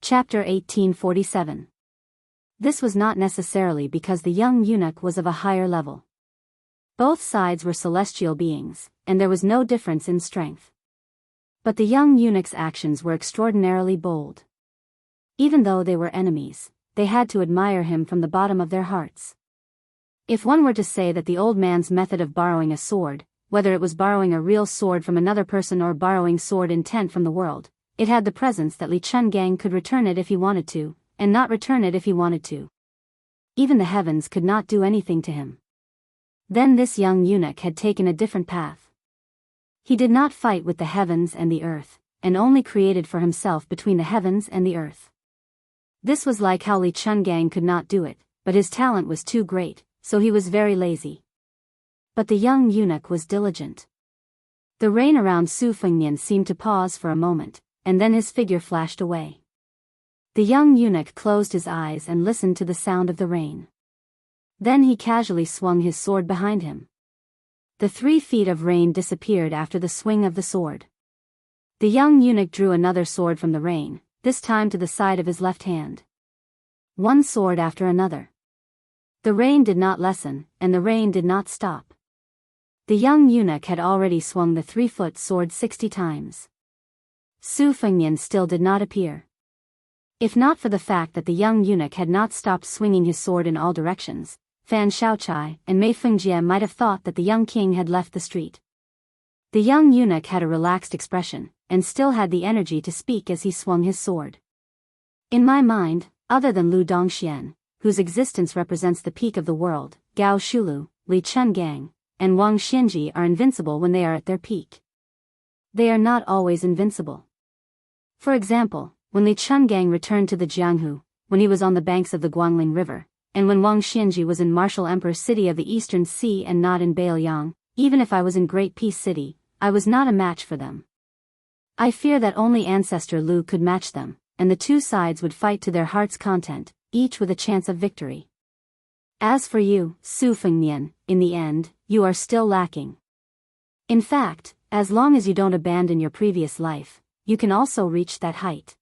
Chapter 1847. This was not necessarily because the young eunuch was of a higher level. Both sides were celestial beings, and there was no difference in strength. But the young eunuch's actions were extraordinarily bold. Even though they were enemies, they had to admire him from the bottom of their hearts. If one were to say that the old man's method of borrowing a sword, whether it was borrowing a real sword from another person or borrowing sword intent from the world, it had the presence that Li Chungang could return it if he wanted to, and not return it if he wanted to. Even the heavens could not do anything to him. Then this young eunuch had taken a different path. He did not fight with the heavens and the earth, and only created for himself between the heavens and the earth. This was like how Li Chungang could not do it, but his talent was too great, so he was very lazy. But the young eunuch was diligent. The rain around Su Fengnian seemed to pause for a moment, and then his figure flashed away. The young eunuch closed his eyes and listened to the sound of the rain. Then he casually swung his sword behind him. The 3 feet of rain disappeared after the swing of the sword. The young eunuch drew another sword from the rain, this time to the side of his left hand. One sword after another. The rain did not lessen, and the rain did not stop. The young eunuch had already swung the 3-foot sword 60 times. Su Fengnian still did not appear. If not for the fact that the young eunuch had not stopped swinging his sword in all directions, Fan Shaochai and Mei Fengjie might have thought that the young king had left the street. The young eunuch had a relaxed expression, and still had the energy to speak as he swung his sword. In my mind, other than Lu Dongxian, whose existence represents the peak of the world, Gao Shulu, Li Chungang, and Wang Xinji are invincible when they are at their peak. They are not always invincible. For example, when Li Chungang returned to the Jianghu, when he was on the banks of the Guangling River, and when Wang Xinji was in Martial Emperor City of the Eastern Sea and not in Bailiang, even if I was in Great Peace City, I was not a match for them. I fear that only Ancestor Lu could match them, and the 2 sides would fight to their heart's content, each with a chance of victory. As for you, Su Fengnian, in the end, you are still lacking. In fact, as long as you don't abandon your previous life, you can also reach that height.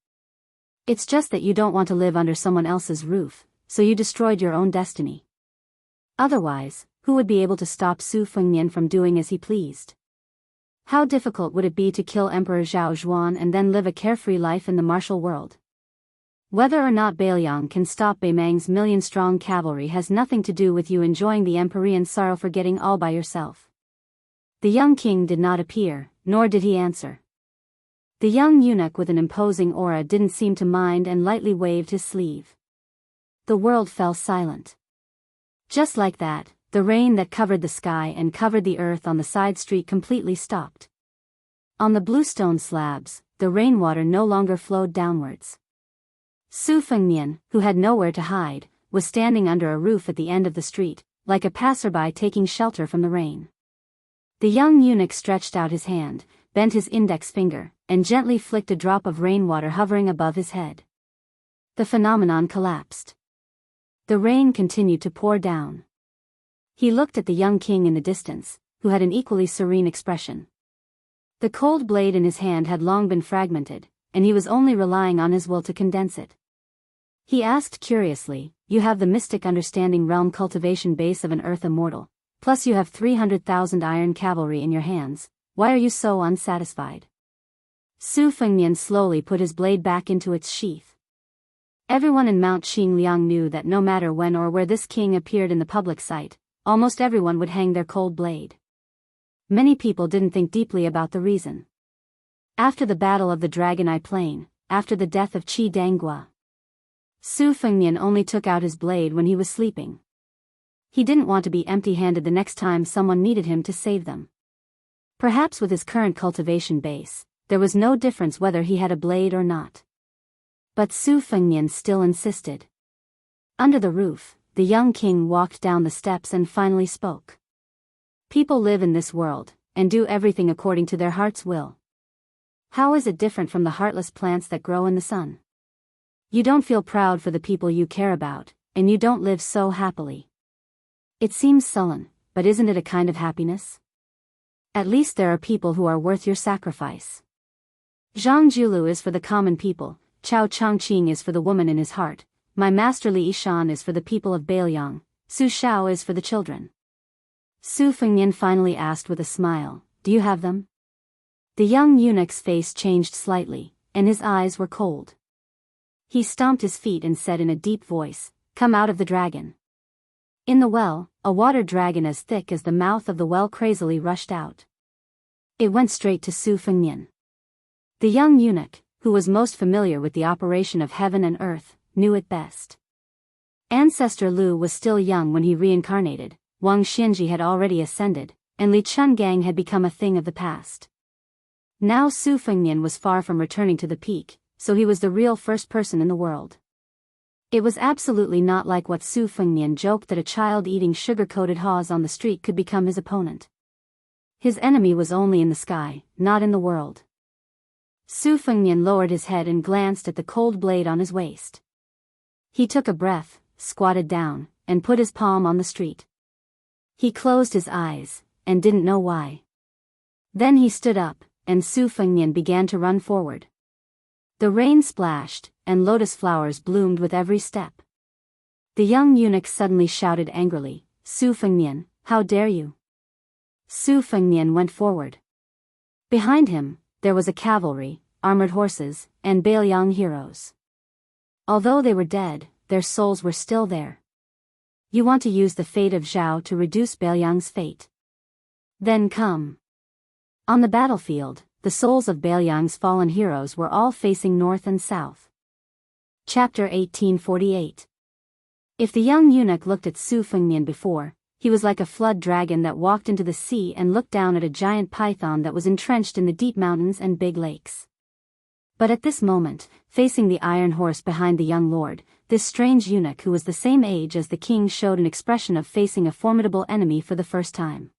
It's just that you don't want to live under someone else's roof, so you destroyed your own destiny. Otherwise, who would be able to stop Su Fengnian from doing as he pleased? How difficult would it be to kill Emperor Zhao Zhuan and then live a carefree life in the martial world? Whether or not Bailiang can stop Beimang's million-strong cavalry has nothing to do with you enjoying the Empyrean sorrow for getting all by yourself. The young king did not appear, nor did he answer. The young eunuch with an imposing aura didn't seem to mind and lightly waved his sleeve. The world fell silent. Just like that, the rain that covered the sky and covered the earth on the side street completely stopped. On the bluestone slabs, the rainwater no longer flowed downwards. Su Fengnian, who had nowhere to hide, was standing under a roof at the end of the street, like a passerby taking shelter from the rain. The young eunuch stretched out his hand, bent his index finger, and gently flicked a drop of rainwater hovering above his head. The phenomenon collapsed. The rain continued to pour down. He looked at the young king in the distance, who had an equally serene expression. The cold blade in his hand had long been fragmented, and he was only relying on his will to condense it. He asked curiously, "You have the mystic understanding realm cultivation base of an earth immortal, plus you have 300,000 iron cavalry in your hands, why are you so unsatisfied?" Su Fengnian slowly put his blade back into its sheath. Everyone in Mount Xingliang knew that no matter when or where this king appeared in the public sight, almost everyone would hang their cold blade. Many people didn't think deeply about the reason. After the Battle of the Dragon Eye Plain, after the death of Qi Danggua, Su Fengnian only took out his blade when he was sleeping. He didn't want to be empty-handed the next time someone needed him to save them. Perhaps with his current cultivation base, there was no difference whether he had a blade or not. But Su Fengnian still insisted. Under the roof, the young king walked down the steps and finally spoke. People live in this world, and do everything according to their heart's will. How is it different from the heartless plants that grow in the sun? You don't feel proud for the people you care about, and you don't live so happily. It seems sullen, but isn't it a kind of happiness? At least there are people who are worth your sacrifice. Zhang Julu is for the common people, Chao Changqing is for the woman in his heart, my master Li Yishan is for the people of Bailiang, Su Shao is for the children. Su Fengnian finally asked with a smile, do you have them? The young eunuch's face changed slightly, and his eyes were cold. He stomped his feet and said in a deep voice, come out of the dragon. In the well, a water dragon as thick as the mouth of the well crazily rushed out. It went straight to Su Fengnian. The young eunuch, who was most familiar with the operation of heaven and earth, knew it best. Ancestor Lu was still young when he reincarnated, Wang Xinji had already ascended, and Li Chungang had become a thing of the past. Now Su Fengnian was far from returning to the peak, so he was the real first person in the world. It was absolutely not like what Su Fengnian joked that a child eating sugar-coated haws on the street could become his opponent. His enemy was only in the sky, not in the world. Su Fengnian lowered his head and glanced at the cold blade on his waist. He took a breath, squatted down, and put his palm on the street. He closed his eyes, and didn't know why. Then he stood up, and Su Fengnian began to run forward. The rain splashed, and lotus flowers bloomed with every step. The young eunuch suddenly shouted angrily, Su Fengnian, how dare you? Su Fengnian went forward. Behind him, there was a cavalry, armored horses, and Bailiang heroes. Although they were dead, their souls were still there. You want to use the fate of Zhao to reduce Bailiang's fate? Then come. On the battlefield, the souls of Bailiang's fallen heroes were all facing north and south. Chapter 1848. If the young eunuch looked at Su Fengnian before, he was like a flood dragon that walked into the sea and looked down at a giant python that was entrenched in the deep mountains and big lakes. But at this moment, facing the iron horse behind the young lord, this strange eunuch who was the same age as the king showed an expression of facing a formidable enemy for the first time.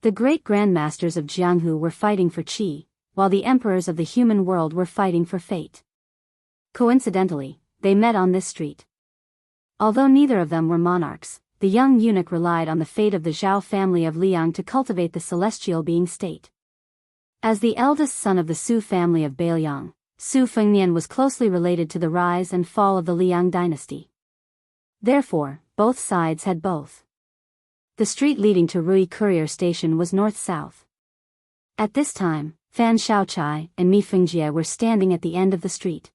The great grandmasters of Jianghu were fighting for qi, while the emperors of the human world were fighting for fate. Coincidentally, they met on this street. Although neither of them were monarchs, the young eunuch relied on the fate of the Zhao family of Liang to cultivate the celestial being state. As the eldest son of the Su family of Bailiang, Su Fengnian was closely related to the rise and fall of the Liang dynasty. Therefore, both sides had both. The street leading to Rui Courier Station was north-south. At this time, Fan Shaochai and Mi Fengjie were standing at the end of the street.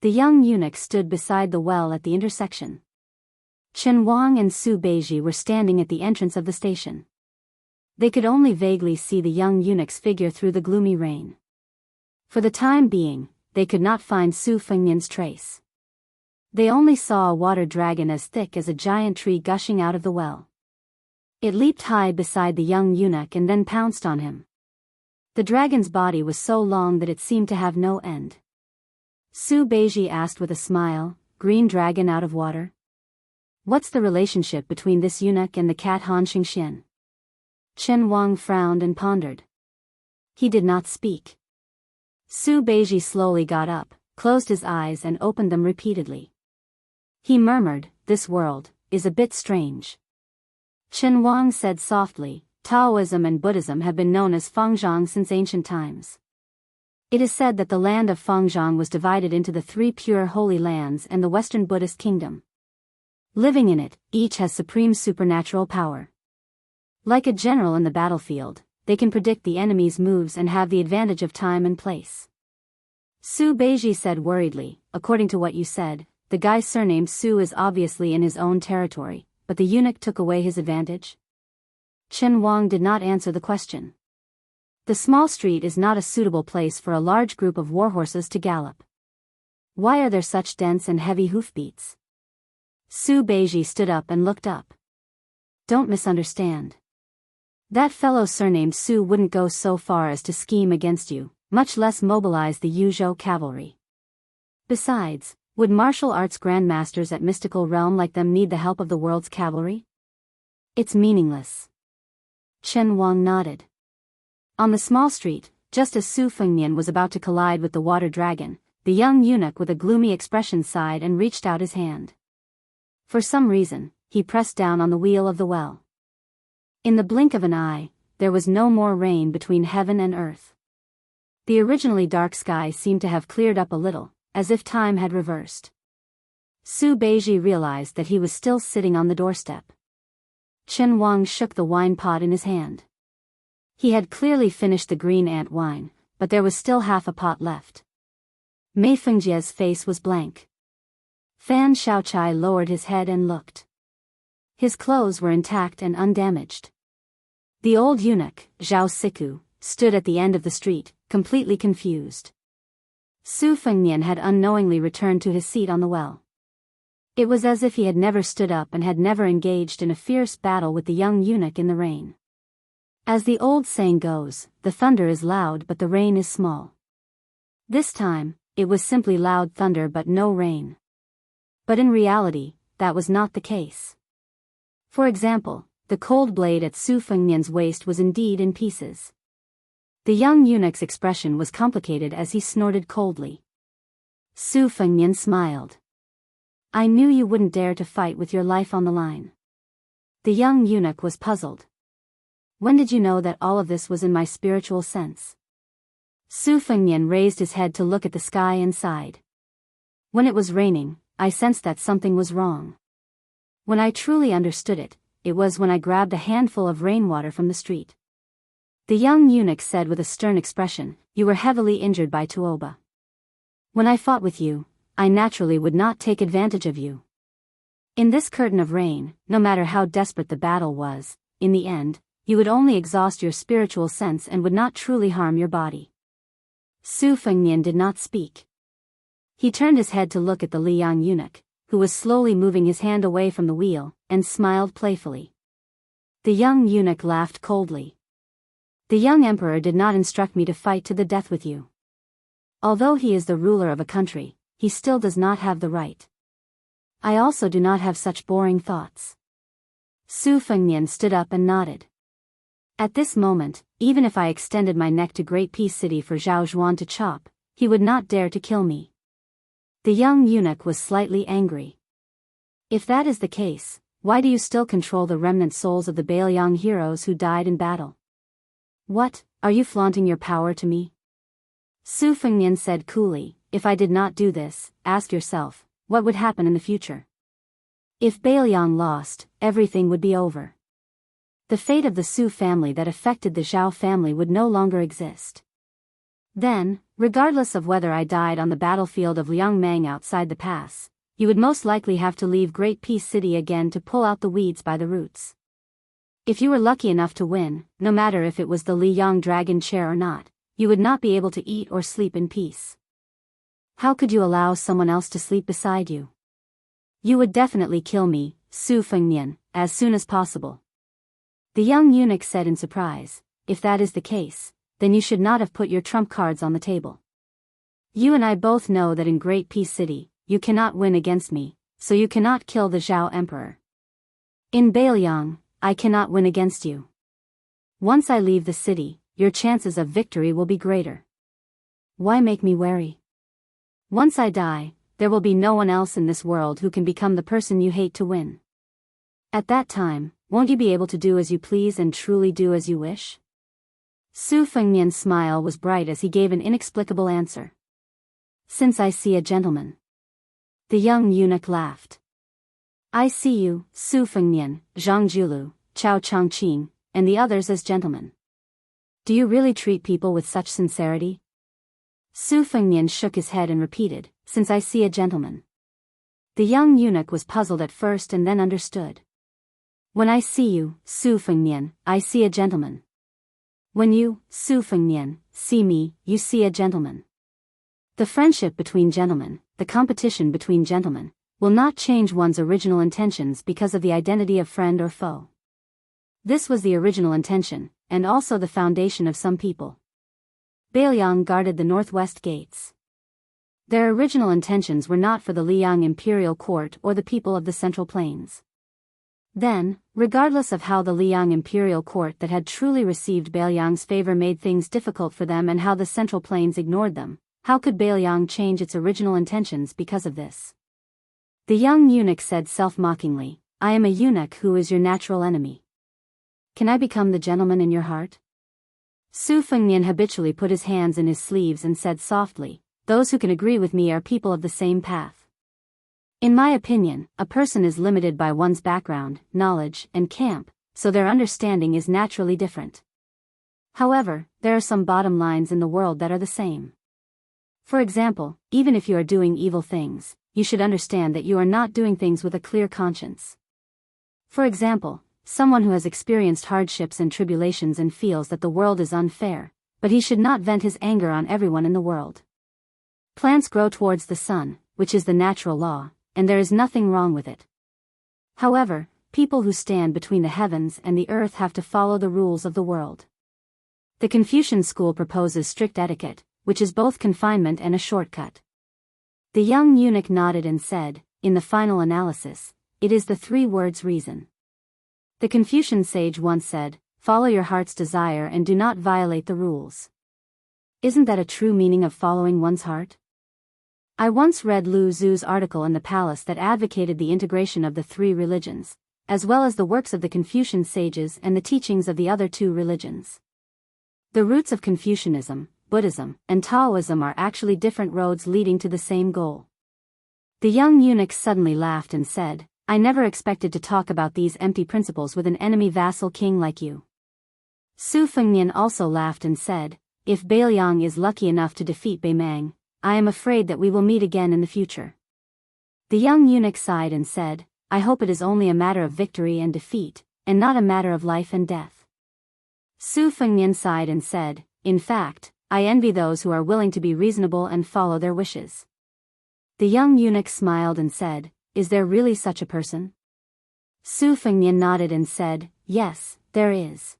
The young eunuch stood beside the well at the intersection. Chen Wang and Su Beiji were standing at the entrance of the station. They could only vaguely see the young eunuch's figure through the gloomy rain. For the time being, they could not find Su Fengnian's trace. They only saw a water dragon as thick as a giant tree gushing out of the well. It leaped high beside the young eunuch and then pounced on him. The dragon's body was so long that it seemed to have no end. Su Beiji asked with a smile, green dragon out of water? What's the relationship between this eunuch and the cat Han Xingxian? Chen Wang frowned and pondered. He did not speak. Su Beiji slowly got up, closed his eyes and opened them repeatedly. He murmured, this world is a bit strange. Chen Wang said softly, Taoism and Buddhism have been known as Fangzhong since ancient times. It is said that the land of Fangzhong was divided into the 3 pure holy lands and the Western Buddhist kingdom. Living in it, each has supreme supernatural power. Like a general in the battlefield, they can predict the enemy's moves and have the advantage of time and place. Su Beiji said worriedly, according to what you said, the guy surnamed Su is obviously in his own territory, but the eunuch took away his advantage? Chen Wang did not answer the question. The small street is not a suitable place for a large group of warhorses to gallop. Why are there such dense and heavy hoofbeats? Su Beiji stood up and looked up. Don't misunderstand. That fellow surnamed Su wouldn't go so far as to scheme against you, much less mobilize the Yuzhou cavalry. Besides, would martial arts grandmasters at mystical realm like them need the help of the world's cavalry? It's meaningless. Chen Wang nodded. On the small street, just as Su Fengnian was about to collide with the water dragon, the young eunuch with a gloomy expression sighed and reached out his hand. For some reason, he pressed down on the wheel of the well. In the blink of an eye, there was no more rain between heaven and earth. The originally dark sky seemed to have cleared up a little, as if time had reversed. Su Beiji realized that he was still sitting on the doorstep. Chen Wang shook the wine pot in his hand. He had clearly finished the green ant wine, but there was still half a pot left. Mei Fengjie's face was blank. Fan Shaochai lowered his head and looked. His clothes were intact and undamaged. The old eunuch, Zhao Siku, stood at the end of the street, completely confused. Su Fengnian had unknowingly returned to his seat on the well. It was as if he had never stood up and had never engaged in a fierce battle with the young eunuch in the rain. As the old saying goes, the thunder is loud but the rain is small. This time, it was simply loud thunder but no rain. But in reality, that was not the case. For example, the cold blade at Su Fengnian's waist was indeed in pieces. The young eunuch's expression was complicated as he snorted coldly. Su Fengnian smiled. I knew you wouldn't dare to fight with your life on the line. The young eunuch was puzzled. When did you know that all of this was in my spiritual sense? Su Fengnian raised his head to look at the sky and sighed. When it was raining, I sensed that something was wrong. When I truly understood it, it was when I grabbed a handful of rainwater from the street. The young eunuch said with a stern expression, you were heavily injured by Tuoba. When I fought with you, I naturally would not take advantage of you. In this curtain of rain, no matter how desperate the battle was, in the end, you would only exhaust your spiritual sense and would not truly harm your body. Su Fengnian did not speak. He turned his head to look at the Liang eunuch, who was slowly moving his hand away from the wheel, and smiled playfully. The young eunuch laughed coldly. The young emperor did not instruct me to fight to the death with you. Although he is the ruler of a country, he still does not have the right. I also do not have such boring thoughts. Su Fengnian stood up and nodded. At this moment, even if I extended my neck to Great Peace City for Zhao Zhuan to chop, he would not dare to kill me. The young eunuch was slightly angry. If that is the case, why do you still control the remnant souls of the Bailiang heroes who died in battle? What, are you flaunting your power to me? Su Fengnian said coolly, if I did not do this, ask yourself, what would happen in the future? If Bailiang lost, everything would be over. The fate of the Su family that affected the Zhao family would no longer exist. Then, regardless of whether I died on the battlefield of Liangmang outside the pass, you would most likely have to leave Great Peace City again to pull out the weeds by the roots. If you were lucky enough to win, no matter if it was the Liyang dragon chair or not, you would not be able to eat or sleep in peace. How could you allow someone else to sleep beside you? You would definitely kill me, Su Fengnian, as soon as possible. The young eunuch said in surprise, if that is the case, then you should not have put your trump cards on the table. You and I both know that in Great Peace City, you cannot win against me, so you cannot kill the Zhao Emperor. In Bailiang, I cannot win against you. Once I leave the city, your chances of victory will be greater. Why make me wary? Once I die, there will be no one else in this world who can become the person you hate to win. At that time, won't you be able to do as you please and truly do as you wish? Su Fengnian's smile was bright as he gave an inexplicable answer. Since I see a gentleman. The young eunuch laughed. I see you, Su Fengnian, Zhang Julu, Chao Changqing, and the others as gentlemen. Do you really treat people with such sincerity? Su Fengnian shook his head and repeated, since I see a gentleman. The young eunuch was puzzled at first and then understood. When I see you, Su Fengnian, I see a gentleman. When you, Su Fengnian, see me, you see a gentleman. The friendship between gentlemen, the competition between gentlemen, will not change one's original intentions because of the identity of friend or foe. This was the original intention, and also the foundation of some people. Bailiang guarded the northwest gates. Their original intentions were not for the Liang imperial court or the people of the Central Plains. Then, regardless of how the Liang imperial court that had truly received Bailiang's favor made things difficult for them and how the Central Plains ignored them, how could Bailiang change its original intentions because of this? The young eunuch said self-mockingly, I am a eunuch who is your natural enemy. Can I become the gentleman in your heart? Su Fengnian habitually put his hands in his sleeves and said softly, those who can agree with me are people of the same path. In my opinion, a person is limited by one's background, knowledge, and camp, so their understanding is naturally different. However, there are some bottom lines in the world that are the same. For example, even if you are doing evil things, you should understand that you are not doing things with a clear conscience. For example, someone who has experienced hardships and tribulations and feels that the world is unfair, but he should not vent his anger on everyone in the world. Plants grow towards the sun, which is the natural law, and there is nothing wrong with it. However, people who stand between the heavens and the earth have to follow the rules of the world. The Confucian school proposes strict etiquette, which is both confinement and a shortcut. The young eunuch nodded and said, in the final analysis, it is the 3 words reason. The Confucian sage once said, follow your heart's desire and do not violate the rules. Isn't that a true meaning of following one's heart? I once read Lu Zhu's article in the Palace that advocated the integration of the 3 religions, as well as the works of the Confucian sages and the teachings of the other 2 religions. The roots of Confucianism, Buddhism, and Taoism are actually different roads leading to the same goal. The young eunuch suddenly laughed and said, I never expected to talk about these empty principles with an enemy vassal king like you. Su Fengnian also laughed and said, if Beiliang is lucky enough to defeat Beimang, I am afraid that we will meet again in the future. The young eunuch sighed and said, I hope it is only a matter of victory and defeat, and not a matter of life and death. Su Fengnian sighed and said, in fact, I envy those who are willing to be reasonable and follow their wishes. The young eunuch smiled and said, is there really such a person? Su Fengnian nodded and said, yes, there is.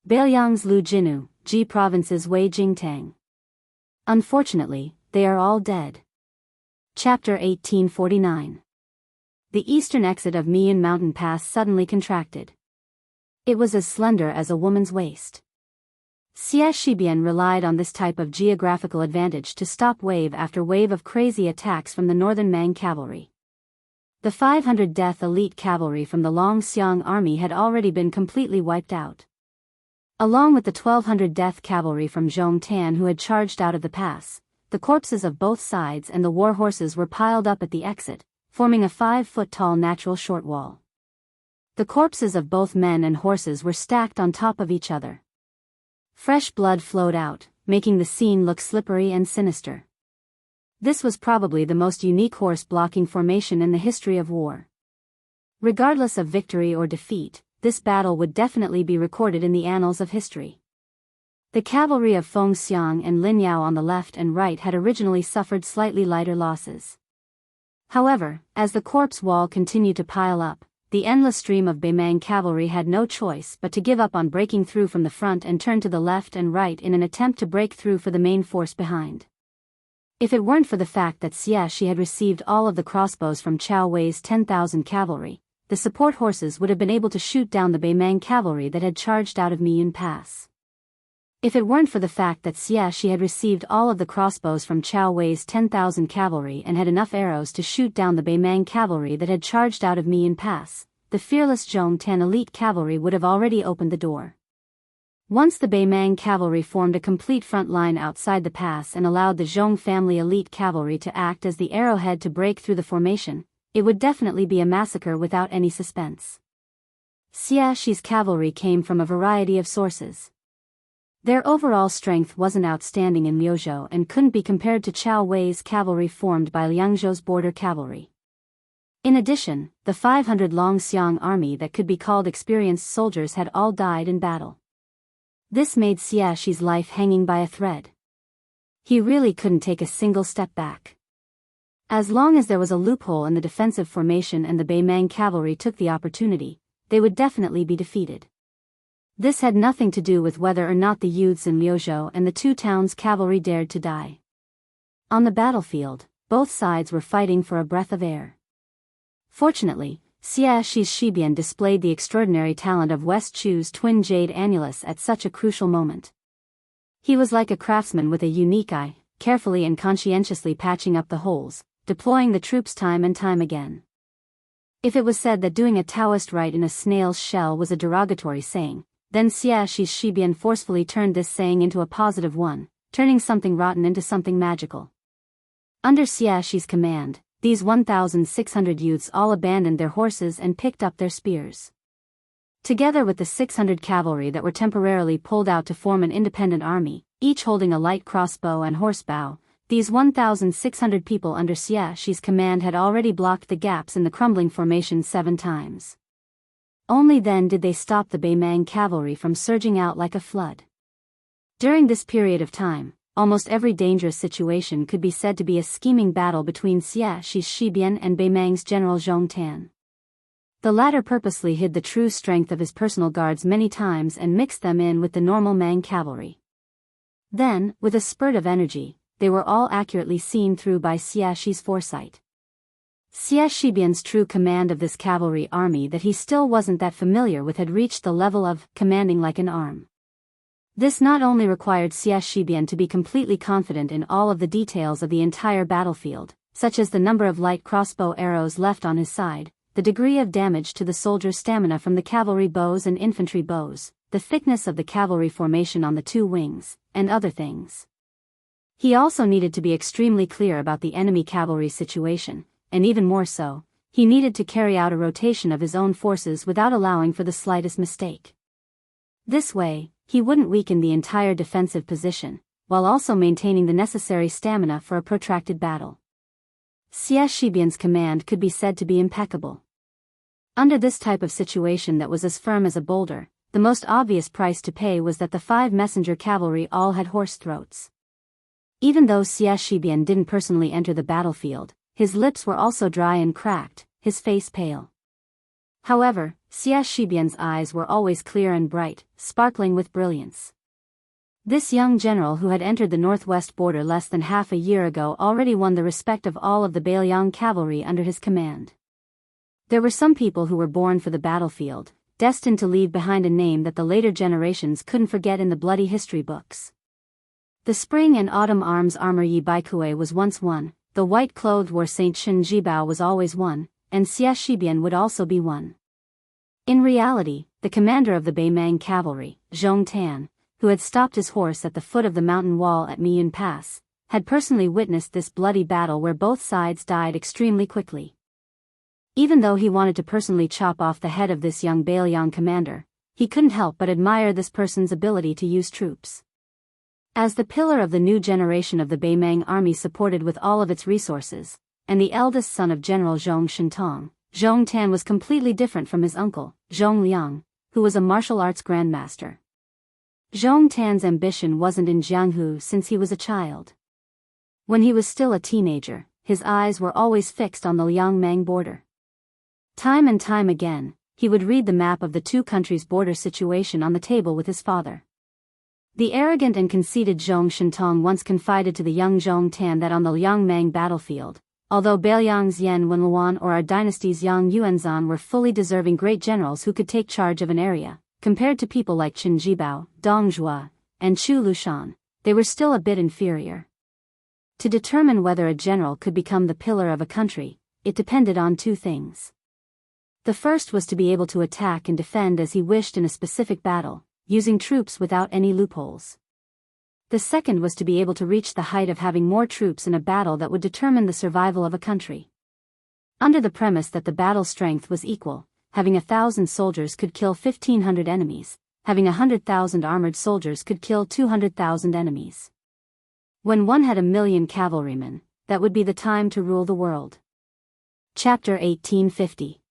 Beiliang's Lu Jinu, Ji Province's Wei Jingtang. Unfortunately, they are all dead. Chapter 1849. The eastern exit of Miyun Mountain Pass suddenly contracted. It was as slender as a woman's waist. Xie Shibian relied on this type of geographical advantage to stop wave after wave of crazy attacks from the northern Mang cavalry. The 500 death elite cavalry from the Longxiang army had already been completely wiped out. Along with the 1200 death cavalry from Zhongtan who had charged out of the pass, the corpses of both sides and the war horses were piled up at the exit, forming a 5-foot-tall natural short wall. The corpses of both men and horses were stacked on top of each other. Fresh blood flowed out, making the scene look slippery and sinister. This was probably the most unique horse-blocking formation in the history of war. Regardless of victory or defeat, this battle would definitely be recorded in the annals of history. The cavalry of Feng Xiang and Lin Yao on the left and right had originally suffered slightly lighter losses. However, as the corpse wall continued to pile up, the endless stream of Beimang cavalry had no choice but to give up on breaking through from the front and turn to the left and right in an attempt to break through for the main force behind. If it weren't for the fact that Xie Shi had received all of the crossbows from Chao Wei's 10,000 cavalry, the support horses would have been able to shoot down the Beimang cavalry that had charged out of Miyun Pass. If it weren't for the fact that Xie Shi had received all of the crossbows from Chao Wei's 10,000 cavalry and had enough arrows to shoot down the Beimang cavalry that had charged out of Miyun Pass, the fearless Zhongtan elite cavalry would have already opened the door. Once the Beimang cavalry formed a complete front line outside the pass and allowed the Zhong family elite cavalry to act as the arrowhead to break through the formation, it would definitely be a massacre without any suspense. Xie Shi's cavalry came from a variety of sources. Their overall strength wasn't outstanding in Liuzhou and couldn't be compared to Chao Wei's cavalry formed by Liangzhou's border cavalry. In addition, the 500 Longxiang army that could be called experienced soldiers had all died in battle. This made Xie Shi's life hanging by a thread. He really couldn't take a single step back. As long as there was a loophole in the defensive formation and the Beimang cavalry took the opportunity, they would definitely be defeated. This had nothing to do with whether or not the youths in Liuzhou and the 2 towns' cavalry dared to die. On the battlefield, both sides were fighting for a breath of air. Fortunately, Xie Shi's Shibian displayed the extraordinary talent of West Chu's twin jade annulus at such a crucial moment. He was like a craftsman with a unique eye, carefully and conscientiously patching up the holes, deploying the troops time and time again. If it was said that doing a Taoist rite in a snail's shell was a derogatory saying, then Xie Shi's Shibian forcefully turned this saying into a positive one, turning something rotten into something magical. Under Xiaxi's command, these 1,600 youths all abandoned their horses and picked up their spears. Together with the 600 cavalry that were temporarily pulled out to form an independent army, each holding a light crossbow and horsebow, these 1,600 people under Xiaxi's command had already blocked the gaps in the crumbling formation 7 times. Only then did they stop the Beimang cavalry from surging out like a flood. During this period of time, almost every dangerous situation could be said to be a scheming battle between Xiaxi's Shibian and Beimang's general Zhong Tan. The latter purposely hid the true strength of his personal guards many times and mixed them in with the normal Mang cavalry. Then, with a spurt of energy, they were all accurately seen through by Xiaxi's foresight. Xia Shibian's true command of this cavalry army that he still wasn't that familiar with had reached the level of commanding like an arm. This not only required Xia Shibian to be completely confident in all of the details of the entire battlefield, such as the number of light crossbow arrows left on his side, the degree of damage to the soldier's stamina from the cavalry bows and infantry bows, the thickness of the cavalry formation on the 2 wings, and other things. He also needed to be extremely clear about the enemy cavalry situation, and even more so, he needed to carry out a rotation of his own forces without allowing for the slightest mistake. This way, he wouldn't weaken the entire defensive position, while also maintaining the necessary stamina for a protracted battle. Xia Shibian's command could be said to be impeccable. Under this type of situation that was as firm as a boulder, the most obvious price to pay was that the 5 messenger cavalry all had horse throats. Even though Xia Shibian didn't personally enter the battlefield, his lips were also dry and cracked, his face pale. However, Xia Shibian's eyes were always clear and bright, sparkling with brilliance. This young general who had entered the northwest border less than half a year ago already won the respect of all of the Beiliang cavalry under his command. There were some people who were born for the battlefield, destined to leave behind a name that the later generations couldn't forget in the bloody history books. The spring and autumn arms armor Yi Baikue was once one, the white-clothed war Saint Shen Jibao was always one, and Xia Shibian would also be one. In reality, the commander of the Beimang cavalry, Zhong Tan, who had stopped his horse at the foot of the mountain wall at Miyun Pass, had personally witnessed this bloody battle where both sides died extremely quickly. Even though he wanted to personally chop off the head of this young Beiliang commander, he couldn't help but admire this person's ability to use troops. As the pillar of the new generation of the Beimang army supported with all of its resources, and the eldest son of General Zhong Shentong, Zhong Tan was completely different from his uncle, Zhong Liang, who was a martial arts grandmaster. Zhong Tan's ambition wasn't in Jianghu since he was a child. When he was still a teenager, his eyes were always fixed on the Liang-Mang border. Time and time again, he would read the map of the 2 countries' border situation on the table with his father. The arrogant and conceited Zhong Shentong once confided to the young Zhong Tan that on the Liang-Mang battlefield, although Beiliang's Yan Wenluan or our dynasty's Yang Yuanzan were fully deserving great generals who could take charge of an area, compared to people like Qin Jibao, Dong Zhuo, and Chu Lushan, they were still a bit inferior. To determine whether a general could become the pillar of a country, it depended on 2 things. The first was to be able to attack and defend as he wished in a specific battle, using troops without any loopholes. The second was to be able to reach the height of having more troops in a battle that would determine the survival of a country. Under the premise that the battle strength was equal, having 1,000 soldiers could kill 1,500 enemies, having 100,000 armored soldiers could kill 200,000 enemies. When one had 1,000,000 cavalrymen, that would be the time to rule the world. Chapter 1850.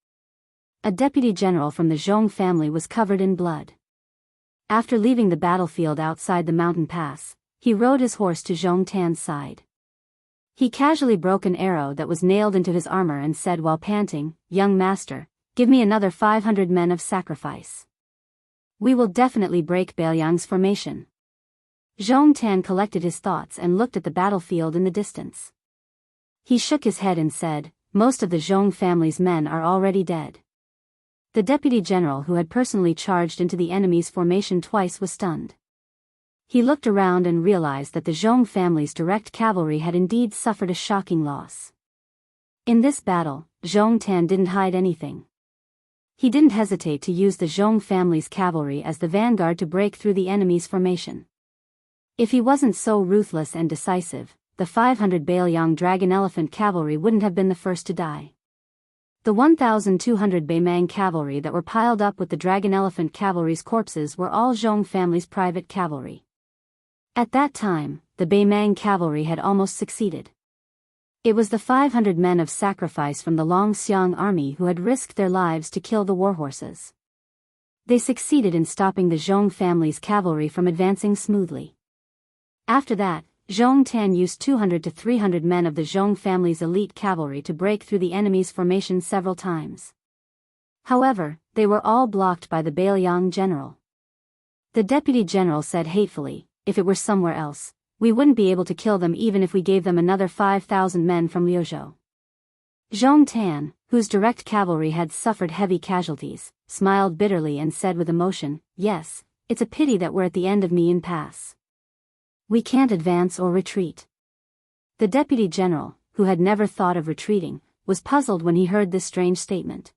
A deputy general from the Zhong family was covered in blood. After leaving the battlefield outside the mountain pass, he rode his horse to Zhong Tan's side. He casually broke an arrow that was nailed into his armor and said while panting, "Young master, give me another 500 men of sacrifice. We will definitely break Beiliang's formation." Zhong Tan collected his thoughts and looked at the battlefield in the distance. He shook his head and said, "Most of the Zhong family's men are already dead." The deputy general who had personally charged into the enemy's formation twice was stunned. He looked around and realized that the Zhong family's direct cavalry had indeed suffered a shocking loss. In this battle, Zhong Tan didn't hide anything. He didn't hesitate to use the Zhong family's cavalry as the vanguard to break through the enemy's formation. If he wasn't so ruthless and decisive, the 500 Bailiang dragon elephant cavalry wouldn't have been the first to die. The 1,200 Baimang cavalry that were piled up with the dragon elephant cavalry's corpses were all Zhong family's private cavalry. At that time, the Baimang cavalry had almost succeeded. It was the 500 men of sacrifice from the Longxiang army who had risked their lives to kill the warhorses. They succeeded in stopping the Zhong family's cavalry from advancing smoothly. After that, Zhong Tan used 200 to 300 men of the Zhong family's elite cavalry to break through the enemy's formation several times. However, they were all blocked by the Bailiang general. The deputy general said hatefully, "If it were somewhere else, we wouldn't be able to kill them even if we gave them another 5,000 men from Liuzhou." Zhong Tan, whose direct cavalry had suffered heavy casualties, smiled bitterly and said with emotion, "Yes, it's a pity that we're at the end of Mian Pass. We can't advance or retreat." The deputy general, who had never thought of retreating, was puzzled when he heard this strange statement.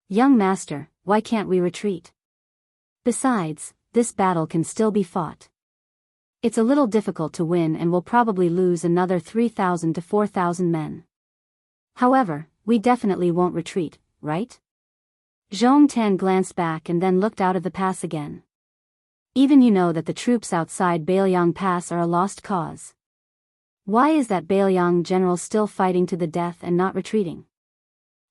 "Young master, why can't we retreat? Besides, this battle can still be fought. It's a little difficult to win and we'll probably lose another 3,000 to 4,000 men. However, we definitely won't retreat, right?" Zhong Tan glanced back and then looked out of the pass again. "Even you know that the troops outside Bailiang Pass are a lost cause. Why is that Bailiang general still fighting to the death and not retreating?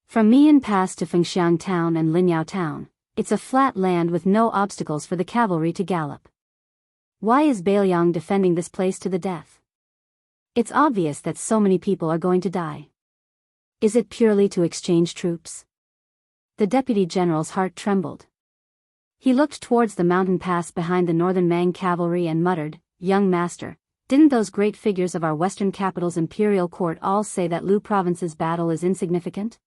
From Mian Pass to Fengxiang Town and Linyao Town, it's a flat land with no obstacles for the cavalry to gallop. Why is Bailiang defending this place to the death? It's obvious that so many people are going to die. Is it purely to exchange troops?" The deputy general's heart trembled. He looked towards the mountain pass behind the northern Mang cavalry and muttered, "Young master, didn't those great figures of our western capital's imperial court all say that Lu province's battle is insignificant?"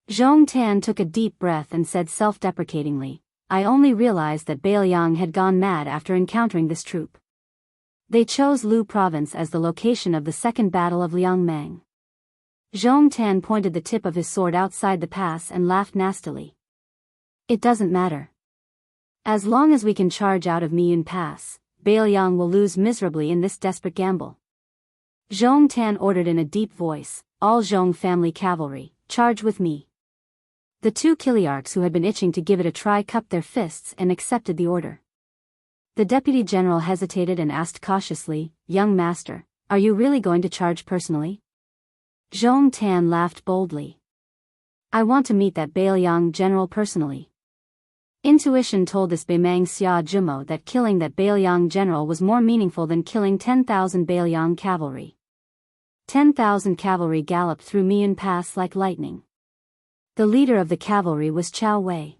Zhong Tan took a deep breath and said self-deprecatingly, "I only realized that Bailiang had gone mad after encountering this troop. They chose Lu province as the location of the second battle of Liangmang." Zhong Tan pointed the tip of his sword outside the pass and laughed nastily. "It doesn't matter. As long as we can charge out of Mian Pass, Bailiang will lose miserably in this desperate gamble." Zhong Tan ordered in a deep voice, "All Zhong family cavalry, charge with me." The two Kiliarchs who had been itching to give it a try cupped their fists and accepted the order. The deputy general hesitated and asked cautiously, "Young master, are you really going to charge personally?" Zhong Tan laughed boldly. "I want to meet that Bailiang general personally." Intuition told this Baimang Xia Jumo that killing that Bailiang general was more meaningful than killing 10,000 Bailiang cavalry. 10,000 cavalry galloped through Mian Pass like lightning. The leader of the cavalry was Chao Wei.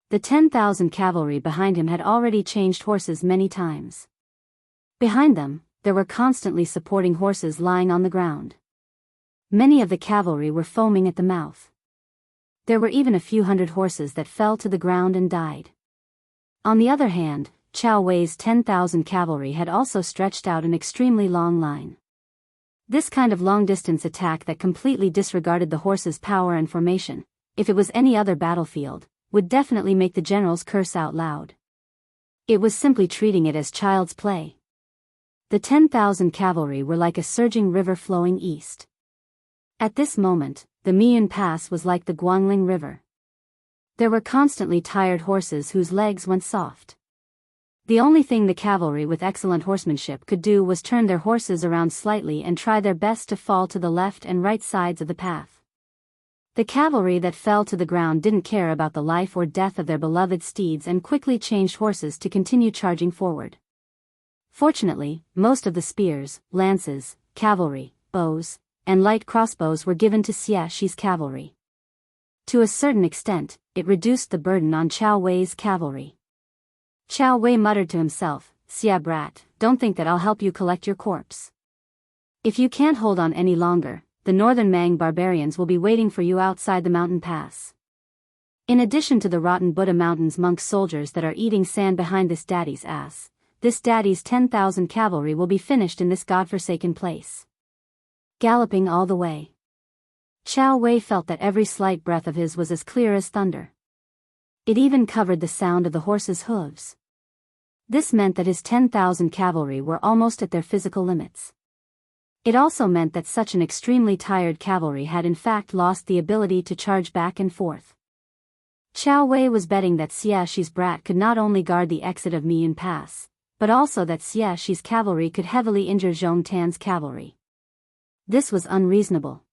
The 10,000 cavalry behind him had already changed horses many times. Behind them, there were constantly supporting horses lying on the ground. Many of the cavalry were foaming at the mouth. There were even a few hundred horses that fell to the ground and died. On the other hand, Chao Wei's 10,000 cavalry had also stretched out an extremely long line. This kind of long-distance attack that completely disregarded the horses' power and formation, if it was any other battlefield, would definitely make the generals curse out loud. It was simply treating it as child's play. The 10,000 cavalry were like a surging river flowing east. At this moment, the Mian Pass was like the Guangling River. There were constantly tired horses whose legs went soft. The only thing the cavalry with excellent horsemanship could do was turn their horses around slightly and try their best to fall to the left and right sides of the path. The cavalry that fell to the ground didn't care about the life or death of their beloved steeds and quickly changed horses to continue charging forward. Fortunately, most of the spears, lances, cavalry, bows, and light crossbows were given to Xia Xi's cavalry. To a certain extent, it reduced the burden on Chao Wei's cavalry. Chao Wei muttered to himself, "Xia brat, don't think that I'll help you collect your corpse. If you can't hold on any longer, the northern Mang barbarians will be waiting for you outside the mountain pass. In addition to the rotten Buddha Mountains monk soldiers that are eating sand behind this daddy's ass, this daddy's 10,000 cavalry will be finished in this godforsaken place." Galloping all the way. Chao Wei felt that every slight breath of his was as clear as thunder. It even covered the sound of the horses' hooves. This meant that his 10,000 cavalry were almost at their physical limits. It also meant that such an extremely tired cavalry had in fact lost the ability to charge back and forth. Qiao Wei was betting that Xiaxi's brat could not only guard the exit of Miyun Pass, but also that Xiaxi's cavalry could heavily injure Zhong Tan's cavalry. This was unreasonable.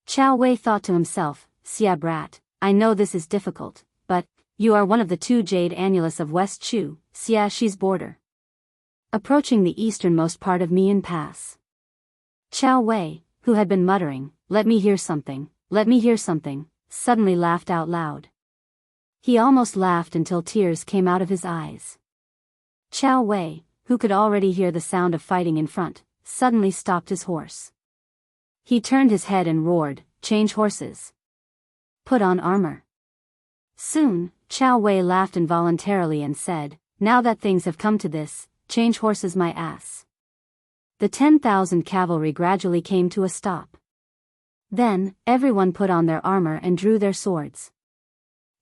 Qiao Wei thought to himself, Xia brat, I know this is difficult, but you are one of the 2 jade annulus of West Chu, Xiaxi's border. Approaching the easternmost part of Miyun Pass. Qiao Wei, who had been muttering, let me hear something, suddenly laughed out loud. He almost laughed until tears came out of his eyes. Qiao Wei, who could already hear the sound of fighting in front, suddenly stopped his horse. He turned his head and roared, change horses. Put on armor. Soon, Qiao Wei laughed involuntarily and said, now that things have come to this, change horses my ass. The 10,000 cavalry gradually came to a stop. Then, everyone put on their armor and drew their swords.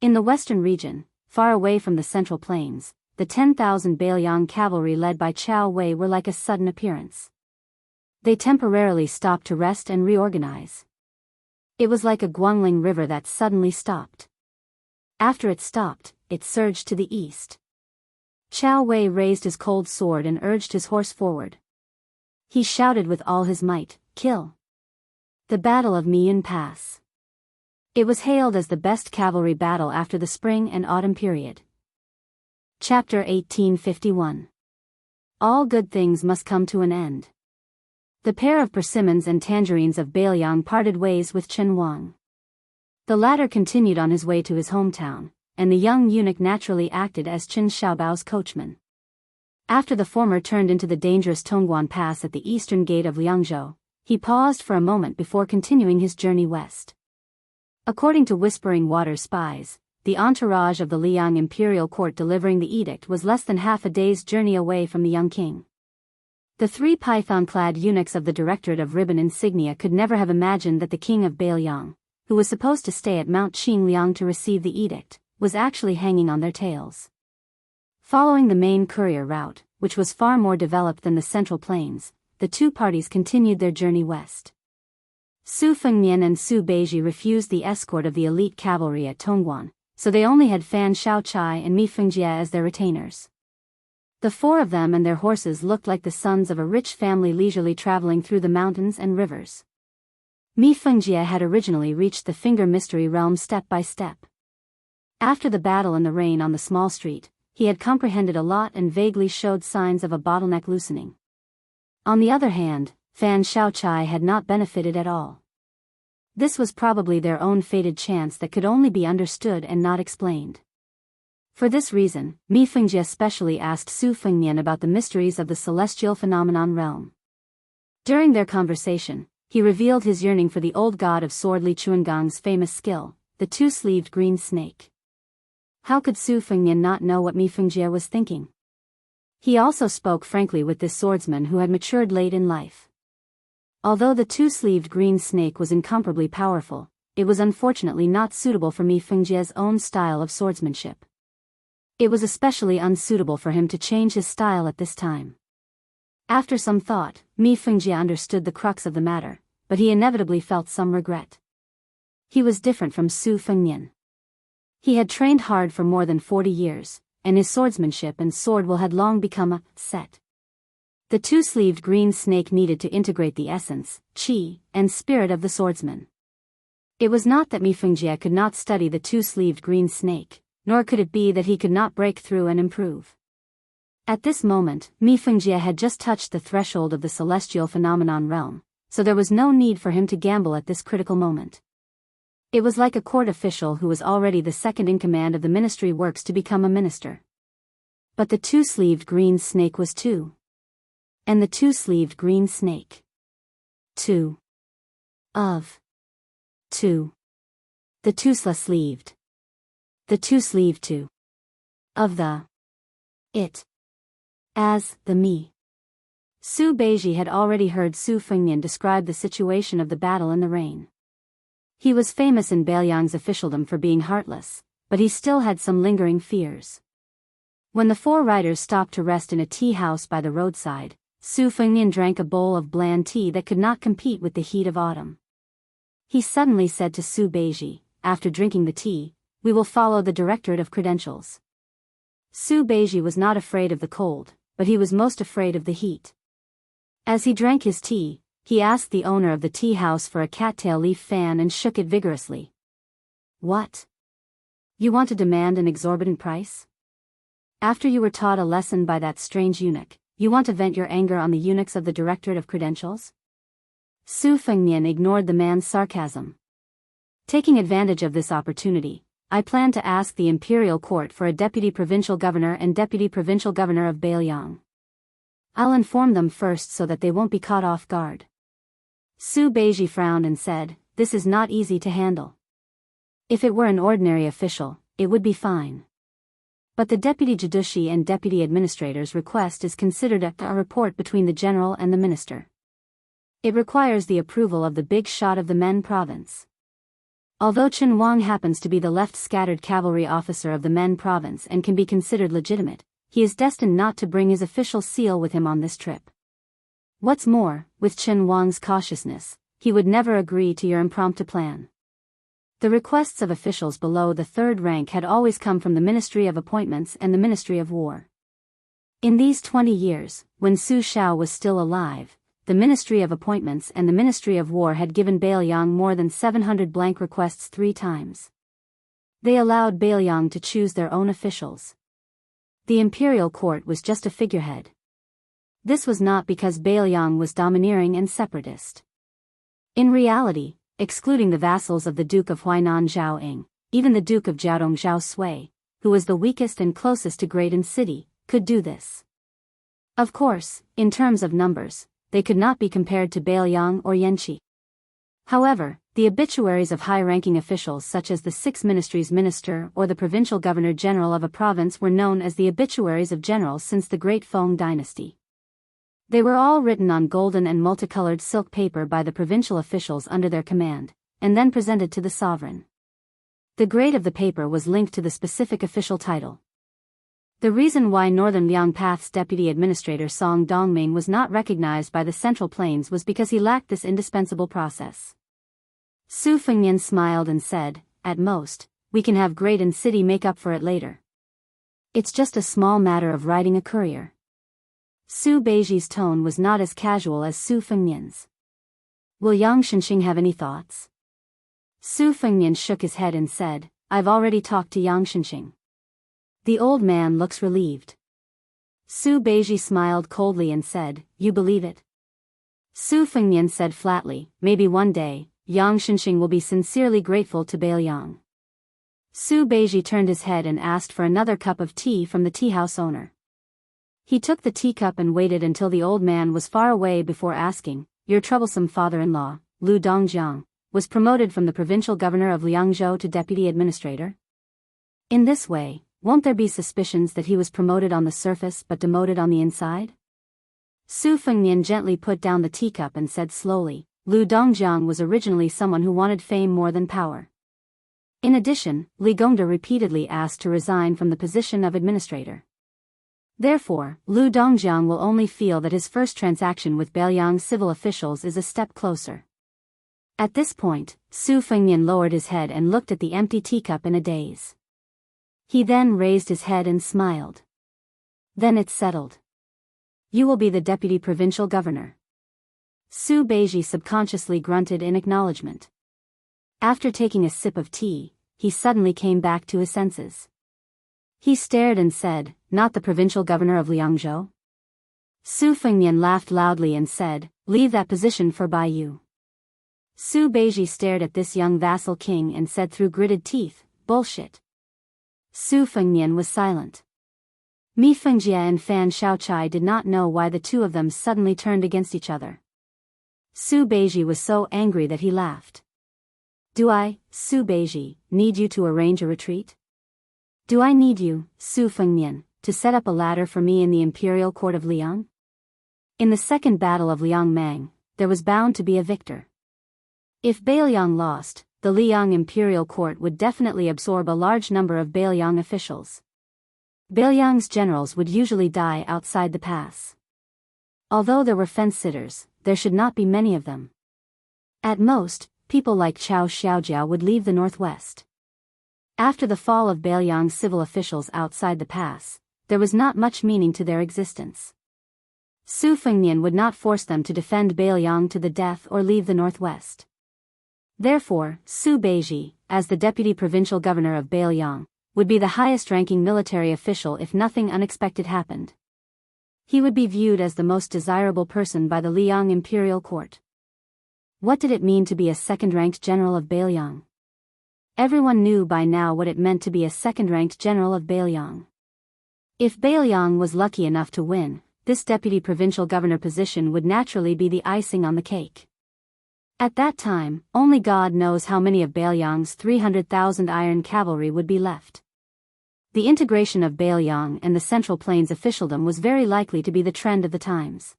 In the western region, far away from the central plains, the 10,000 Bailiang cavalry led by Qiao Wei were like a sudden appearance. They temporarily stopped to rest and reorganize. It was like a Guangling river that suddenly stopped. After it stopped, it surged to the east. Qiao Wei raised his cold sword and urged his horse forward. He shouted with all his might, kill. The Battle of Miyun Pass. It was hailed as the best cavalry battle after the spring and autumn period. Chapter 1851. All good things must come to an end. The pair of persimmons and tangerines of Bailiang parted ways with Chen Wang. The latter continued on his way to his hometown, and the young eunuch naturally acted as Qin Xiaobao's coachman. After the former turned into the dangerous Tongguan Pass at the eastern gate of Liangzhou, he paused for a moment before continuing his journey west. According to Whispering Water spies, the entourage of the Liang imperial court delivering the edict was less than half a day's journey away from the young king. The 3 python-clad eunuchs of the Directorate of Ribbon Insignia could never have imagined that the king of Bailiang, who was supposed to stay at Mount Qingliang to receive the edict, was actually hanging on their tails. Following the main courier route, which was far more developed than the Central Plains, the 2 parties continued their journey west. Su Fengnian and Su Beiji refused the escort of the elite cavalry at Tongguan, so they only had Fan Shaochai and Mi Fengjie as their retainers. The 4 of them and their horses looked like the sons of a rich family leisurely traveling through the mountains and rivers. Mi Fengjie had originally reached the Finger Mystery Realm step by step. After the battle in the rain on the small street, he had comprehended a lot and vaguely showed signs of a bottleneck loosening. On the other hand, Fan Shaochai had not benefited at all. This was probably their own fated chance that could only be understood and not explained. For this reason, Mi Fengjie especially asked Su Fengnian about the mysteries of the celestial phenomenon realm. During their conversation, he revealed his yearning for the old god of sword Li Chuangang's famous skill, the 2-sleeved green snake. How could Su Fengnian not know what Mi Fengjie was thinking? He also spoke frankly with this swordsman who had matured late in life. Although the 2-sleeved green snake was incomparably powerful, it was unfortunately not suitable for Mi Fengjie's own style of swordsmanship. It was especially unsuitable for him to change his style at this time. After some thought, Mi Fengjie understood the crux of the matter, but he inevitably felt some regret. He was different from Su Fengnian. He had trained hard for more than 40 years, and his swordsmanship and sword will had long become a set. The 2-sleeved green snake needed to integrate the essence, qi, and spirit of the swordsman. It was not that Mi Fengjie could not study the 2-sleeved green snake, nor could it be that he could not break through and improve. At this moment, Mi Fengjie had just touched the threshold of the celestial phenomenon realm, so there was no need for him to gamble at this critical moment. It was like a court official who was already the second in command of the ministry works to become a minister. But the 2-sleeved green snake was 2. And the 2-sleeved green snake. 2. Of. 2. The 2-sleeved. The 2-sleeved 2. Of the. It. As, the me. Su Beiji had already heard Su Fengnian describe the situation of the battle in the rain. He was famous in Bailiang's officialdom for being heartless, but he still had some lingering fears. When the 4 riders stopped to rest in a tea house by the roadside, Su Fengnian drank a bowl of bland tea that could not compete with the heat of autumn. He suddenly said to Su Beiji, after drinking the tea, "We will follow the Directorate of Credentials." Su Beiji was not afraid of the cold, but he was most afraid of the heat. As he drank his tea, he asked the owner of the tea house for a cattail leaf fan and shook it vigorously. "What? You want to demand an exorbitant price? After you were taught a lesson by that strange eunuch, you want to vent your anger on the eunuchs of the Directorate of Credentials?" Su Fengnian ignored the man's sarcasm. "Taking advantage of this opportunity, I plan to ask the Imperial Court for a Deputy Provincial Governor and Deputy Provincial Governor of Beiliang. I'll inform them first so that they won't be caught off guard." Su Beiji frowned and said, "This is not easy to handle. If it were an ordinary official, it would be fine. But the Deputy Judushi and Deputy Administrator's request is considered a report between the General and the Minister. It requires the approval of the big shot of the Men Province. Although Chen Wang happens to be the left-scattered cavalry officer of the Men Province and can be considered legitimate, he is destined not to bring his official seal with him on this trip. What's more, with Chen Wang's cautiousness, he would never agree to your impromptu plan." The requests of officials below the third rank had always come from the Ministry of Appointments and the Ministry of War. In these 20 years, when Su Xiao was still alive, the Ministry of Appointments and the Ministry of War had given Beiliang more than 700 blank requests 3 times. They allowed Beiliang to choose their own officials. The Imperial Court was just a figurehead. This was not because Beiliang was domineering and separatist. In reality, excluding the vassals of the Duke of Huainan Zhao Ying, even the Duke of Jiaodong Zhao Sui, who was the weakest and closest to Great City, could do this. Of course, in terms of numbers, they could not be compared to Beiliang or Yanqi. However, the obituaries of high-ranking officials such as the 6 ministries minister or the provincial governor-general of a province were known as the obituaries of generals since the Great Feng dynasty. They were all written on golden and multicolored silk paper by the provincial officials under their command, and then presented to the sovereign. The grade of the paper was linked to the specific official title. The reason why Northern Liang Path's deputy administrator Song Dongming was not recognized by the Central Plains was because he lacked this indispensable process. Su Fengnian smiled and said, "At most, we can have Great City make up for it later. It's just a small matter of writing a courier." Su Beiji's tone was not as casual as Su Fengnian's. "Will Yang Shenxing have any thoughts?" Su Fengnian shook his head and said, "I've already talked to Yang Shenxing." The old man looks relieved. Su Beiji smiled coldly and said, "You believe it?" Su Fengnian said flatly, "Maybe one day, Yang Shenxing will be sincerely grateful to Beiliang." Su Beiji turned his head and asked for another cup of tea from the tea-house owner. He took the teacup and waited until the old man was far away before asking, "Your troublesome father-in-law, Lu Dongjiang, was promoted from the provincial governor of Liangzhou to deputy administrator? In this way, won't there be suspicions that he was promoted on the surface but demoted on the inside?" Su Fengnian gently put down the teacup and said slowly, "Lu Dongjiang was originally someone who wanted fame more than power. In addition, Li Gongda repeatedly asked to resign from the position of administrator. Therefore, Lu Dongjiang will only feel that his first transaction with Beiliang's civil officials is a step closer." At this point, Su Fengnian lowered his head and looked at the empty teacup in a daze. He then raised his head and smiled. "Then it's settled. You will be the deputy provincial governor." Su Beiji subconsciously grunted in acknowledgement. After taking a sip of tea, he suddenly came back to his senses. He stared and said, "Not the provincial governor of Liangzhou?" Su Fengnian laughed loudly and said, "Leave that position for Bai Yu." Su Beiji stared at this young vassal king and said through gritted teeth, "Bullshit." Su Fengnian was silent. Mi Fengjie and Fan Shaochai did not know why the two of them suddenly turned against each other. Su Beiji was so angry that he laughed. "Do I, Su Beiji, need you to arrange a retreat? Do I need you, Su Fengnian, to set up a ladder for me in the imperial court of Liang?" In the second battle of Liangmang, there was bound to be a victor. If Beiliang lost, the Liang imperial court would definitely absorb a large number of Beiliang officials. Beiliang's generals would usually die outside the pass. Although there were fence-sitters, there should not be many of them. At most, people like Chao Xiaojia would leave the northwest. After the fall of Beiliang's civil officials outside the pass, there was not much meaning to their existence. Su Fengnian would not force them to defend Beiliang to the death or leave the northwest. Therefore, Su Beiji, as the deputy provincial governor of Beiliang, would be the highest-ranking military official if nothing unexpected happened. He would be viewed as the most desirable person by the Liang imperial court. What did it mean to be a second-ranked general of Beiliang? Everyone knew by now what it meant to be a second-ranked general of Beiliang. If Beiliang was lucky enough to win, this deputy provincial governor position would naturally be the icing on the cake. At that time, only God knows how many of Beiliang's 300,000 iron cavalry would be left. The integration of Beiliang and the Central Plains officialdom was very likely to be the trend of the times.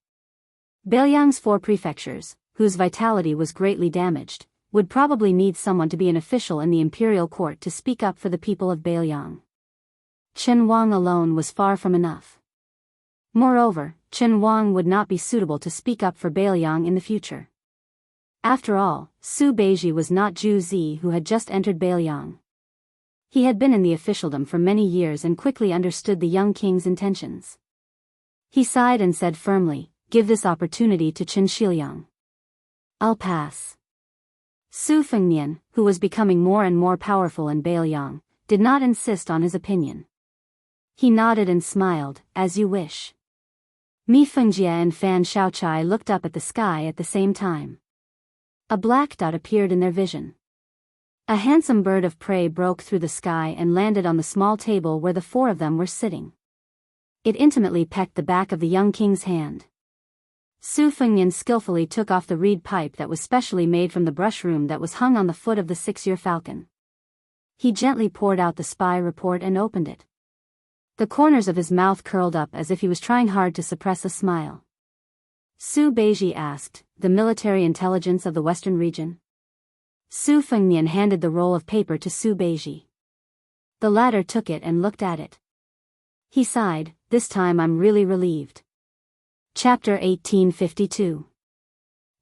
Beiliang's 4 prefectures, whose vitality was greatly damaged, would probably need someone to be an official in the imperial court to speak up for the people of Beiliang. Chen Wang alone was far from enough. Moreover, Chen Wang would not be suitable to speak up for Beiliang in the future. After all, Su Beiji was not Zhu Zi, who had just entered Beiliang. He had been in the officialdom for many years and quickly understood the young king's intentions. He sighed and said firmly, "Give this opportunity to Chen Shiliang." "I'll pass." Su Fengnian, who was becoming more and more powerful in Beiliang, did not insist on his opinion. He nodded and smiled, "As you wish." Mi Fengjie and Fan Shaochai looked up at the sky at the same time. A black dot appeared in their vision. A handsome bird of prey broke through the sky and landed on the small table where the 4 of them were sitting. It intimately pecked the back of the young king's hand. Su Fengnian skillfully took off the reed pipe that was specially made from the brushroom that was hung on the foot of the 6-year falcon. He gently poured out the spy report and opened it. The corners of his mouth curled up as if he was trying hard to suppress a smile. Su Beiji asked, "The military intelligence of the western region?" Su Fengnian handed the roll of paper to Su Beiji. The latter took it and looked at it. He sighed, "This time I'm really relieved." Chapter 1852.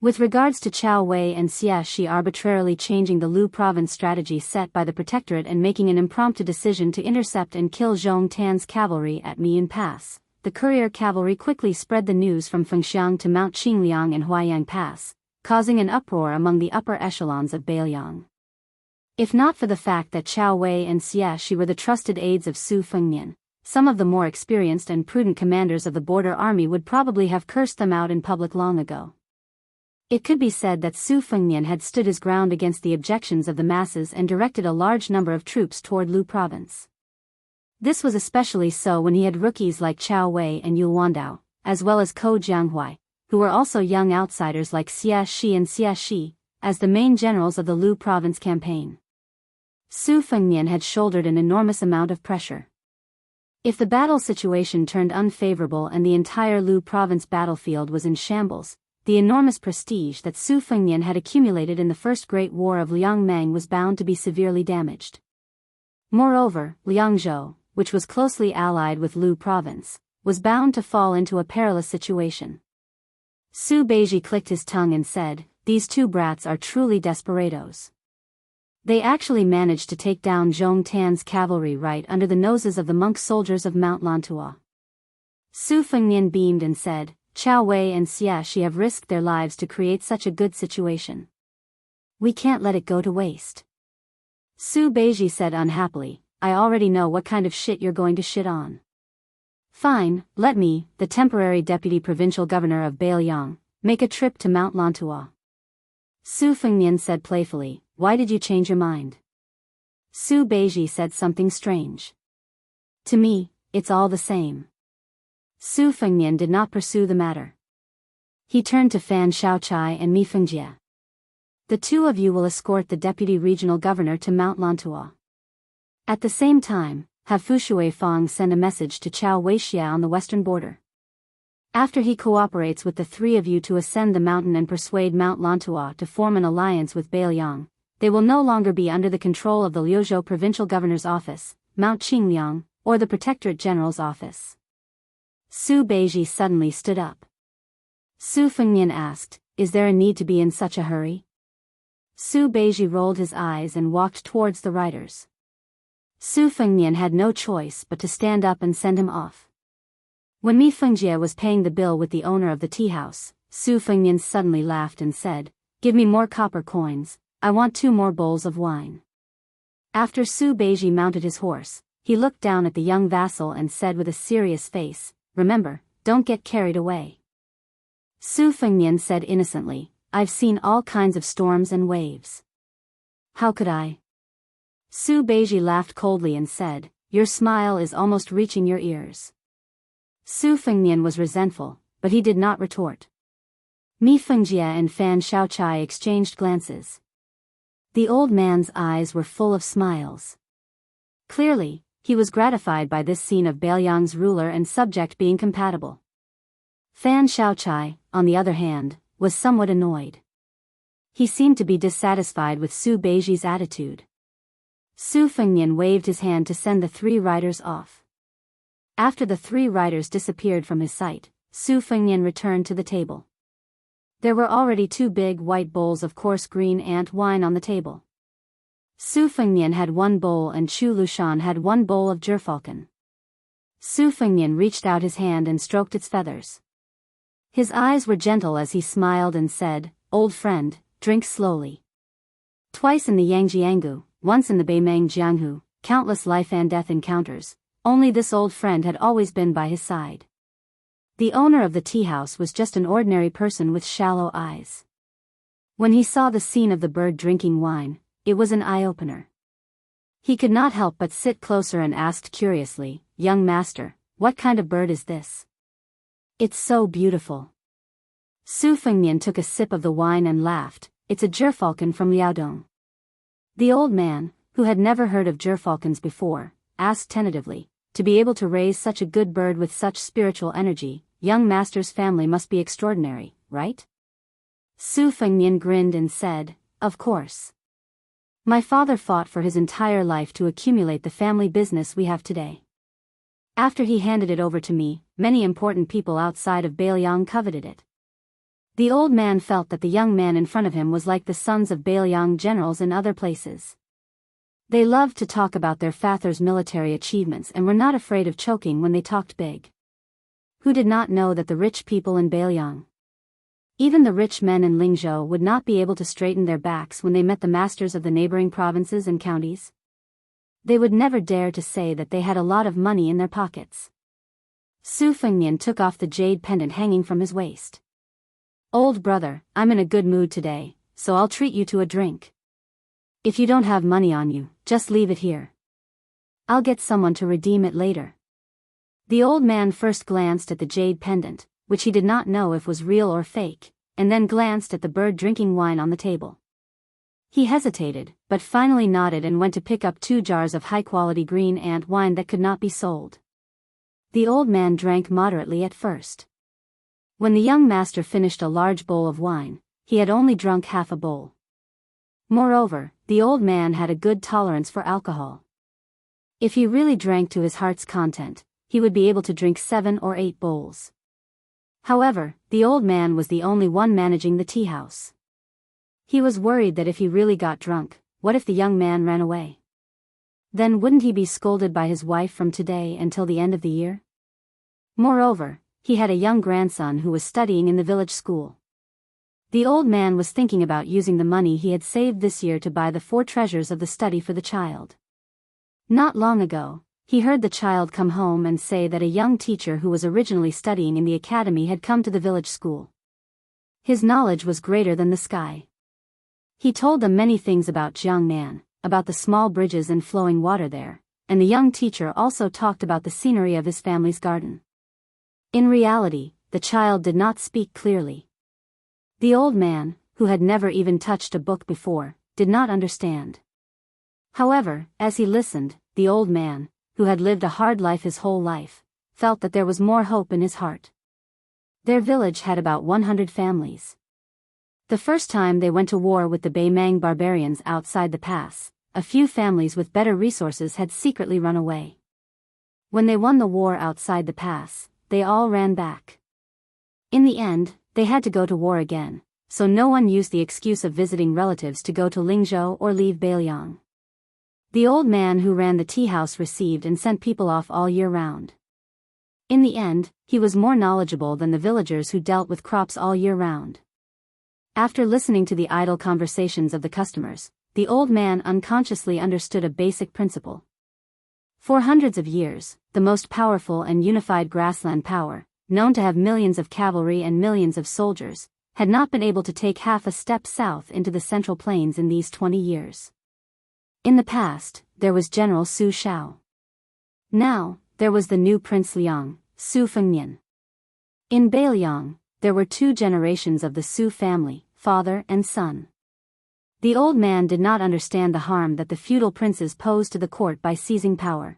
With regards to Chao Wei and Xia Shi arbitrarily changing the Lu province strategy set by the protectorate and making an impromptu decision to intercept and kill Zhong Tan's cavalry at Miyun Pass, the courier cavalry quickly spread the news from Fengxiang to Mount Qingliang and Huaiyang Pass, causing an uproar among the upper echelons of Beiliang. If not for the fact that Chao Wei and Xia Shi were the trusted aides of Su Fengnian, some of the more experienced and prudent commanders of the border army would probably have cursed them out in public long ago. It could be said that Su Fengnian had stood his ground against the objections of the masses and directed a large number of troops toward Lu province. This was especially so when he had rookies like Chao Wei and Yu Wandao, as well as Ko Jianghuai, who were also young outsiders like Xia Shi and Xia Shi, as the main generals of the Lu province campaign. Su Fengnian had shouldered an enormous amount of pressure. If the battle situation turned unfavorable and the entire Lu province battlefield was in shambles, the enormous prestige that Su Fengnian had accumulated in the First Great War of Liangmeng was bound to be severely damaged. Moreover, Liangzhou, which was closely allied with Lu province, was bound to fall into a perilous situation. Su Beiji clicked his tongue and said, "These 2 brats are truly desperados." They actually managed to take down Zhong Tan's cavalry right under the noses of the monk soldiers of Mount Lantua. Su Fengnian beamed and said, "Chao Wei and Xia Shi have risked their lives to create such a good situation. We can't let it go to waste." Su Beiji said unhappily, "I already know what kind of shit you're going to shit on. Fine, let me, the temporary deputy provincial governor of Beiliang, make a trip to Mount Lantua." Su Fengnian said playfully, "Why did you change your mind?" Su Beiji said something strange. "To me, it's all the same." Su Fengnian did not pursue the matter. He turned to Fan Shaochai and Mi Fengjie. "The 2 of you will escort the deputy regional governor to Mount Lantua. At the same time, have Fu Shuifang send a message to Chao Weixia on the western border. After he cooperates with the 3 of you to ascend the mountain and persuade Mount Lantua to form an alliance with Beiliang, they will no longer be under the control of the Liuzhou provincial governor's office, Mount Qingliang, or the protectorate general's office." Su Beiji suddenly stood up. Su Fengnian asked, is there a need to be in such a hurry? Su Beiji rolled his eyes and walked towards the riders. Su Fengnian had no choice but to stand up and send him off. When Mi Fengjie was paying the bill with the owner of the tea house, Su Fengnian suddenly laughed and said, give me more copper coins, I want 2 more bowls of wine. After Su Beiji mounted his horse, he looked down at the young vassal and said with a serious face, remember, don't get carried away. Su Fengnian said innocently, I've seen all kinds of storms and waves. How could I? Su Beiji laughed coldly and said, your smile is almost reaching your ears. Su Fengnian was resentful, but he did not retort. Mi Fengjie and Fan Shaochai exchanged glances. The old man's eyes were full of smiles. Clearly, he was gratified by this scene of Beilyang's ruler and subject being compatible. Fan Shaochai, on the other hand, was somewhat annoyed. He seemed to be dissatisfied with Su Beiji's attitude. Su Fengnian waved his hand to send the 3 riders off. After the 3 riders disappeared from his sight, Su Fengnian returned to the table. There were already 2 big white bowls of coarse green ant wine on the table. Su Fengnian had 1 bowl and Chu Lushan had 1 bowl of gerfalcon. Su Fengnian reached out his hand and stroked its feathers. His eyes were gentle as he smiled and said, old friend, drink slowly. Twice in the Jianghu, once in the Beimeng Jianghu, countless life and death encounters, only this old friend had always been by his side. The owner of the tea house was just an ordinary person with shallow eyes. When he saw the scene of the bird drinking wine, it was an eye-opener. He could not help but sit closer and asked curiously, young master, what kind of bird is this? It's so beautiful. Su Fengnian took a sip of the wine and laughed, it's a gerfalcon from Liaodong. The old man, who had never heard of gerfalcons before, asked tentatively, to be able to raise such a good bird with such spiritual energy, young master's family must be extraordinary, right? Su Fengnian grinned and said, of course. My father fought for his entire life to accumulate the family business we have today. After he handed it over to me, many important people outside of Beilyang coveted it. The old man felt that the young man in front of him was like the sons of Beilyang generals in other places. They loved to talk about their father's military achievements and were not afraid of choking when they talked big. Who did not know that the rich people in Beilyang, even the rich men in Lingzhou, would not be able to straighten their backs when they met the masters of the neighboring provinces and counties? They would never dare to say that they had a lot of money in their pockets. Su Fengnian took off the jade pendant hanging from his waist. Old brother, I'm in a good mood today, so I'll treat you to a drink. If you don't have money on you, just leave it here. I'll get someone to redeem it later. The old man first glanced at the jade pendant, which he did not know if was real or fake, and then glanced at the bird drinking wine on the table. He hesitated, but finally nodded and went to pick up 2 jars of high-quality green ant wine that could not be sold. The old man drank moderately at first. When the young master finished a large bowl of wine, he had only drunk half a bowl. Moreover, the old man had a good tolerance for alcohol. If he really drank to his heart's content, he would be able to drink 7 or 8 bowls. However, the old man was the only one managing the tea house. He was worried that if he really got drunk, what if the young man ran away? Then wouldn't he be scolded by his wife from today until the end of the year? Moreover, he had a young grandson who was studying in the village school. The old man was thinking about using the money he had saved this year to buy the 4 treasures of the study for the child. Not long ago, he heard the child come home and say that a young teacher who was originally studying in the academy had come to the village school. His knowledge was greater than the sky. He told them many things about Jiangnan, about the small bridges and flowing water there, and the young teacher also talked about the scenery of his family's garden. In reality, the child did not speak clearly. The old man, who had never even touched a book before, did not understand. However, as he listened, the old man, who had lived a hard life his whole life, felt that there was more hope in his heart. Their village had about 100 families. The first time they went to war with the Beimeng barbarians outside the pass, a few families with better resources had secretly run away. When they won the war outside the pass, they all ran back. In the end, they had to go to war again, so no one used the excuse of visiting relatives to go to Lingzhou or leave Beiliang. The old man who ran the tea house received and sent people off all year round. In the end, he was more knowledgeable than the villagers who dealt with crops all year round. After listening to the idle conversations of the customers, the old man unconsciously understood a basic principle. For hundreds of years, the most powerful and unified grassland power, known to have millions of cavalry and millions of soldiers, had not been able to take half a step south into the Central Plains in these 20 years. In the past, there was General Su Shao. Now, there was the new Prince Liang, Su Fengnian. In Beiliang, there were 2 generations of the Su family, father and son. The old man did not understand the harm that the feudal princes posed to the court by seizing power.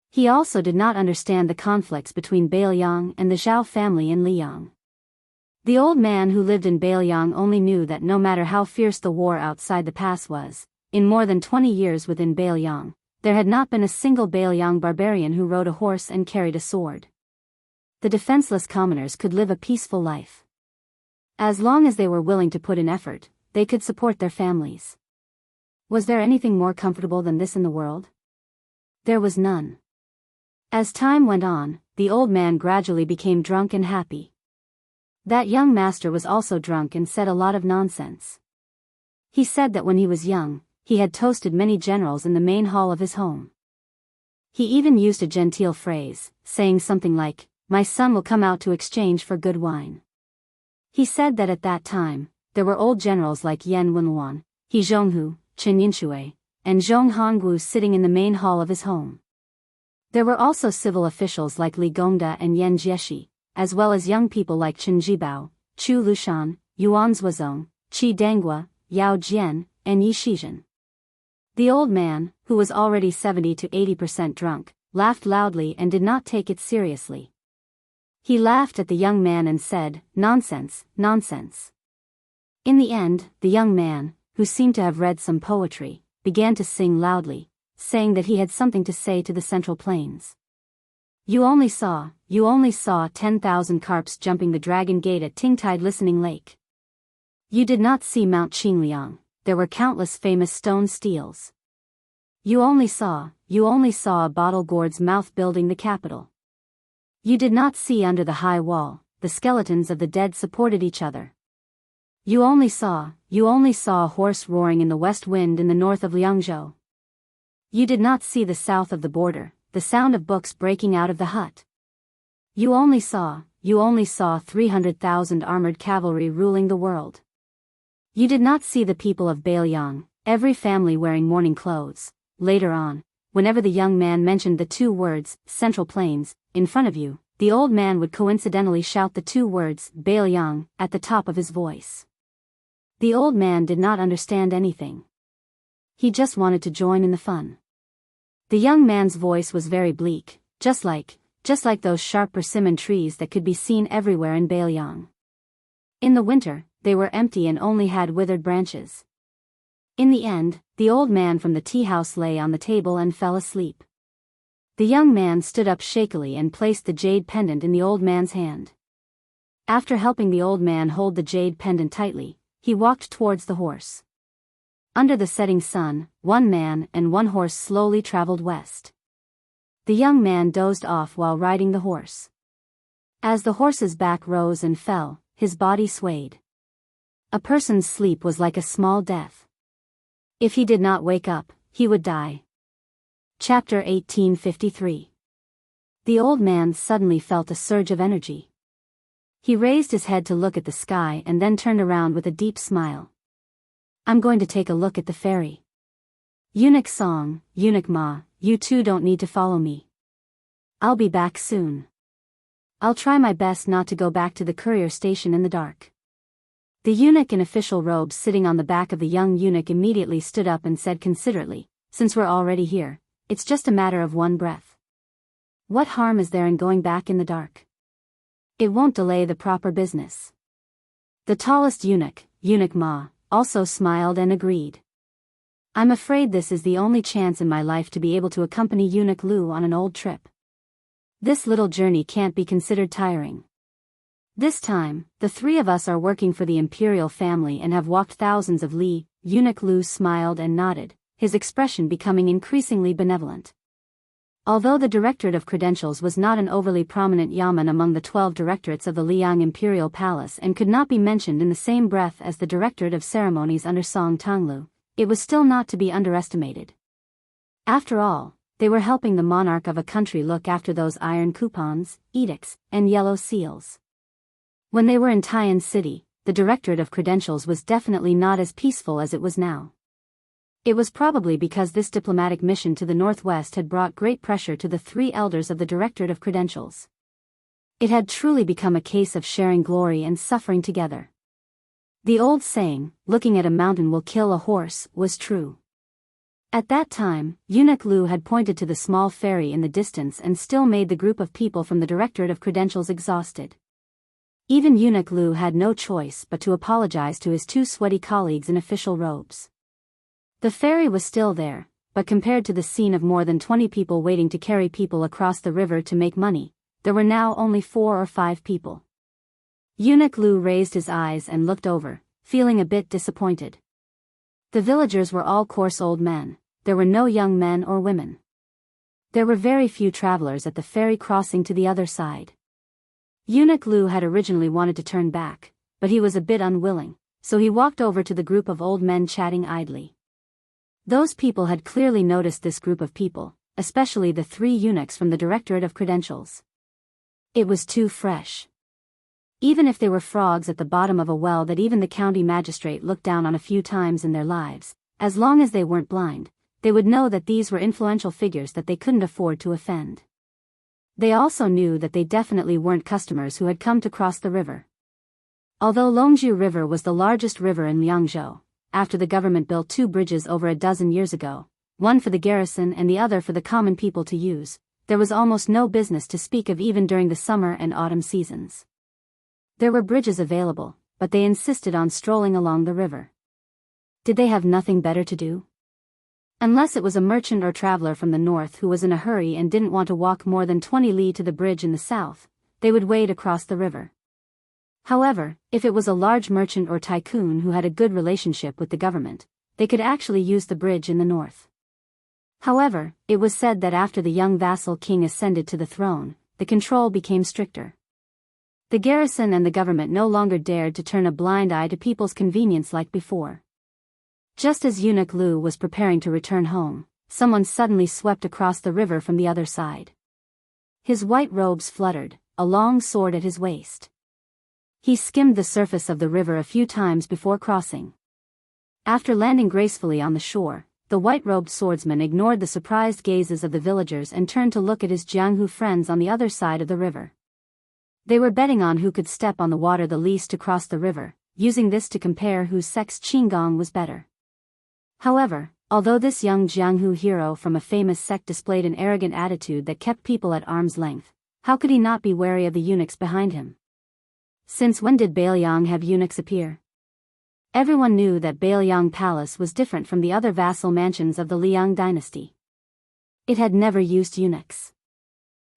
He also did not understand the conflicts between Beiliang and the Zhao family in Liang. The old man who lived in Beiliang only knew that no matter how fierce the war outside the pass was, in more than 20 years within Beiliang, there had not been a single Beiliang barbarian who rode a horse and carried a sword. The defenseless commoners could live a peaceful life. As long as they were willing to put in effort, they could support their families. Was there anything more comfortable than this in the world? There was none. As time went on, the old man gradually became drunk and happy. That young master was also drunk and said a lot of nonsense. He said that when he was young, he had toasted many generals in the main hall of his home. He even used a genteel phrase, saying something like, "My son will come out to exchange for good wine." He said that at that time, there were old generals like Yan Wenluan, He Zhonghu, Chen Yinshui, and Zhong Hongwu sitting in the main hall of his home. There were also civil officials like Li Gongda and Yan Jieshi, as well as young people like Chen Jibao, Chu Lushan, Yuan Zuozong, Qi Dangua, Yao Jian, and Yi Shizhen. The old man, who was already 70 to 80% drunk, laughed loudly and did not take it seriously. He laughed at the young man and said, "Nonsense, nonsense." In the end, the young man, who seemed to have read some poetry, began to sing loudly, saying that he had something to say to the Central Plains. You only saw 10,000 carps jumping the Dragon Gate at Tingtide Listening Lake. You did not see Mount Qingliang, there were countless famous stone steels. You only saw a bottle gourd's mouth building the capital. You did not see under the high wall, the skeletons of the dead supported each other. You only saw a horse roaring in the west wind in the north of Liangzhou. You did not see the south of the border, the sound of books breaking out of the hut. You only saw 300,000 armored cavalry ruling the world. You did not see the people of Beiliang, every family wearing mourning clothes. Later on, whenever the young man mentioned the 2 words, Central Plains, in front of you, the old man would coincidentally shout the 2 words, Beiliang, at the top of his voice. The old man did not understand anything. He just wanted to join in the fun. The young man's voice was very bleak, just like those sharp persimmon trees that could be seen everywhere in Beiliang. In the winter, they were empty and only had withered branches. In the end, the old man from the tea house lay on the table and fell asleep. The young man stood up shakily and placed the jade pendant in the old man's hand. After helping the old man hold the jade pendant tightly, he walked towards the horse. Under the setting sun, 1 man and 1 horse slowly traveled west. The young man dozed off while riding the horse. As the horse's back rose and fell, his body swayed. A person's sleep was like a small death. If he did not wake up, he would die. Chapter 1853. The old man suddenly felt a surge of energy. He raised his head to look at the sky and then turned around with a deep smile. I'm going to take a look at the ferry. Eunuch Song, Eunuch Ma, you 2 don't need to follow me. I'll be back soon. I'll try my best not to go back to the courier station in the dark. The eunuch in official robes sitting on the back of the young eunuch immediately stood up and said considerately, since we're already here, it's just a matter of 1 breath. What harm is there in going back in the dark? It won't delay the proper business. The tallest eunuch, Eunuch Ma, also smiled and agreed. I'm afraid this is the only chance in my life to be able to accompany Eunuch Lu on an old trip. This little journey can't be considered tiring. This time, the three of us are working for the imperial family and have walked thousands of li. Eunuch Lu smiled and nodded, his expression becoming increasingly benevolent. Although the Directorate of Credentials was not an overly prominent yamen among the 12 directorates of the Liang Imperial Palace and could not be mentioned in the same breath as the Directorate of Ceremonies under Song Tonglu, it was still not to be underestimated. After all, they were helping the monarch of a country look after those iron coupons, edicts, and yellow seals. When they were in Tian City, the Directorate of Credentials was definitely not as peaceful as it was now. It was probably because this diplomatic mission to the northwest had brought great pressure to the three elders of the Directorate of Credentials. It had truly become a case of sharing glory and suffering together. The old saying, "Looking at a mountain will kill a horse," was true. At that time, Eunuch Lu had pointed to the small ferry in the distance and still made the group of people from the Directorate of Credentials exhausted. Even Eunuch Lu had no choice but to apologize to his two sweaty colleagues in official robes. The ferry was still there, but compared to the scene of more than 20 people waiting to carry people across the river to make money, there were now only 4 or 5 people. Eunuch Lu raised his eyes and looked over, feeling a bit disappointed. The villagers were all coarse old men, there were no young men or women. There were very few travelers at the ferry crossing to the other side. Eunuch Lu had originally wanted to turn back, but he was a bit unwilling, so he walked over to the group of old men chatting idly. Those people had clearly noticed this group of people, especially the 3 eunuchs from the Directorate of Credentials. It was too fresh. Even if they were frogs at the bottom of a well that even the county magistrate looked down on a few times in their lives, as long as they weren't blind, they would know that these were influential figures that they couldn't afford to offend. They also knew that they definitely weren't customers who had come to cross the river. Although Longzhu River was the largest river in Liangzhou, after the government built 2 bridges over a dozen years ago, one for the garrison and the other for the common people to use, there was almost no business to speak of even during the summer and autumn seasons. There were bridges available, but they insisted on strolling along the river. Did they have nothing better to do? Unless it was a merchant or traveler from the north who was in a hurry and didn't want to walk more than 20 li to the bridge in the south, they would wade across the river. However, if it was a large merchant or tycoon who had a good relationship with the government, they could actually use the bridge in the north. However, it was said that after the young vassal king ascended to the throne, the control became stricter. The garrison and the government no longer dared to turn a blind eye to people's convenience like before. Just as Eunuch Lu was preparing to return home, someone suddenly swept across the river from the other side. His white robes fluttered, a long sword at his waist. He skimmed the surface of the river a few times before crossing. After landing gracefully on the shore, the white-robed swordsman ignored the surprised gazes of the villagers and turned to look at his Jianghu friends on the other side of the river. They were betting on who could step on the water the least to cross the river, using this to compare whose sex Qinggong was better. However, although this young Jianghu hero from a famous sect displayed an arrogant attitude that kept people at arm's length, how could he not be wary of the eunuchs behind him? Since when did Bailiang have eunuchs appear? Everyone knew that Bailiang Palace was different from the other vassal mansions of the Liang dynasty. It had never used eunuchs.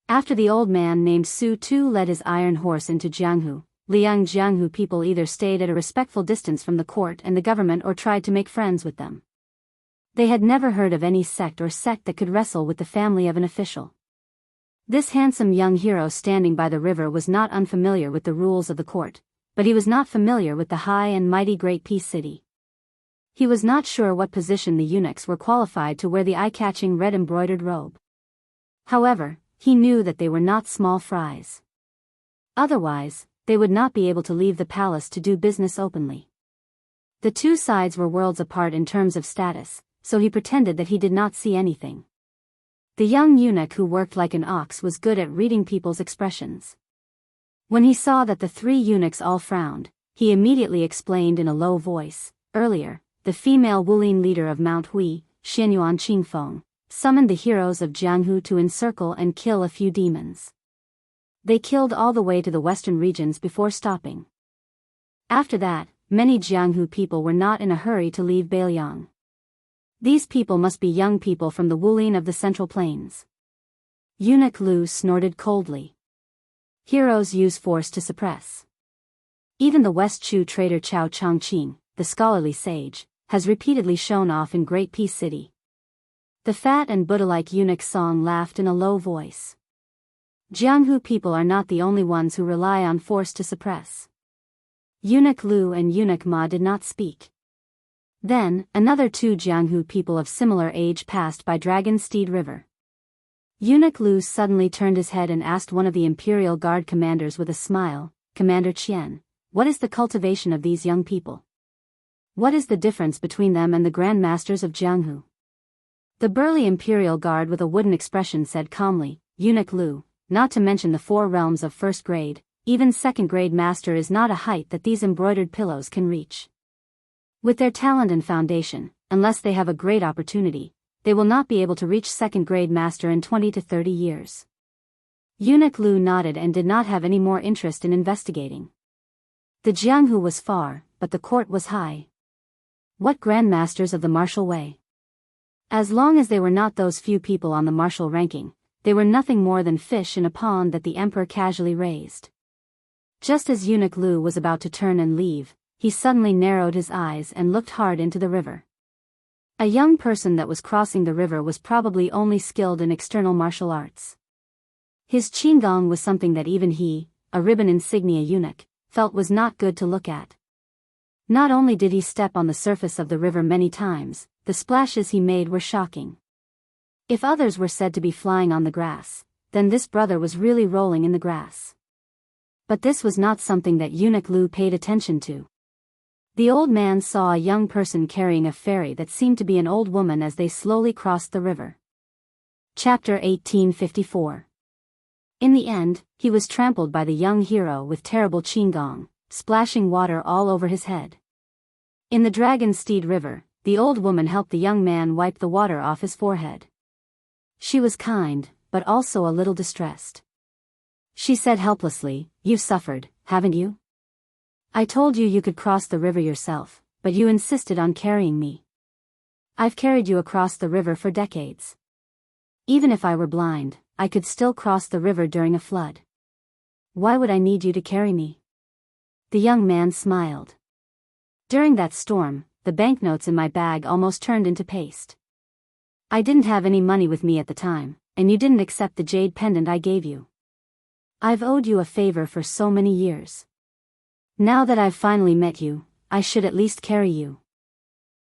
After the old man named Su Tu led his iron horse into Jianghu, Liang Jianghu people either stayed at a respectful distance from the court and the government or tried to make friends with them. They had never heard of any sect that could wrestle with the family of an official. This handsome young hero standing by the river was not unfamiliar with the rules of the court, but he was not familiar with the high and mighty Great Peace City. He was not sure what position the eunuchs were qualified to wear the eye-catching red embroidered robe. However, he knew that they were not small fries. Otherwise, they would not be able to leave the palace to do business openly. The two sides were worlds apart in terms of status, so he pretended that he did not see anything. The young eunuch who worked like an ox was good at reading people's expressions. When he saw that the 3 eunuchs all frowned, he immediately explained in a low voice, "Earlier, the female Wulin leader of Mount Hui, Xianyuan Qingfeng, summoned the heroes of Jianghu to encircle and kill a few demons. They killed all the way to the western regions before stopping. After that, many Jianghu people were not in a hurry to leave Bailiang. These people must be young people from the Wulin of the Central Plains." Eunuch Lu snorted coldly. Heroes use force to suppress. Even the West Chu trader Chao Chongqing, the scholarly sage, has repeatedly shown off in Great Peace City. The fat and Buddha-like eunuch Song laughed in a low voice. Jianghu people are not the only ones who rely on force to suppress. Eunuch Lu and Eunuch Ma did not speak. Then, another two Jianghu people of similar age passed by Dragon Steed River. Eunuch Lu suddenly turned his head and asked one of the Imperial Guard commanders with a smile, "Commander Qian, what is the cultivation of these young people? What is the difference between them and the Grand Masters of Jianghu?" The burly Imperial Guard with a wooden expression said calmly, "Eunuch Lu, not to mention the 4 realms of first grade, even second grade master is not a height that these embroidered pillows can reach. With their talent and foundation, unless they have a great opportunity, they will not be able to reach second grade master in 20 to 30 years. Eunuch Lu nodded and did not have any more interest in investigating. The Jianghu was far, but the court was high. What grandmasters of the martial way? As long as they were not those few people on the martial ranking, they were nothing more than fish in a pond that the emperor casually raised. Just as Eunuch Lu was about to turn and leave, he suddenly narrowed his eyes and looked hard into the river. A young person that was crossing the river was probably only skilled in external martial arts. His qigong was something that even he, a ribbon insignia eunuch, felt was not good to look at. Not only did he step on the surface of the river many times, the splashes he made were shocking. If others were said to be flying on the grass, then this brother was really rolling in the grass. But this was not something that Eunuch Lu paid attention to. The old man saw a young person carrying a fairy that seemed to be an old woman as they slowly crossed the river. Chapter 1854. In the end, he was trampled by the young hero with terrible qigong, splashing water all over his head. In the Dragon Steed River, the old woman helped the young man wipe the water off his forehead. She was kind, but also a little distressed. She said helplessly, "You've suffered, haven't you? I told you could cross the river yourself, but you insisted on carrying me. I've carried you across the river for decades. Even if I were blind, I could still cross the river during a flood. Why would I need you to carry me?" The young man smiled. "During that storm, the banknotes in my bag almost turned into paste. I didn't have any money with me at the time, and you didn't accept the jade pendant I gave you. I've owed you a favor for so many years. Now that I've finally met you, I should at least carry you."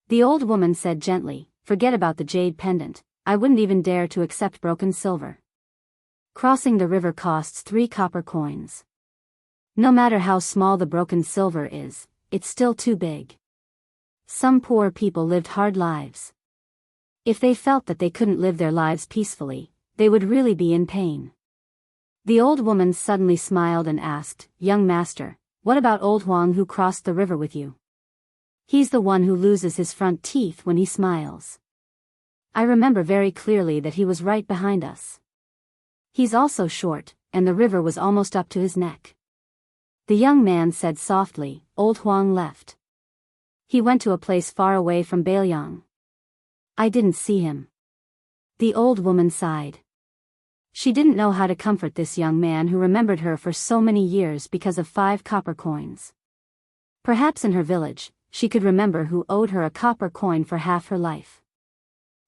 The old woman said gently, "Forget about the jade pendant, I wouldn't even dare to accept broken silver. Crossing the river costs 3 copper coins. No matter how small the broken silver is, it's still too big. Some poor people lived hard lives. If they felt that they couldn't live their lives peacefully, they would really be in pain." The old woman suddenly smiled and asked, "Young master, what about old Huang who crossed the river with you? He's the one who loses his front teeth when he smiles. I remember very clearly that he was right behind us. He's also short, and the river was almost up to his neck." The young man said softly, "Old Huang left. He went to a place far away from Bailiang. I didn't see him." The old woman sighed. She didn't know how to comfort this young man who remembered her for so many years because of 5 copper coins. Perhaps in her village, she could remember who owed her a copper coin for half her life.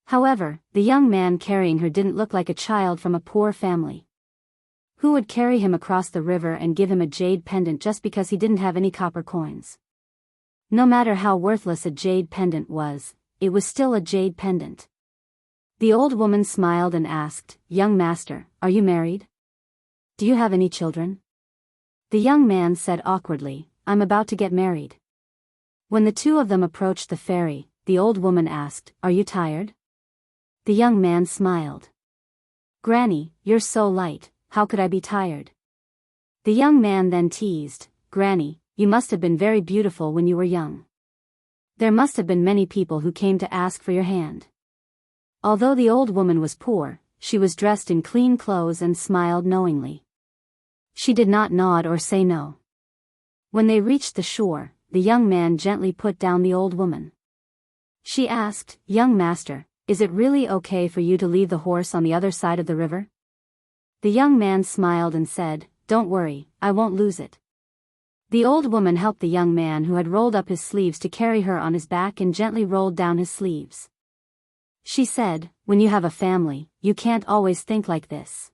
However, the young man carrying her didn't look like a child from a poor family. Who would carry him across the river and give him a jade pendant just because he didn't have any copper coins? No matter how worthless a jade pendant was, it was still a jade pendant. The old woman smiled and asked, "Young master, are you married? Do you have any children?" The young man said awkwardly, "I'm about to get married." When the two of them approached the ferry, the old woman asked, "Are you tired?" The young man smiled. "Granny, you're so light, how could I be tired?" The young man then teased, "Granny, you must have been very beautiful when you were young. There must have been many people who came to ask for your hand." Although the old woman was poor, she was dressed in clean clothes and smiled knowingly. She did not nod or say no. When they reached the shore, the young man gently put down the old woman. She asked, "Young master, is it really okay for you to leave the horse on the other side of the river?" The young man smiled and said, "Don't worry, I won't lose it." The old woman helped the young man who had rolled up his sleeves to carry her on his back and gently rolled down his sleeves. She said, "When you have a family, you can't always think like this."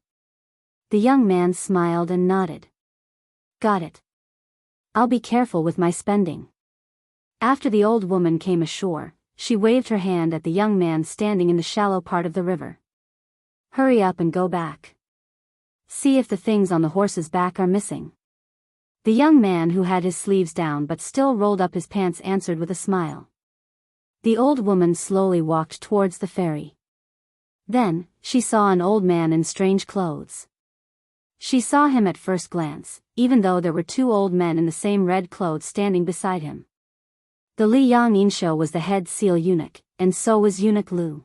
The young man smiled and nodded. "Got it. I'll be careful with my spending." After the old woman came ashore, she waved her hand at the young man standing in the shallow part of the river. "Hurry up and go back. See if the things on the horse's back are missing." The young man who had his sleeves down but still rolled up his pants answered with a smile. The old woman slowly walked towards the ferry. Then, she saw an old man in strange clothes. She saw him at first glance, even though there were two old men in the same red clothes standing beside him. The Xianxia was the head seal eunuch, and so was Eunuch Lu.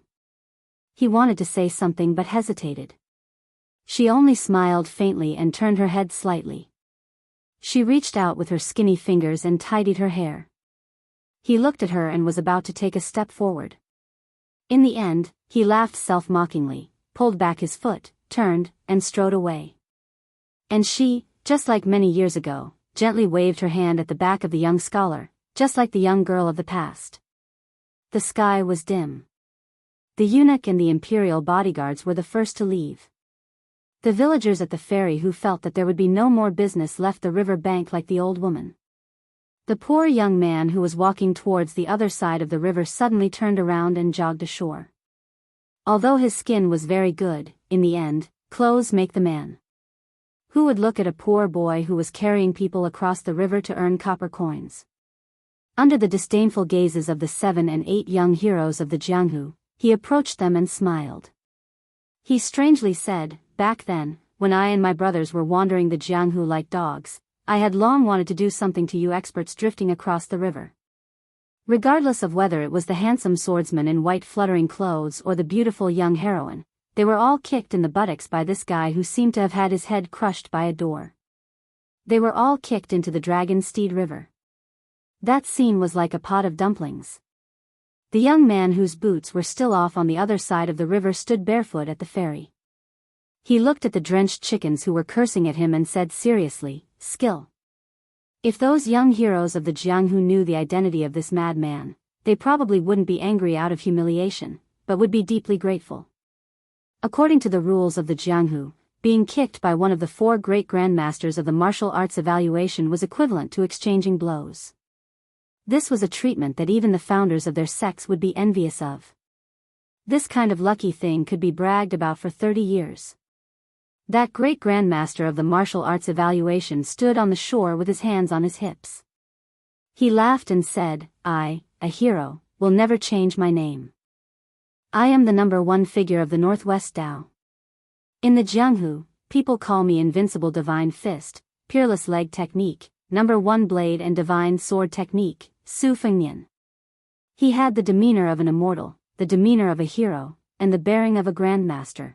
He wanted to say something but hesitated. She only smiled faintly and turned her head slightly. She reached out with her skinny fingers and tidied her hair. He looked at her and was about to take a step forward. In the end, he laughed self-mockingly, pulled back his foot, turned, and strode away. And she, just like many years ago, gently waved her hand at the back of the young scholar, just like the young girl of the past. The sky was dim. The eunuch and the imperial bodyguards were the first to leave. The villagers at the ferry who felt that there would be no more business left the river bank like the old woman. The poor young man who was walking towards the other side of the river suddenly turned around and jogged ashore. Although his skin was very good, in the end, clothes make the man. Who would look at a poor boy who was carrying people across the river to earn copper coins? Under the disdainful gazes of the 7 and 8 young heroes of the Jianghu, he approached them and smiled. He strangely said, "Back then, when I and my brothers were wandering the Jianghu like dogs, I had long wanted to do something to you experts drifting across the river." Regardless of whether it was the handsome swordsman in white fluttering clothes or the beautiful young heroine, they were all kicked in the buttocks by this guy who seemed to have had his head crushed by a door. They were all kicked into the Dragon Steed River. That scene was like a pot of dumplings. The young man whose boots were still off on the other side of the river stood barefoot at the ferry. He looked at the drenched chickens who were cursing at him and said seriously, "Skill." If those young heroes of the Jianghu knew the identity of this madman, they probably wouldn't be angry out of humiliation, but would be deeply grateful. According to the rules of the Jianghu, being kicked by one of the 4 great grandmasters of the martial arts evaluation was equivalent to exchanging blows. This was a treatment that even the founders of their sects would be envious of. This kind of lucky thing could be bragged about for 30 years. That great grandmaster of the martial arts evaluation stood on the shore with his hands on his hips. He laughed and said, "I, a hero, will never change my name. I am the #1 figure of the Northwest Dao. In the Jianghu, people call me Invincible Divine Fist, Peerless Leg Technique, #1 Blade and Divine Sword Technique, Su Fengnian." He had the demeanor of an immortal, the demeanor of a hero, and the bearing of a grandmaster.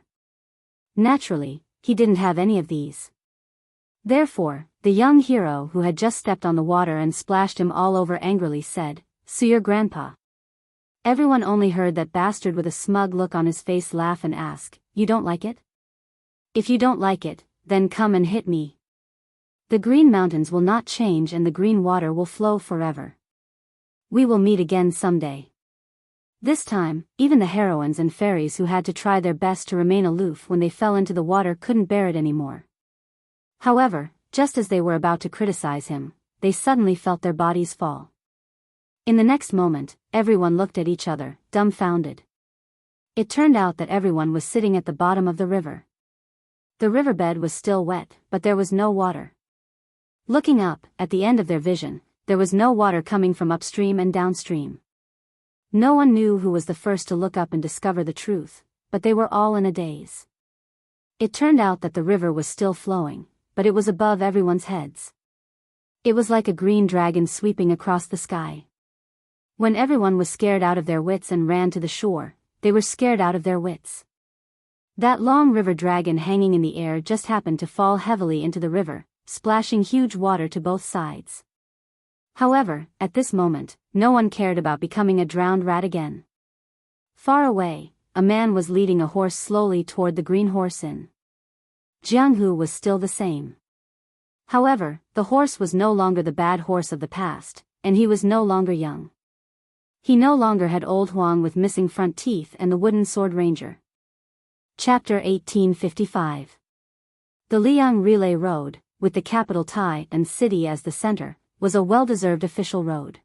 Naturally, he didn't have any of these. Therefore, the young hero who had just stepped on the water and splashed him all over angrily said, "So your grandpa." Everyone only heard that bastard with a smug look on his face laugh and ask, "You don't like it? If you don't like it, then come and hit me. The green mountains will not change and the green water will flow forever. We will meet again someday." This time, even the heroines and fairies who had to try their best to remain aloof when they fell into the water couldn't bear it anymore. However, just as they were about to criticize him, they suddenly felt their bodies fall. In the next moment, everyone looked at each other, dumbfounded. It turned out that everyone was sitting at the bottom of the river. The riverbed was still wet, but there was no water. Looking up, at the end of their vision, there was no water coming from upstream and downstream. No one knew who was the first to look up and discover the truth, but they were all in a daze. It turned out that the river was still flowing, but it was above everyone's heads. It was like a green dragon sweeping across the sky. When everyone was scared out of their wits and ran to the shore, they were scared out of their wits. That long river dragon hanging in the air just happened to fall heavily into the river, splashing huge water to both sides. However, at this moment, no one cared about becoming a drowned rat again. Far away, a man was leading a horse slowly toward the Green Horse Inn. Jianghu was still the same. However, the horse was no longer the bad horse of the past, and he was no longer young. He no longer had old Huang with missing front teeth and the wooden sword ranger. Chapter 1855. The Liang Relay Road, with the capital Tai and city as the center, was a well-deserved official road.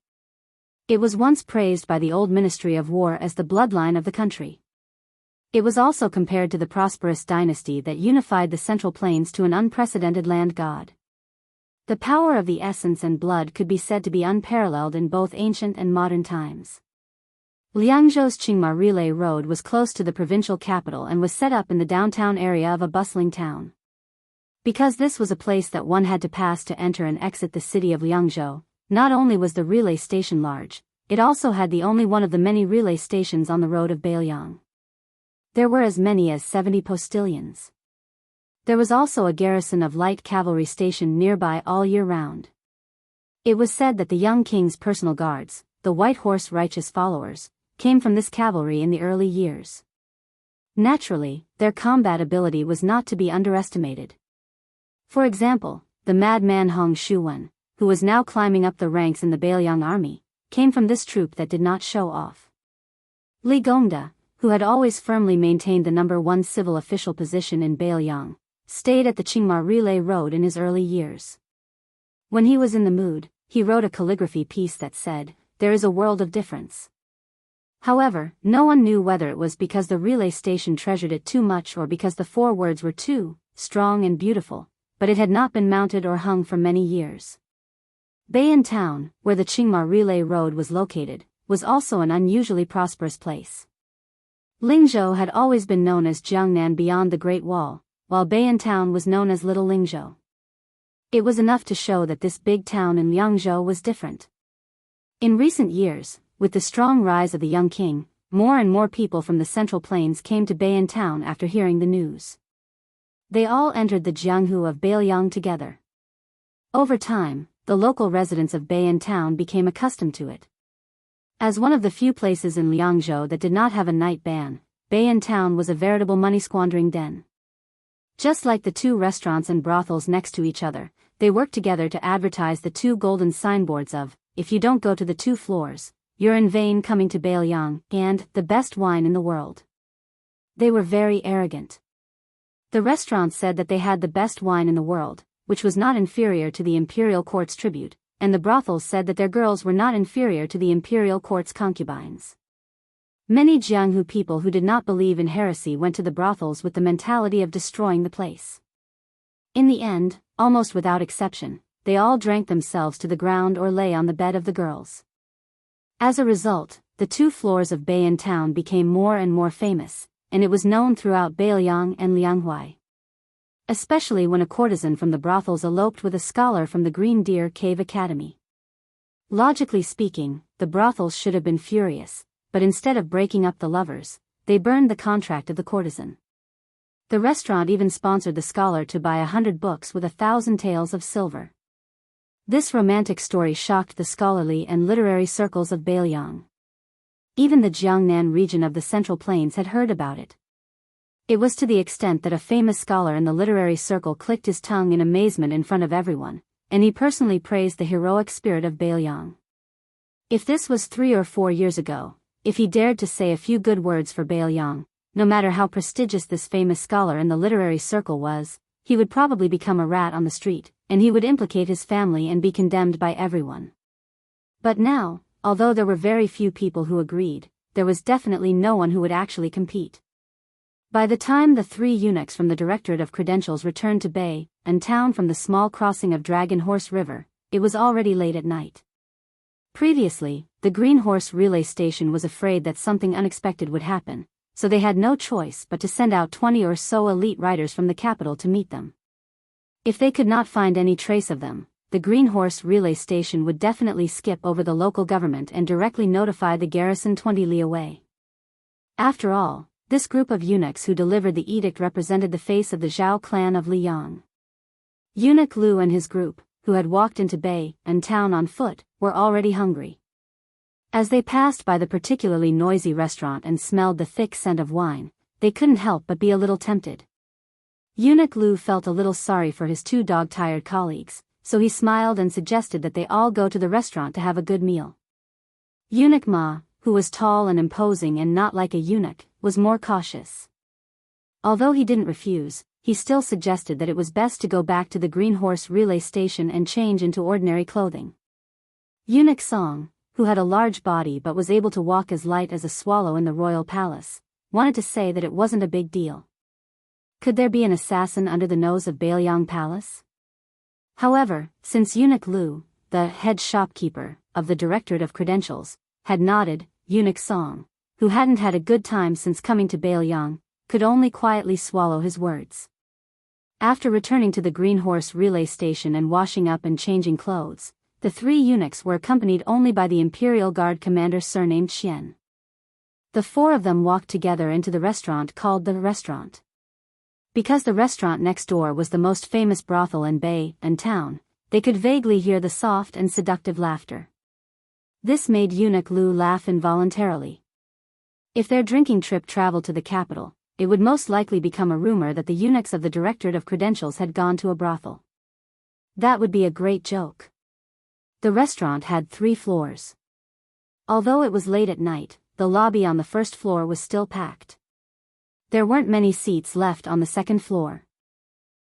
It was once praised by the old Ministry of War as the bloodline of the country. It was also compared to the prosperous dynasty that unified the Central Plains to an unprecedented land god. The power of the essence and blood could be said to be unparalleled in both ancient and modern times. Liangzhou's Qingma Relay Road was close to the provincial capital and was set up in the downtown area of a bustling town. Because this was a place that one had to pass to enter and exit the city of Liangzhou, not only was the relay station large, it also had the only one of the many relay stations on the road of Beiliang. There were as many as 70 postilions. There was also a garrison of light cavalry stationed nearby all year round. It was said that the young king's personal guards, the White Horse righteous followers, came from this cavalry in the early years. Naturally, their combat ability was not to be underestimated. For example, the madman Hong Shuwen, who was now climbing up the ranks in the Beiliang army, came from this troop that did not show off. Li Gongda, who had always firmly maintained the number one civil official position in Beiliang, stayed at the Qingma Relay Road in his early years. When he was in the mood, he wrote a calligraphy piece that said, "There is a world of difference." However, no one knew whether it was because the relay station treasured it too much or because the 4 words were too strong and beautiful, but it had not been mounted or hung for many years. Bei'an Town, where the Qingma Relay Road was located, was also an unusually prosperous place. Lingzhou had always been known as Jiangnan beyond the Great Wall, while Bei'an Town was known as Little Lingzhou. It was enough to show that this big town in Liangzhou was different. In recent years, with the strong rise of the young king, more and more people from the Central Plains came to Bei'an Town after hearing the news. They all entered the Jianghu of Beiliang together. Over time, the local residents of Bei'an Town became accustomed to it. As one of the few places in Liangzhou that did not have a night ban, Bei'an Town was a veritable money-squandering den. Just like the 2 restaurants and brothels next to each other, they worked together to advertise the 2 golden signboards of, "If you don't go to the 2 floors, you're in vain coming to Beiliang," and "The best wine in the world." They were very arrogant. The restaurants said that they had the best wine in the world, which was not inferior to the imperial court's tribute, and the brothels said that their girls were not inferior to the imperial court's concubines. Many Jianghu people who did not believe in heresy went to the brothels with the mentality of destroying the place. In the end, almost without exception, they all drank themselves to the ground or lay on the bed of the girls. As a result, the 2 floors of Bei'an Town became more and more famous, and it was known throughout Beiliang and Lianghuai. Especially when a courtesan from the brothels eloped with a scholar from the Green Deer Cave Academy. Logically speaking, the brothels should have been furious, but instead of breaking up the lovers, they burned the contract of the courtesan. The restaurant even sponsored the scholar to buy 100 books with 1,000 taels of silver. This romantic story shocked the scholarly and literary circles of Beiliang. Even the Jiangnan region of the Central Plains had heard about it. It was to the extent that a famous scholar in the literary circle clicked his tongue in amazement in front of everyone, and he personally praised the heroic spirit of Beiliang. If this was 3 or 4 years ago, if he dared to say a few good words for Beiliang, no matter how prestigious this famous scholar in the literary circle was, he would probably become a rat on the street, and he would implicate his family and be condemned by everyone. But now, although there were very few people who agreed, there was definitely no one who would actually compete. By the time the 3 eunuchs from the Directorate of Credentials returned to Bei'an Town from the small crossing of Dragon Horse River, it was already late at night. Previously, the Green Horse relay station was afraid that something unexpected would happen, so they had no choice but to send out 20 or so elite riders from the capital to meet them. If they could not find any trace of them, the Green Horse relay station would definitely skip over the local government and directly notify the garrison 20 li away. After all, this group of eunuchs who delivered the edict represented the face of the Zhao clan of Liyang. Eunuch Lu and his group, who had walked into Bei'an Town on foot, were already hungry. As they passed by the particularly noisy restaurant and smelled the thick scent of wine, they couldn't help but be a little tempted. Eunuch Lu felt a little sorry for his two dog-tired colleagues, so he smiled and suggested that they all go to the restaurant to have a good meal. Eunuch Ma, who was tall and imposing and not like a eunuch, was more cautious. Although he didn't refuse, he still suggested that it was best to go back to the Green Horse relay station and change into ordinary clothing. Eunuch Song, who had a large body but was able to walk as light as a swallow in the royal palace, wanted to say that it wasn't a big deal. Could there be an assassin under the nose of Bailiang Palace? However, since Eunuch Lu, the head shopkeeper of the Directorate of Credentials, had nodded, Eunuch Song, who hadn't had a good time since coming to Bailiang, could only quietly swallow his words. After returning to the Green Horse relay station and washing up and changing clothes, the three eunuchs were accompanied only by the Imperial Guard commander surnamed Xian. The four of them walked together into the restaurant called the Restaurant. Because the restaurant next door was the most famous brothel in Bay and town, they could vaguely hear the soft and seductive laughter. This made Eunuch Lu laugh involuntarily. If their drinking trip traveled to the capital, it would most likely become a rumor that the eunuchs of the Directorate of Credentials had gone to a brothel. That would be a great joke. The restaurant had 3 floors. Although it was late at night, the lobby on the first floor was still packed. There weren't many seats left on the second floor.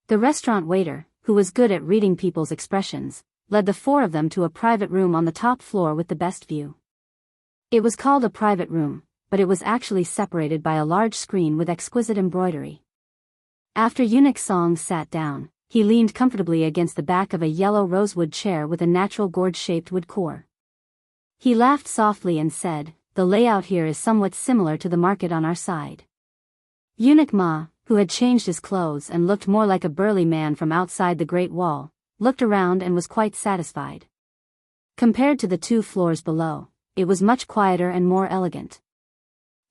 The restaurant waiter, who was good at reading people's expressions, led the 4 of them to a private room on the top floor with the best view. It was called a private room, but it was actually separated by a large screen with exquisite embroidery. After Eunuch Song sat down, he leaned comfortably against the back of a yellow rosewood chair with a natural gourd-shaped wood core. He laughed softly and said, "The layout here is somewhat similar to the market on our side." Eunuch Ma, who had changed his clothes and looked more like a burly man from outside the Great Wall, looked around and was quite satisfied. Compared to the 2 floors below, it was much quieter and more elegant.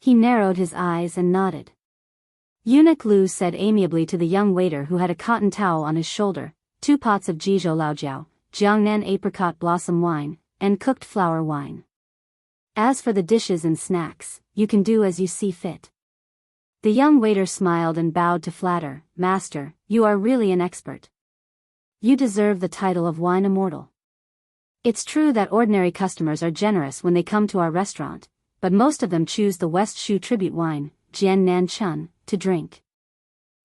He narrowed his eyes and nodded. Eunuch Lu said amiably to the young waiter who had a cotton towel on his shoulder, 2 pots of Jizhou Laojiao, Jiangnan apricot blossom wine, and cooked flower wine. As for the dishes and snacks, you can do as you see fit. The young waiter smiled and bowed to flatter, "Master, you are really an expert. You deserve the title of wine immortal." It's true that ordinary customers are generous when they come to our restaurant, but most of them choose the West Shu tribute wine, Jiannan Chun, to drink.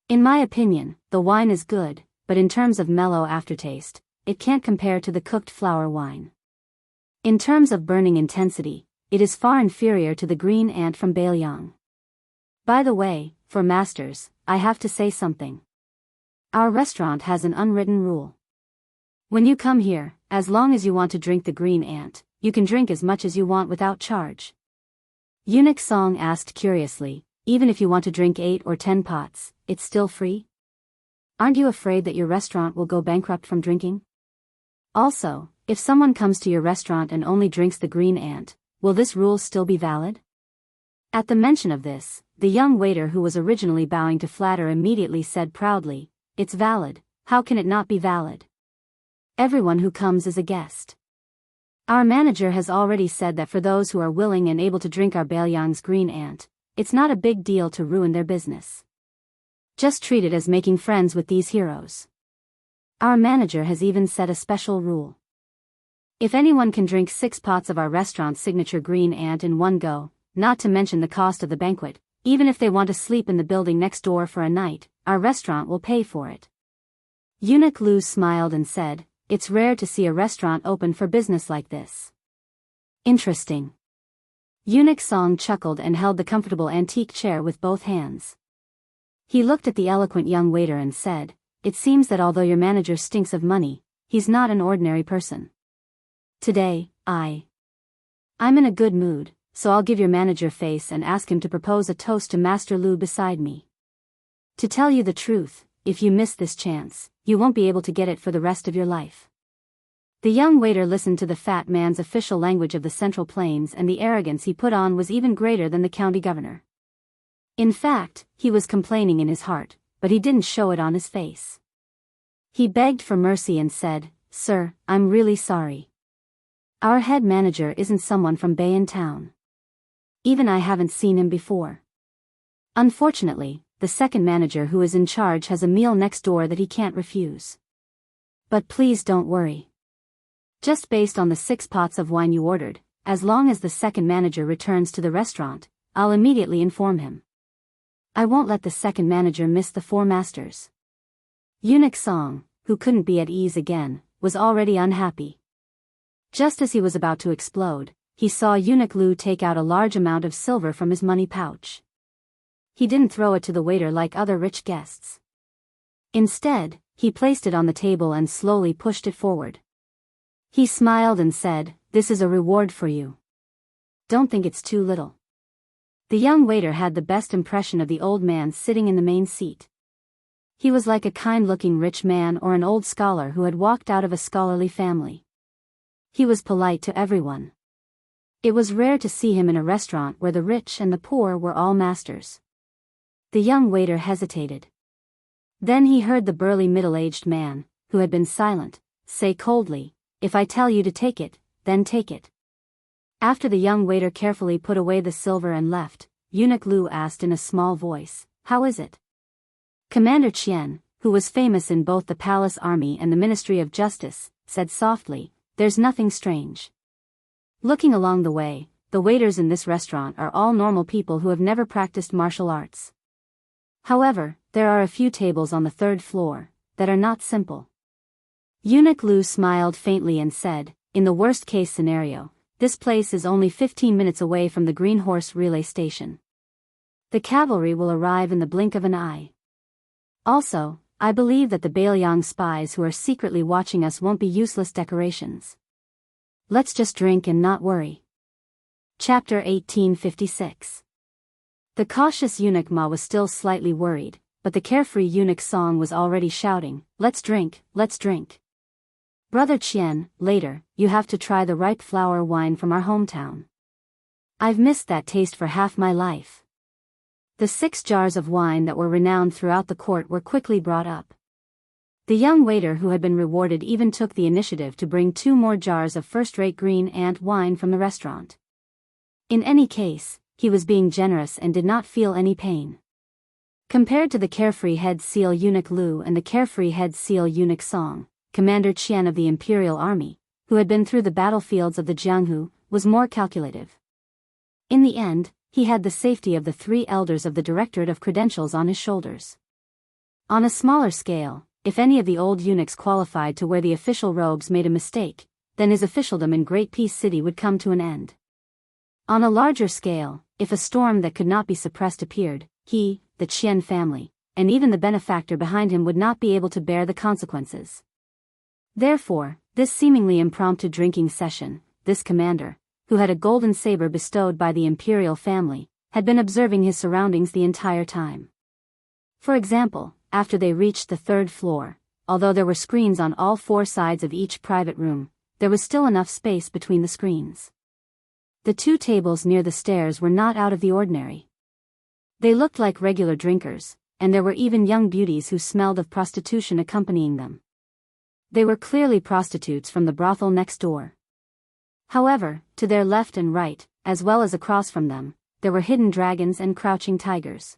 In my opinion, the wine is good, but in terms of mellow aftertaste, it can't compare to the cooked flower wine. In terms of burning intensity, it is far inferior to the green ant from Bailiang. By the way, for masters, I have to say something. Our restaurant has an unwritten rule. When you come here, as long as you want to drink the green ant, you can drink as much as you want without charge. Eunuch Song asked curiously, "Even if you want to drink 8 or 10 pots, it's still free? Aren't you afraid that your restaurant will go bankrupt from drinking? Also, if someone comes to your restaurant and only drinks the green ant, will this rule still be valid?" At the mention of this, the young waiter who was originally bowing to flatter immediately said proudly, "It's valid, how can it not be valid? Everyone who comes is a guest. Our manager has already said that for those who are willing and able to drink our Bailiang's green ant, it's not a big deal to ruin their business. Just treat it as making friends with these heroes. Our manager has even set a special rule. If anyone can drink 6 pots of our restaurant's signature green ant in one go, not to mention the cost of the banquet, even if they want to sleep in the building next door for a night, our restaurant will pay for it." Eunuch Lu smiled and said, "It's rare to see a restaurant open for business like this. Interesting." Eunuch Song chuckled and held the comfortable antique chair with both hands. He looked at the eloquent young waiter and said, "It seems that although your manager stinks of money, he's not an ordinary person. Today, I'm in a good mood, so I'll give your manager face and ask him to propose a toast to Master Lu beside me. To tell you the truth, if you miss this chance, you won't be able to get it for the rest of your life." The young waiter listened to the fat man's official language of the Central Plains, and the arrogance he put on was even greater than the county governor. In fact, he was complaining in his heart, but he didn't show it on his face. He begged for mercy and said, "Sir, I'm really sorry. Our head manager isn't someone from Bayan town. Even I haven't seen him before. Unfortunately, the second manager who is in charge has a meal next door that he can't refuse. But please don't worry. Just based on the 6 pots of wine you ordered, as long as the second manager returns to the restaurant, I'll immediately inform him. I won't let the second manager miss the 4 masters. Eunuch Song, who couldn't be at ease again, was already unhappy. Just as he was about to explode, he saw Eunuch Lu take out a large amount of silver from his money pouch. He didn't throw it to the waiter like other rich guests. Instead, he placed it on the table and slowly pushed it forward. He smiled and said, "This is a reward for you. Don't think it's too little." The young waiter had the best impression of the old man sitting in the main seat. He was like a kind-looking rich man or an old scholar who had walked out of a scholarly family. He was polite to everyone. It was rare to see him in a restaurant where the rich and the poor were all masters. The young waiter hesitated. Then he heard the burly middle-aged man, who had been silent, say coldly, "If I tell you to take it, then take it." After the young waiter carefully put away the silver and left, Eunuch Lu asked in a small voice, "How is it?" Commander Qian, who was famous in both the palace army and the Ministry of Justice, said softly, "There's nothing strange." Looking along the way, the waiters in this restaurant are all normal people who have never practiced martial arts. However, there are a few tables on the 3rd floor that are not simple. Eunuch Lu smiled faintly and said, "In the worst-case scenario, this place is only 15 minutes away from the Green Horse relay station. The cavalry will arrive in the blink of an eye. Also, I believe that the Bailiang spies who are secretly watching us won't be useless decorations. Let's just drink and not worry." Chapter 1856. The cautious eunuch Ma was still slightly worried, but the carefree eunuch Song was already shouting, "Let's drink, let's drink. Brother Qian, later, you have to try the ripe flower wine from our hometown. I've missed that taste for half my life." The 6 jars of wine that were renowned throughout the court were quickly brought up. The young waiter who had been rewarded even took the initiative to bring 2 more jars of first-rate green ant wine from the restaurant. In any case, he was being generous and did not feel any pain. Compared to the carefree head seal Eunuch Lu and the carefree head seal Eunuch Song, Commander Qian of the Imperial Army, who had been through the battlefields of the Jianghu, was more calculative. In the end, he had the safety of the 3 elders of the Directorate of Credentials on his shoulders. On a smaller scale, if any of the old eunuchs qualified to wear the official robes made a mistake, then his officialdom in Great Peace City would come to an end. On a larger scale, if a storm that could not be suppressed appeared, he, the Qian family, and even the benefactor behind him would not be able to bear the consequences. Therefore, this seemingly impromptu drinking session, this commander, who had a golden saber bestowed by the imperial family, had been observing his surroundings the entire time. For example, after they reached the 3rd floor, although there were screens on all 4 sides of each private room, there was still enough space between the screens. The 2 tables near the stairs were not out of the ordinary. They looked like regular drinkers, and there were even young beauties who smelled of prostitution accompanying them. They were clearly prostitutes from the brothel next door. However, to their left and right, as well as across from them, there were hidden dragons and crouching tigers.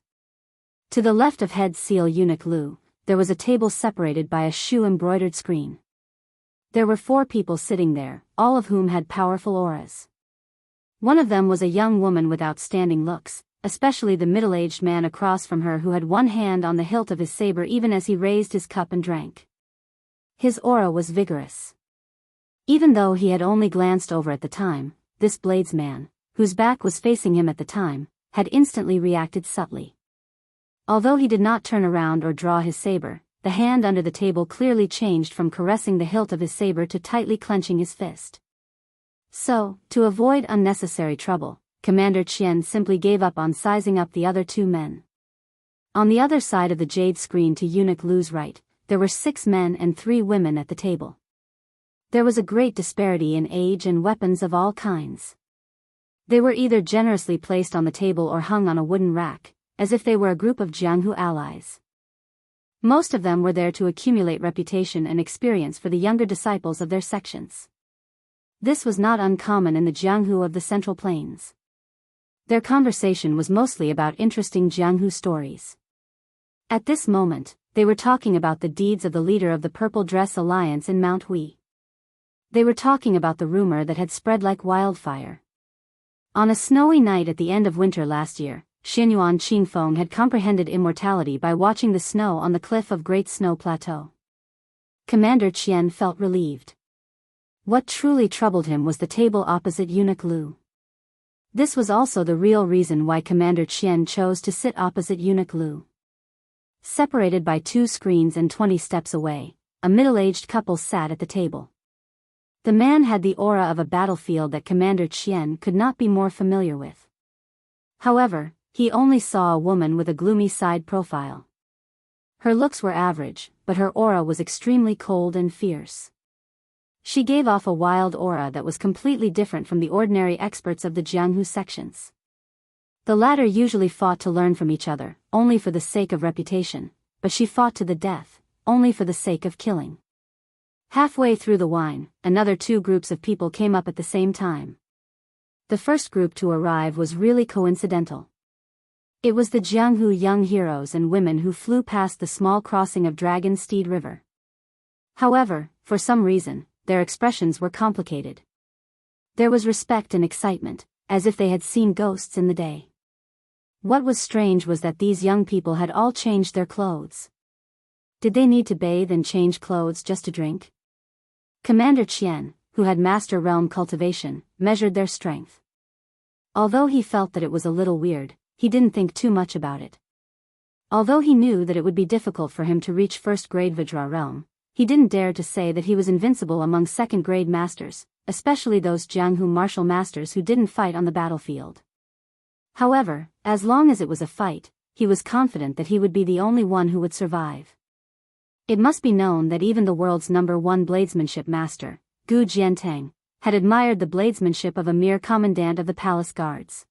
To the left of head seal Eunuch Lu, there was a table separated by a shoe-embroidered screen. There were 4 people sitting there, all of whom had powerful auras. One of them was a young woman with outstanding looks, especially the middle-aged man across from her who had one hand on the hilt of his saber even as he raised his cup and drank. His aura was vigorous. Even though he had only glanced over at the time, this bladesman, whose back was facing him at the time, had instantly reacted subtly. Although he did not turn around or draw his saber, the hand under the table clearly changed from caressing the hilt of his saber to tightly clenching his fist. So, to avoid unnecessary trouble, Commander Qian simply gave up on sizing up the other 2 men. On the other side of the jade screen to Eunuch Lu's right, there were 6 men and 3 women at the table. There was a great disparity in age and weapons of all kinds. They were either generously placed on the table or hung on a wooden rack, as if they were a group of Jianghu allies. Most of them were there to accumulate reputation and experience for the younger disciples of their sections. This was not uncommon in the Jianghu of the Central Plains. Their conversation was mostly about interesting Jianghu stories. At this moment, they were talking about the deeds of the leader of the Purple Dress Alliance in Mount Hui. They were talking about the rumor that had spread like wildfire. On a snowy night at the end of winter last year, Xianyuan Qingfeng had comprehended immortality by watching the snow on the cliff of Great Snow Plateau. Commander Qian felt relieved. What truly troubled him was the table opposite Eunuch Lu. This was also the real reason why Commander Qian chose to sit opposite Eunuch Lu. Separated by 2 screens and 20 steps away, a middle-aged couple sat at the table. The man had the aura of a battlefield that Commander Qian could not be more familiar with. However, he only saw a woman with a gloomy side profile. Her looks were average, but her aura was extremely cold and fierce. She gave off a wild aura that was completely different from the ordinary experts of the Jianghu sections. The latter usually fought to learn from each other, only for the sake of reputation, but she fought to the death, only for the sake of killing. Halfway through the wine, another 2 groups of people came up at the same time. The first group to arrive was really coincidental. It was the Jianghu young heroes and women who flew past the small crossing of Dragon Steed River. However, for some reason, their expressions were complicated. There was respect and excitement, as if they had seen ghosts in the day. What was strange was that these young people had all changed their clothes. Did they need to bathe and change clothes just to drink? Commander Qian, who had master realm cultivation, measured their strength. Although he felt that it was a little weird, he didn't think too much about it. Although he knew that it would be difficult for him to reach first-grade Vajra realm, he didn't dare to say that he was invincible among second-grade masters, especially those Jianghu martial masters who didn't fight on the battlefield. However, as long as it was a fight, he was confident that he would be the only one who would survive. It must be known that even the world's #1 bladesmanship master, Gu Jiantang, had admired the bladesmanship of a mere commandant of the palace guards.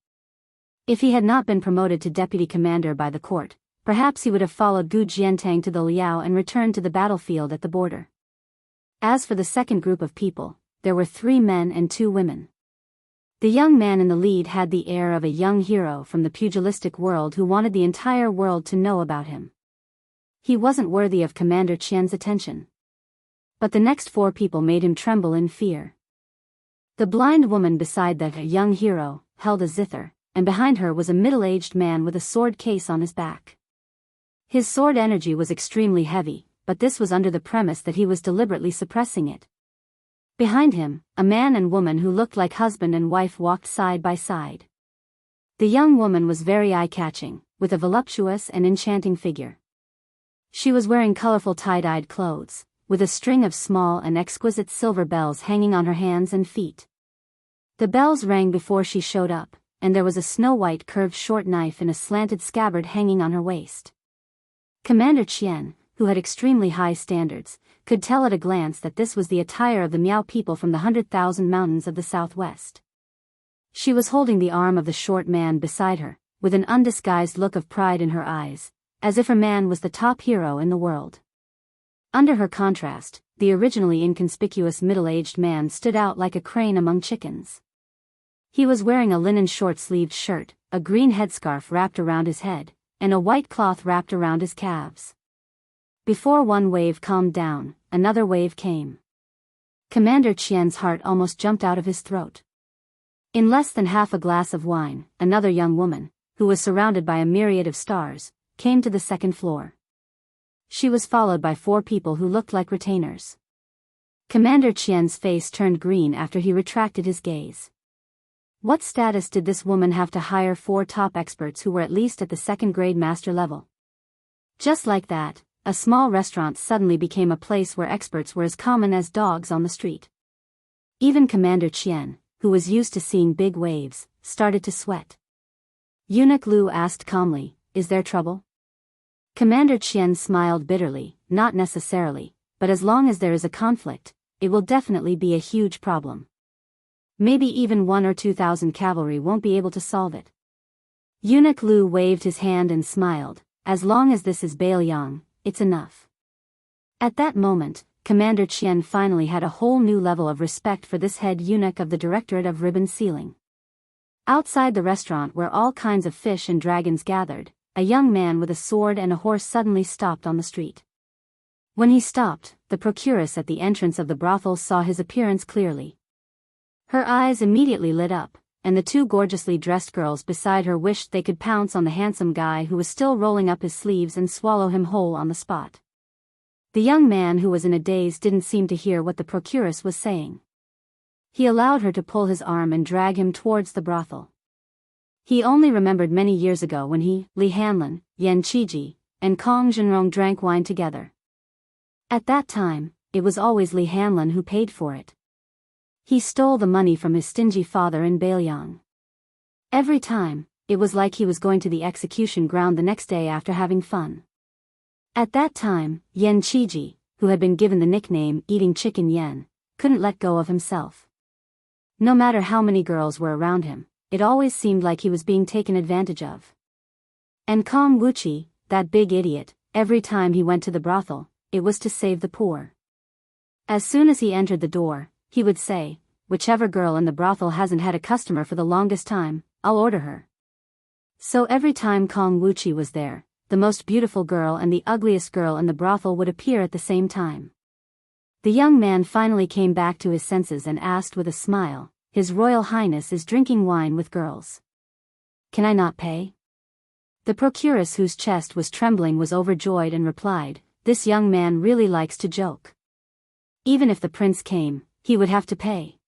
If he had not been promoted to deputy commander by the court, perhaps he would have followed Gu Jiantang to the Liao and returned to the battlefield at the border. As for the second group of people, there were 3 men and 2 women. The young man in the lead had the air of a young hero from the pugilistic world who wanted the entire world to know about him. He wasn't worthy of Commander Qian's attention. But the next 4 people made him tremble in fear. The blind woman beside that young hero held a zither, and behind her was a middle-aged man with a sword case on his back. His sword energy was extremely heavy, but this was under the premise that he was deliberately suppressing it. Behind him, a man and woman who looked like husband and wife walked side by side. The young woman was very eye-catching, with a voluptuous and enchanting figure. She was wearing colorful tie-dyed clothes, with a string of small and exquisite silver bells hanging on her hands and feet. The bells rang before she showed up, and there was a snow-white curved short knife in a slanted scabbard hanging on her waist. Commander Qian, who had extremely high standards, could tell at a glance that this was the attire of the Miao people from the 100,000 mountains of the southwest. She was holding the arm of the short man beside her, with an undisguised look of pride in her eyes, as if her man was the top hero in the world. Under her contrast, the originally inconspicuous middle-aged man stood out like a crane among chickens. He was wearing a linen short-sleeved shirt, a green headscarf wrapped around his head, and a white cloth wrapped around his calves. Before one wave calmed down, another wave came. Commander Qian's heart almost jumped out of his throat. In less than half a glass of wine, another young woman, who was surrounded by a myriad of stars, came to the second floor. She was followed by 4 people who looked like retainers. Commander Qian's face turned green after he retracted his gaze. What status did this woman have to hire 4 top experts who were at least at the second-grade master level? Just like that, a small restaurant suddenly became a place where experts were as common as dogs on the street. Even Commander Qian, who was used to seeing big waves, started to sweat. Eunuch Lu asked calmly, "Is there trouble?" Commander Qian smiled bitterly, "Not necessarily, but as long as there is a conflict, it will definitely be a huge problem. Maybe even 1 or 2,000 cavalry won't be able to solve it." Eunuch Lu waved his hand and smiled, "As long as this is Bailiang, it's enough." At that moment, Commander Qian finally had a whole new level of respect for this head eunuch of the Directorate of Ribbon Sealing. Outside the restaurant where all kinds of fish and dragons gathered, a young man with a sword and a horse suddenly stopped on the street. When he stopped, the procuress at the entrance of the brothel saw his appearance clearly. Her eyes immediately lit up, and the two gorgeously dressed girls beside her wished they could pounce on the handsome guy who was still rolling up his sleeves and swallow him whole on the spot. The young man, who was in a daze, didn't seem to hear what the procuress was saying. He allowed her to pull his arm and drag him towards the brothel. He only remembered many years ago when he, Li Hanlin, Yan Qiji, and Kong Zhenrong drank wine together. At that time, it was always Li Hanlin who paid for it. He stole the money from his stingy father in Beiliang. Every time, it was like he was going to the execution ground the next day after having fun. At that time, Yan Qiji, who had been given the nickname Eating Chicken Yen, couldn't let go of himself. No matter how many girls were around him, it always seemed like he was being taken advantage of. And Kong Wuchi, that big idiot, every time he went to the brothel, it was to save the poor. As soon as he entered the door, he would say, "Whichever girl in the brothel hasn't had a customer for the longest time, I'll order her." So every time Kong Wuchi was there, the most beautiful girl and the ugliest girl in the brothel would appear at the same time. The young man finally came back to his senses and asked with a smile, "His Royal Highness is drinking wine with girls. Can I not pay?" The procuress, whose chest was trembling, was overjoyed and replied, "This young man really likes to joke. Even if the prince came, he would have to pay."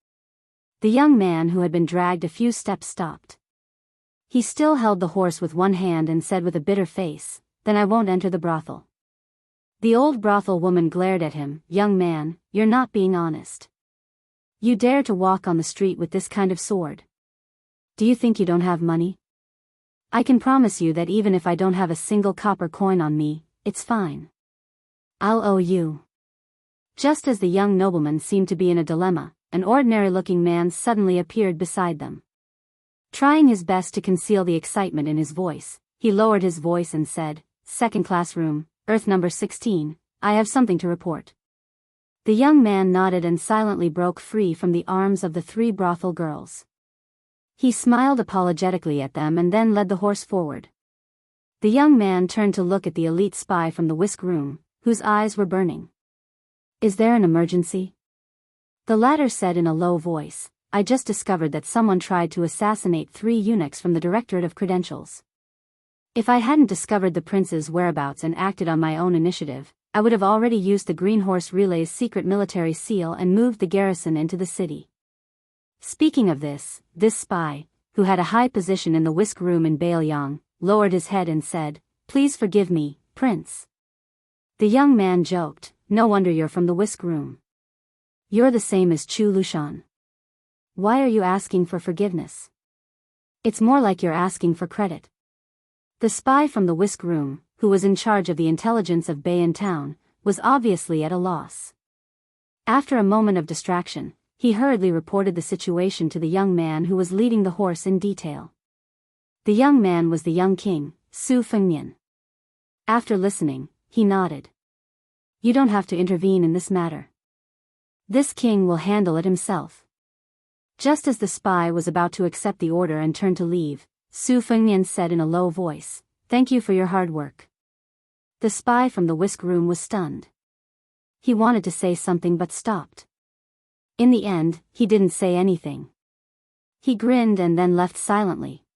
The young man, who had been dragged a few steps, stopped. He still held the horse with one hand and said with a bitter face, "Then I won't enter the brothel." The old brothel woman glared at him. "Young man, you're not being honest. You dare to walk on the street with this kind of sword? Do you think you don't have money? I can promise you that even if I don't have a single copper coin on me, it's fine. I'll owe you." Just as the young nobleman seemed to be in a dilemma, an ordinary-looking man suddenly appeared beside them. Trying his best to conceal the excitement in his voice, he lowered his voice and said, "Second-class room, Earth number 16, I have something to report." The young man nodded and silently broke free from the arms of the three brothel girls. He smiled apologetically at them and then led the horse forward. The young man turned to look at the elite spy from the whisk room, whose eyes were burning. "Is there an emergency?" The latter said in a low voice, "I just discovered that someone tried to assassinate 3 eunuchs from the Directorate of Credentials. If I hadn't discovered the prince's whereabouts and acted on my own initiative, I would have already used the Green Horse Relay's secret military seal and moved the garrison into the city." Speaking of this spy, who had a high position in the whisk room in Beiliang, lowered his head and said, "Please forgive me, Prince." The young man joked, "No wonder you're from the whisk room. You're the same as Chu Lushan. Why are you asking for forgiveness? It's more like you're asking for credit." The spy from the whisk room, who was in charge of the intelligence of Bayan town, was obviously at a loss. After a moment of distraction, he hurriedly reported the situation to the young man who was leading the horse in detail. The young man was the young king, Su Fengnian. After listening, he nodded. "You don't have to intervene in this matter. This king will handle it himself." Just as the spy was about to accept the order and turn to leave, Su Fengnian said in a low voice, "Thank you for your hard work." The spy from the whisk room was stunned. He wanted to say something but stopped. In the end, he didn't say anything. He grinned and then left silently.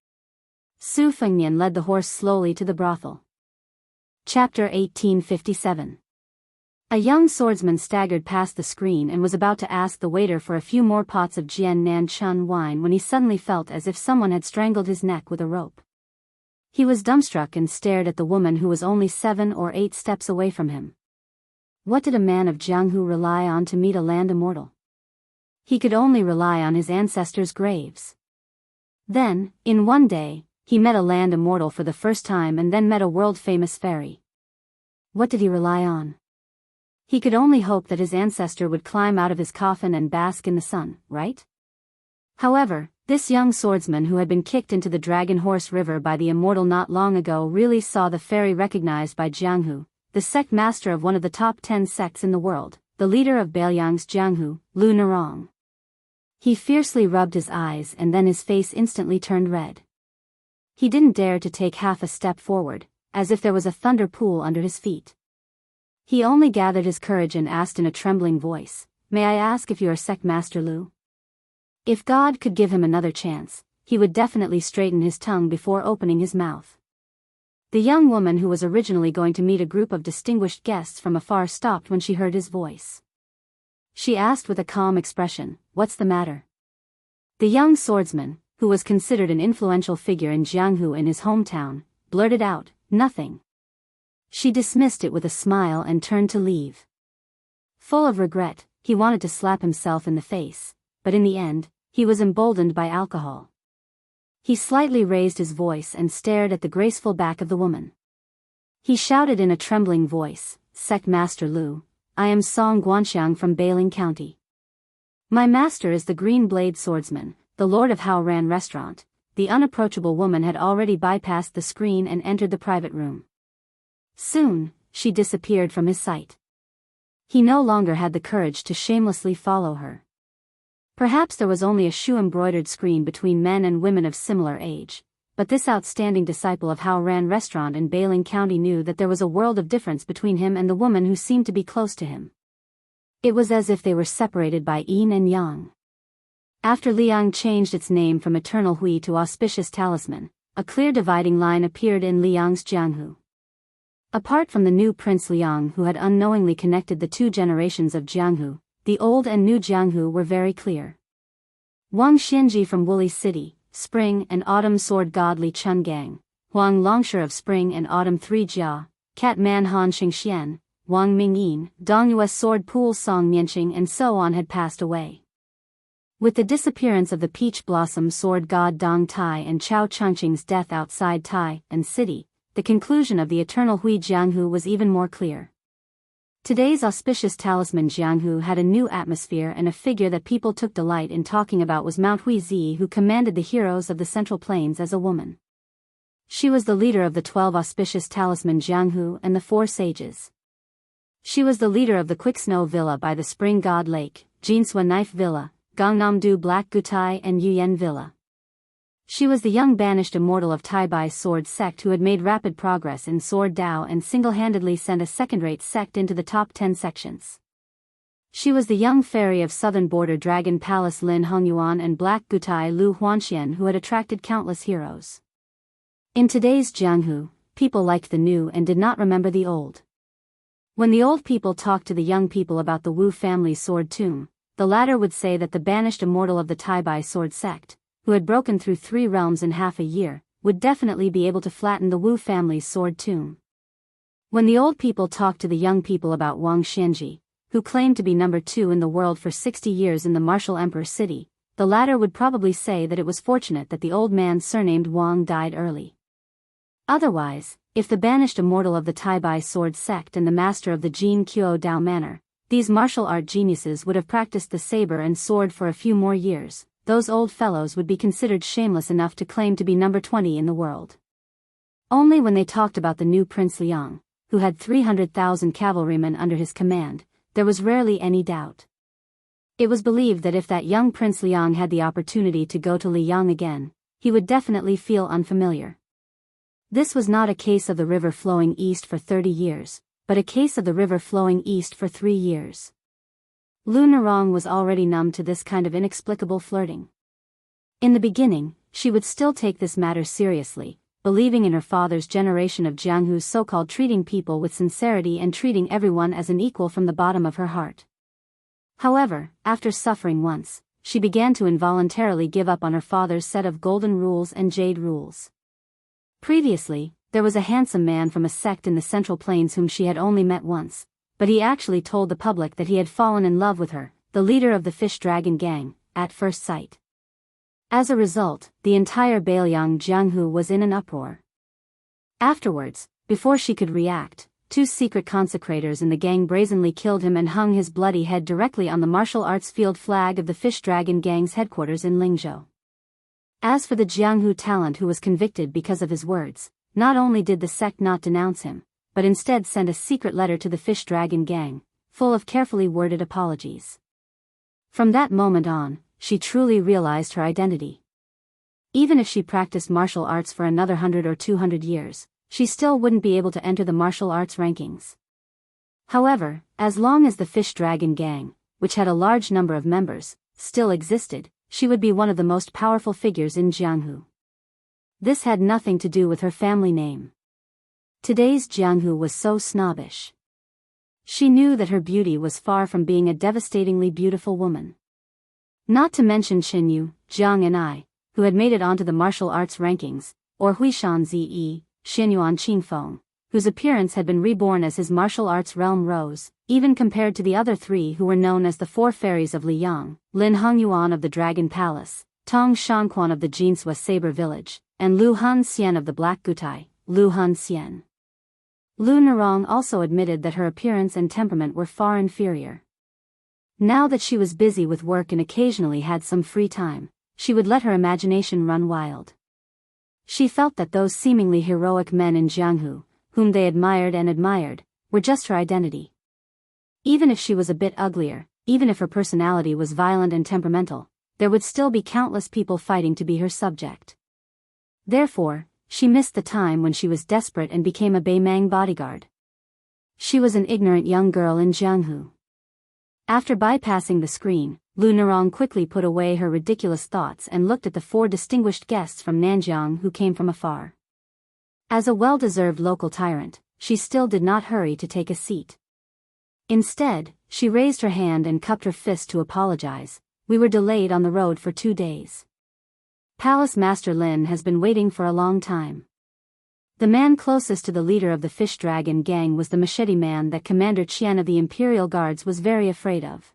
Su Fengnian led the horse slowly to the brothel. Chapter 1857. A young swordsman staggered past the screen and was about to ask the waiter for a few more pots of Jian Nan Chun wine when he suddenly felt as if someone had strangled his neck with a rope. He was dumbstruck and stared at the woman who was only 7 or 8 steps away from him. What did a man of Jianghu rely on to meet a land immortal? He could only rely on his ancestors' graves. Then, in one day, he met a land immortal for the first time and then met a world-famous fairy. What did he rely on? He could only hope that his ancestor would climb out of his coffin and bask in the sun, right? However, this young swordsman who had been kicked into the Dragon Horse River by the immortal not long ago really saw the fairy recognized by Jianghu, the sect master of one of the top 10 sects in the world, the leader of Beiliang's Jianghu, Lu Narong. He fiercely rubbed his eyes and then his face instantly turned red. He didn't dare to take half a step forward, as if there was a thunder pool under his feet. He only gathered his courage and asked in a trembling voice, "May I ask if you are Sect Master Lu?" If God could give him another chance, he would definitely straighten his tongue before opening his mouth. The young woman who was originally going to meet a group of distinguished guests from afar stopped when she heard his voice. She asked with a calm expression, "What's the matter?" The young swordsman, who was considered an influential figure in Jianghu in his hometown, blurted out, "Nothing." She dismissed it with a smile and turned to leave. Full of regret, he wanted to slap himself in the face, but in the end, he was emboldened by alcohol. He slightly raised his voice and stared at the graceful back of the woman. He shouted in a trembling voice, "Sect Master Lu, I am Song Guanxiang from Bailing County. My master is the Green Blade Swordsman, the Lord of Haoran Restaurant." The unapproachable woman had already bypassed the screen and entered the private room. Soon, she disappeared from his sight. He no longer had the courage to shamelessly follow her. Perhaps there was only a shoe-embroidered screen between men and women of similar age, but this outstanding disciple of Haoran Restaurant in Bailing County knew that there was a world of difference between him and the woman who seemed to be close to him. It was as if they were separated by yin and yang. After Liang changed its name from Eternal Hui to Auspicious Talisman, a clear dividing line appeared in Liang's Jianghu. Apart from the new Prince Liang who had unknowingly connected the two generations of Jianghu, the old and new Jianghu were very clear. Wang Xianji from Woolly City, Spring and Autumn Sword God Li Chungang, Huang Longsher of Spring and Autumn 3 Jia, Cat Man Han Xingxian, Wang Mingyin, Dongyue Sword Pool Song Mianqing and so on had passed away. With the disappearance of the Peach Blossom Sword God Dong Tai and Chao Chengqing's death outside Tai and City, the conclusion of the Eternal Hui Jianghu was even more clear. Today's auspicious talisman Jianghu had a new atmosphere, and a figure that people took delight in talking about was Mount Huizi, who commanded the heroes of the Central Plains as a woman. She was the leader of the 12 auspicious talisman Jianghu and the 4 sages. She was the leader of the Quick Snow Villa by the Spring God Lake, Jinsua Knife Villa, Gangnamdu Black Gutai and Yuyen Villa. She was the young banished immortal of Taibai's sword sect who had made rapid progress in sword Dao and single-handedly sent a second-rate sect into the top 10 sections. She was the young fairy of southern border Dragon Palace Lin Hongyuan and Black Gutai Lu Huanxian who had attracted countless heroes. In today's Jianghu, people liked the new and did not remember the old. When the old people talked to the young people about the Wu family sword tomb, the latter would say that the banished immortal of the Taibai sword sect, who had broken through 3 realms in half a year, would definitely be able to flatten the Wu family's sword tomb. When the old people talked to the young people about Wang Xianji, who claimed to be number 2 in the world for 60 years in the martial emperor city, the latter would probably say that it was fortunate that the old man surnamed Wang died early. Otherwise, if the banished immortal of the Taibai sword sect and the master of the Jin Qiu Dao manor, these martial art geniuses would have practiced the saber and sword for a few more years, those old fellows would be considered shameless enough to claim to be number 20 in the world. Only when they talked about the new Prince Liang, who had 300,000 cavalrymen under his command, there was rarely any doubt. It was believed that if that young Prince Liang had the opportunity to go to Liyang again, he would definitely feel unfamiliar. This was not a case of the river flowing east for 30 years, but a case of the river flowing east for 3 years. Lu Narong was already numb to this kind of inexplicable flirting. In the beginning, she would still take this matter seriously, believing in her father's generation of Jianghu's so-called treating people with sincerity and treating everyone as an equal from the bottom of her heart. However, after suffering once, she began to involuntarily give up on her father's set of golden rules and jade rules. Previously, there was a handsome man from a sect in the Central Plains whom she had only met once, but he actually told the public that he had fallen in love with her, the leader of the Fish Dragon Gang, at first sight. As a result, the entire Bailiang Jianghu was in an uproar. Afterwards, before she could react, 2 secret consecrators in the gang brazenly killed him and hung his bloody head directly on the martial arts field flag of the Fish Dragon Gang's headquarters in Lingzhou. As for the Jianghu talent who was convicted because of his words, not only did the sect not denounce him, but instead sent a secret letter to the Fish Dragon Gang, full of carefully worded apologies. From that moment on, she truly realized her identity. Even if she practiced martial arts for another 100 or 200 years, she still wouldn't be able to enter the martial arts rankings. However, as long as the Fish Dragon Gang, which had a large number of members, still existed, she would be one of the most powerful figures in Jianghu. This had nothing to do with her family name. Today's Jianghu was so snobbish. She knew that her beauty was far from being a devastatingly beautiful woman. Not to mention Xinyu, Jiang and I, who had made it onto the martial arts rankings, or Huishan Zi, Xinyuan Qingfeng, whose appearance had been reborn as his martial arts realm rose, even compared to the other three who were known as the Four Fairies of Liyang, Lin Hongyuan of the Dragon Palace, Tong Shanquan of the Jinsua Saber Village, and Lu Han Xian of the Black Gutai, Lu Han Xian. Lu Nerong also admitted that her appearance and temperament were far inferior. Now that she was busy with work and occasionally had some free time, she would let her imagination run wild. She felt that those seemingly heroic men in Jianghu, whom they admired, were just her identity. Even if she was a bit uglier, even if her personality was violent and temperamental, there would still be countless people fighting to be her subject. Therefore, she missed the time when she was desperate and became a Beimang bodyguard. She was an ignorant young girl in Jianghu. After bypassing the screen, Lu Nerong quickly put away her ridiculous thoughts and looked at the four distinguished guests from Nanjiang who came from afar. As a well-deserved local tyrant, she still did not hurry to take a seat. Instead, she raised her hand and cupped her fist to apologize. We were delayed on the road for 2 days. Palace Master Lin has been waiting for a long time. The man closest to the leader of the Fish Dragon Gang was the machete man that Commander Qian of the Imperial Guards was very afraid of.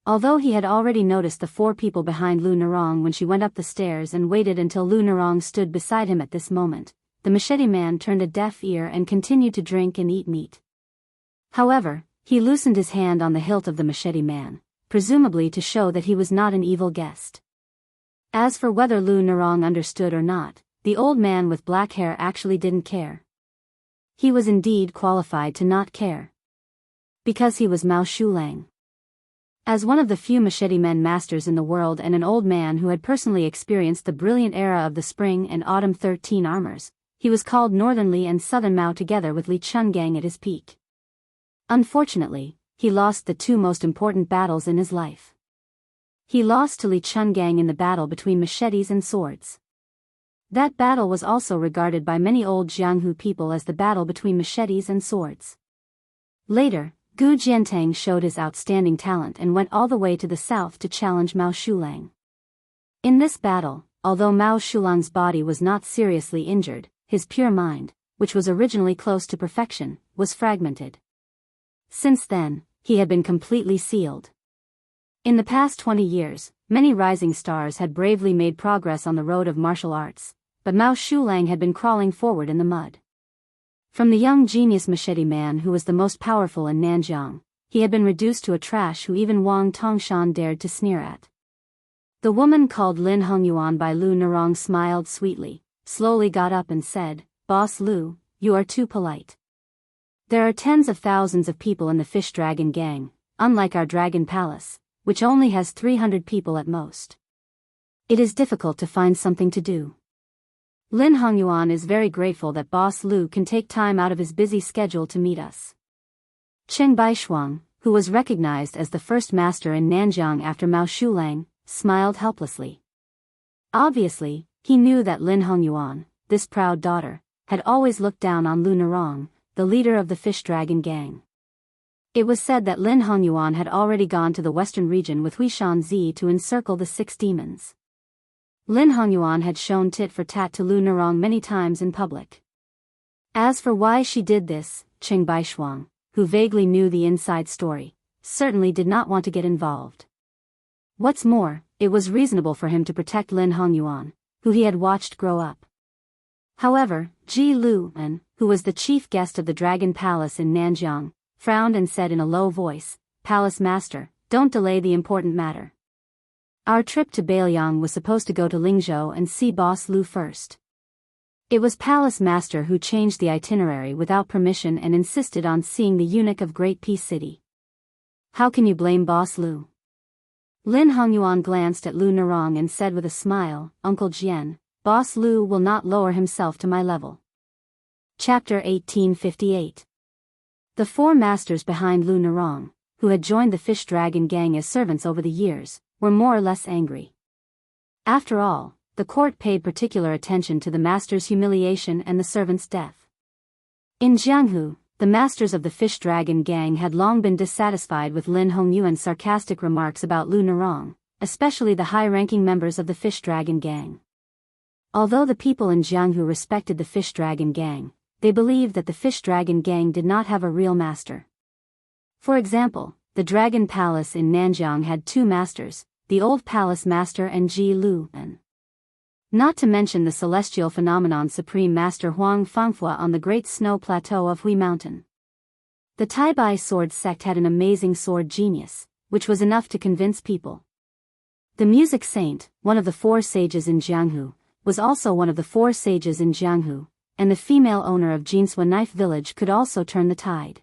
Although he had already noticed the 4 people behind Lu Nerong when she went up the stairs and waited until Lu Nerong stood beside him at this moment, the machete man turned a deaf ear and continued to drink and eat meat. However, he loosened his hand on the hilt of the machete man, presumably to show that he was not an evil guest. As for whether Lu Nerong understood or not, the old man with black hair actually didn't care. He was indeed qualified to not care. Because he was Mao Shulang. As one of the few machete men masters in the world and an old man who had personally experienced the brilliant era of the Spring and Autumn 13 armors, he was called Northern Li and Southern Mao together with Li Chungang at his peak. Unfortunately, he lost the 2 most important battles in his life. He lost to Li Chungang in the battle between machetes and swords. That battle was also regarded by many old Jianghu people as the battle between machetes and swords. Later, Gu Jiantang showed his outstanding talent and went all the way to the south to challenge Mao Shulang. In this battle, although Mao Shulang's body was not seriously injured, his pure mind, which was originally close to perfection, was fragmented. Since then, he had been completely sealed. In the past 20 years, many rising stars had bravely made progress on the road of martial arts, but Mao Shulang had been crawling forward in the mud. From the young genius machete man who was the most powerful in Nanjiang, he had been reduced to a trash who even Wang Tongshan dared to sneer at. The woman called Lin Hongyuan by Lu Nerong smiled sweetly, slowly got up and said, "Boss Lu, you are too polite. There are tens of thousands of people in the Fish Dragon Gang, unlike our Dragon Palace, which only has 300 people at most. It is difficult to find something to do. Lin Hongyuan is very grateful that Boss Lu can take time out of his busy schedule to meet us." Chen Baishuang, who was recognized as the first master in Nanjiang after Mao Shulang, smiled helplessly. Obviously, he knew that Lin Hongyuan, this proud daughter, had always looked down on Lu Nerong, the leader of the Fish Dragon Gang. It was said that Lin Hongyuan had already gone to the western region with Huishan Zi to encircle the 6 demons. Lin Hongyuan had shown tit for tat to Lu Nerong many times in public. As for why she did this, Cheng Baishuang, who vaguely knew the inside story, certainly did not want to get involved. What's more, it was reasonable for him to protect Lin Hongyuan, who he had watched grow up. However, Ji Luan, who was the chief guest of the Dragon Palace in Nanjiang, frowned and said in a low voice, "Palace Master, don't delay the important matter. Our trip to Bailiang was supposed to go to Lingzhou and see Boss Lu first." It was Palace Master who changed the itinerary without permission and insisted on seeing the eunuch of Great Peace City. How can you blame Boss Lu? Lin Hongyuan glanced at Lu Narong and said with a smile, "Uncle Jian, Boss Lu will not lower himself to my level." Chapter 1858. The four masters behind Lu Narong, who had joined the Fish Dragon gang as servants over the years, were more or less angry. After all, the court paid particular attention to the master's humiliation and the servant's death. In Jianghu, the masters of the Fish Dragon gang had long been dissatisfied with Lin Hongyuan's sarcastic remarks about Lu Narong, especially the high-ranking members of the Fish Dragon gang. Although the people in Jianghu respected the Fish Dragon gang, they believed that the Fish Dragon gang did not have a real master. For example, the Dragon Palace in Nanjiang had two masters, the Old Palace Master and Ji Lu, and not to mention the celestial phenomenon Supreme Master Huang Fangfua on the Great Snow Plateau of Hui Mountain. The Taibai sword sect had an amazing sword genius, which was enough to convince people. The music saint, one of the four sages in Jianghu, was also one of the four sages in Jianghu, and the female owner of Jinsua Knife Village could also turn the tide.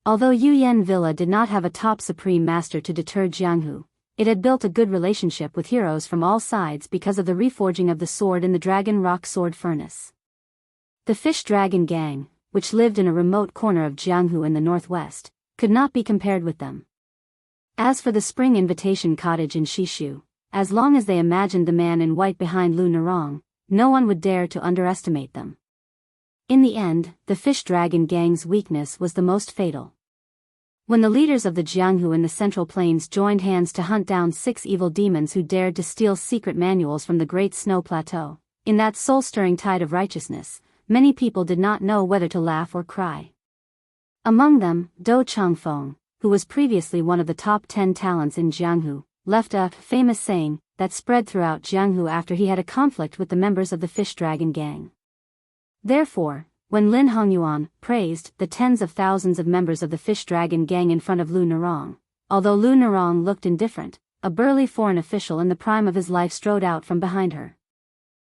Although Yuyan Villa did not have a top supreme master to deter Jianghu, it had built a good relationship with heroes from all sides because of the reforging of the sword in the Dragon Rock Sword Furnace. The Fish Dragon gang, which lived in a remote corner of Jianghu in the northwest, could not be compared with them. As for the Spring Invitation Cottage in Shishu, as long as they imagined the man in white behind Lu Narong, no one would dare to underestimate them. In the end, the Fish Dragon gang's weakness was the most fatal. When the leaders of the Jianghu in the Central Plains joined hands to hunt down 6 evil demons who dared to steal secret manuals from the Great Snow Plateau, in that soul-stirring tide of righteousness, many people did not know whether to laugh or cry. Among them, Dou Changfeng, who was previously one of the top 10 talents in Jianghu, left a famous saying that spread throughout Jianghu after he had a conflict with the members of the Fish Dragon gang. Therefore, when Lin Hongyuan praised the tens of thousands of members of the Fish Dragon gang in front of Lu Narong, although Lu Narong looked indifferent, a burly foreign official in the prime of his life strode out from behind her.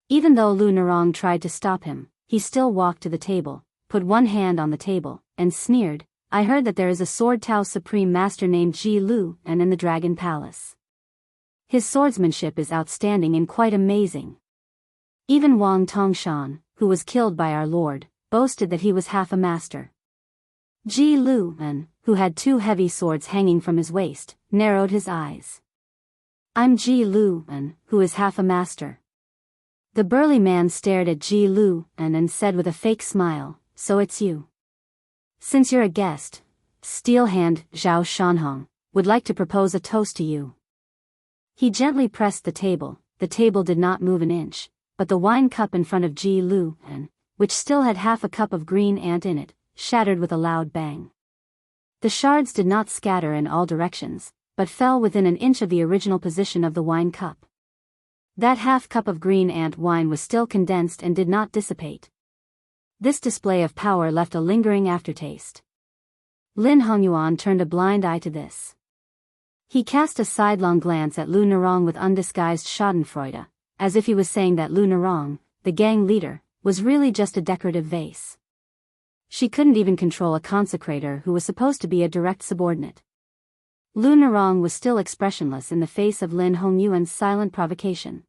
Even though Lu Narong tried to stop him, he still walked to the table, put one hand on the table, and sneered, "I heard that there is a Sword Tao Supreme Master named Ji Lu and in the Dragon Palace. His swordsmanship is outstanding and quite amazing." Even Wang Tongshan, who was killed by our Lord, boasted that he was half a master. Ji Lu, who had 2 heavy swords hanging from his waist, narrowed his eyes. "I'm Ji Lu, who is half a master." The burly man stared at Ji Lu and said with a fake smile, "So it's you. Since you're a guest, Steel Hand Zhao Shanhong would like to propose a toast to you." He gently pressed the table did not move an inch, but the wine cup in front of Ji Lu, which still had half a cup of green ant in it, shattered with a loud bang. The shards did not scatter in all directions, but fell within an inch of the original position of the wine cup. That half cup of green ant wine was still condensed and did not dissipate. This display of power left a lingering aftertaste. Lin Hongyuan turned a blind eye to this. He cast a sidelong glance at Lu Narong with undisguised schadenfreude, as if he was saying that Lu Narong, the gang leader, was really just a decorative vase. She couldn't even control a consecrator who was supposed to be a direct subordinate. Lu Narong was still expressionless in the face of Lin Hongyuan's silent provocation.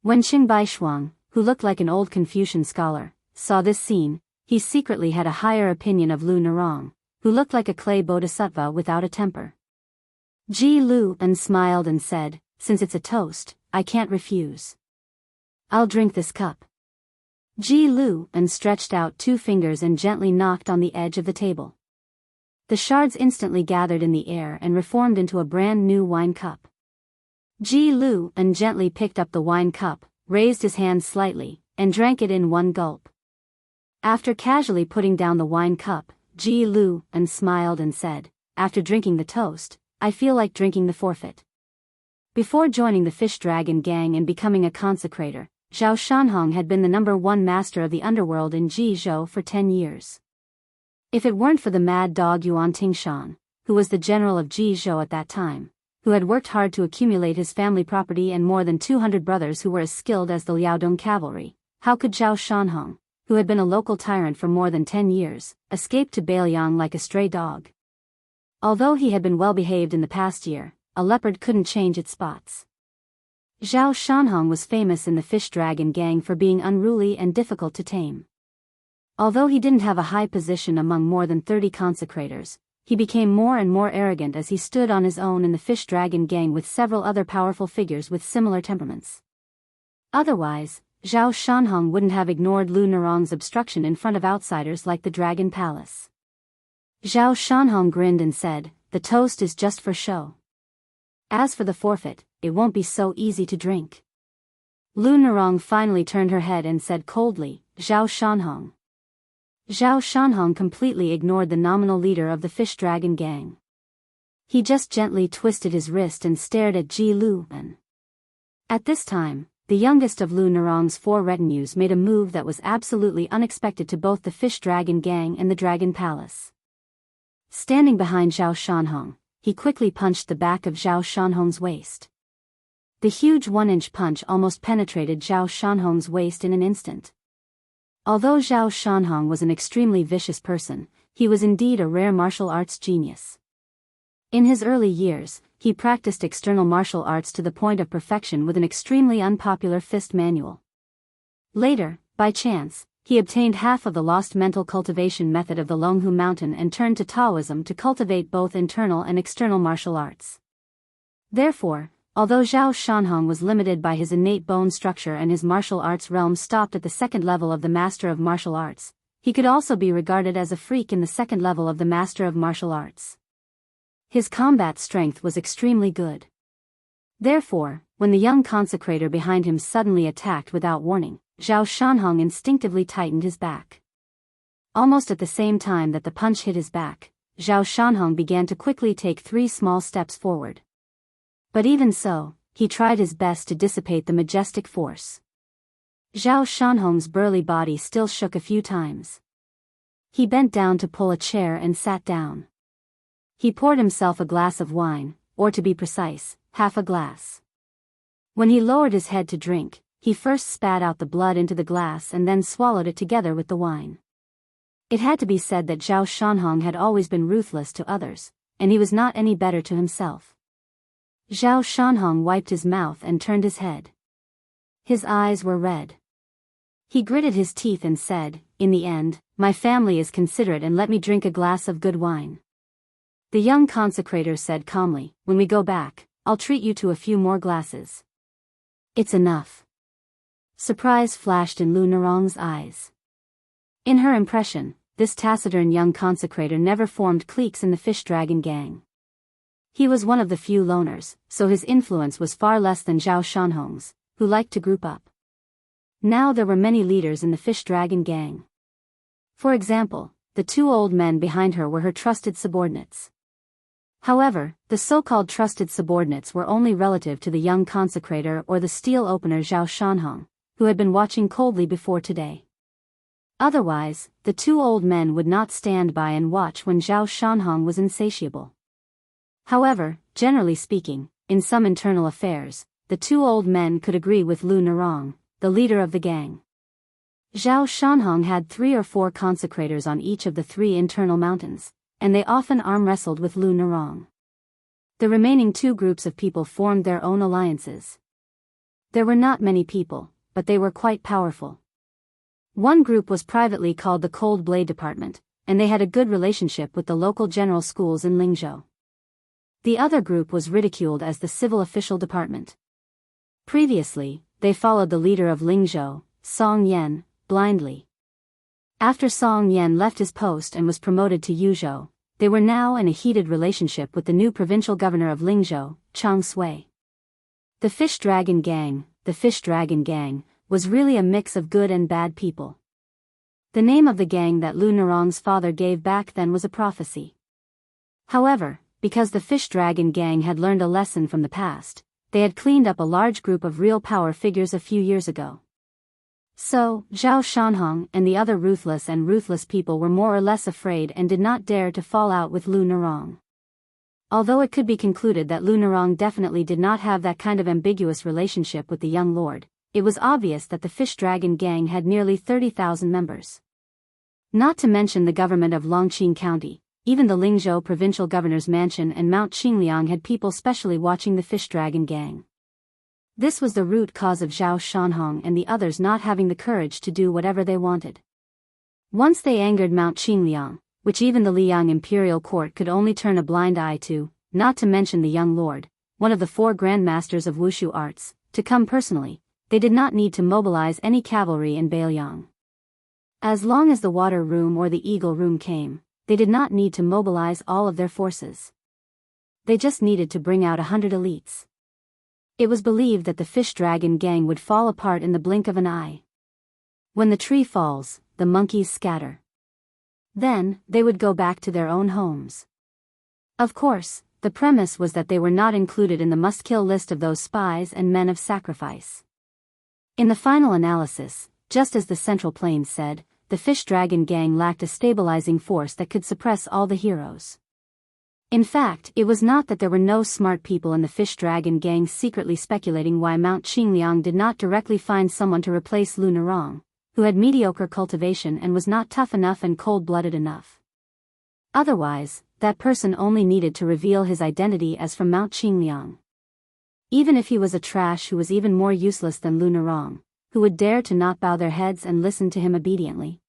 When Qingbai Shuang, who looked like an old Confucian scholar, saw this scene, he secretly had a higher opinion of Lu Narong, who looked like a clay bodhisattva without a temper. Ji Lu smiled and said, "Since it's a toast, I can't refuse. I'll drink this cup." Ji Lu stretched out 2 fingers and gently knocked on the edge of the table. The shards instantly gathered in the air and reformed into a brand new wine cup. Ji Lu gently picked up the wine cup, raised his hand slightly, and drank it in one gulp. After casually putting down the wine cup, Ji Lu smiled and said, "After drinking the toast, I feel like drinking the forfeit." Before joining the Fish Dragon gang and becoming a consecrator, Zhao Shanhong had been the #1 master of the underworld in Jizhou for 10 years. If it weren't for the mad dog Yuan Tingshan, who was the general of Jizhou at that time, who had worked hard to accumulate his family property and more than 200 brothers who were as skilled as the Liaodong cavalry, how could Zhao Shanhong, who had been a local tyrant for more than 10 years, escape to Beiliang like a stray dog? Although he had been well behaved in the past year, a leopard couldn't change its spots. Zhao Shanhong was famous in the fish dragon gang for being unruly and difficult to tame. Although he didn't have a high position among more than 30 consecrators, he became more and more arrogant as he stood on his own in the fish dragon gang with several other powerful figures with similar temperaments. Otherwise, Zhao Shanhong wouldn't have ignored Lu Nerong's obstruction in front of outsiders like the Dragon Palace. Zhao Shanhong grinned and said, "The toast is just for show. As for the forfeit, it won't be so easy to drink." Lu Nerong finally turned her head and said coldly, "Zhao Shanhong." Zhao Shanhong completely ignored the nominal leader of the fish dragon gang. He just gently twisted his wrist and stared at Ji Lu. At this time, the youngest of Lu Nerong's 4 retinues made a move that was absolutely unexpected to both the fish dragon gang and the Dragon Palace. Standing behind Zhao Shanhong, he quickly punched the back of Zhao Shanhong's waist. The huge 1-inch punch almost penetrated Zhao Shanhong's waist in an instant. Although Zhao Shanhong was an extremely vicious person, he was indeed a rare martial arts genius. In his early years, he practiced external martial arts to the point of perfection with an extremely unpopular fist manual. Later, by chance, he obtained half of the lost mental cultivation method of the Longhu Mountain and turned to Taoism to cultivate both internal and external martial arts. Therefore, although Zhao Shanhong was limited by his innate bone structure and his martial arts realm stopped at the second level of the Master of Martial Arts, he could also be regarded as a freak in the second level of the Master of Martial Arts. His combat strength was extremely good. Therefore, when the young consecrator behind him suddenly attacked without warning, Zhao Shanhong instinctively tightened his back. Almost at the same time that the punch hit his back, Zhao Shanhong began to quickly take 3 small steps forward. But even so, he tried his best to dissipate the majestic force. Zhao Shanhong's burly body still shook a few times. He bent down to pull a chair and sat down. He poured himself a glass of wine, or to be precise, half a glass. When he lowered his head to drink, he first spat out the blood into the glass and then swallowed it together with the wine. It had to be said that Zhao Shanhong had always been ruthless to others, and he was not any better to himself. Zhao Shanhong wiped his mouth and turned his head. His eyes were red. He gritted his teeth and said, "In the end, my family is considerate and let me drink a glass of good wine." The young consecrator said calmly, "When we go back, I'll treat you to a few more glasses." "It's enough." Surprise flashed in Lu Nerong's eyes. In her impression, this taciturn young consecrator never formed cliques in the fish dragon gang. He was one of the few loners, so his influence was far less than Zhao Shanhong's, who liked to group up. Now there were many leaders in the fish dragon gang. For example, the 2 old men behind her were her trusted subordinates. However, the so-called trusted subordinates were only relative to the young consecrator or the steel opener Zhao Shanhong, who had been watching coldly before today. Otherwise, the 2 old men would not stand by and watch when Zhao Shanhong was insatiable. However, generally speaking, in some internal affairs, the 2 old men could agree with Lu Nerong, the leader of the gang. Zhao Shanhong had 3 or 4 consecrators on each of the 3 internal mountains, and they often arm-wrestled with Lu Nerong. The remaining 2 groups of people formed their own alliances. There were not many people, but they were quite powerful. One group was privately called the Cold Blade Department, and they had a good relationship with the local general schools in Lingzhou. The other group was ridiculed as the Civil Official Department. Previously, they followed the leader of Lingzhou, Song Yan, blindly. After Song Yan left his post and was promoted to Yuzhou, they were now in a heated relationship with the new provincial governor of Lingzhou, Chang Sui. The Fish Dragon Gang, was really a mix of good and bad people. The name of the gang that Lu Nerong's father gave back then was a prophecy. However, because the Fish Dragon Gang had learned a lesson from the past, they had cleaned up a large group of real power figures a few years ago. So, Zhao Shanhong and the other ruthless people were more or less afraid and did not dare to fall out with Lu Nerong. Although it could be concluded that Lu Nerong definitely did not have that kind of ambiguous relationship with the young lord, it was obvious that the Fish Dragon Gang had nearly 30,000 members. Not to mention the government of Longqing County, even the Lingzhou provincial governor's mansion and Mount Qingliang had people specially watching the fish dragon gang. This was the root cause of Zhao Shanhong and the others not having the courage to do whatever they wanted. Once they angered Mount Qingliang, which even the Liang imperial court could only turn a blind eye to, not to mention the young lord, one of the 4 grandmasters of wushu arts, to come personally, they did not need to mobilize any cavalry in Beiliang. As long as the water room or the eagle room came, they did not need to mobilize all of their forces. They just needed to bring out 100 elites. It was believed that the fish dragon gang would fall apart in the blink of an eye. When the tree falls, the monkeys scatter. Then, they would go back to their own homes. Of course, the premise was that they were not included in the must-kill list of those spies and men of sacrifice. In the final analysis, just as the Central Plains said, the fish dragon gang lacked a stabilizing force that could suppress all the heroes. In fact, it was not that there were no smart people in the fish dragon gang secretly speculating why Mount Qingliang did not directly find someone to replace Lu Nerong, who had mediocre cultivation and was not tough enough and cold-blooded enough. Otherwise, that person only needed to reveal his identity as from Mount Qingliang. Even if he was a trash who was even more useless than Lu Nerong, who would dare to not bow their heads and listen to him obediently.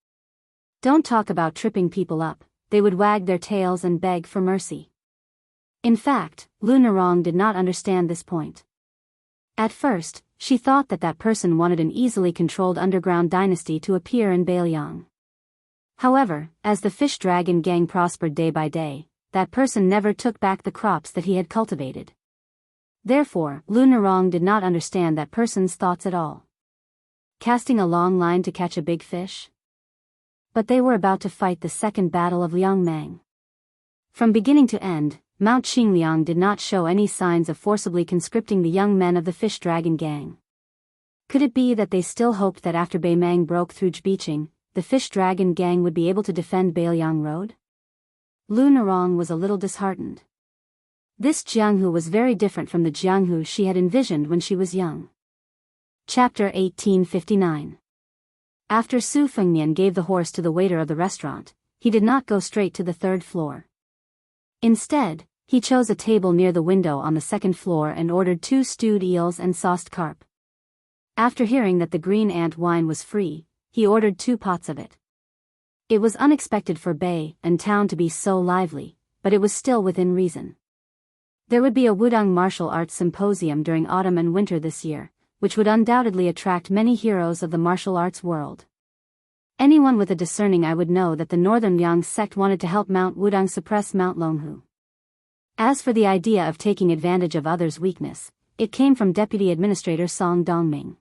Don't talk about tripping people up, they would wag their tails and beg for mercy. In fact, Lu Nerong did not understand this point. At first, she thought that that person wanted an easily controlled underground dynasty to appear in Beiliang. However, as the fish dragon gang prospered day by day, that person never took back the crops that he had cultivated. Therefore, Lu Nerong did not understand that person's thoughts at all. Casting a long line to catch a big fish? But they were about to fight the second battle of Liangmang. From beginning to end, Mount Qingliang did not show any signs of forcibly conscripting the young men of the fish dragon gang. Could it be that they still hoped that after Beimang broke through Zbicheng, the fish dragon gang would be able to defend Beiliang Road? Lu Nerong was a little disheartened. This Jianghu was very different from the Jianghu she had envisioned when she was young. Chapter 1859. After Su Fengnian gave the horse to the waiter of the restaurant, he did not go straight to the 3rd floor. Instead, he chose a table near the window on the 2nd floor and ordered 2 stewed eels and sauced carp. After hearing that the green ant wine was free, he ordered 2 pots of it. It was unexpected for Bei and town to be so lively, but it was still within reason. There would be a Wudang martial arts symposium during autumn and winter this year, which would undoubtedly attract many heroes of the martial arts world. Anyone with a discerning eye would know that the Northern Liang sect wanted to help Mount Wudang suppress Mount Longhu. As for the idea of taking advantage of others' weakness, it came from Deputy Administrator Song Dongming.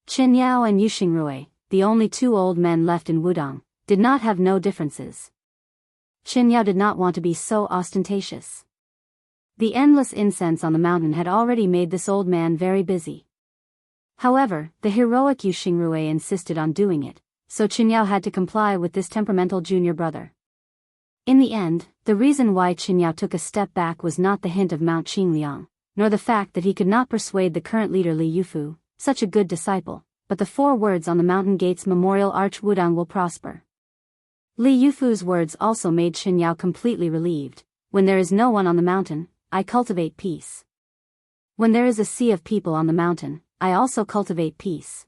Qin Yao and Yu Xingrui, the only 2 old men left in Wudang, did not have no differences. Qin Yao did not want to be so ostentatious. The endless incense on the mountain had already made this old man very busy. However, the heroic Yu Xingrui insisted on doing it, so Qin Yao had to comply with this temperamental junior brother. In the end, the reason why Qin Yao took a step back was not the hint of Mount Qingliang, nor the fact that he could not persuade the current leader Li Yufu, such a good disciple, but the 4 words on the mountain gate's memorial arch: Wudang will prosper. Li Yufu's words also made Qin Yao completely relieved. When there is no one on the mountain, I cultivate peace. When there is a sea of people on the mountain, I also cultivate peace.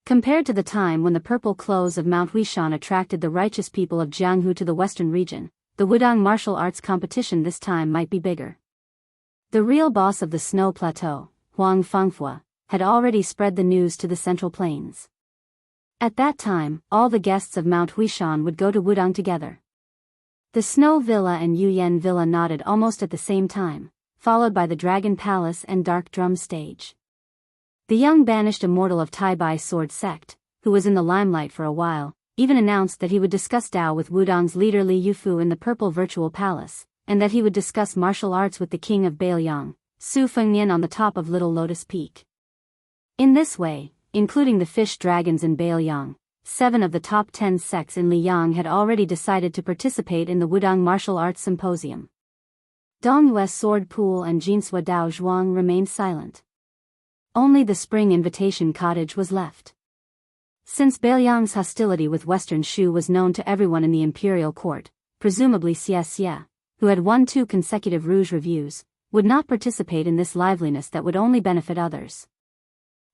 Compared to the time when the purple clothes of Mount Huishan attracted the righteous people of Jianghu to the western region, the Wudang martial arts competition this time might be bigger. The real boss of the Snow Plateau, Huang Fengfua, had already spread the news to the Central Plains. At that time, all the guests of Mount Huishan would go to Wudang together. The Snow Villa and Yuyan Villa nodded almost at the same time, followed by the Dragon Palace and Dark Drum Stage. The young banished immortal of Tai Bai Sword Sect, who was in the limelight for a while, even announced that he would discuss Dao with Wudang's leader Li Yufu in the Purple Virtual Palace, and that he would discuss martial arts with the king of Beiliang, Su Fengnian, on the top of Little Lotus Peak. In this way, including the fish dragons in Beiliang, 7 of the top 10 sects in Liyang had already decided to participate in the Wudang Martial Arts Symposium. Dongyue's Sword Pool and Jinsua Dao Zhuang remained silent. Only the Spring Invitation Cottage was left. Since Beiliang's hostility with Western Shu was known to everyone in the imperial court, presumably Xianxia, who had won 2 consecutive Rouge reviews, would not participate in this liveliness that would only benefit others.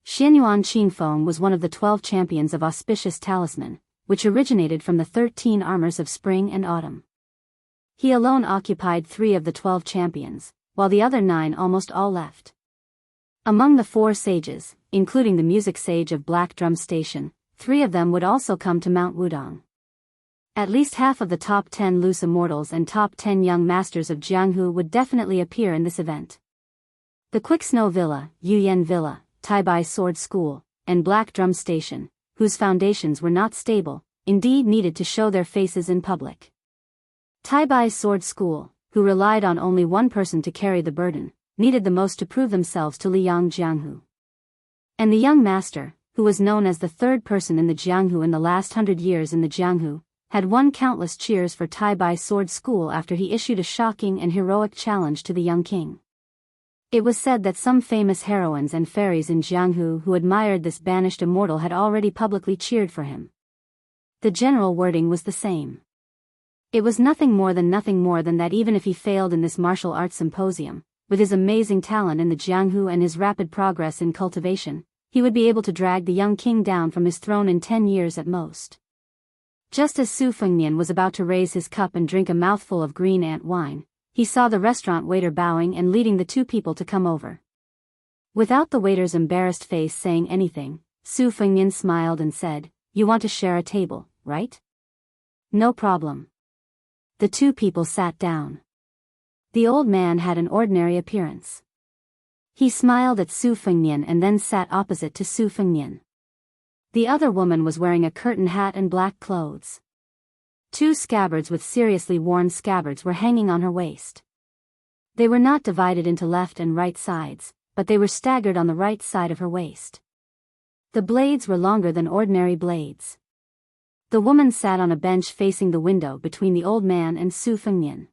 Xianyuan Qingfeng was one of the 12 champions of auspicious talisman, which originated from the 13 armors of spring and autumn. He alone occupied 3 of the 12 champions, while the other 9 almost all left. Among the 4 sages, including the music sage of Black Drum Station, 3 of them would also come to Mount Wudong. At least half of the top 10 loose immortals and top 10 young masters of Jianghu would definitely appear in this event. The Quick Snow Villa, Yuyan Villa, Taibai Sword School, and Black Drum Station, whose foundations were not stable, indeed needed to show their faces in public. Taibai Sword School, who relied on only one person to carry the burden, needed the most to prove themselves to Liang Jianghu. And the young master, who was known as the 3rd person in the Jianghu in the last 100 years in the Jianghu, had won countless cheers for Taibai Sword School after he issued a shocking and heroic challenge to the young king. It was said that some famous heroines and fairies in Jianghu who admired this banished immortal had already publicly cheered for him. The general wording was the same. It was nothing more than that even if he failed in this martial arts symposium, with his amazing talent in the Jianghu and his rapid progress in cultivation, he would be able to drag the young king down from his throne in 10 years at most. Just as Su Fengnian was about to raise his cup and drink a mouthful of green ant wine, he saw the restaurant waiter bowing and leading the 2 people to come over. Without the waiter's embarrassed face saying anything, Su Fengnian smiled and said, "You want to share a table, right?" "No problem." The 2 people sat down. The old man had an ordinary appearance. He smiled at Su Fengnian and then sat opposite to Su Fengnian. The other woman was wearing a curtain hat and black clothes. 2 scabbards with seriously worn scabbards were hanging on her waist. They were not divided into left and right sides, but they were staggered on the right side of her waist. The blades were longer than ordinary blades. The woman sat on a bench facing the window between the old man and Su Fengnian.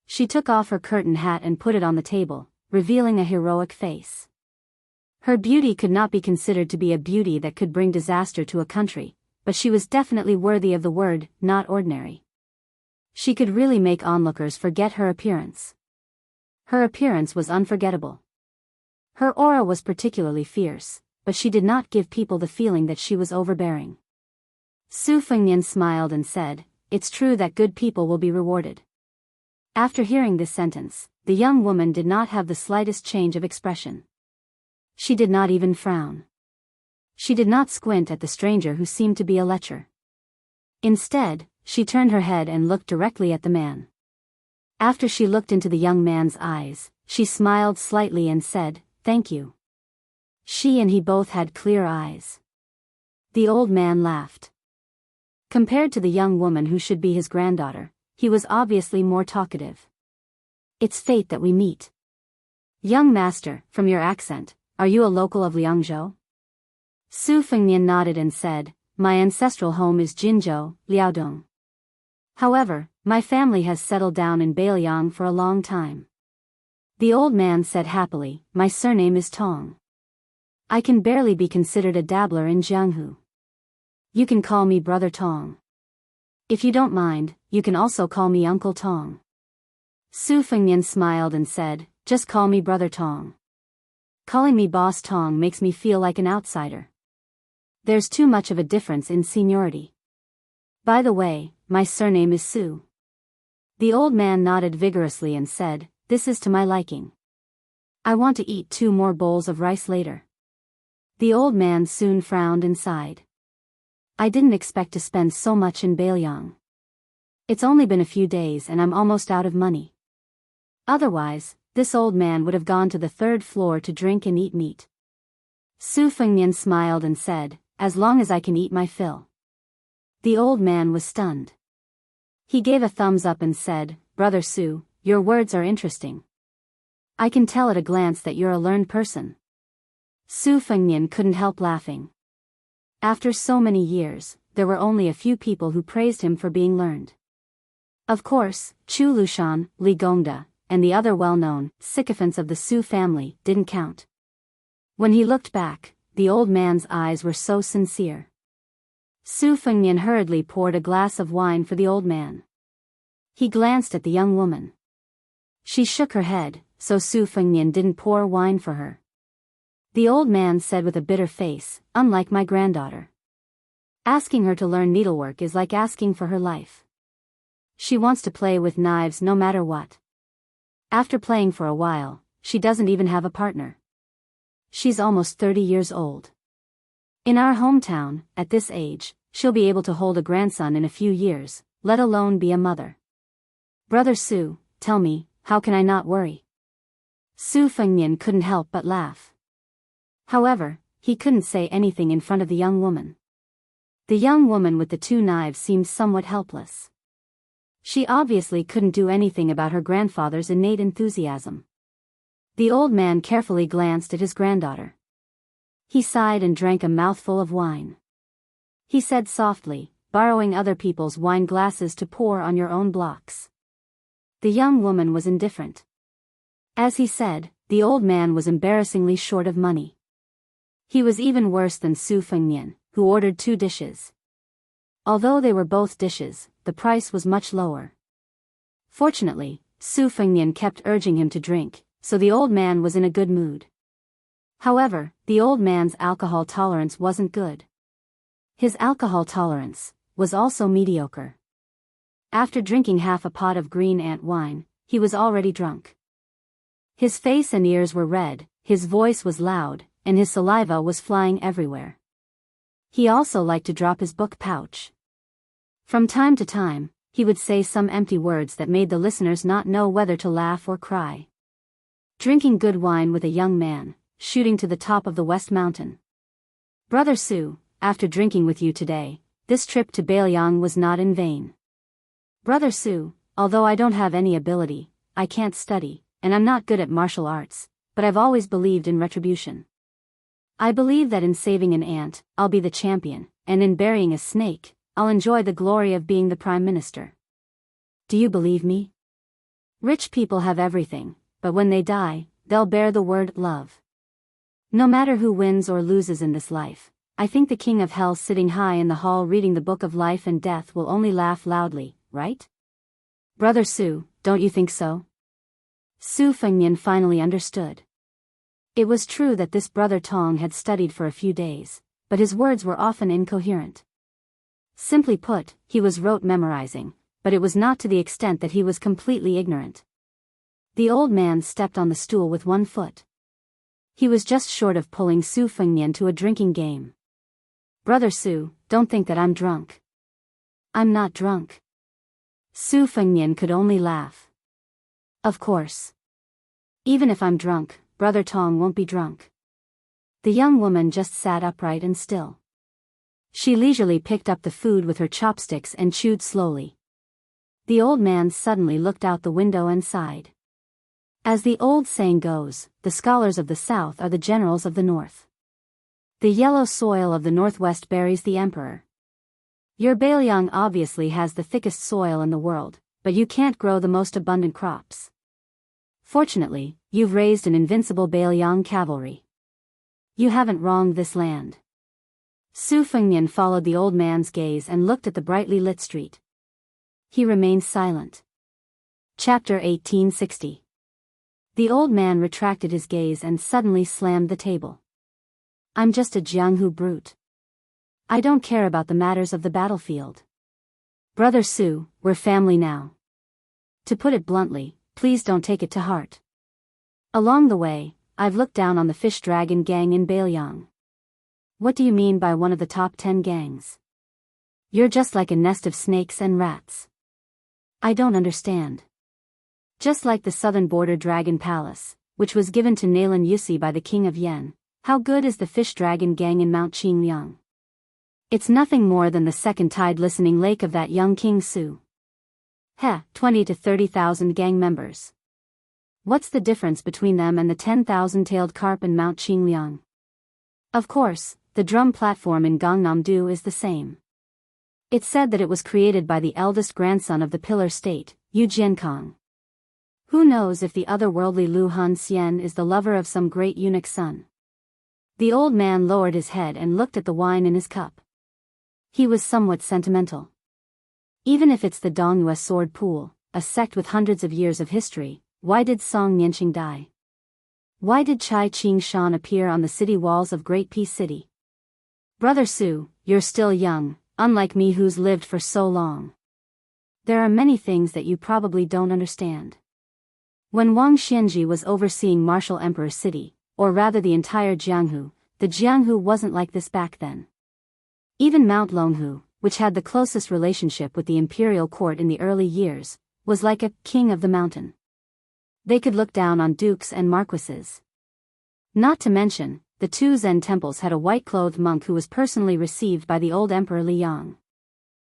She took off her curtain hat and put it on the table, revealing a heroic face. Her beauty could not be considered to be a beauty that could bring disaster to a country, but she was definitely worthy of the word, not ordinary. She could really make onlookers forget her appearance. Her appearance was unforgettable. Her aura was particularly fierce, but she did not give people the feeling that she was overbearing. Su Fengnian smiled and said, "It's true that good people will be rewarded." After hearing this sentence, the young woman did not have the slightest change of expression. She did not even frown. She did not squint at the stranger who seemed to be a lecher. Instead, she turned her head and looked directly at the man. After she looked into the young man's eyes, she smiled slightly and said, "Thank you." She and he both had clear eyes. The old man laughed. Compared to the young woman who should be his granddaughter, he was obviously more talkative. "It's fate that we meet. Young master, from your accent, are you a local of Liangzhou?" Su Fengnian nodded and said, "My ancestral home is Jinzhou, Liaodong. However, my family has settled down in Beiliang for a long time." The old man said happily, "My surname is Tong. I can barely be considered a dabbler in Jianghu. You can call me Brother Tong. If you don't mind, you can also call me Uncle Tong." Su Fengnian smiled and said, "Just call me Brother Tong. Calling me Boss Tong makes me feel like an outsider. There's too much of a difference in seniority. By the way, my surname is Su." The old man nodded vigorously and said, "This is to my liking. I want to eat 2 more bowls of rice later." The old man soon frowned and sighed. "I didn't expect to spend so much in Beiliang. It's only been a few days and I'm almost out of money." Otherwise, this old man would have gone to the 3rd floor to drink and eat meat. Su Fengnian smiled and said, "As long as I can eat my fill." The old man was stunned. He gave a thumbs up and said, "Brother Su, your words are interesting. I can tell at a glance that you're a learned person." Su Fengnian couldn't help laughing. After so many years, there were only a few people who praised him for being learned. Of course, Chu Lushan, Li Gongda, and the other well-known sycophants of the Su family didn't count. When he looked back, the old man's eyes were so sincere. Su Fengnian hurriedly poured a glass of wine for the old man. He glanced at the young woman. She shook her head, so Su Fengnian didn't pour wine for her. The old man said with a bitter face, "Unlike my granddaughter. Asking her to learn needlework is like asking for her life. She wants to play with knives no matter what. After playing for a while, she doesn't even have a partner. She's almost 30 years old. In our hometown, at this age, she'll be able to hold a grandson in a few years, let alone be a mother. Brother Su, tell me, how can I not worry?" Su Fengnian couldn't help but laugh. However, he couldn't say anything in front of the young woman. The young woman with the two knives seemed somewhat helpless. She obviously couldn't do anything about her grandfather's innate enthusiasm. The old man carefully glanced at his granddaughter. He sighed and drank a mouthful of wine. He said softly, "Borrowing other people's wine glasses to pour on your own blocks." The young woman was indifferent. As he said, the old man was embarrassingly short of money. He was even worse than Su Fengnian, who ordered 2 dishes. Although they were both dishes, the price was much lower. Fortunately, Su Fengnian kept urging him to drink, so the old man was in a good mood. However, the old man's alcohol tolerance wasn't good. His alcohol tolerance was also mediocre. After drinking half a pot of green ant wine, he was already drunk. His face and ears were red, his voice was loud, and his saliva was flying everywhere. He also liked to drop his book pouch. From time to time, he would say some empty words that made the listeners not know whether to laugh or cry. Drinking good wine with a young man, shooting to the top of the West Mountain. Brother Su, after drinking with you today, this trip to Bailiang was not in vain. Brother Su, although I don't have any ability, I can't study, and I'm not good at martial arts, but I've always believed in retribution. I believe that in saving an ant, I'll be the champion, and in burying a snake, I'll enjoy the glory of being the prime minister. Do you believe me? Rich people have everything, but when they die, they'll bear the word love. No matter who wins or loses in this life, I think the king of hell sitting high in the hall reading the book of life and death will only laugh loudly, right? Brother Su, don't you think so? Su Fengnian finally understood. It was true that this brother Tong had studied for a few days, but his words were often incoherent. Simply put, he was rote memorizing, but it was not to the extent that he was completely ignorant. The old man stepped on the stool with one foot. He was just short of pulling Su Fengnian to a drinking game. Brother Su, don't think that I'm drunk. I'm not drunk. Su Fengnian could only laugh. Of course. Even if I'm drunk, Brother Tong won't be drunk. The young woman just sat upright and still. She leisurely picked up the food with her chopsticks and chewed slowly. The old man suddenly looked out the window and sighed. As the old saying goes, the scholars of the south are the generals of the north. The yellow soil of the northwest buries the emperor. Your Bailiang obviously has the thickest soil in the world, but you can't grow the most abundant crops. Fortunately, you've raised an invincible Bailiang cavalry. You haven't wronged this land. Su Fengnian followed the old man's gaze and looked at the brightly lit street. He remained silent. Chapter 1860. The old man retracted his gaze and suddenly slammed the table. I'm just a Jianghu brute. I don't care about the matters of the battlefield. Brother Su, we're family now. To put it bluntly, please don't take it to heart. Along the way, I've looked down on the fish dragon gang in Bailiang. What do you mean by one of the top 10 gangs? You're just like a nest of snakes and rats. I don't understand. Just like the southern border dragon palace, which was given to Nalan Yusi by the king of Yen, how good is the fish dragon gang in Mount Qingliang? It's nothing more than the second tide listening lake of that young King Su. 20 to 30,000 gang members. What's the difference between them and the 10,000-tailed carp in Mount Qingliang? Of course, the drum platform in Gangnam-do is the same. It's said that it was created by the eldest grandson of the Pillar State, Yu Jiankong. Who knows if the otherworldly Lu Han Xian is the lover of some great eunuch's son? The old man lowered his head and looked at the wine in his cup. He was somewhat sentimental. Even if it's the Dongyue sword pool, a sect with hundreds of years of history, why did Song Nianqing die? Why did Chai Ching Shan appear on the city walls of Great Peace City? Brother Su, you're still young, unlike me who's lived for so long. There are many things that you probably don't understand. When Wang Xianji was overseeing Martial Emperor City, or rather the entire Jianghu, the Jianghu wasn't like this back then. Even Mount Longhu, which had the closest relationship with the imperial court in the early years, was like a king of the mountain. They could look down on dukes and marquises. Not to mention, the two Zen temples had a white-clothed monk who was personally received by the old Emperor Liang.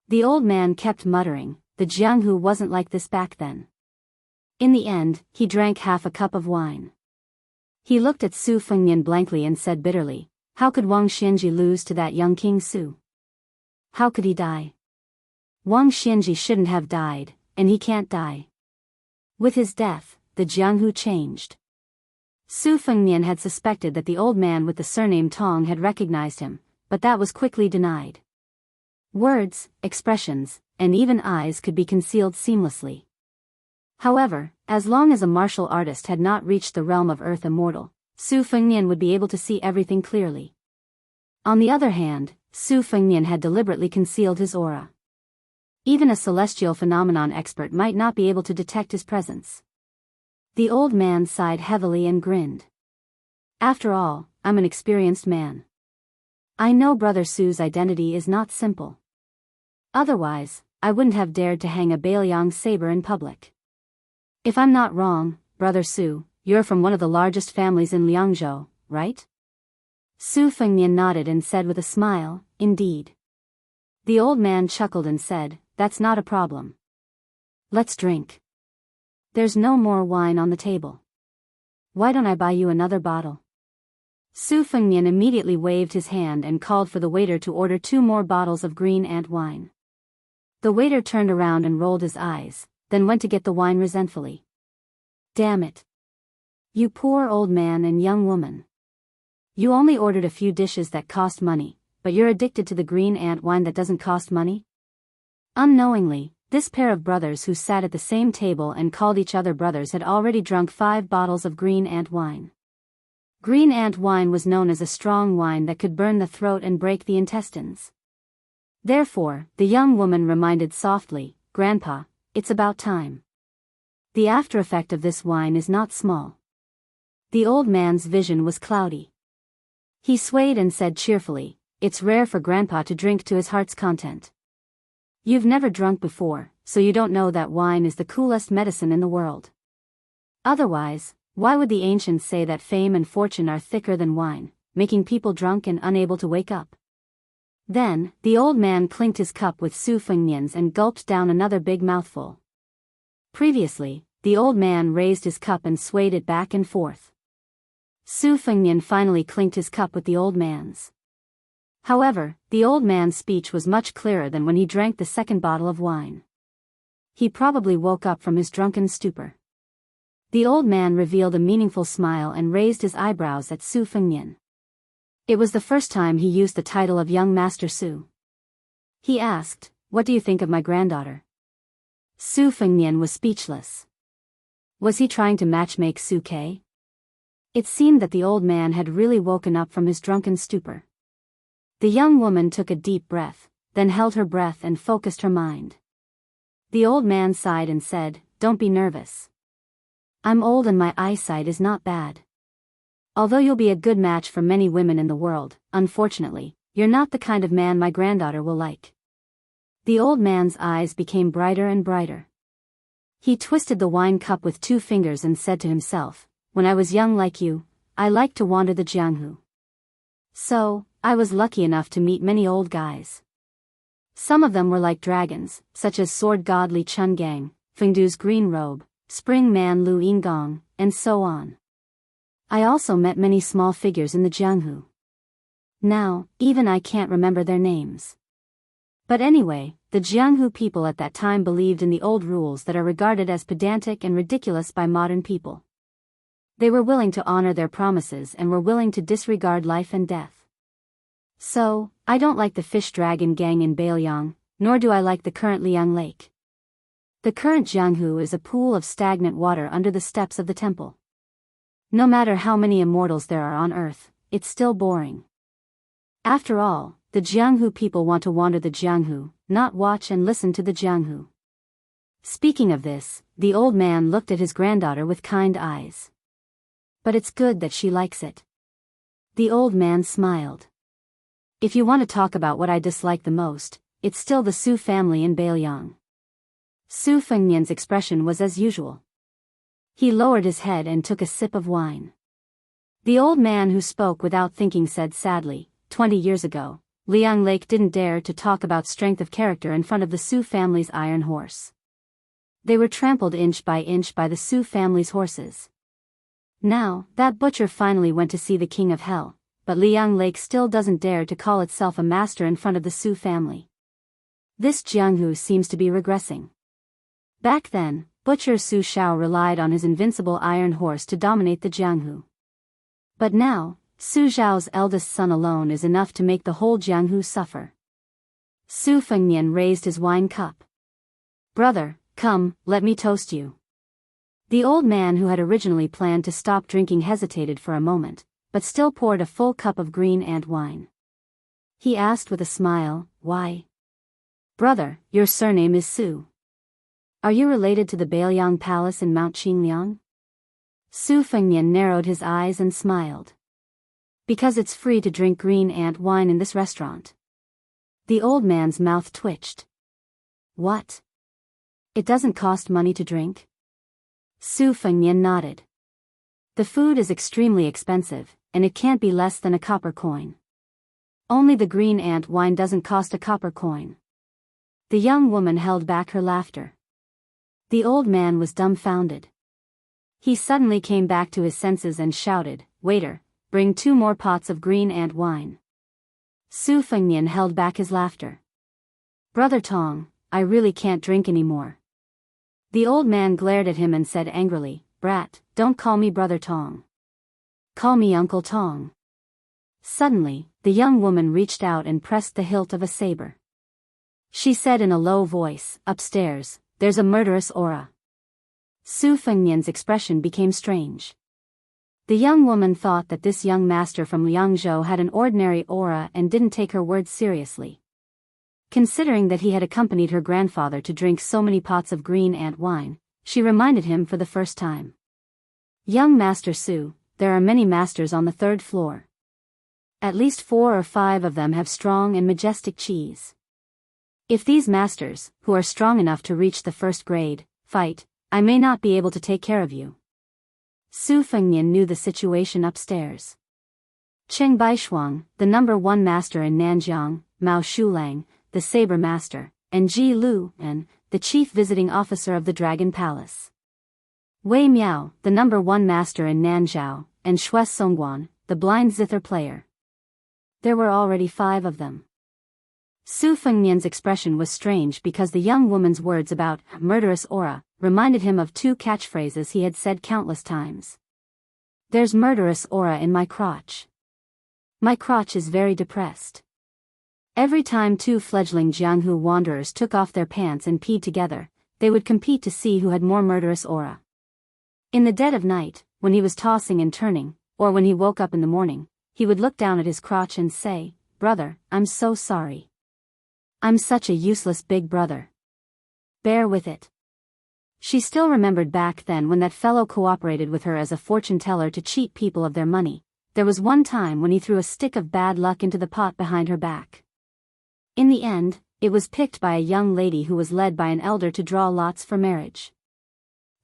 The old man kept muttering, the Jianghu wasn't like this back then. In the end, he drank half a cup of wine. He looked at Su Fengnian blankly and said bitterly, how could Wang Xianji lose to that young King Su? How could he die? Wang Xianji shouldn't have died, and he can't die. With his death, the Jianghu changed. Su Fengnian had suspected that the old man with the surname Tong had recognized him, but that was quickly denied. Words, expressions, and even eyes could be concealed seamlessly. However, as long as a martial artist had not reached the realm of Earth Immortal, Su Fengnian would be able to see everything clearly. On the other hand, Su Fengnian had deliberately concealed his aura. Even a celestial phenomenon expert might not be able to detect his presence. The old man sighed heavily and grinned. After all, I'm an experienced man. I know Brother Su's identity is not simple. Otherwise, I wouldn't have dared to hang a Bailiang saber in public. If I'm not wrong, Brother Su, you're from one of the largest families in Liangzhou, right? Su Fengnian nodded and said with a smile, indeed. The old man chuckled and said, that's not a problem. Let's drink. There's no more wine on the table. Why don't I buy you another bottle? Su Fengnian immediately waved his hand and called for the waiter to order 2 more bottles of green ant wine. The waiter turned around and rolled his eyes, then went to get the wine resentfully. Damn it. You poor old man and young woman. You only ordered a few dishes that cost money, but you're addicted to the green ant wine that doesn't cost money? Unknowingly, this pair of brothers who sat at the same table and called each other brothers had already drunk 5 bottles of green ant wine. Green ant wine was known as a strong wine that could burn the throat and break the intestines. Therefore, the young woman reminded softly, Grandpa, it's about time. The after effect of this wine is not small. The old man's vision was cloudy. He swayed and said cheerfully, it's rare for Grandpa to drink to his heart's content. You've never drunk before, so you don't know that wine is the coolest medicine in the world. Otherwise, why would the ancients say that fame and fortune are thicker than wine, making people drunk and unable to wake up? Then, the old man clinked his cup with Su Fengnian's and gulped down another big mouthful. Previously, the old man raised his cup and swayed it back and forth. Su Fengnian finally clinked his cup with the old man's. However, the old man's speech was much clearer than when he drank the second bottle of wine. He probably woke up from his drunken stupor. The old man revealed a meaningful smile and raised his eyebrows at Su Fengnian. It was the first time he used the title of Young Master Su. He asked, what do you think of my granddaughter? Su Fengnian was speechless. Was he trying to matchmake Su Ke? It seemed that the old man had really woken up from his drunken stupor. The young woman took a deep breath, then held her breath and focused her mind. The old man sighed and said, don't be nervous. I'm old and my eyesight is not bad. Although you'll be a good match for many women in the world, unfortunately, you're not the kind of man my granddaughter will like. The old man's eyes became brighter and brighter. He twisted the wine cup with 2 fingers and said to himself, when I was young like you, I liked to wander the Jianghu. So, I was lucky enough to meet many old guys. Some of them were like dragons, such as sword god Li Chungang, Fengdu's green robe, spring man Lu Yingong, and so on. I also met many small figures in the Jianghu. Now, even I can't remember their names. But anyway, the Jianghu people at that time believed in the old rules that are regarded as pedantic and ridiculous by modern people. They were willing to honor their promises and were willing to disregard life and death. So, I don't like the fish dragon gang in Bailiang, nor do I like the current Liang Lake. The current Jianghu is a pool of stagnant water under the steps of the temple. No matter how many immortals there are on earth, it's still boring. After all, the Jianghu people want to wander the Jianghu, not watch and listen to the Jianghu. Speaking of this, the old man looked at his granddaughter with kind eyes. But it's good that she likes it. The old man smiled. If you want to talk about what I dislike the most, it's still the Su family in Bailiang. Su Fengnian's expression was as usual. He lowered his head and took a sip of wine. The old man who spoke without thinking said sadly, 20 years ago, Liang Lake didn't dare to talk about strength of character in front of the Su family's iron horse. They were trampled inch by the Su family's horses. Now, that butcher finally went to see the king of hell, but Liang Lake still doesn't dare to call itself a master in front of the Su family. This Jianghu seems to be regressing. Back then, Butcher Su Shao relied on his invincible iron horse to dominate the Jianghu. But now, Su Zhao's eldest son alone is enough to make the whole Jianghu suffer. Su Fengnian raised his wine cup. Brother, come, let me toast you. The old man who had originally planned to stop drinking hesitated for a moment, but still poured a full cup of green ant wine. He asked with a smile, why? Brother, your surname is Su. Are you related to the Bailiang Palace in Mount Qingliang? Su Fengnian narrowed his eyes and smiled. Because it's free to drink green ant wine in this restaurant. The old man's mouth twitched. What? It doesn't cost money to drink? Su Fengnian nodded. The food is extremely expensive, and it can't be less than a copper coin. Only the green ant wine doesn't cost a copper coin. The young woman held back her laughter. The old man was dumbfounded. He suddenly came back to his senses and shouted, Waiter, bring 2 more pots of green ant wine. Su Fengnian held back his laughter. Brother Tong, I really can't drink anymore. The old man glared at him and said angrily, Brat, don't call me Brother Tong. Call me Uncle Tong. Suddenly, the young woman reached out and pressed the hilt of a saber. She said in a low voice, Upstairs, there's a murderous aura. Su Fengnian's expression became strange. The young woman thought that this young master from Liangzhou had an ordinary aura and didn't take her words seriously. Considering that he had accompanied her grandfather to drink so many pots of green ant wine, she reminded him for the first time. Young Master Su, there are many masters on the 3rd floor. At least 4 or 5 of them have strong and majestic qis. If these masters, who are strong enough to reach the 1st grade, fight, I may not be able to take care of you. Su Fengnian knew the situation upstairs. Cheng Baishuang, the number 1 master in Nanjiang, Mao Shulang, the saber master, and Ji Lu, the chief visiting officer of the Dragon Palace. Wei Miao, the number 1 master in Nanzhao, and Xue Songguan, the blind zither player. There were already 5 of them. Su Fengnian's expression was strange because the young woman's words about murderous aura reminded him of 2 catchphrases he had said countless times. There's murderous aura in my crotch. My crotch is very depressed. Every time 2 fledgling Jianghu wanderers took off their pants and peed together, they would compete to see who had more murderous aura. In the dead of night, when he was tossing and turning, or when he woke up in the morning, he would look down at his crotch and say, Brother, I'm so sorry. I'm such a useless big brother. Bear with it. She still remembered back then when that fellow cooperated with her as a fortune teller to cheat people of their money. There was one time when he threw a stick of bad luck into the pot behind her back. In the end, it was picked by a young lady who was led by an elder to draw lots for marriage.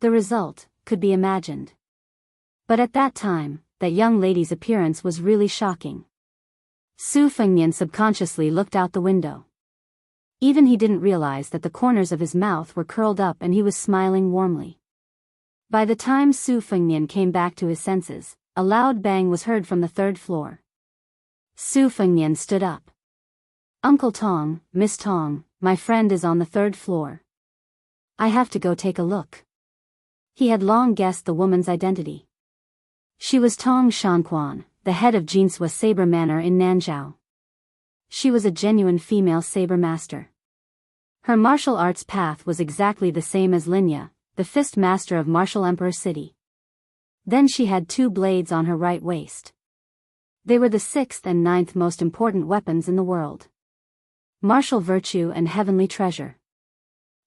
The result could be imagined. But at that time, that young lady's appearance was really shocking. Su Fengnian subconsciously looked out the window. Even he didn't realize that the corners of his mouth were curled up and he was smiling warmly. By the time Su Fengnian came back to his senses, a loud bang was heard from the 3rd floor. Su Fengnian stood up. Uncle Tong, Miss Tong, my friend is on the 3rd floor. I have to go take a look. He had long guessed the woman's identity. She was Tong Shanquan, the head of Jinsua Saber Manor in Nanzhao. She was a genuine female saber master. Her martial arts path was exactly the same as Linya, the fist master of Martial Emperor City. Then she had 2 blades on her right waist. They were the 6th and 9th most important weapons in the world. Martial virtue and heavenly treasure.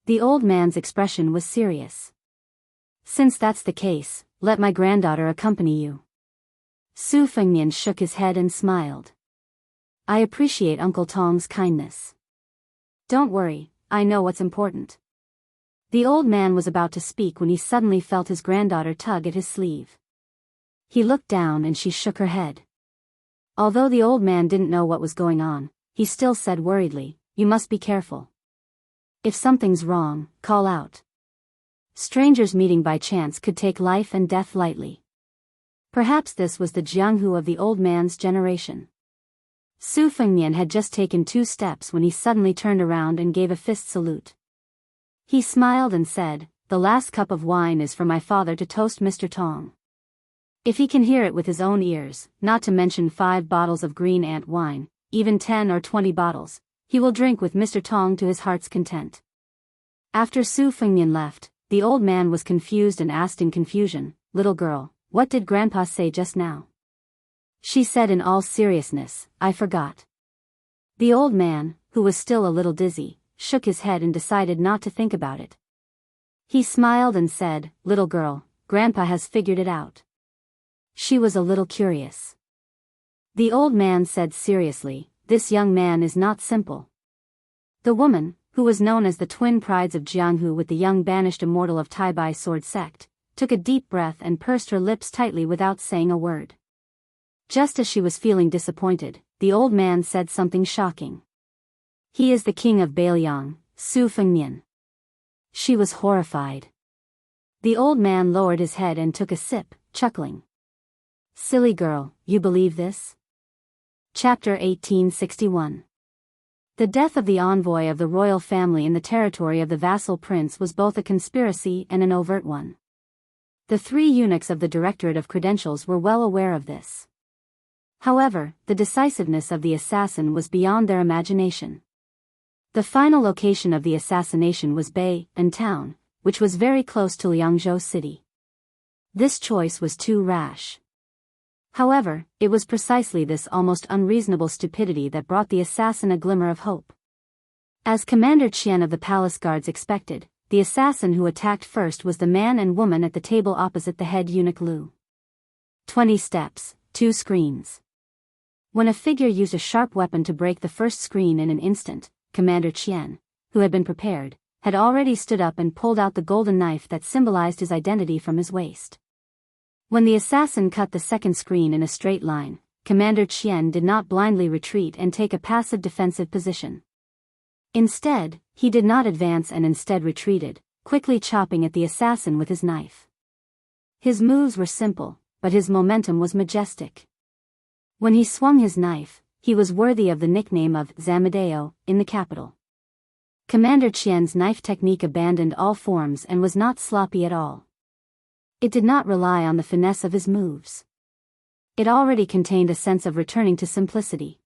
The old man's expression was serious. Since that's the case, let my granddaughter accompany you. Su Fengnian shook his head and smiled. I appreciate Uncle Tong's kindness. Don't worry, I know what's important. The old man was about to speak when he suddenly felt his granddaughter tug at his sleeve. He looked down and she shook her head. Although the old man didn't know what was going on, he still said worriedly, you must be careful. If something's wrong, call out. Strangers meeting by chance could take life and death lightly. Perhaps this was the Jianghu of the old man's generation. Su Fengnian had just taken 2 steps when he suddenly turned around and gave a fist salute. He smiled and said, the last cup of wine is for my father to toast Mr. Tong. If he can hear it with his own ears, not to mention 5 bottles of green ant wine, even 10 or 20 bottles, he will drink with Mr. Tong to his heart's content. After Su Fengnian left, the old man was confused and asked in confusion, little girl, what did Grandpa say just now? She said in all seriousness, I forgot. The old man, who was still a little dizzy, shook his head and decided not to think about it. He smiled and said, little girl, Grandpa has figured it out. She was a little curious. The old man said seriously, this young man is not simple. The woman, who was known as the twin prides of Jianghu with the young banished immortal of Taibai sword sect, took a deep breath and pursed her lips tightly without saying a word. Just as she was feeling disappointed, the old man said something shocking. He is the king of Bailiang, Su Fengnian. She was horrified. The old man lowered his head and took a sip, chuckling. Silly girl, you believe this? Chapter 1861. The death of the envoy of the royal family in the territory of the vassal prince was both a conspiracy and an overt one. The 3 eunuchs of the Directorate of Credentials were well aware of this. However, the decisiveness of the assassin was beyond their imagination. The final location of the assassination was Bei, and town, which was very close to Liangzhou city. This choice was too rash. However, it was precisely this almost unreasonable stupidity that brought the assassin a glimmer of hope. As Commander Qian of the palace guards expected, the assassin who attacked first was the man and woman at the table opposite the head eunuch Lu. 20 steps, 2 screens. When a figure used a sharp weapon to break the first screen in an instant, Commander Qian, who had been prepared, had already stood up and pulled out the golden knife that symbolized his identity from his waist. When the assassin cut the second screen in a straight line, Commander Qian did not blindly retreat and take a passive defensive position. Instead, he did not advance and instead retreated, quickly chopping at the assassin with his knife. His moves were simple, but his momentum was majestic. When he swung his knife, he was worthy of the nickname of Zamadeo in the capital. Commander Qian's knife technique abandoned all forms and was not sloppy at all. It did not rely on the finesse of his moves. It already contained a sense of returning to simplicity.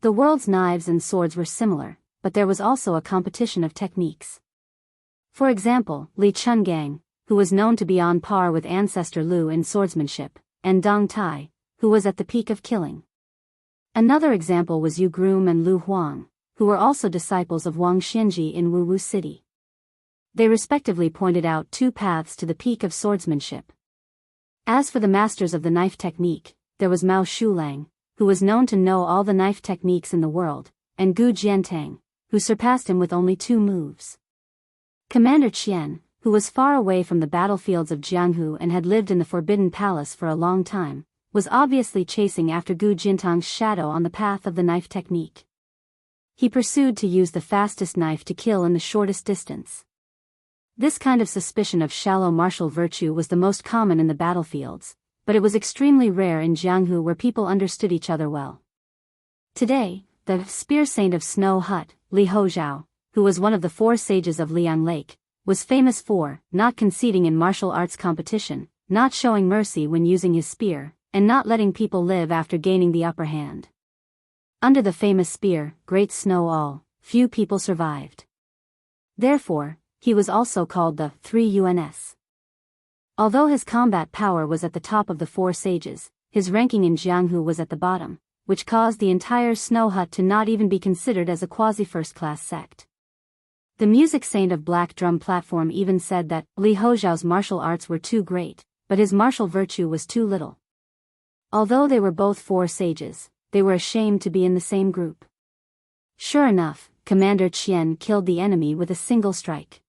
The world's knives and swords were similar, but there was also a competition of techniques. For example, Li Chungang, who was known to be on par with ancestor Lu in swordsmanship, and Dong Tai, who was at the peak of killing. Another example was Yu Groom and Lu Huang, who were also disciples of Wang Xianji in Wuwu City. They respectively pointed out 2 paths to the peak of swordsmanship. As for the masters of the knife technique, there was Mao Shulang, who was known to know all the knife techniques in the world, and Gu Jiantang, who surpassed him with only 2 moves. Commander Qian, who was far away from the battlefields of Jianghu and had lived in the Forbidden Palace for a long time, was obviously chasing after Gu Jintang's shadow on the path of the knife technique. He pursued to use the fastest knife to kill in the shortest distance. This kind of suspicion of shallow martial virtue was the most common in the battlefields, but it was extremely rare in Jianghu where people understood each other well. Today, the spear saint of Snow Hut, Li Hozhao, who was one of the 4 sages of Liang Lake, was famous for not conceding in martial arts competition, not showing mercy when using his spear, and not letting people live after gaining the upper hand. Under the famous spear, Great Snow All, few people survived. Therefore, he was also called the 3UNS. Although his combat power was at the top of the four sages, his ranking in Jianghu was at the bottom, which caused the entire snow hut to not even be considered as a quasi-first-class sect. The music saint of Black Drum Platform even said that Li Hozhao's martial arts were too great, but his martial virtue was too little. Although they were both four sages, they were ashamed to be in the same group. Sure enough, Commander Qian killed the enemy with a single strike.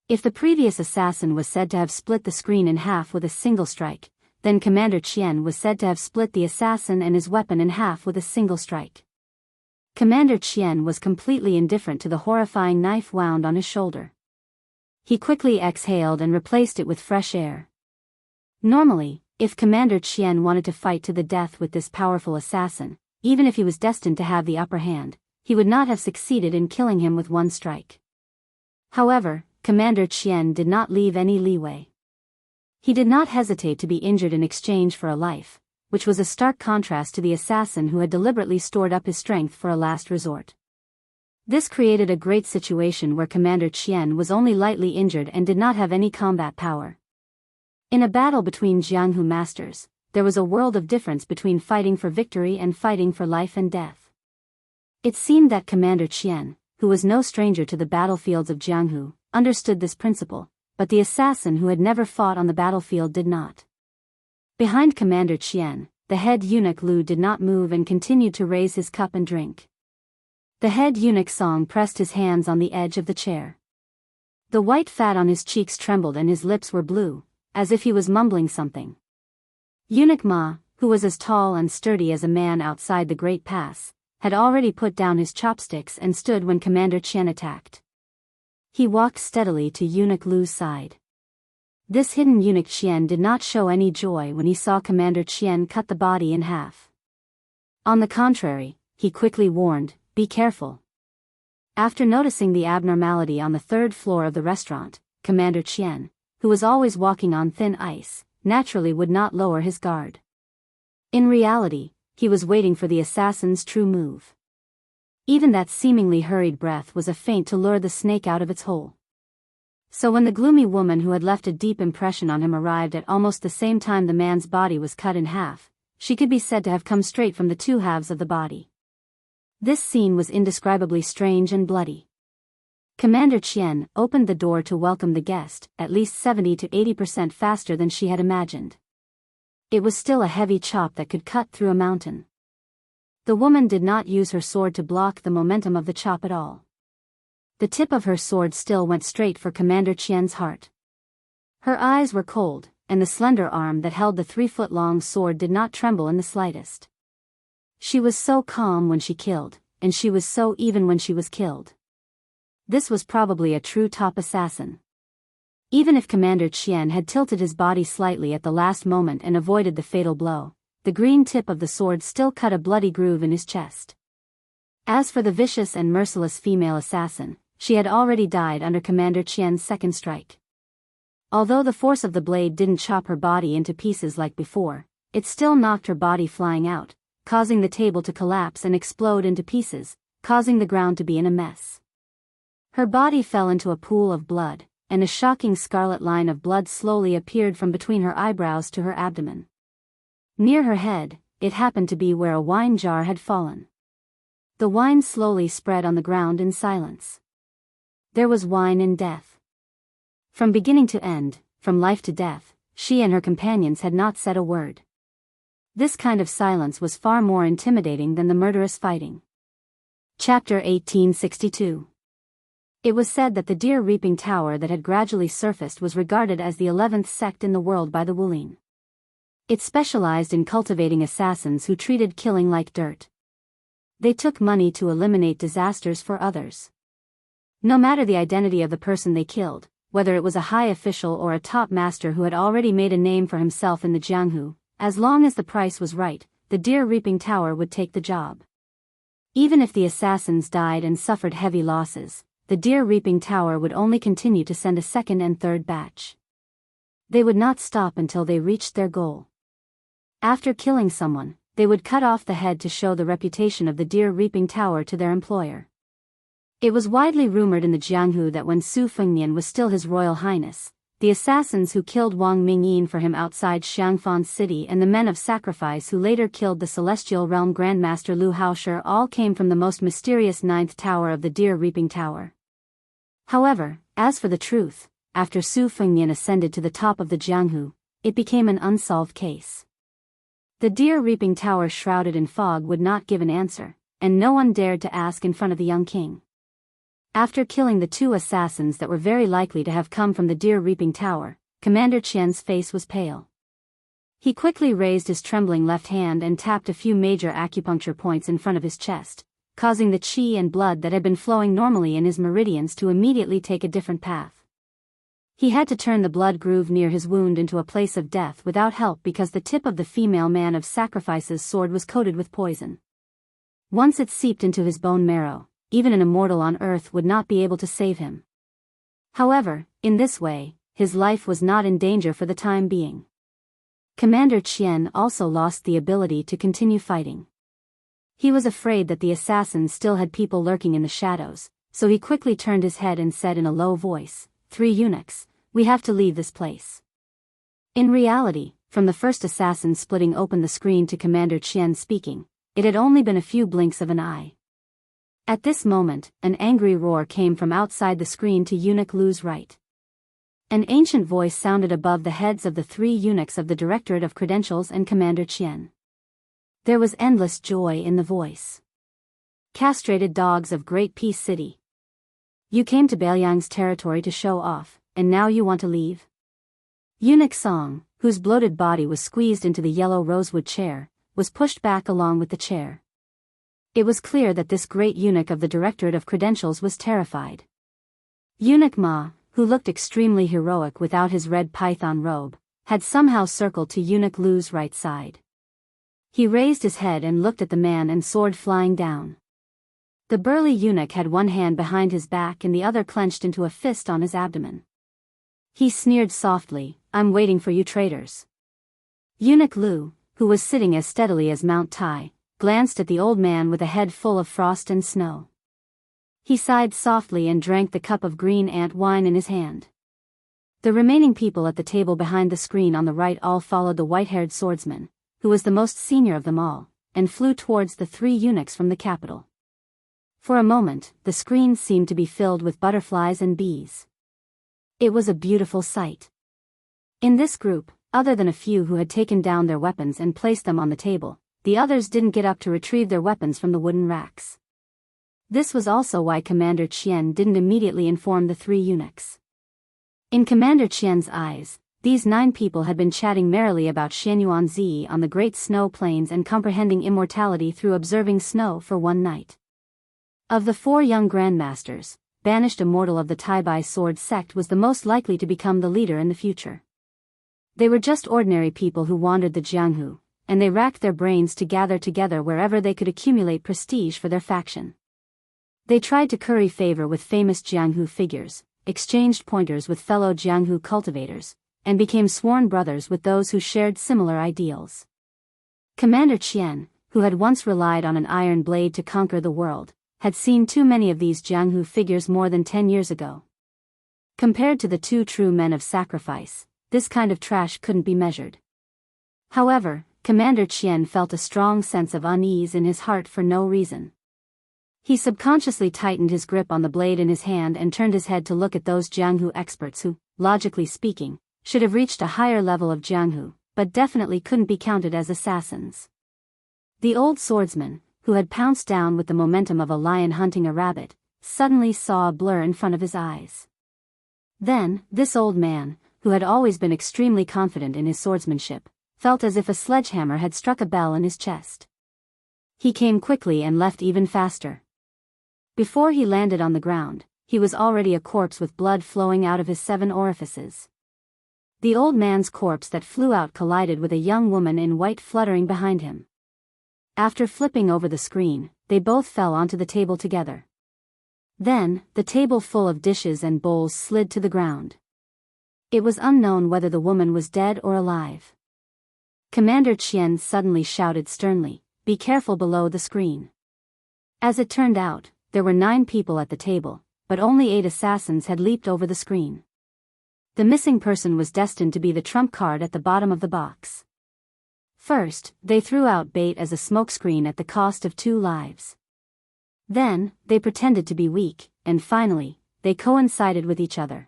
If the previous assassin was said to have split the screen in half with a single strike, then Commander Qian was said to have split the assassin and his weapon in half with a single strike. Commander Qian was completely indifferent to the horrifying knife wound on his shoulder. He quickly exhaled and replaced it with fresh air. Normally, if Commander Qian wanted to fight to the death with this powerful assassin, even if he was destined to have the upper hand, he would not have succeeded in killing him with one strike. However, Commander Qian did not leave any leeway. He did not hesitate to be injured in exchange for a life, which was a stark contrast to the assassin who had deliberately stored up his strength for a last resort. This created a great situation where Commander Qian was only lightly injured and did not have any combat power. In a battle between Jianghu masters, there was a world of difference between fighting for victory and fighting for life and death. It seemed that Commander Qian, who was no stranger to the battlefields of Jianghu, understood this principle, but the assassin who had never fought on the battlefield did not. Behind Commander Qian, the head eunuch Lu did not move and continued to raise his cup and drink. The head eunuch Song pressed his hands on the edge of the chair. The white fat on his cheeks trembled and his lips were blue, as if he was mumbling something. Eunuch Ma, who was as tall and sturdy as a man outside the Great Pass, had already put down his chopsticks and stood when Commander Qian attacked. He walked steadily to Eunuch Lu's side. This hidden eunuch Qian did not show any joy when he saw Commander Qian cut the body in half. On the contrary, he quickly warned, "Be careful." After noticing the abnormality on the third floor of the restaurant, Commander Qian, who was always walking on thin ice, naturally would not lower his guard. In reality, he was waiting for the assassin's true move. Even that seemingly hurried breath was a feint to lure the snake out of its hole. So when the gloomy woman who had left a deep impression on him arrived at almost the same time the man's body was cut in half, she could be said to have come straight from the two halves of the body. This scene was indescribably strange and bloody. Commander Qian opened the door to welcome the guest, at least 70 to 80% faster than she had imagined. It was still a heavy chop that could cut through a mountain. The woman did not use her sword to block the momentum of the chop at all. The tip of her sword still went straight for Commander Qian's heart. Her eyes were cold, and the slender arm that held the 3-foot-long sword did not tremble in the slightest. She was so calm when she killed, and she was so even when she was killed. This was probably a true top assassin. Even if Commander Qian had tilted his body slightly at the last moment and avoided the fatal blow, the green tip of the sword still cut a bloody groove in his chest. As for the vicious and merciless female assassin, she had already died under Commander Qian's second strike. Although the force of the blade didn't chop her body into pieces like before, it still knocked her body flying out, causing the table to collapse and explode into pieces, causing the ground to be in a mess. Her body fell into a pool of blood, and a shocking scarlet line of blood slowly appeared from between her eyebrows to her abdomen. Near her head, it happened to be where a wine jar had fallen. The wine slowly spread on the ground in silence. There was wine in death. From beginning to end, from life to death, she and her companions had not said a word. This kind of silence was far more intimidating than the murderous fighting. Chapter 1862. It was said that the deer reaping tower that had gradually surfaced was regarded as the 11th sect in the world by the Wulin. It specialized in cultivating assassins who treated killing like dirt. They took money to eliminate disasters for others. No matter the identity of the person they killed, whether it was a high official or a top master who had already made a name for himself in the Jianghu, as long as the price was right, the deer reaping tower would take the job. Even if the assassins died and suffered heavy losses, the deer reaping tower would only continue to send a second and third batch. They would not stop until they reached their goal. After killing someone, they would cut off the head to show the reputation of the deer reaping tower to their employer. It was widely rumored in the Jianghu that when Su Fengnian was still His Royal Highness, the assassins who killed Wang Mingyin for him outside Xiangfan's city and the men of sacrifice who later killed the Celestial Realm Grandmaster Lu Haoshi all came from the most mysterious ninth tower of the Deer Reaping Tower. However, as for the truth, after Su Fengnian ascended to the top of the Jianghu, it became an unsolved case. The Deer Reaping Tower shrouded in fog would not give an answer, and no one dared to ask in front of the young king. After killing the two assassins that were very likely to have come from the Deer Reaping Tower, Commander Qian's face was pale. He quickly raised his trembling left hand and tapped a few major acupuncture points in front of his chest, causing the qi and blood that had been flowing normally in his meridians to immediately take a different path. He had to turn the blood groove near his wound into a place of death without help because the tip of the female man of sacrifice's sword was coated with poison. Once it seeped into his bone marrow, even an immortal on earth would not be able to save him. However, in this way, his life was not in danger for the time being. Commander Qian also lost the ability to continue fighting. He was afraid that the assassins still had people lurking in the shadows, so he quickly turned his head and said in a low voice, "3 eunuchs, we have to leave this place." In reality, from the first assassin splitting open the screen to Commander Qian speaking, it had only been a few blinks of an eye. At this moment, an angry roar came from outside the screen to Eunuch Lu's right. An ancient voice sounded above the heads of the 3 eunuchs of the Directorate of Credentials and Commander Qian. There was endless joy in the voice. "Castrated dogs of Great Peace City. You came to Bailiang's territory to show off, and now you want to leave?" Eunuch Song, whose bloated body was squeezed into the yellow rosewood chair, was pushed back along with the chair. It was clear that this great eunuch of the Directorate of Credentials was terrified. Eunuch Ma, who looked extremely heroic without his red python robe, had somehow circled to Eunuch Lu's right side. He raised his head and looked at the man and sword flying down. The burly eunuch had one hand behind his back and the other clenched into a fist on his abdomen. He sneered softly, "I'm waiting for you traitors." Eunuch Lu, who was sitting as steadily as Mount Tai, glanced at the old man with a head full of frost and snow. He sighed softly and drank the cup of green ant wine in his hand. The remaining people at the table behind the screen on the right all followed the white-haired swordsman, who was the most senior of them all, and flew towards the 3 eunuchs from the capital. For a moment, the screen seemed to be filled with butterflies and bees. It was a beautiful sight. In this group, other than a few who had taken down their weapons and placed them on the table, the others didn't get up to retrieve their weapons from the wooden racks. This was also why Commander Qian didn't immediately inform the 3 eunuchs. In Commander Qian's eyes, these 9 people had been chatting merrily about Xianyuanzi on the great snow plains and comprehending immortality through observing snow for one night. Of the 4 young grandmasters, banished immortal of the Taibai sword sect was the most likely to become the leader in the future. They were just ordinary people who wandered the Jianghu, and they racked their brains to gather together wherever they could accumulate prestige for their faction. They tried to curry favor with famous Jianghu figures, exchanged pointers with fellow Jianghu cultivators, and became sworn brothers with those who shared similar ideals. Commander Qian, who had once relied on an iron blade to conquer the world, had seen too many of these Jianghu figures more than 10 years ago. Compared to the 2 true men of sacrifice, this kind of trash couldn't be measured. However, Commander Qian felt a strong sense of unease in his heart for no reason. He subconsciously tightened his grip on the blade in his hand and turned his head to look at those Jianghu experts who, logically speaking, should have reached a higher level of Jianghu, but definitely couldn't be counted as assassins. The old swordsman, who had pounced down with the momentum of a lion hunting a rabbit, suddenly saw a blur in front of his eyes. Then, this old man, who had always been extremely confident in his swordsmanship, felt as if a sledgehammer had struck a bell in his chest. He came quickly and left even faster. Before he landed on the ground, he was already a corpse with blood flowing out of his 7 orifices. The old man's corpse that flew out collided with a young woman in white fluttering behind him. After flipping over the screen, they both fell onto the table together. Then, the table full of dishes and bowls slid to the ground. It was unknown whether the woman was dead or alive. Commander Qian suddenly shouted sternly, "Be careful below the screen." As it turned out, there were 9 people at the table, but only 8 assassins had leaped over the screen. The missing person was destined to be the trump card at the bottom of the box. First, they threw out bait as a smokescreen at the cost of 2 lives. Then, they pretended to be weak, and finally, they coincided with each other.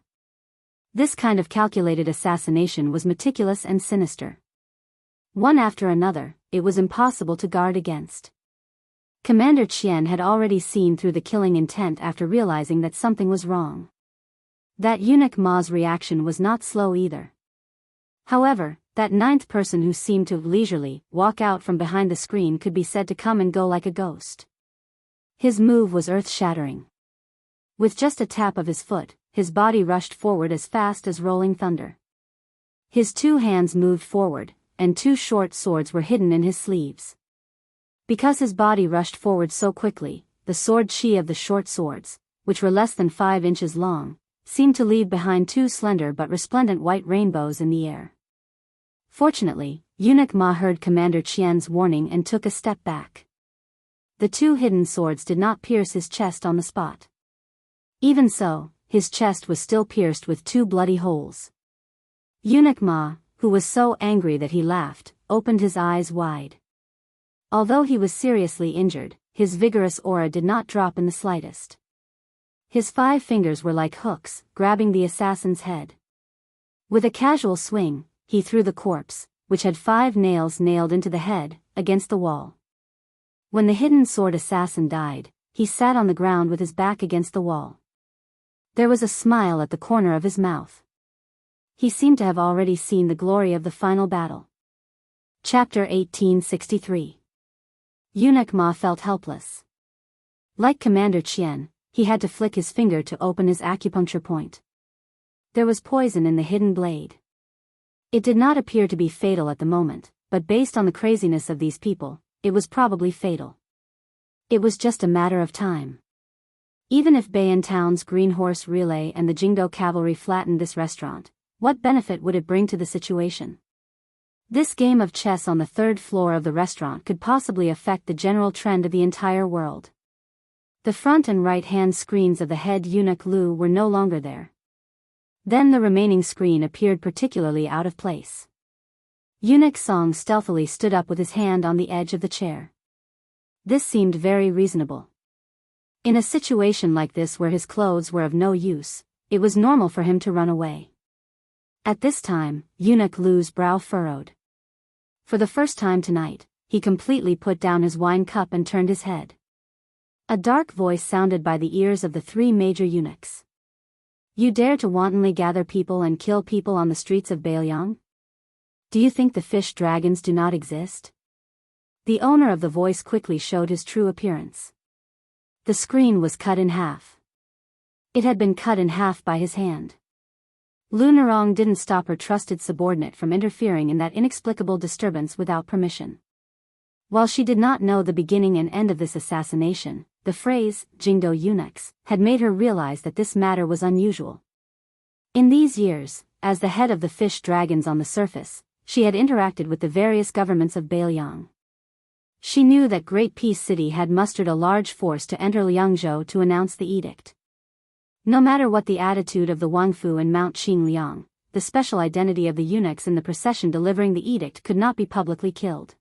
This kind of calculated assassination was meticulous and sinister. One after another, it was impossible to guard against. Commander Qian had already seen through the killing intent after realizing that something was wrong. That eunuch Ma's reaction was not slow either. However, that 9th person who seemed to leisurely walk out from behind the screen could be said to come and go like a ghost. His move was earth-shattering. With just a tap of his foot, his body rushed forward as fast as rolling thunder. His 2 hands moved forward, and 2 short swords were hidden in his sleeves. Because his body rushed forward so quickly, the sword chi of the short swords, which were less than 5 inches long, seemed to leave behind 2 slender but resplendent white rainbows in the air. Fortunately, eunuch Ma heard Commander Qian's warning and took a step back. The 2 hidden swords did not pierce his chest on the spot. Even so, his chest was still pierced with 2 bloody holes. Eunuch Ma, who was so angry that he laughed, opened his eyes wide. Although he was seriously injured, his vigorous aura did not drop in the slightest. His 5 fingers were like hooks, grabbing the assassin's head. With a casual swing, he threw the corpse, which had 5 nails nailed into the head, against the wall. When the hidden sword assassin died, he sat on the ground with his back against the wall. There was a smile at the corner of his mouth. He seemed to have already seen the glory of the final battle. Chapter 1863. Eunuch Ma felt helpless. Like Commander Qian, he had to flick his finger to open his acupuncture point. There was poison in the hidden blade. It did not appear to be fatal at the moment, but based on the craziness of these people, it was probably fatal. It was just a matter of time. Even if Bayan Town's Green Horse Relay and the Jingdo Cavalry flattened this restaurant, what benefit would it bring to the situation? This game of chess on the 3rd floor of the restaurant could possibly affect the general trend of the entire world. The front and right-hand screens of the head eunuch Lu were no longer there. Then the remaining screen appeared particularly out of place. Eunuch Song stealthily stood up with his hand on the edge of the chair. This seemed very reasonable. In a situation like this where his clothes were of no use, it was normal for him to run away. At this time, eunuch Lu's brow furrowed. For the first time tonight, he completely put down his wine cup and turned his head. A dark voice sounded by the ears of the 3 major eunuchs. You dare to wantonly gather people and kill people on the streets of Bailiang? Do you think the fish dragons do not exist? The owner of the voice quickly showed his true appearance. The screen was cut in half. It had been cut in half by his hand. Lu Nerong didn't stop her trusted subordinate from interfering in that inexplicable disturbance without permission. While she did not know the beginning and end of this assassination, the phrase, Jingdo eunuchs, had made her realize that this matter was unusual. In these years, as the head of the fish dragons on the surface, she had interacted with the various governments of Bailiang. She knew that Great Peace City had mustered a large force to enter Liangzhou to announce the edict. No matter what the attitude of the Wangfu and Mount Qingliang, the special identity of the eunuchs in the procession delivering the edict could not be publicly killed.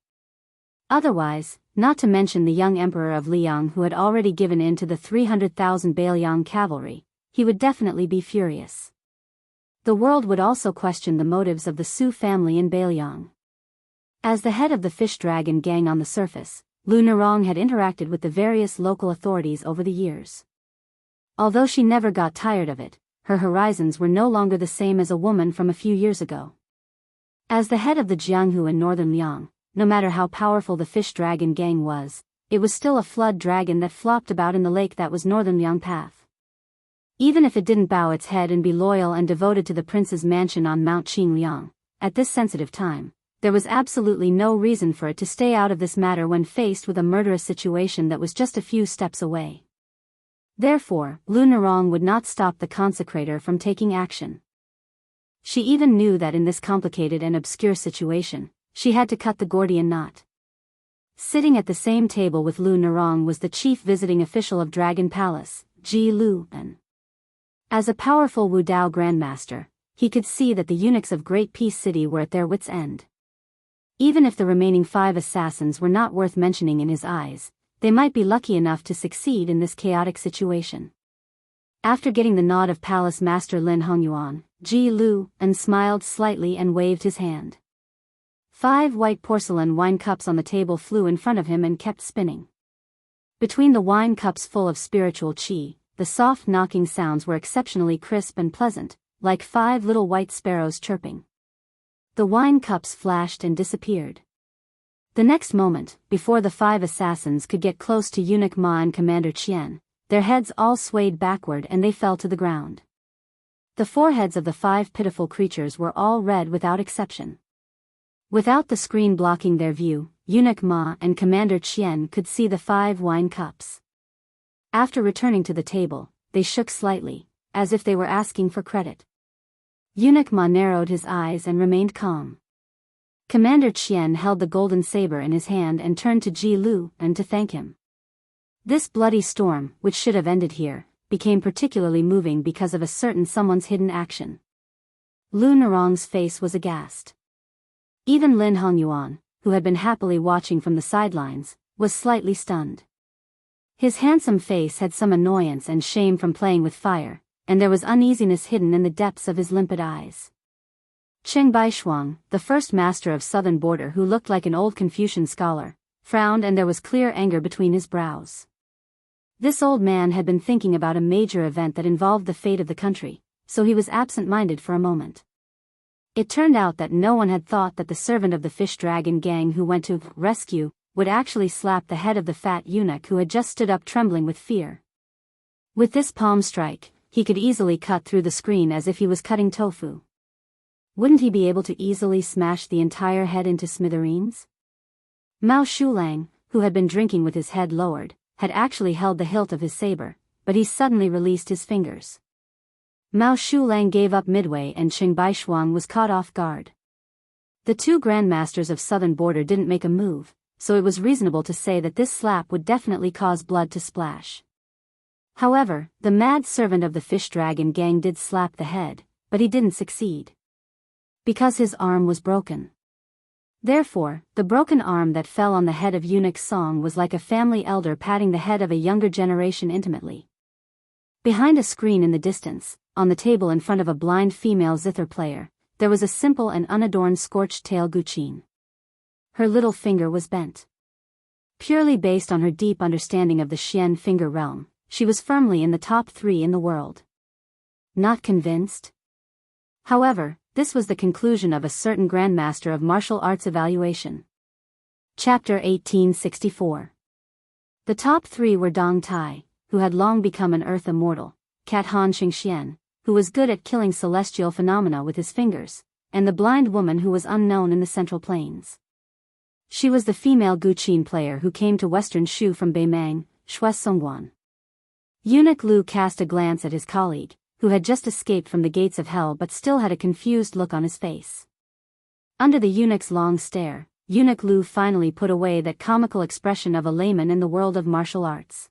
Otherwise, not to mention the young emperor of Liang who had already given in to the 300,000 Bailiang cavalry, he would definitely be furious. The world would also question the motives of the Su family in Bailiang. As the head of the fish dragon gang on the surface, Lu Nerong had interacted with the various local authorities over the years. Although she never got tired of it, her horizons were no longer the same as a woman from a few years ago. As the head of the Jianghu in northern Liang, no matter how powerful the fish dragon gang was, it was still a flood dragon that flopped about in the lake that was northern Liang Path. Even if it didn't bow its head and be loyal and devoted to the prince's mansion on Mount Qingliang, at this sensitive time, there was absolutely no reason for it to stay out of this matter when faced with a murderous situation that was just a few steps away. Therefore, Lu Nerong would not stop the consecrator from taking action. She even knew that in this complicated and obscure situation, she had to cut the Gordian knot. Sitting at the same table with Lu Nerong was the chief visiting official of Dragon Palace, Ji Lu, and as a powerful Wu Dao grandmaster, he could see that the eunuchs of Great Peace City were at their wits' end. Even if the remaining 5 assassins were not worth mentioning in his eyes, they might be lucky enough to succeed in this chaotic situation. After getting the nod of Palace Master Lin Hongyuan, Ji Lu smiled slightly and waved his hand. 5 white porcelain wine cups on the table flew in front of him and kept spinning. Between the wine cups full of spiritual qi, the soft knocking sounds were exceptionally crisp and pleasant, like 5 little white sparrows chirping. The wine cups flashed and disappeared. The next moment, before the 5 assassins could get close to Eunuch Ma and Commander Qian, their heads all swayed backward and they fell to the ground. The foreheads of the 5 pitiful creatures were all red without exception. Without the screen blocking their view, Eunuch Ma and Commander Qian could see the 5 wine cups. After returning to the table, they shook slightly, as if they were asking for credit. Eunuch Ma narrowed his eyes and remained calm. Commander Qian held the golden saber in his hand and turned to Ji Lu to thank him. This bloody storm, which should have ended here, became particularly moving because of a certain someone's hidden action. Lu Nerong's face was aghast. Even Lin Hongyuan, who had been happily watching from the sidelines, was slightly stunned. His handsome face had some annoyance and shame from playing with fire, and there was uneasiness hidden in the depths of his limpid eyes. Cheng Baishuang, the first master of Southern Border who looked like an old Confucian scholar, frowned and there was clear anger between his brows. This old man had been thinking about a major event that involved the fate of the country, so he was absent-minded for a moment. It turned out that no one had thought that the servant of the fish dragon gang who went to rescue would actually slap the head of the fat eunuch who had just stood up trembling with fear. With this palm strike, he could easily cut through the screen as if he was cutting tofu. Wouldn't he be able to easily smash the entire head into smithereens? Mao Shulang, who had been drinking with his head lowered, had actually held the hilt of his saber, but he suddenly released his fingers. Mao Shulang gave up midway and Cheng Baishuang was caught off guard. The 2 grandmasters of Southern Border didn't make a move, so it was reasonable to say that this slap would definitely cause blood to splash. However, the mad servant of the fish dragon gang did slap the head, but he didn't succeed. Because his arm was broken. Therefore, the broken arm that fell on the head of Eunuch Song was like a family elder patting the head of a younger generation intimately. Behind a screen in the distance, on the table in front of a blind female zither player, there was a simple and unadorned scorched tail guqin. Her little finger was bent. Purely based on her deep understanding of the Xian finger realm, she was firmly in the top 3 in the world. Not convinced? However, this was the conclusion of a certain grandmaster of martial arts evaluation. Chapter 1864. The top 3 were Dong Tai, who had long become an earth immortal, Cat Han Xingxian, who was good at killing celestial phenomena with his fingers, and the blind woman who was unknown in the Central Plains. She was the female guqin player who came to Western Shu from Beimang, Shui Songguan. Eunuch Lu cast a glance at his colleague, who had just escaped from the gates of hell but still had a confused look on his face. Under the eunuch's long stare, Eunuch Lu finally put away that comical expression of a layman in the world of martial arts.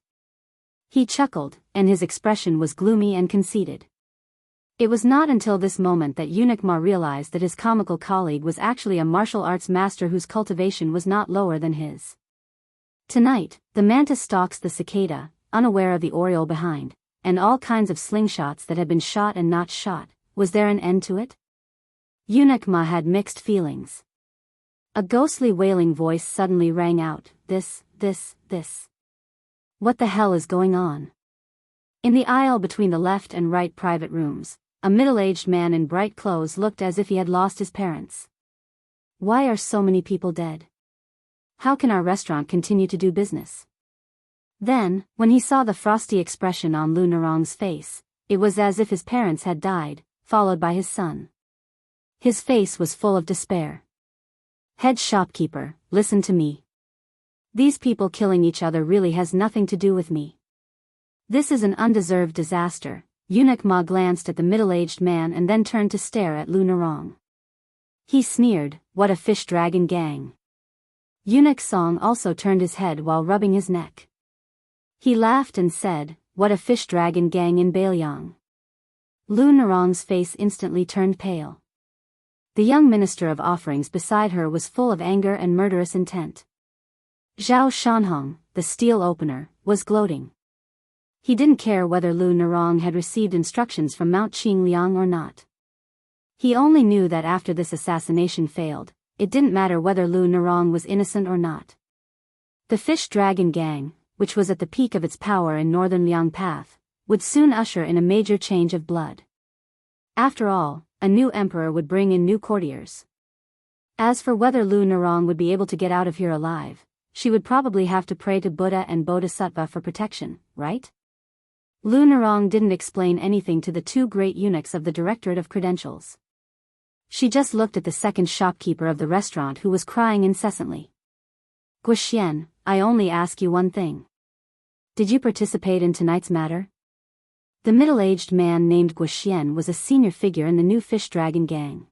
He chuckled, and his expression was gloomy and conceited. It was not until this moment that Eunuch Ma realized that his comical colleague was actually a martial arts master whose cultivation was not lower than his. Tonight, the mantis stalks the cicada, unaware of the oriole behind, and all kinds of slingshots that had been shot and not shot. Was there an end to it? Eunuch Ma had mixed feelings. A ghostly wailing voice suddenly rang out, this. What the hell is going on? In the aisle between the left and right private rooms, a middle-aged man in bright clothes looked as if he had lost his parents. Why are so many people dead? How can our restaurant continue to do business? Then, when he saw the frosty expression on Lu Nerong's face, it was as if his parents had died, followed by his son. His face was full of despair. Head shopkeeper, listen to me. These people killing each other really has nothing to do with me. This is an undeserved disaster. Eunuch Ma glanced at the middle-aged man and then turned to stare at Lu Nerong. He sneered, what a fish dragon gang. Eunuch Song also turned his head while rubbing his neck. He laughed and said, "What a fish dragon gang in Bailiang." Lu Narong's face instantly turned pale. The young minister of offerings beside her was full of anger and murderous intent. Zhao Shanhong, the steel opener, was gloating. He didn't care whether Lu Narong had received instructions from Mount Qingliang or not. He only knew that after this assassination failed, it didn't matter whether Lu Narong was innocent or not. The Fish Dragon Gang, which was at the peak of its power in northern Liang Path, would soon usher in a major change of blood. After all, a new emperor would bring in new courtiers. As for whether Lu Narong would be able to get out of here alive, she would probably have to pray to Buddha and Bodhisattva for protection, right? Lu Narong didn't explain anything to the two great eunuchs of the Directorate of Credentials. She just looked at the second shopkeeper of the restaurant who was crying incessantly. "Guxian, I only ask you one thing. Did you participate in tonight's matter?" The middle-aged man named Guxian was a senior figure in the new Fish Dragon Gang.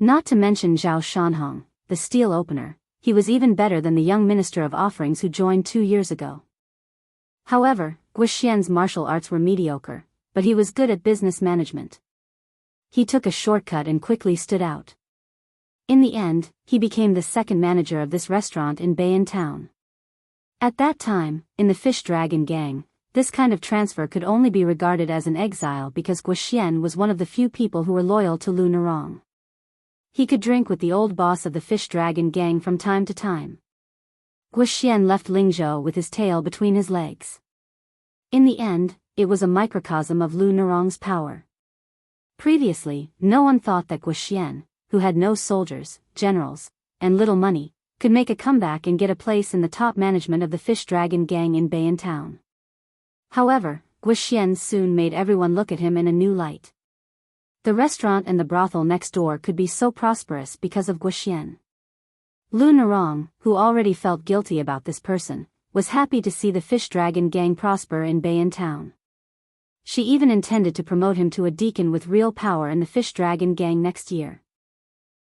Not to mention Zhao Shanhong, the steel opener, he was even better than the young minister of offerings who joined 2 years ago. However, Guxian's martial arts were mediocre, but he was good at business management. He took a shortcut and quickly stood out. In the end, he became the second manager of this restaurant in Bayan Town. At that time, in the Fish Dragon Gang, this kind of transfer could only be regarded as an exile because Guxian was one of the few people who were loyal to Lu Narong. He could drink with the old boss of the Fish Dragon Gang from time to time. Guxian left Lingzhou with his tail between his legs. In the end, it was a microcosm of Lu Narong's power. Previously, no one thought that Guxian, who had no soldiers, generals, and little money, could make a comeback and get a place in the top management of the Fish Dragon Gang in Bayan Town. However, Guxian soon made everyone look at him in a new light. The restaurant and the brothel next door could be so prosperous because of Guxian. Lu Narong, who already felt guilty about this person, was happy to see the Fish Dragon Gang prosper in Bayan Town. She even intended to promote him to a deacon with real power in the Fish Dragon Gang next year.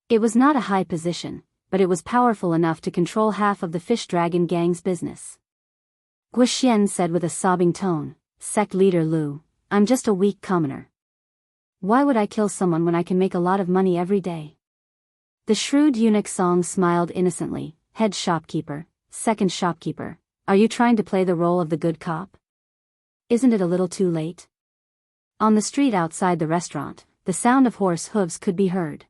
It was not a high position, but it was powerful enough to control half of the Fish Dragon Gang's business. Guxian said with a sobbing tone, "Sect leader Lu, I'm just a weak commoner. Why would I kill someone when I can make a lot of money every day?" The shrewd eunuch Song smiled innocently. "Head shopkeeper, second shopkeeper, are you trying to play the role of the good cop? Isn't it a little too late?" On the street outside the restaurant, the sound of horse hooves could be heard.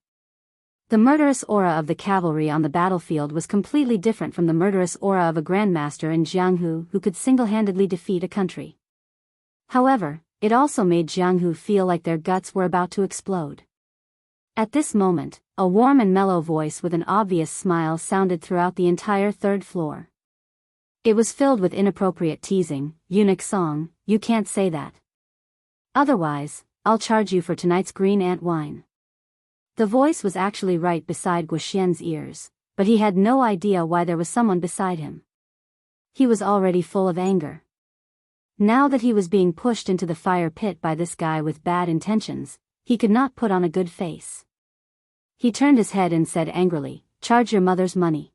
The murderous aura of the cavalry on the battlefield was completely different from the murderous aura of a grandmaster in Jianghu who could single-handedly defeat a country. However, it also made Jianghu feel like their guts were about to explode. At this moment, a warm and mellow voice with an obvious smile sounded throughout the entire third floor. It was filled with inappropriate teasing. "Eunuch Song, you can't say that. Otherwise, I'll charge you for tonight's green ant wine." The voice was actually right beside Guxian's ears, but he had no idea why there was someone beside him. He was already full of anger. Now that he was being pushed into the fire pit by this guy with bad intentions, he could not put on a good face. He turned his head and said angrily, "Charge your mother's money.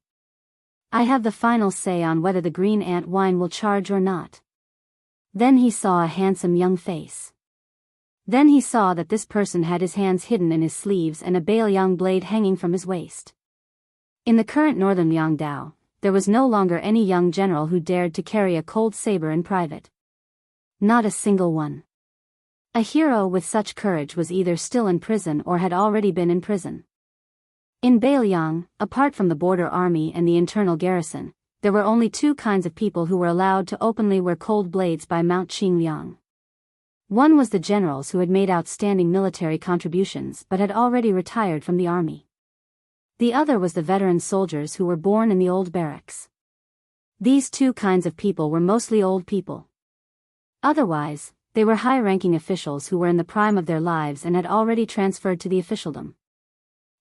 I have the final say on whether the green ant wine will charge or not." Then he saw a handsome young face. Then he saw that this person had his hands hidden in his sleeves and a Bailiang blade hanging from his waist. In the current northern Liangdao, there was no longer any young general who dared to carry a cold saber in private. Not a single one. A hero with such courage was either still in prison or had already been in prison. In Bailiang, apart from the border army and the internal garrison, there were only two kinds of people who were allowed to openly wear cold blades by Mount Qingliang. One was the generals who had made outstanding military contributions but had already retired from the army. The other was the veteran soldiers who were born in the old barracks. These two kinds of people were mostly old people. Otherwise, they were high-ranking officials who were in the prime of their lives and had already transferred to the officialdom.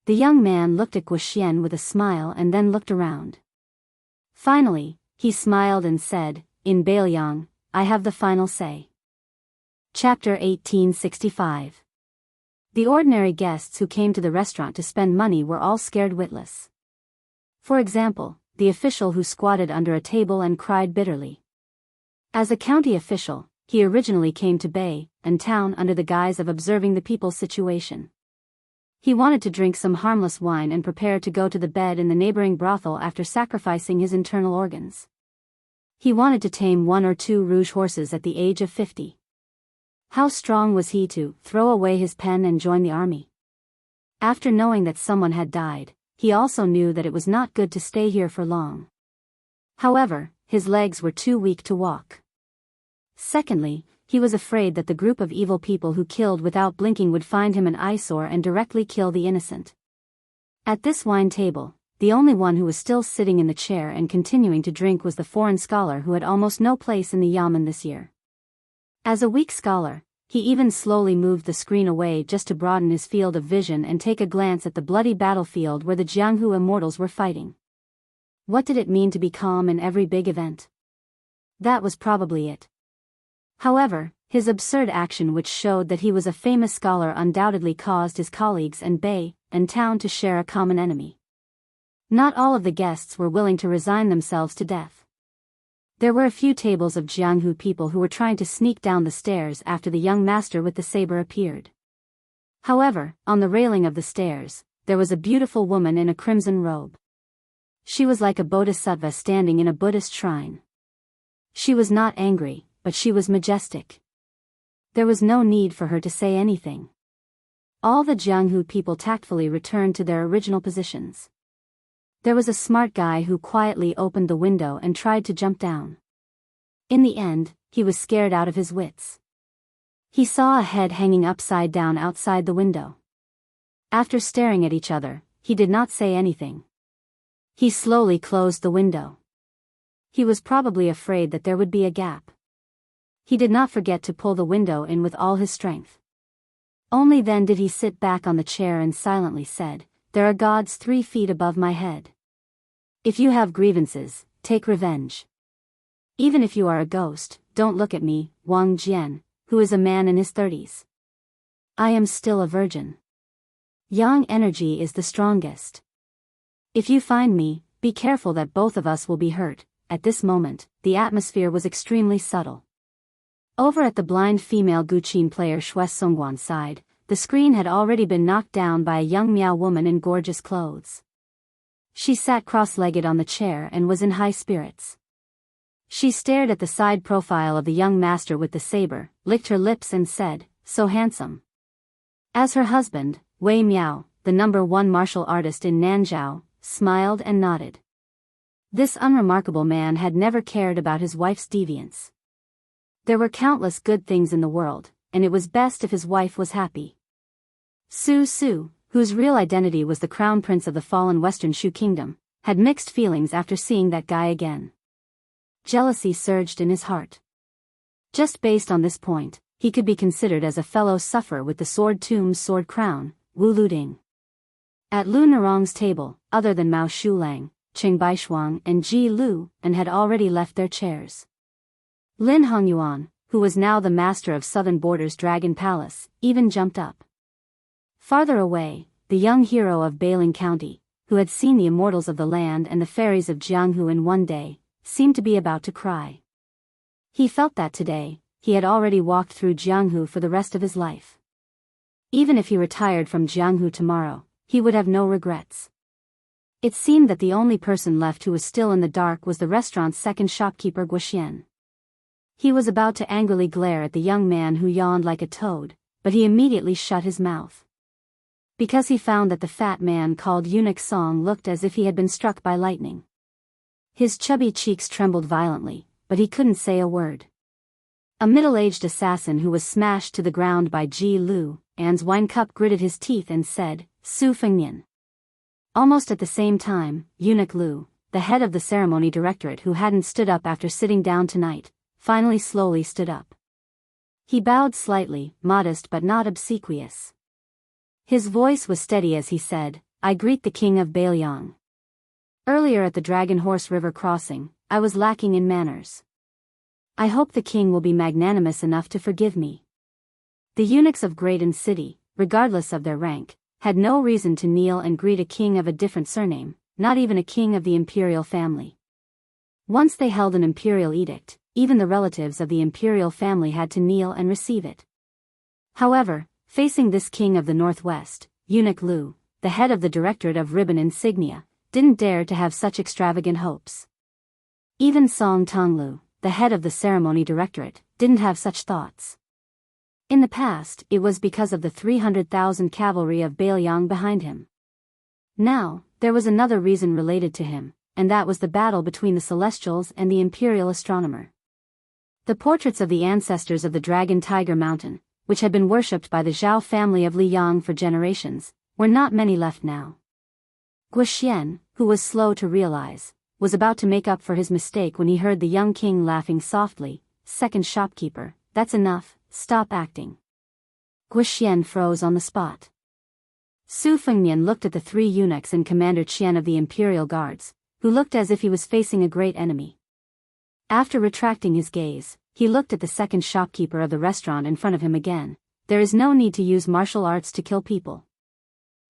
The young man looked at Guxian with a smile and then looked around. Finally, he smiled and said, "In Bailiang, I have the final say." Chapter 1865. The ordinary guests who came to the restaurant to spend money were all scared witless. For example, the official who squatted under a table and cried bitterly. As a county official, he originally came to Bay and town under the guise of observing the people's situation. He wanted to drink some harmless wine and prepare to go to the bed in the neighboring brothel after sacrificing his internal organs. He wanted to tame 1 or 2 rouge horses at the age of 50. How strong was he to throw away his pen and join the army? After knowing that someone had died, he also knew that it was not good to stay here for long. However, his legs were too weak to walk. Secondly, he was afraid that the group of evil people who killed without blinking would find him an eyesore and directly kill the innocent. At this wine table, the only one who was still sitting in the chair and continuing to drink was the foreign scholar who had almost no place in the yamen this year. As a weak scholar, he even slowly moved the screen away just to broaden his field of vision and take a glance at the bloody battlefield where the Jianghu immortals were fighting. What did it mean to be calm in every big event? That was probably it. However, his absurd action, which showed that he was a famous scholar, undoubtedly caused his colleagues and Bay and town to share a common enemy. Not all of the guests were willing to resign themselves to death. There were a few tables of Jianghu people who were trying to sneak down the stairs after the young master with the saber appeared. However, on the railing of the stairs, there was a beautiful woman in a crimson robe. She was like a bodhisattva standing in a Buddhist shrine. She was not angry, but she was majestic. There was no need for her to say anything. All the Jianghu people tactfully returned to their original positions. There was a smart guy who quietly opened the window and tried to jump down. In the end, he was scared out of his wits. He saw a head hanging upside down outside the window. After staring at each other, he did not say anything. He slowly closed the window. He was probably afraid that there would be a gap. He did not forget to pull the window in with all his strength. Only then did he sit back on the chair and silently said, "There are gods 3 feet above my head. If you have grievances, take revenge. Even if you are a ghost, don't look at me, Wang Jian, who is a man in his 30s. I am still a virgin. Yang energy is the strongest. If you find me, be careful that both of us will be hurt." At this moment, the atmosphere was extremely subtle. Over at the blind female Guqin player Shui Songguan's side, the screen had already been knocked down by a young Miao woman in gorgeous clothes. She sat cross-legged on the chair and was in high spirits. She stared at the side profile of the young master with the saber, licked her lips and said, "So handsome." As her husband, Wei Miao, the #1 martial artist in Nanzhao, smiled and nodded. This unremarkable man had never cared about his wife's deviance. There were countless good things in the world, and it was best if his wife was happy. Su Su, whose real identity was the crown prince of the fallen Western Shu kingdom, had mixed feelings after seeing that guy again. Jealousy surged in his heart. Just based on this point, he could be considered as a fellow sufferer with the sword tomb's sword crown, Wu Luding. At Lu Nerong's table, other than Mao Shulang, Qing Baishuang and Ji Lu, and had already left their chairs. Lin Hongyuan, who was now the master of Southern Border's Dragon Palace, even jumped up. Farther away, the young hero of Bailing County, who had seen the immortals of the land and the fairies of Jianghu in one day, seemed to be about to cry. He felt that today, he had already walked through Jianghu for the rest of his life. Even if he retired from Jianghu tomorrow, he would have no regrets. It seemed that the only person left who was still in the dark was the restaurant's second shopkeeper Guoxian. He was about to angrily glare at the young man who yawned like a toad, but he immediately shut his mouth. Because he found that the fat man called Eunuch Song looked as if he had been struck by lightning. His chubby cheeks trembled violently, but he couldn't say a word. A middle-aged assassin who was smashed to the ground by Ji Lu, An's wine cup gritted his teeth and said, "Su Fengnian." Almost at the same time, Eunuch Lu, the head of the ceremony directorate who hadn't stood up after sitting down tonight, finally slowly stood up. He bowed slightly, modest but not obsequious. His voice was steady as he said, "I greet the king of Bailiang. Earlier at the Dragon Horse River crossing, I was lacking in manners. I hope the king will be magnanimous enough to forgive me." The eunuchs of Graydon City, regardless of their rank, had no reason to kneel and greet a king of a different surname, not even a king of the imperial family. Once they held an imperial edict, even the relatives of the imperial family had to kneel and receive it. However, facing this king of the northwest, Eunuch Lu, the head of the Directorate of Ribbon Insignia, didn't dare to have such extravagant hopes. Even Song Tonglu, the head of the Ceremony Directorate, didn't have such thoughts. In the past, it was because of the 300,000 cavalry of Bailiang behind him. Now, there was another reason related to him, and that was the battle between the Celestials and the Imperial Astronomer. The portraits of the ancestors of the Dragon Tiger Mountain, which had been worshipped by the Zhao family of Liang for generations, were not many left now. Guoxian, who was slow to realize, was about to make up for his mistake when he heard the young king laughing softly. "Second shopkeeper, that's enough, stop acting." Guoxian froze on the spot. Su Fengnian looked at the three eunuchs and Commander Qian of the Imperial Guards, who looked as if he was facing a great enemy. After retracting his gaze, he looked at the second shopkeeper of the restaurant in front of him again. There is no need to use martial arts to kill people.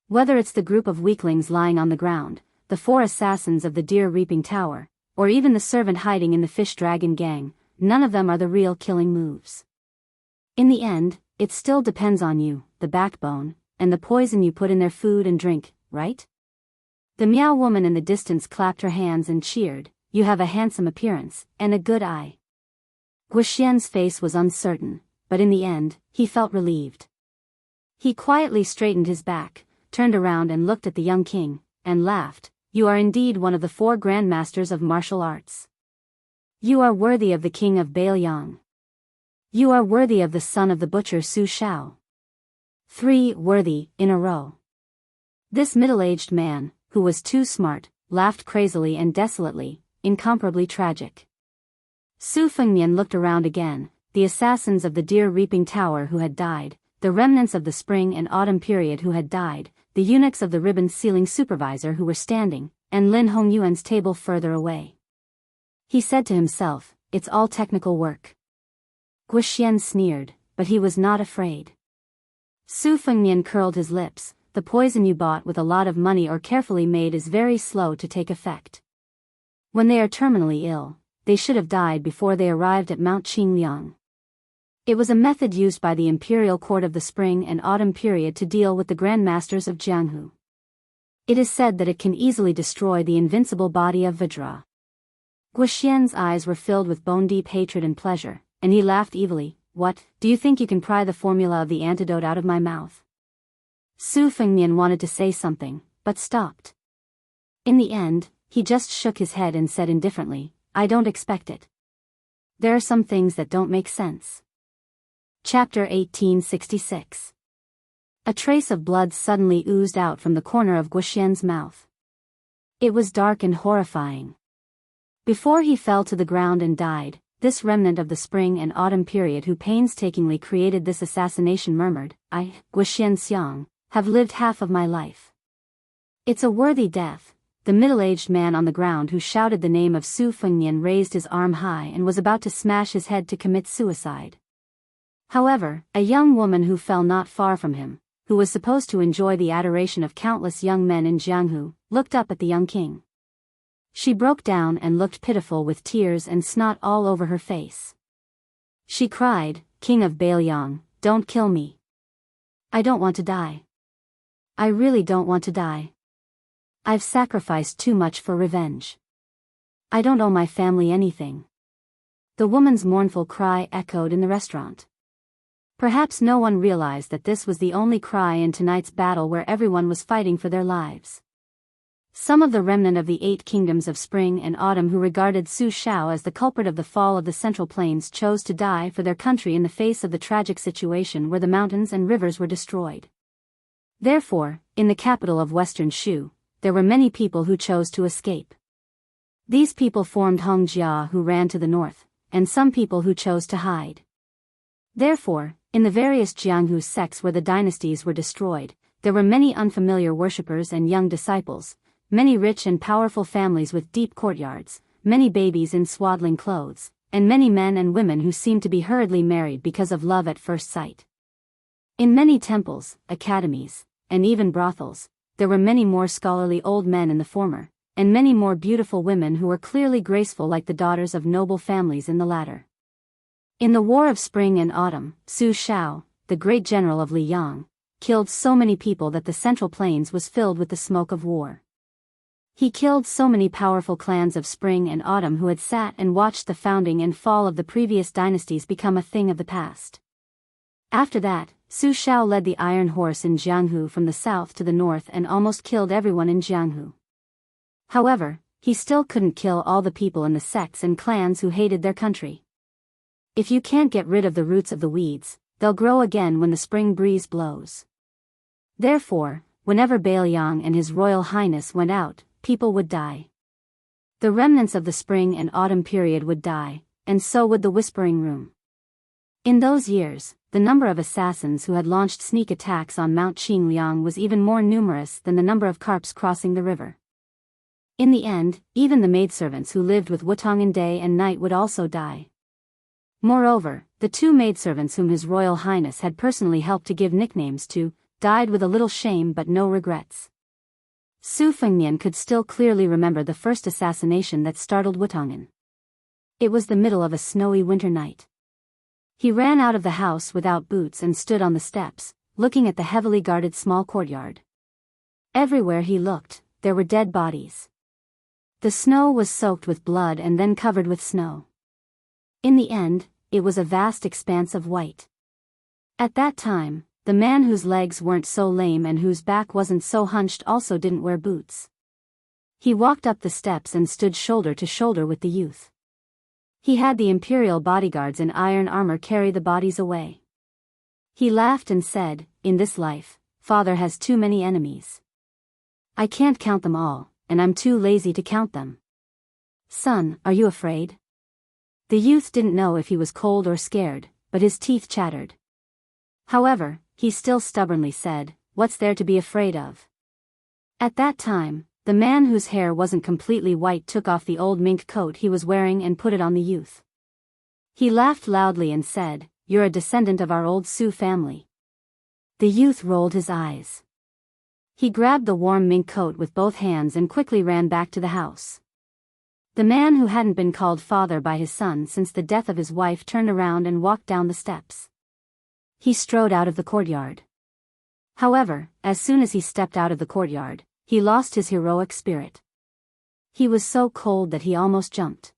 Whether it's the group of weaklings lying on the ground, the 4 assassins of the Deer Reaping Tower, or even the servant hiding in the Fish Dragon gang, none of them are the real killing moves. In the end, it still depends on you, the backbone, and the poison you put in their food and drink, right? The Meow woman in the distance clapped her hands and cheered. "You have a handsome appearance, and a good eye." Guoxian's face was uncertain, but in the end, he felt relieved. He quietly straightened his back, turned around and looked at the young king, and laughed. "You are indeed one of the 4 grandmasters of martial arts. You are worthy of the king of Bailiang. You are worthy of the son of the butcher Su Shao. 3 worthy, in a row." This middle-aged man, who was too smart, laughed crazily and desolately, incomparably tragic. Su Fengnian looked around again, the assassins of the Deer Reaping Tower who had died, the remnants of the spring and autumn period who had died, the eunuchs of the ribbon ceiling supervisor who were standing, and Lin Hongyuan's table further away. He said to himself, "It's all technical work." Guoxian sneered, but he was not afraid. Su Fengnian curled his lips. "The poison you bought with a lot of money or carefully made is very slow to take effect. When they are terminally ill, they should have died before they arrived at Mount Qingliang." It was a method used by the imperial court of the spring and autumn period to deal with the grandmasters of Jianghu. It is said that it can easily destroy the invincible body of Vajra. Guoxian's eyes were filled with bone-deep hatred and pleasure, and he laughed evilly. "What, do you think you can pry the formula of the antidote out of my mouth?" Su Fengnian wanted to say something, but stopped. In the end, he just shook his head and said indifferently, "I don't expect it. There are some things that don't make sense." Chapter 1866. A trace of blood suddenly oozed out from the corner of Guoxian's mouth. It was dark and horrifying. Before he fell to the ground and died, this remnant of the spring and autumn period who painstakingly created this assassination murmured, "I, Wuxia Xianxia, have lived half of my life. It's a worthy death." The middle-aged man on the ground who shouted the name of Su Fengnian raised his arm high and was about to smash his head to commit suicide. However, a young woman who fell not far from him, who was supposed to enjoy the adoration of countless young men in Jianghu, looked up at the young king. She broke down and looked pitiful with tears and snot all over her face. She cried, "King of Bailiang, don't kill me. I don't want to die. I really don't want to die. I've sacrificed too much for revenge. I don't owe my family anything." The woman's mournful cry echoed in the restaurant. Perhaps no one realized that this was the only cry in tonight's battle where everyone was fighting for their lives. Some of the remnant of the 8 kingdoms of spring and autumn who regarded Su Shao as the culprit of the fall of the Central Plains chose to die for their country in the face of the tragic situation where the mountains and rivers were destroyed. Therefore, in the capital of Western Shu, there were many people who chose to escape. These people formed Hongjia who ran to the north, and some people who chose to hide. Therefore, in the various Jianghu sects where the dynasties were destroyed, there were many unfamiliar worshippers and young disciples, many rich and powerful families with deep courtyards, many babies in swaddling clothes, and many men and women who seemed to be hurriedly married because of love at first sight. In many temples, academies, and even brothels, there were many more scholarly old men in the former, and many more beautiful women who were clearly graceful like the daughters of noble families in the latter. In the War of Spring and Autumn, Su Shao, the great general of Liang, killed so many people that the Central Plains was filled with the smoke of war. He killed so many powerful clans of Spring and Autumn who had sat and watched the founding and fall of the previous dynasties become a thing of the past. After that, Su Shao led the Iron Horse in Jianghu from the south to the north and almost killed everyone in Jianghu. However, he still couldn't kill all the people in the sects and clans who hated their country. If you can't get rid of the roots of the weeds, they'll grow again when the spring breeze blows. Therefore, whenever Bailiang and His Royal Highness went out, people would die. The remnants of the spring and autumn period would die, and so would the Whispering Room. In those years, the number of assassins who had launched sneak attacks on Mount Qingliang was even more numerous than the number of carps crossing the river. In the end, even the maidservants who lived with Wutongan day and night would also die. Moreover, the two maidservants whom His Royal Highness had personally helped to give nicknames to, died with a little shame but no regrets. Su Fengnian could still clearly remember the first assassination that startled Wutongan. It was the middle of a snowy winter night. He ran out of the house without boots and stood on the steps, looking at the heavily guarded small courtyard. Everywhere he looked, there were dead bodies. The snow was soaked with blood and then covered with snow. In the end, it was a vast expanse of white. At that time, the man whose legs weren't so lame and whose back wasn't so hunched also didn't wear boots. He walked up the steps and stood shoulder to shoulder with the youth. He had the imperial bodyguards in iron armor carry the bodies away. He laughed and said, "In this life, Father has too many enemies. I can't count them all, and I'm too lazy to count them. Son, are you afraid?" The youth didn't know if he was cold or scared, but his teeth chattered. However, he still stubbornly said, "What's there to be afraid of?" At that time, the man whose hair wasn't completely white took off the old mink coat he was wearing and put it on the youth. He laughed loudly and said, "You're a descendant of our old Su family." The youth rolled his eyes. He grabbed the warm mink coat with both hands and quickly ran back to the house. The man who hadn't been called father by his son since the death of his wife turned around and walked down the steps. He strode out of the courtyard. However, as soon as he stepped out of the courtyard, he lost his heroic spirit. He was so cold that he almost jumped.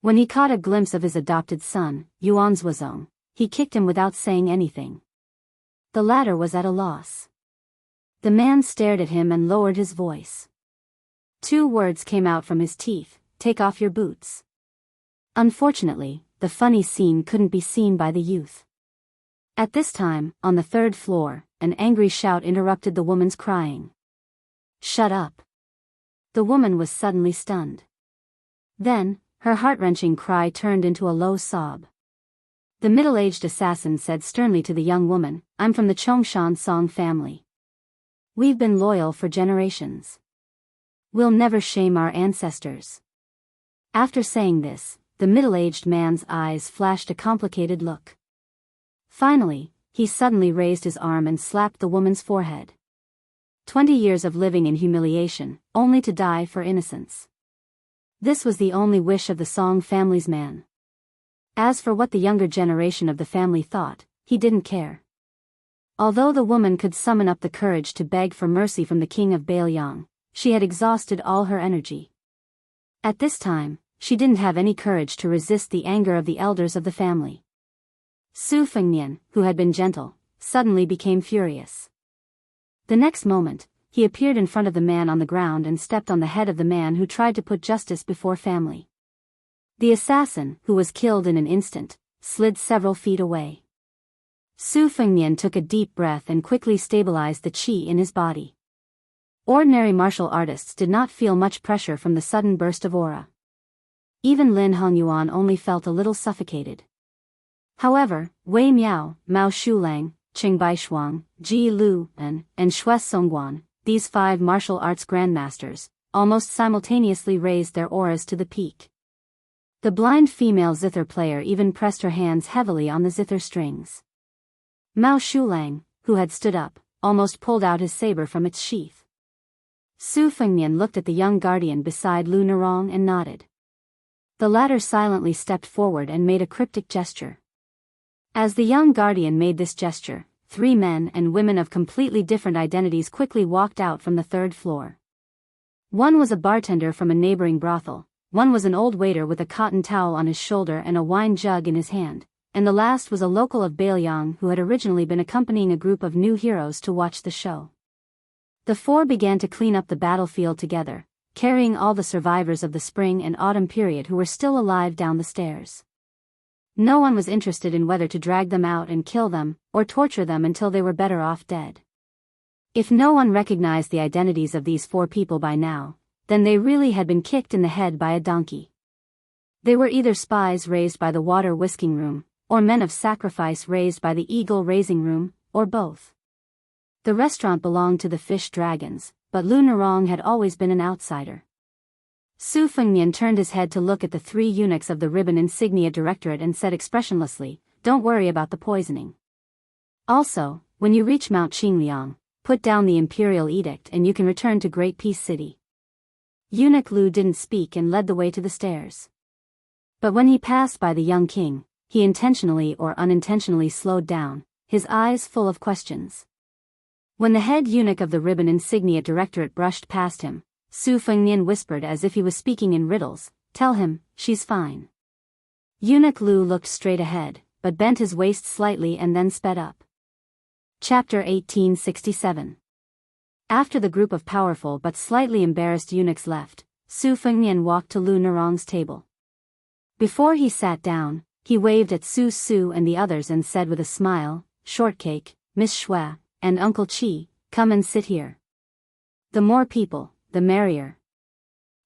When he caught a glimpse of his adopted son, Yuan Zhuozong, he kicked him without saying anything. The latter was at a loss. The man stared at him and lowered his voice. 2 words came out from his teeth, "Take off your boots." Unfortunately, the funny scene couldn't be seen by the youth. At this time, on the 3rd floor, an angry shout interrupted the woman's crying. "Shut up." The woman was suddenly stunned. Then, her heart-wrenching cry turned into a low sob. The middle-aged assassin said sternly to the young woman, "I'm from the Chongshan Song family. We've been loyal for generations. We'll never shame our ancestors." After saying this, the middle-aged man's eyes flashed a complicated look. Finally, he suddenly raised his arm and slapped the woman's forehead. 20 years of living in humiliation, only to die for innocence. This was the only wish of the Song family's man. As for what the younger generation of the family thought, he didn't care. Although the woman could summon up the courage to beg for mercy from the king of Bailiang, she had exhausted all her energy. At this time, she didn't have any courage to resist the anger of the elders of the family. Su Fengnian, who had been gentle, suddenly became furious. The next moment, he appeared in front of the man on the ground and stepped on the head of the man who tried to put justice before family. The assassin, who was killed in an instant, slid several feet away. Su Fengnian took a deep breath and quickly stabilized the qi in his body. Ordinary martial artists did not feel much pressure from the sudden burst of aura. Even Lin Hongyuan only felt a little suffocated. However, Wei Miao, Mao Shulang, Qing Baishuang, Ji Lu, and Xue Songguan, these 5 martial arts grandmasters, almost simultaneously raised their auras to the peak. The blind female zither player even pressed her hands heavily on the zither strings. Mao Shulang, who had stood up, almost pulled out his saber from its sheath. Su Fengnian looked at the young guardian beside Lu Nerong and nodded. The latter silently stepped forward and made a cryptic gesture. As the young guardian made this gesture, 3 men and women of completely different identities quickly walked out from the 3rd floor. One was a bartender from a neighboring brothel, one was an old waiter with a cotton towel on his shoulder and a wine jug in his hand, and the last was a local of Bailiang who had originally been accompanying a group of new heroes to watch the show. The 4 began to clean up the battlefield together, carrying all the survivors of the spring and autumn period who were still alive down the stairs. No one was interested in whether to drag them out and kill them, or torture them until they were better off dead. If no one recognized the identities of these 4 people by now, then they really had been kicked in the head by a donkey. They were either spies raised by the water whisking room, or men of sacrifice raised by the eagle raising room, or both. The restaurant belonged to the fish dragons, but Lu Nerong had always been an outsider. Su Fengnian turned his head to look at the 3 eunuchs of the Ribbon Insignia Directorate and said expressionlessly, "Don't worry about the poisoning. Also, when you reach Mount Qingliang, put down the imperial edict and you can return to Great Peace City." Eunuch Lu didn't speak and led the way to the stairs. But when he passed by the young king, he intentionally or unintentionally slowed down, his eyes full of questions. When the head eunuch of the Ribbon Insignia Directorate brushed past him, Su Fengnian whispered as if he was speaking in riddles, "Tell him, she's fine." Eunuch Lu looked straight ahead, but bent his waist slightly and then sped up. Chapter 1867. After the group of powerful but slightly embarrassed eunuchs left, Su Fengnian walked to Lu Nerong's table. Before he sat down, he waved at Su Su and the others and said with a smile, "Shortcake, Miss Shui, and Uncle Qi, come and sit here. The more people, the merrier."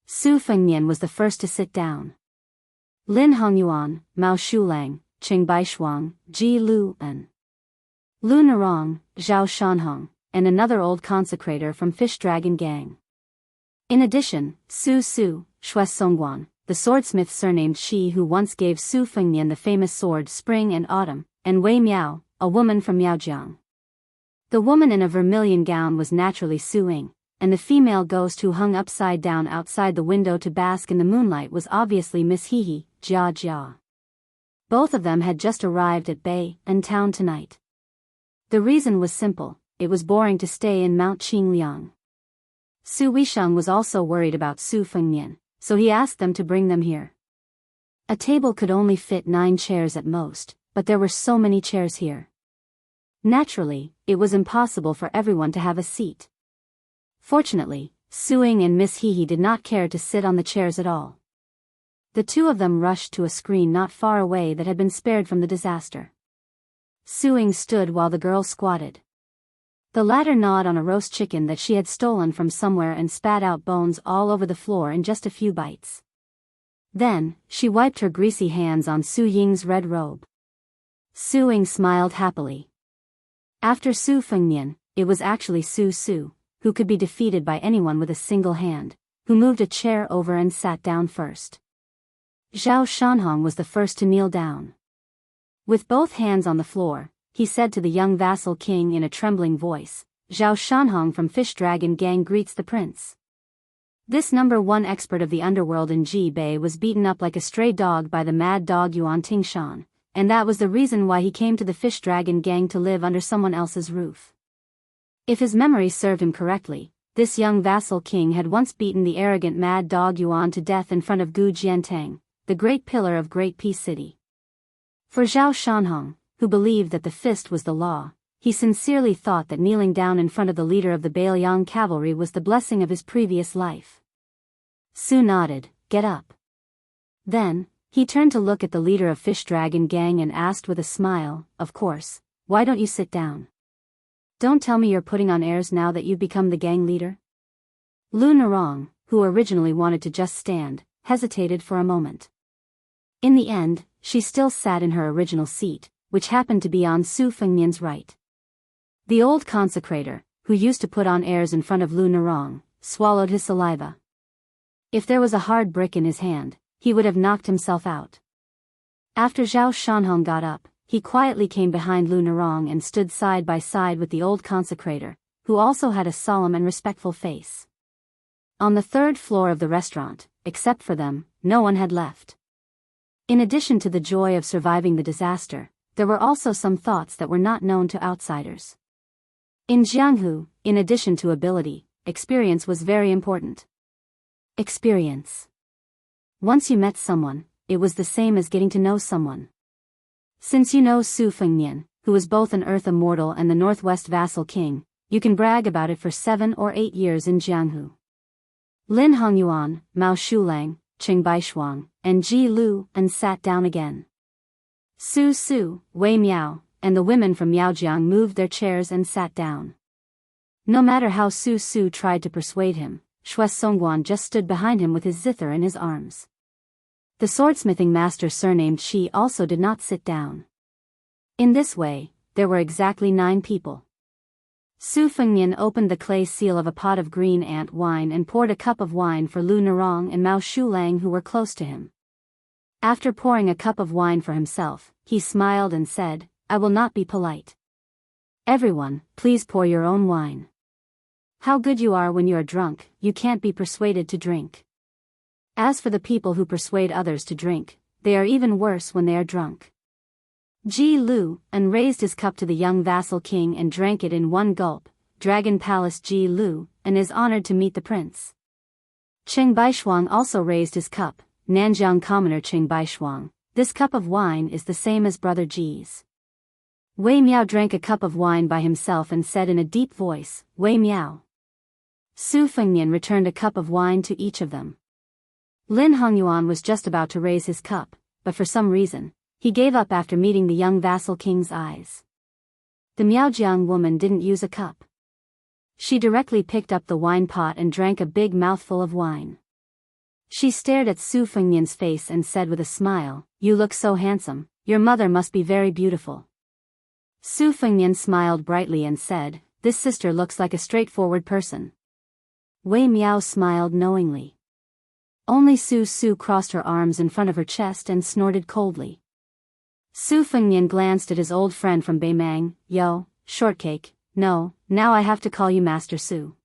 Su Fengnian was the first to sit down. Lin Hongyuan, Mao Shulang, Qing Baishuang, Ji Lu and Lu Nerong, Zhao Shanhong, and another old consecrator from Fish Dragon Gang. In addition, Su Su, Shui Songguan, the swordsmith surnamed Shi who once gave Su Fengnian the famous sword Spring and Autumn, and Wei Miao, a woman from Miaojiang. The woman in a vermilion gown was naturally Su Ying, and the female ghost who hung upside down outside the window to bask in the moonlight was obviously Miss Hehe, Jia Jia. Both of them had just arrived at Bay and town tonight. The reason was simple, it was boring to stay in Mount Qingliang. Su Wisheng was also worried about Su Fengnian, so he asked them to bring them here. A table could only fit 9 chairs at most, but there were so many chairs here. Naturally, it was impossible for everyone to have a seat. Fortunately, Su Ying and Miss Hehe did not care to sit on the chairs at all. The 2 of them rushed to a screen not far away that had been spared from the disaster. Su Ying stood while the girl squatted. The latter gnawed on a roast chicken that she had stolen from somewhere and spat out bones all over the floor in just a few bites. Then, she wiped her greasy hands on Su Ying's red robe. Su Ying smiled happily. After Su Fengnian, it was actually Su Su, who could be defeated by anyone with a single hand, who moved a chair over and sat down first. Zhao Shanhong was the first to kneel down. With both hands on the floor, he said to the young vassal king in a trembling voice, "Zhao Shanhong from Fish Dragon Gang greets the prince." This #1 expert of the underworld in Ji Bei was beaten up like a stray dog by the mad dog Yuan Tingshan, and that was the reason why he came to the Fish Dragon Gang to live under someone else's roof. If his memory served him correctly, this young vassal king had once beaten the arrogant mad dog Yuan to death in front of Gu Jiantang, the great pillar of Great Peace City. For Zhao Shanhong, who believed that the fist was the law, he sincerely thought that kneeling down in front of the leader of the Bailiang cavalry was the blessing of his previous life. Su nodded, "Get up." Then, he turned to look at the leader of Fish Dragon Gang and asked with a smile, "Of course, why don't you sit down? Don't tell me you're putting on airs now that you've become the gang leader?" Lu Nerong, who originally wanted to just stand, hesitated for a moment. In the end, she still sat in her original seat, which happened to be on Su Fengnian's right. The old consecrator, who used to put on airs in front of Lu Nerong, swallowed his saliva. If there was a hard brick in his hand, he would have knocked himself out. After Zhao Shanhong got up, he quietly came behind Lu Nerong and stood side by side with the old consecrator, who also had a solemn and respectful face. On the third floor of the restaurant, except for them, no one had left. In addition to the joy of surviving the disaster, there were also some thoughts that were not known to outsiders. In Jianghu, in addition to ability, experience was very important. Experience. Once you met someone, it was the same as getting to know someone. Since you know Su Fengnian, who is both an Earth immortal and the Northwest vassal king, you can brag about it for 7 or 8 years in Jianghu. Lin Hongyuan, Mao Shulang, Qing Baishuang, and Ji Lu and sat down again. Su Su, Wei Miao, and the women from Miaojiang moved their chairs and sat down. No matter how Su Su tried to persuade him, Xue Songguan just stood behind him with his zither in his arms. The swordsmithing master surnamed Shi also did not sit down. In this way, there were exactly 9 people. Su Fengnian opened the clay seal of a pot of green ant wine and poured a cup of wine for Lu Nerong and Mao Shulang, who were close to him. After pouring a cup of wine for himself, he smiled and said, "I will not be polite. Everyone, please pour your own wine. How good you are when you are drunk, you can't be persuaded to drink. As for the people who persuade others to drink, they are even worse when they are drunk." Ji Lu and raised his cup to the young vassal king and drank it in one gulp. Dragon Palace Ji Lu, and is honored to meet the prince. Qing Baishuang also raised his cup. Nanjiang commoner Qing Baishuang, this cup of wine is the same as Brother Ji's. Wei Miao drank a cup of wine by himself and said in a deep voice, "Wei Miao." Su Fengnian returned a cup of wine to each of them. Lin Hongyuan was just about to raise his cup, but for some reason, he gave up after meeting the young vassal king's eyes. The Miaojiang woman didn't use a cup. She directly picked up the wine pot and drank a big mouthful of wine. She stared at Su Fengnian's face and said with a smile, "You look so handsome, your mother must be very beautiful." Su Fengnian smiled brightly and said, "This sister looks like a straightforward person." Wei Miao smiled knowingly. Only Su Su crossed her arms in front of her chest and snorted coldly. Su Fengnian glanced at his old friend from Beimang. "Yo, shortcake, no, now I have to call you Master Su.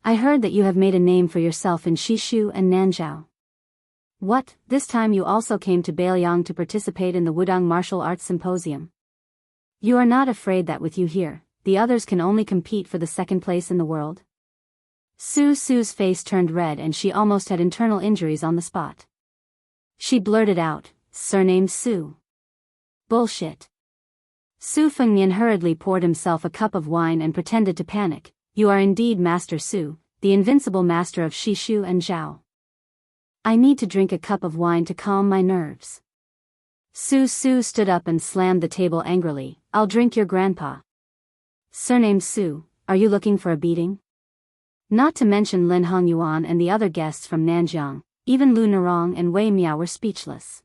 I heard that you have made a name for yourself in Shishu and Nanzhou. What, this time you also came to Beiliang to participate in the Wudang Martial Arts Symposium? You are not afraid that with you here, the others can only compete for the second place in the world?" Su Su's face turned red and she almost had internal injuries on the spot. She blurted out, "Surnamed Su." "Bullshit." Su Fengnian hurriedly poured himself a cup of wine and pretended to panic. "You are indeed Master Su, the invincible master of Shishu and Zhao. I need to drink a cup of wine to calm my nerves." Su Su stood up and slammed the table angrily. "I'll drink your grandpa." "Surnamed Su, are you looking for a beating?" Not to mention Lin Hongyuan and the other guests from Nanjiang, even Lu Nerong and Wei Miao were speechless.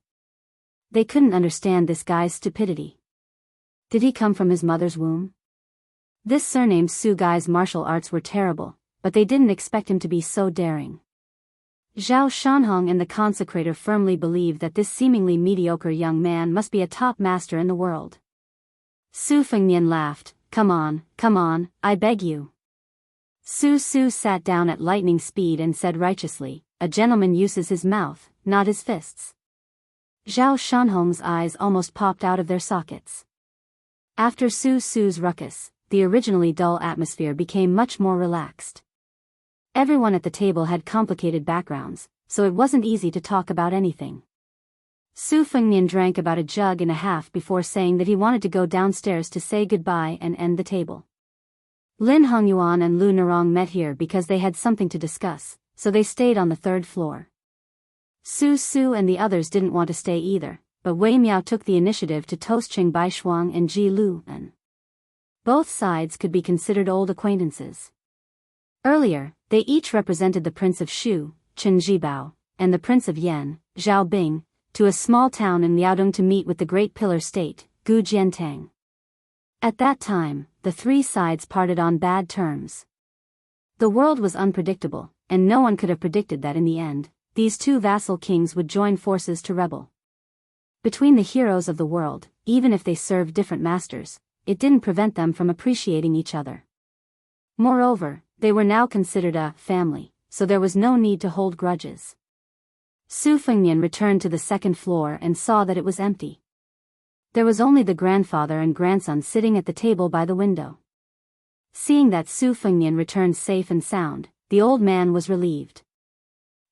They couldn't understand this guy's stupidity. Did he come from his mother's womb? This surnamed Su guy's martial arts were terrible, but they didn't expect him to be so daring. Zhao Shanhong and the consecrator firmly believed that this seemingly mediocre young man must be a top master in the world. Su Fengnian laughed, come on, I beg you." Su Su sat down at lightning speed and said righteously, "A gentleman uses his mouth, not his fists." Zhao Shanhong's eyes almost popped out of their sockets. After Su Su's ruckus, the originally dull atmosphere became much more relaxed. Everyone at the table had complicated backgrounds, so it wasn't easy to talk about anything. Su Fengnian drank about a jug and a half before saying that he wanted to go downstairs to say goodbye and end the table. Lin Hongyuan and Lu Nerong met here because they had something to discuss, so they stayed on the 3rd floor. Su Su and the others didn't want to stay either, but Wei Miao took the initiative to toast Qing Baishuang and Ji Lu, and both sides could be considered old acquaintances. Earlier, they each represented the Prince of Shu, Chen Zhibao, and the Prince of Yan, Zhao Bing, to a small town in Liaodong to meet with the Great Pillar State, Gu Jiantang. At that time, the 3 sides parted on bad terms. The world was unpredictable, and no one could have predicted that in the end, these 2 vassal kings would join forces to rebel. Between the heroes of the world, even if they served different masters, it didn't prevent them from appreciating each other. Moreover, they were now considered a family, so there was no need to hold grudges. Su Fengnian returned to the second floor and saw that it was empty. There was only the grandfather and grandson sitting at the table by the window. Seeing that Su Fengnian returned safe and sound, the old man was relieved.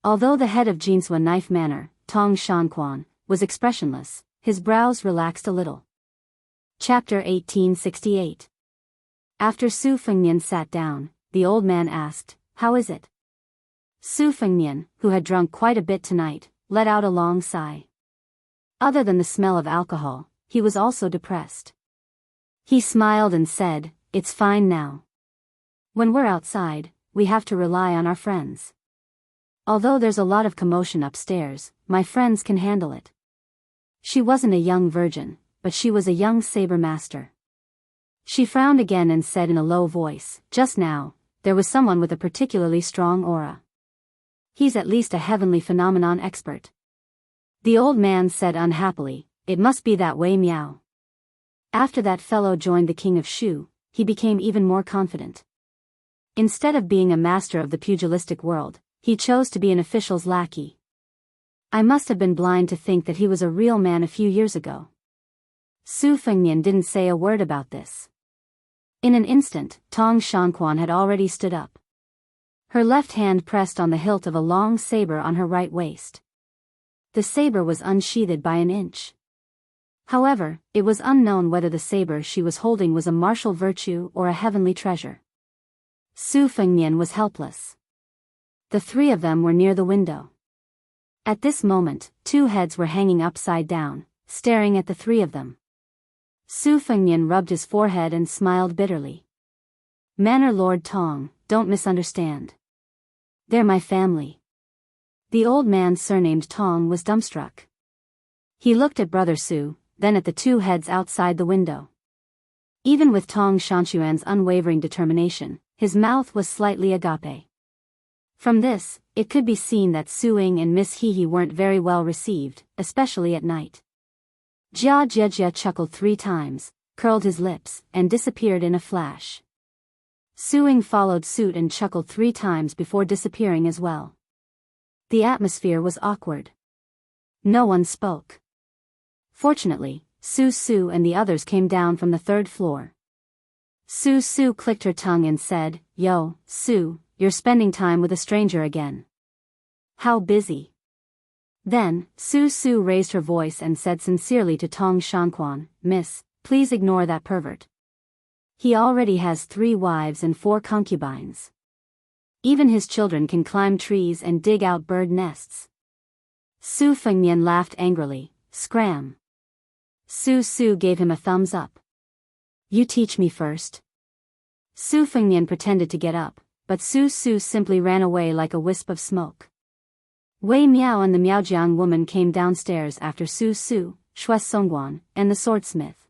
Although the head of Jinsua Knife Manor, Tong Shanquan, was expressionless, his brows relaxed a little. Chapter 1868. After Su Fengnian sat down, the old man asked, "How is it?" Su Fengnian, who had drunk quite a bit tonight, let out a long sigh. Other than the smell of alcohol, he was also depressed. He smiled and said, "It's fine now. When we're outside, we have to rely on our friends. Although there's a lot of commotion upstairs, my friends can handle it." She wasn't a young virgin, but she was a young saber master. She frowned again and said in a low voice, "Just now, there was someone with a particularly strong aura. He's at least a heavenly phenomenon expert." The old man said unhappily, "It must be that way, Miao." After that fellow joined the king of Shu, he became even more confident. Instead of being a master of the pugilistic world, he chose to be an official's lackey. I must have been blind to think that he was a real man a few years ago. Su Fengnian didn't say a word about this. In an instant, Tong Shanquan had already stood up. Her left hand pressed on the hilt of a long saber on her right waist. The saber was unsheathed by an inch. However, it was unknown whether the saber she was holding was a martial virtue or a heavenly treasure. Su Fengnian was helpless. The three of them were near the window. At this moment, two heads were hanging upside down, staring at the three of them. Su Fengnian rubbed his forehead and smiled bitterly. "Manor Lord Tong, don't misunderstand. They're my family." The old man surnamed Tong was dumbstruck. He looked at Brother Su, then at the two heads outside the window. Even with Tong Shanxuan's unwavering determination, his mouth was slightly agape. From this, it could be seen that Su Ying and Miss He weren't very well received, especially at night. Jia Jia chuckled 3 times, curled his lips, and disappeared in a flash. Su Ying followed suit and chuckled 3 times before disappearing as well. The atmosphere was awkward. No one spoke. Fortunately, Su and the others came down from the 3rd floor. Su clicked her tongue and said, "Yo, Su, you're spending time with a stranger again. How busy?" Then, Su raised her voice and said sincerely to Tong Shanquan, "Miss, please ignore that pervert. He already has 3 wives and 4 concubines. Even his children can climb trees and dig out bird nests." Su Fengnian laughed angrily, "Scram." Su gave him a thumbs up. "You teach me first." Su Fengnian pretended to get up, but Su simply ran away like a wisp of smoke. Wei Miao and the Miaojiang woman came downstairs after Su, Shui Songguan, and the swordsmith.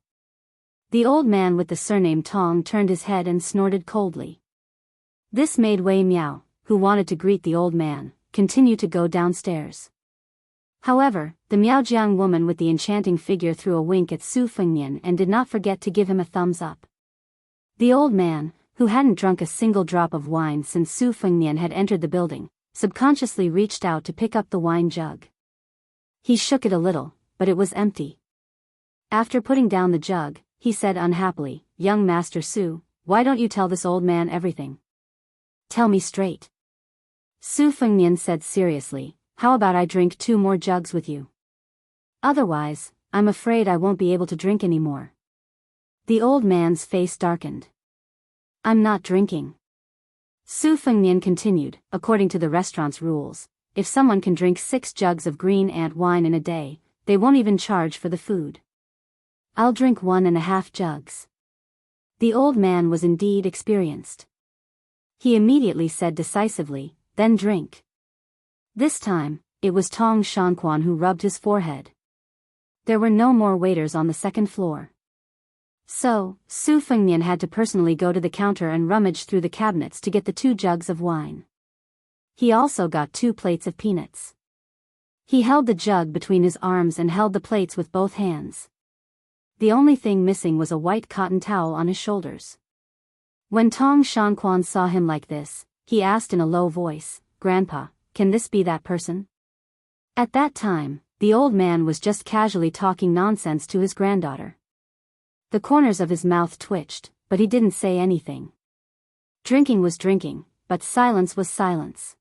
The old man with the surname Tong turned his head and snorted coldly. This made Wei Miao, who wanted to greet the old man, continue to go downstairs. However, the Miaojiang woman with the enchanting figure threw a wink at Su Fengnian and did not forget to give him a thumbs up. The old man, who hadn't drunk a single drop of wine since Su Fengnian had entered the building, subconsciously reached out to pick up the wine jug. He shook it a little, but it was empty. After putting down the jug, he said unhappily, "Young Master Su, why don't you tell this old man everything? Tell me straight." Su Fengnian said seriously, "How about I drink 2 more jugs with you? Otherwise, I'm afraid I won't be able to drink anymore." The old man's face darkened. "I'm not drinking." Su Fengnian continued, "According to the restaurant's rules, if someone can drink 6 jugs of green ant wine in a day, they won't even charge for the food. I'll drink 1.5 jugs." The old man was indeed experienced. He immediately said decisively, "Then drink." This time, it was Tong Shanquan who rubbed his forehead. There were no more waiters on the 2nd floor. So, Su Fengnian had to personally go to the counter and rummage through the cabinets to get the 2 jugs of wine. He also got 2 plates of peanuts. He held the jug between his arms and held the plates with both hands. The only thing missing was a white cotton towel on his shoulders. When Tong Shanquan saw him like this, he asked in a low voice, "Grandpa, can this be that person?" At that time, the old man was just casually talking nonsense to his granddaughter. The corners of his mouth twitched, but he didn't say anything. Drinking was drinking, but silence was silence.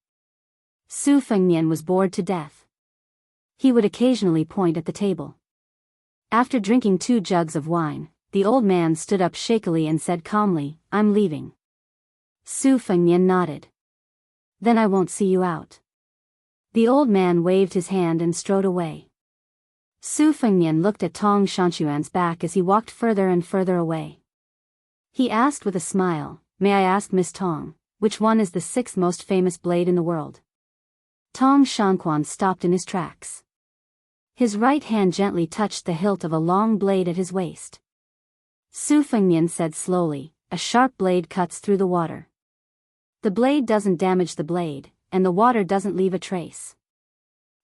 Su Fengnian was bored to death. He would occasionally point at the table. After drinking 2 jugs of wine, the old man stood up shakily and said calmly, "I'm leaving." Su Fengnian nodded. "Then I won't see you out." The old man waved his hand and strode away. Su Fengnian looked at Tong Shanxuan's back as he walked further and further away. He asked with a smile, "May I ask, Miss Tong, which one is the 6th most famous blade in the world?" Tong Shanquan stopped in his tracks. His right hand gently touched the hilt of a long blade at his waist. Su Fengnian said slowly, "A sharp blade cuts through the water. The blade doesn't damage the blade, and the water doesn't leave a trace."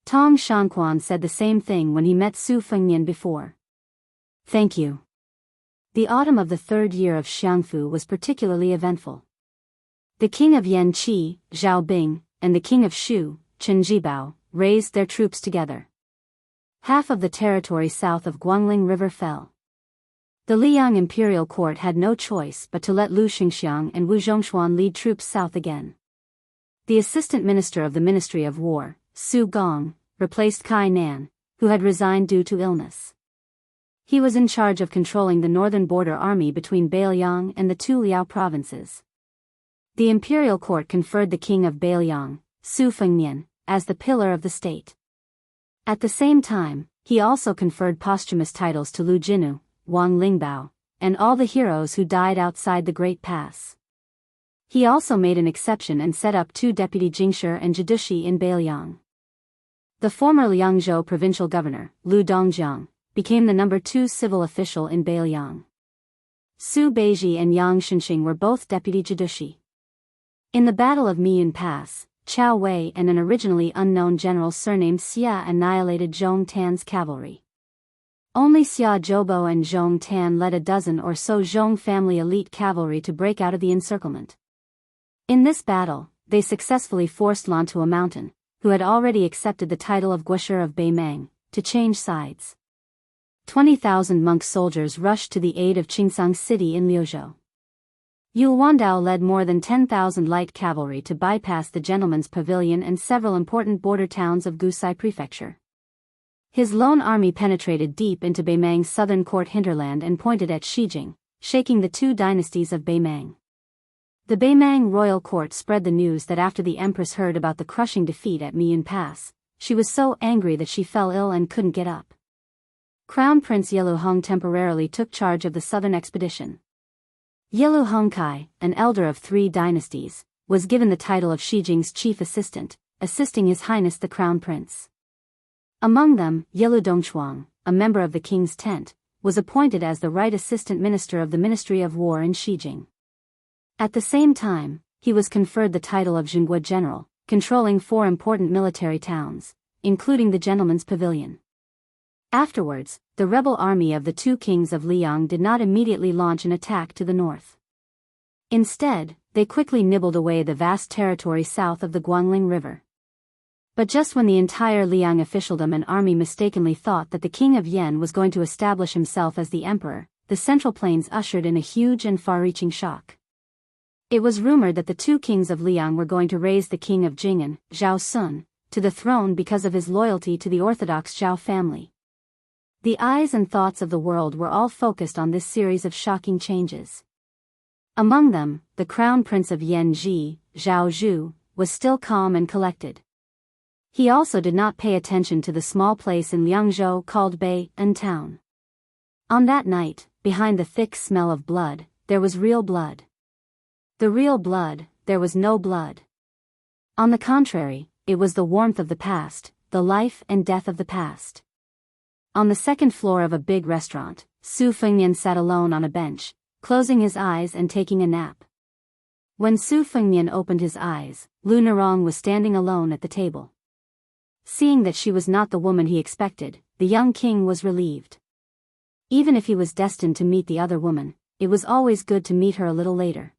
Tong Shanquan said the same thing when he met Su Fengnian before. "Thank you." The autumn of the 3rd year of Xiangfu was particularly eventful. The king of Yanqi, Zhao Bing, and the king of Shu, Chen Jibao, raised their troops together. Half of the territory south of Guangling River fell. The Liang imperial court had no choice but to let Lu Xingxiang and Wu Zhongshuan lead troops south again. The assistant minister of the Ministry of War, Su Gong, replaced Kai Nan, who had resigned due to illness. He was in charge of controlling the northern border army between Beiliang and the 2 Liao provinces. The imperial court conferred the king of Beiliang, Su Fengnian, as the pillar of the state. At the same time, he also conferred posthumous titles to Lu Jinu, Wang Lingbao, and all the heroes who died outside the Great Pass. He also made an exception and set up 2 deputy Jingshi and Jidushi in Beiliang. The former Liangzhou provincial governor, Lu Dongjiang, became the number 2 civil official in Beiliang. Su Beiji and Yang Shenxing were both deputy Jidushi. In the Battle of Miyun Pass, Chao Wei and an originally unknown general surnamed Xia annihilated Zhong Tan's cavalry. Only Xia Zhoubo and Zhong Tan led a dozen or so Zhong family elite cavalry to break out of the encirclement. In this battle, they successfully forced Lan to a mountain, who had already accepted the title of Guoshi of Beimang, to change sides. 20,000 monk soldiers rushed to the aid of Qingsang City in Liuzhou. Yul Wandao led more than 10,000 light cavalry to bypass the Gentleman's Pavilion and several important border towns of Gusai Prefecture. His lone army penetrated deep into Beimang's southern court hinterland and pointed at Shijing, shaking the 2 dynasties of Beimang. The Beimang royal court spread the news that after the empress heard about the crushing defeat at Miyun Pass, she was so angry that she fell ill and couldn't get up. Crown Prince Yelu Hong temporarily took charge of the southern expedition. Yelu Hongkai, an elder of 3 dynasties, was given the title of Shijing's chief assistant, assisting His Highness the Crown Prince. Among them, Yelu Dongchuang, a member of the king's tent, was appointed as the right assistant minister of the Ministry of War in Shijing. At the same time, he was conferred the title of Zhenghua General, controlling 4 important military towns, including the Gentleman's Pavilion. Afterwards, the rebel army of the 2 kings of Liang did not immediately launch an attack to the north. Instead, they quickly nibbled away the vast territory south of the Guangling River. But just when the entire Liang officialdom and army mistakenly thought that the king of Yan was going to establish himself as the emperor, the Central Plains ushered in a huge and far-reaching shock. It was rumored that the 2 kings of Liang were going to raise the king of Jing'an, Zhao Sun, to the throne because of his loyalty to the orthodox Zhao family. The eyes and thoughts of the world were all focused on this series of shocking changes. Among them, the crown prince of Yanji, Zhao Zhu, was still calm and collected. He also did not pay attention to the small place in Liangzhou called Bei'an Town. On that night, behind the thick smell of blood, there was real blood. The real blood, there was no blood. On the contrary, it was the warmth of the past, the life and death of the past. On the second floor of a big restaurant, Su Fengnian sat alone on a bench, closing his eyes and taking a nap. When Su Fengnian opened his eyes, Lu Nerong was standing alone at the table. Seeing that she was not the woman he expected, the young king was relieved. Even if he was destined to meet the other woman, it was always good to meet her a little later.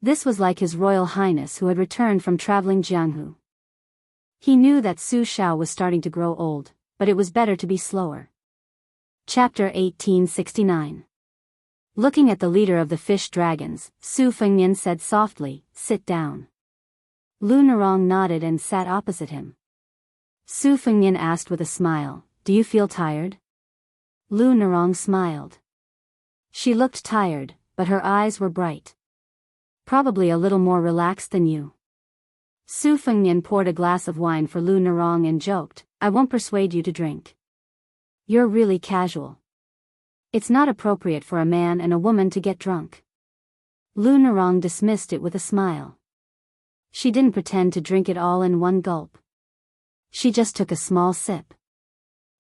This was like His Royal Highness who had returned from traveling Jianghu. He knew that Su Xiao was starting to grow old, but it was better to be slower. Chapter 1869. Looking at the leader of the fish dragons, Su Fengnian said softly, "Sit down." Lu Nerong nodded and sat opposite him. Su Fengnian asked with a smile, "Do you feel tired?" Lu Nerong smiled. She looked tired, but her eyes were bright. "Probably a little more relaxed than you." Su Fengnian poured a glass of wine for Lu Nerong and joked, "I won't persuade you to drink. You're really casual. It's not appropriate for a man and a woman to get drunk." Lu Nerong dismissed it with a smile. She didn't pretend to drink it all in one gulp. She just took a small sip.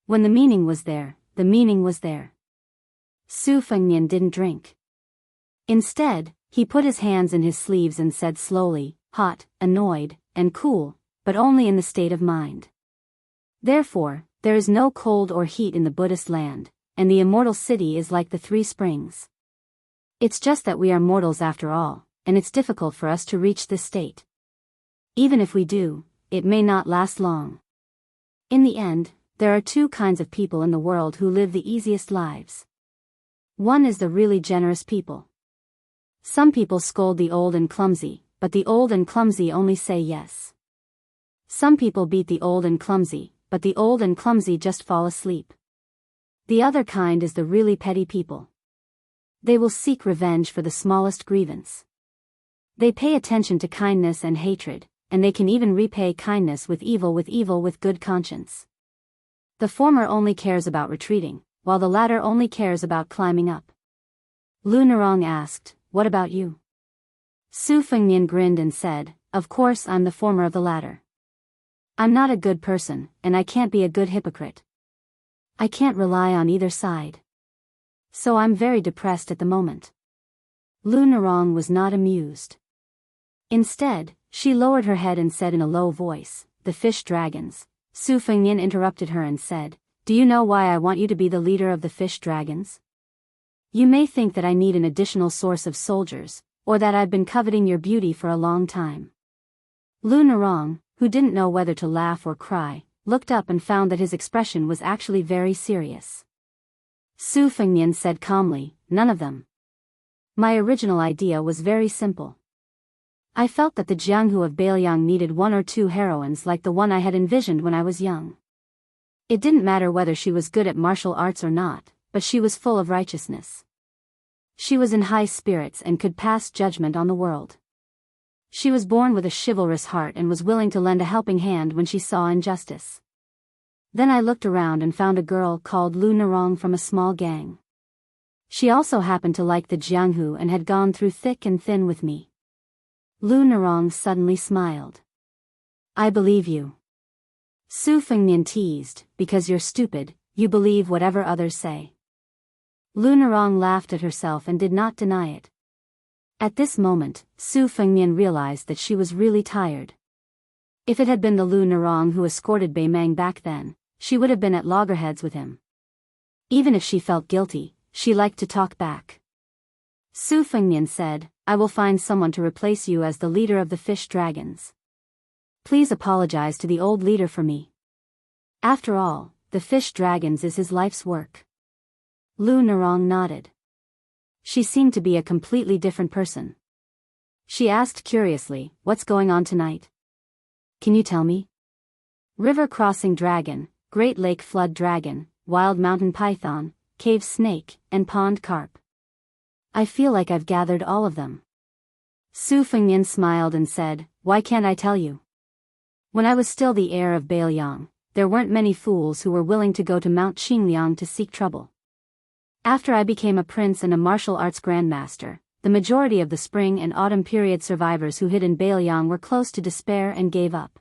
When the meaning was there, the meaning was there. Su Fengnian didn't drink. Instead, he put his hands in his sleeves and said slowly, "Hot, annoyed, and cool, but only in the state of mind. Therefore, there is no cold or heat in the Buddhist land, and the immortal city is like the three springs. It's just that we are mortals after all, and it's difficult for us to reach this state. Even if we do, it may not last long. In the end, there are two kinds of people in the world who live the easiest lives. One is the really generous people. Some people scold the old and clumsy, but the old and clumsy only say yes. Some people beat the old and clumsy, but the old and clumsy just fall asleep. The other kind is the really petty people. They will seek revenge for the smallest grievance. They pay attention to kindness and hatred, and they can even repay kindness with evil with good conscience. The former only cares about retreating, while the latter only cares about climbing up. Lu Nerong asked, "What about you?" Su Fengnian grinned and said, "Of course I'm the former of the latter. I'm not a good person, and I can't be a good hypocrite. I can't rely on either side. So I'm very depressed at the moment." Lu Nerong was not amused. Instead, she lowered her head and said in a low voice, "The fish dragons." Su Fengnian interrupted her and said, "Do you know why I want you to be the leader of the fish dragons? You may think that I need an additional source of soldiers, or that I've been coveting your beauty for a long time." Lu Nerong, who didn't know whether to laugh or cry, looked up and found that his expression was actually very serious. Su Fengnian said calmly, "None of them. My original idea was very simple. I felt that the Jianghu of Bailiang needed one or two heroines like the one I had envisioned when I was young. It didn't matter whether she was good at martial arts or not, but she was full of righteousness. She was in high spirits and could pass judgment on the world. She was born with a chivalrous heart and was willing to lend a helping hand when she saw injustice. Then I looked around and found a girl called Lu Nerong from a small gang. She also happened to like the Jianghu and had gone through thick and thin with me." Lu Nerong suddenly smiled. "I believe you." Su Fengnian teased, "Because you're stupid, you believe whatever others say." Lu Nerong laughed at herself and did not deny it. At this moment, Su Fengnian realized that she was really tired. If it had been the Lu Nerong who escorted Bei Meng back then, she would have been at loggerheads with him. Even if she felt guilty, she liked to talk back. Su Fengnian said, "I will find someone to replace you as the leader of the fish dragons. Please apologize to the old leader for me. After all, the fish dragons is his life's work." Lu Nerong nodded. She seemed to be a completely different person. She asked curiously, "What's going on tonight? Can you tell me?" River crossing dragon, Great Lake flood dragon, wild mountain python, cave snake, and pond carp. I feel like I've gathered all of them. Su Fengnian smiled and said, "Why can't I tell you? When I was still the heir of Bailiang, there weren't many fools who were willing to go to Mount Qingliang to seek trouble. After I became a prince and a martial arts grandmaster, the majority of the spring and autumn period survivors who hid in Bailiang were close to despair and gave up.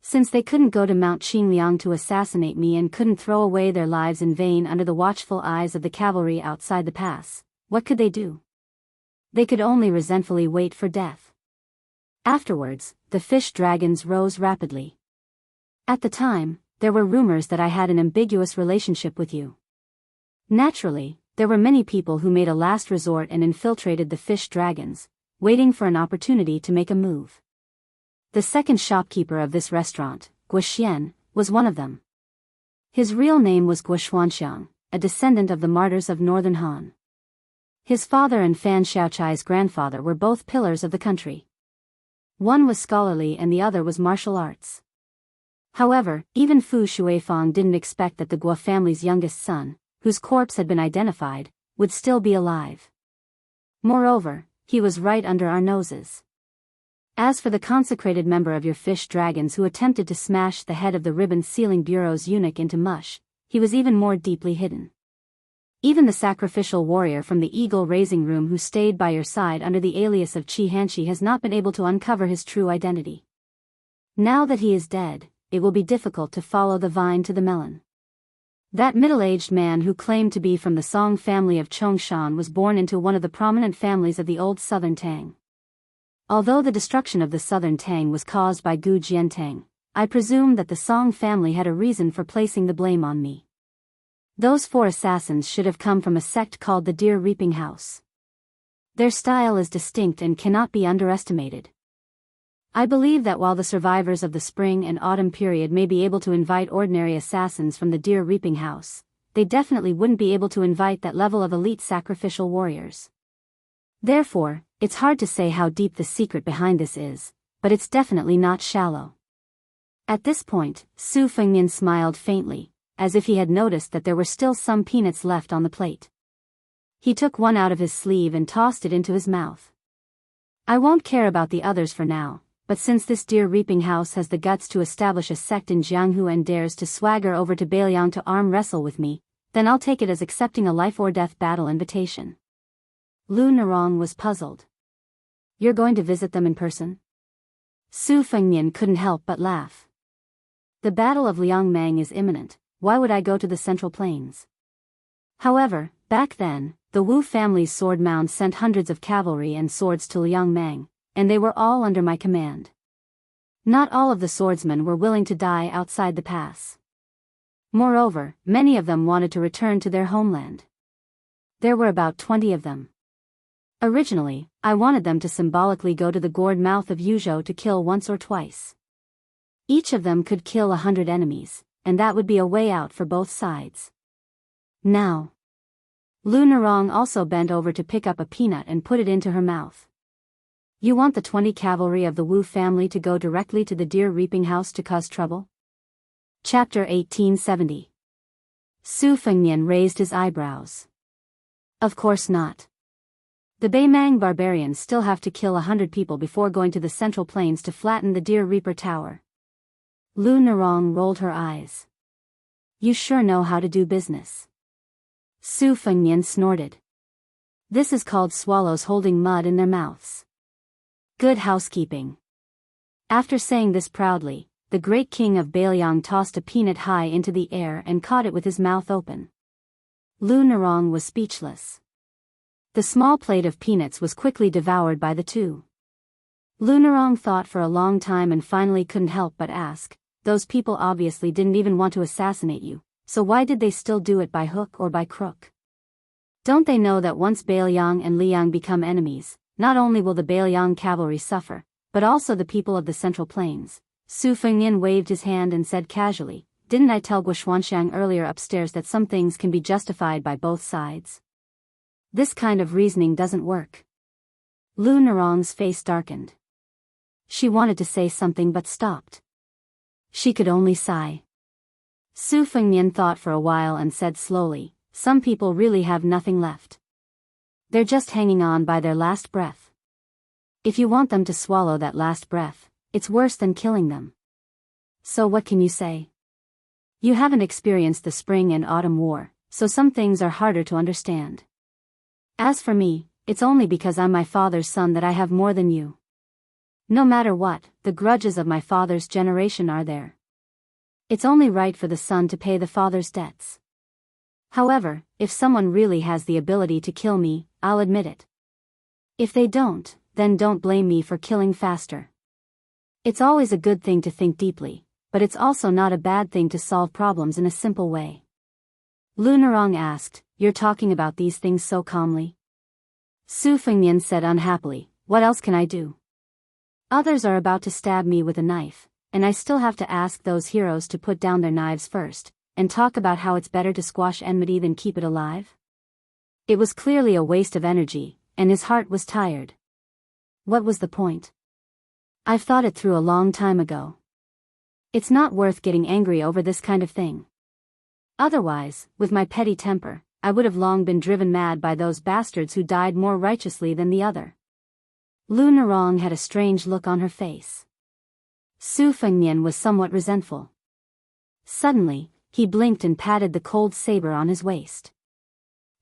Since they couldn't go to Mount Qingliang to assassinate me and couldn't throw away their lives in vain under the watchful eyes of the cavalry outside the pass, what could they do? They could only resentfully wait for death. Afterwards, the fish dragons rose rapidly. At the time, there were rumors that I had an ambiguous relationship with you. Naturally, there were many people who made a last resort and infiltrated the fish dragons, waiting for an opportunity to make a move. The second shopkeeper of this restaurant, Guxian, was one of them. His real name was Wuxia Xianxia, a descendant of the martyrs of northern Han. His father and Fan Xiaochai's grandfather were both pillars of the country. One was scholarly and the other was martial arts. However, even Fu Shuifang didn't expect that the Guo family's youngest son, whose corpse had been identified, would still be alive. Moreover, he was right under our noses. As for the consecrated member of your fish dragons who attempted to smash the head of the ribbon sealing bureau's eunuch into mush, he was even more deeply hidden. Even the sacrificial warrior from the eagle raising room who stayed by your side under the alias of Qi Hanshi has not been able to uncover his true identity. Now that he is dead, it will be difficult to follow the vine to the melon. That middle-aged man who claimed to be from the Song family of Chongshan was born into one of the prominent families of the old southern Tang. Although the destruction of the southern Tang was caused by Gu Jiantang, I presume that the Song family had a reason for placing the blame on me. Those 4 assassins should have come from a sect called the Deer Reaping House. Their style is distinct and cannot be underestimated. I believe that while the survivors of the spring and autumn period may be able to invite ordinary assassins from the Deer Reaping House, they definitely wouldn't be able to invite that level of elite sacrificial warriors. Therefore, it's hard to say how deep the secret behind this is, but it's definitely not shallow. At this point, Su Fengnian smiled faintly, as if he had noticed that there were still some peanuts left on the plate. He took one out of his sleeve and tossed it into his mouth. I won't care about the others for now, but since this Deer Reaping House has the guts to establish a sect in Jianghu and dares to swagger over to Beiliang to arm wrestle with me, then I'll take it as accepting a life-or-death battle invitation. Lu Nerong was puzzled. You're going to visit them in person? Su Fengnian couldn't help but laugh. The Battle of Liangmang is imminent. Why would I go to the Central Plains? However, back then, the Wu family's sword mound sent hundreds of cavalry and swords to Liangmang, and they were all under my command. Not all of the swordsmen were willing to die outside the pass. Moreover, many of them wanted to return to their homeland. There were about 20 of them. Originally, I wanted them to symbolically go to the gourd mouth of Yuzhou to kill once or twice. Each of them could kill 100 enemies, and that would be a way out for both sides. Now. Lu Nerong also bent over to pick up a peanut and put it into her mouth. You want the 20 cavalry of the Wu family to go directly to the Deer Reaping House to cause trouble? Chapter 1870. Su Fengnian raised his eyebrows. Of course not. The Beimang barbarians still have to kill 100 people before going to the Central Plains to flatten the Deer Reaper Tower. Lu Nerong rolled her eyes. You sure know how to do business. Su Fengnian snorted. This is called swallows holding mud in their mouths. Good housekeeping. After saying this proudly, the great king of Beiliang tossed a peanut high into the air and caught it with his mouth open. Lu Nerong was speechless. The small plate of peanuts was quickly devoured by the two. Lu Nerong thought for a long time and finally couldn't help but ask, those people obviously didn't even want to assassinate you, so why did they still do it by hook or by crook? Don't they know that once Beiliang and Liang become enemies, not only will the Beiliang cavalry suffer, but also the people of the Central Plains? Su Fengnian waved his hand and said casually, didn't I tell Guoxuanxiang earlier upstairs that some things can be justified by both sides? This kind of reasoning doesn't work. Lu Nerong's face darkened. She wanted to say something but stopped. She could only sigh. Su Fengnian thought for a while and said slowly, some people really have nothing left. They're just hanging on by their last breath. If you want them to swallow that last breath, it's worse than killing them. So what can you say? You haven't experienced the spring and autumn war, so some things are harder to understand. As for me, it's only because I'm my father's son that I have more than you. No matter what, the grudges of my father's generation are there. It's only right for the son to pay the father's debts. However, if someone really has the ability to kill me, I'll admit it. If they don't, then don't blame me for killing faster. It's always a good thing to think deeply, but it's also not a bad thing to solve problems in a simple way. Lu Nerong asked, you're talking about these things so calmly? Su Fengnian said unhappily, what else can I do? Others are about to stab me with a knife, and I still have to ask those heroes to put down their knives first, and talk about how it's better to squash enmity than keep it alive? It was clearly a waste of energy, and his heart was tired. What was the point? I've thought it through a long time ago. It's not worth getting angry over this kind of thing. Otherwise, with my petty temper, I would have long been driven mad by those bastards who died more righteously than the other. Lu Nerong had a strange look on her face. Su Fengnian was somewhat resentful. Suddenly, he blinked and patted the cold saber on his waist.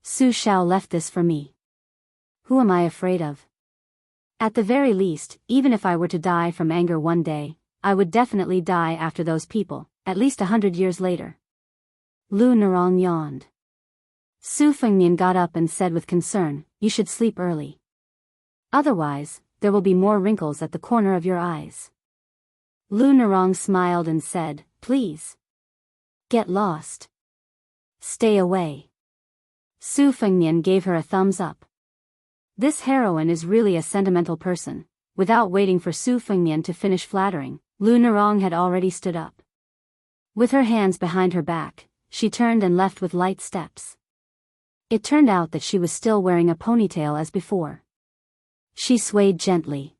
Su Xiao left this for me. Who am I afraid of? At the very least, even if I were to die from anger one day, I would definitely die after those people, at least 100 years later. Lu Nerong yawned. Su Fengnian got up and said with concern, you should sleep early. Otherwise, there will be more wrinkles at the corner of your eyes. Lu Nerong smiled and said, please. Get lost. Stay away. Su Fengnian gave her a thumbs up. This heroine is really a sentimental person. Without waiting for Su Fengnian to finish flattering, Lu Nerong had already stood up. With her hands behind her back, she turned and left with light steps. It turned out that she was still wearing a ponytail as before. She swayed gently,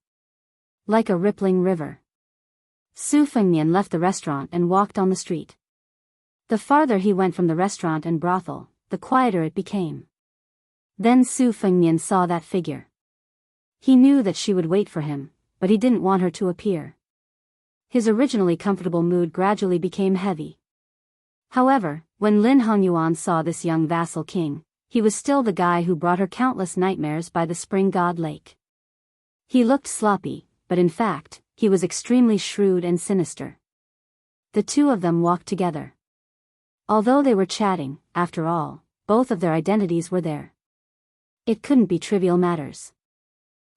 like a rippling river. Su Fengnian left the restaurant and walked on the street. The farther he went from the restaurant and brothel, the quieter it became. Then Su Fengnian saw that figure. He knew that she would wait for him, but he didn't want her to appear. His originally comfortable mood gradually became heavy. However, when Lin Hongyuan saw this young vassal king, he was still the guy who brought her countless nightmares by the spring god lake. He looked sloppy, but in fact, he was extremely shrewd and sinister. The two of them walked together. Although they were chatting, after all, both of their identities were there. It couldn't be trivial matters.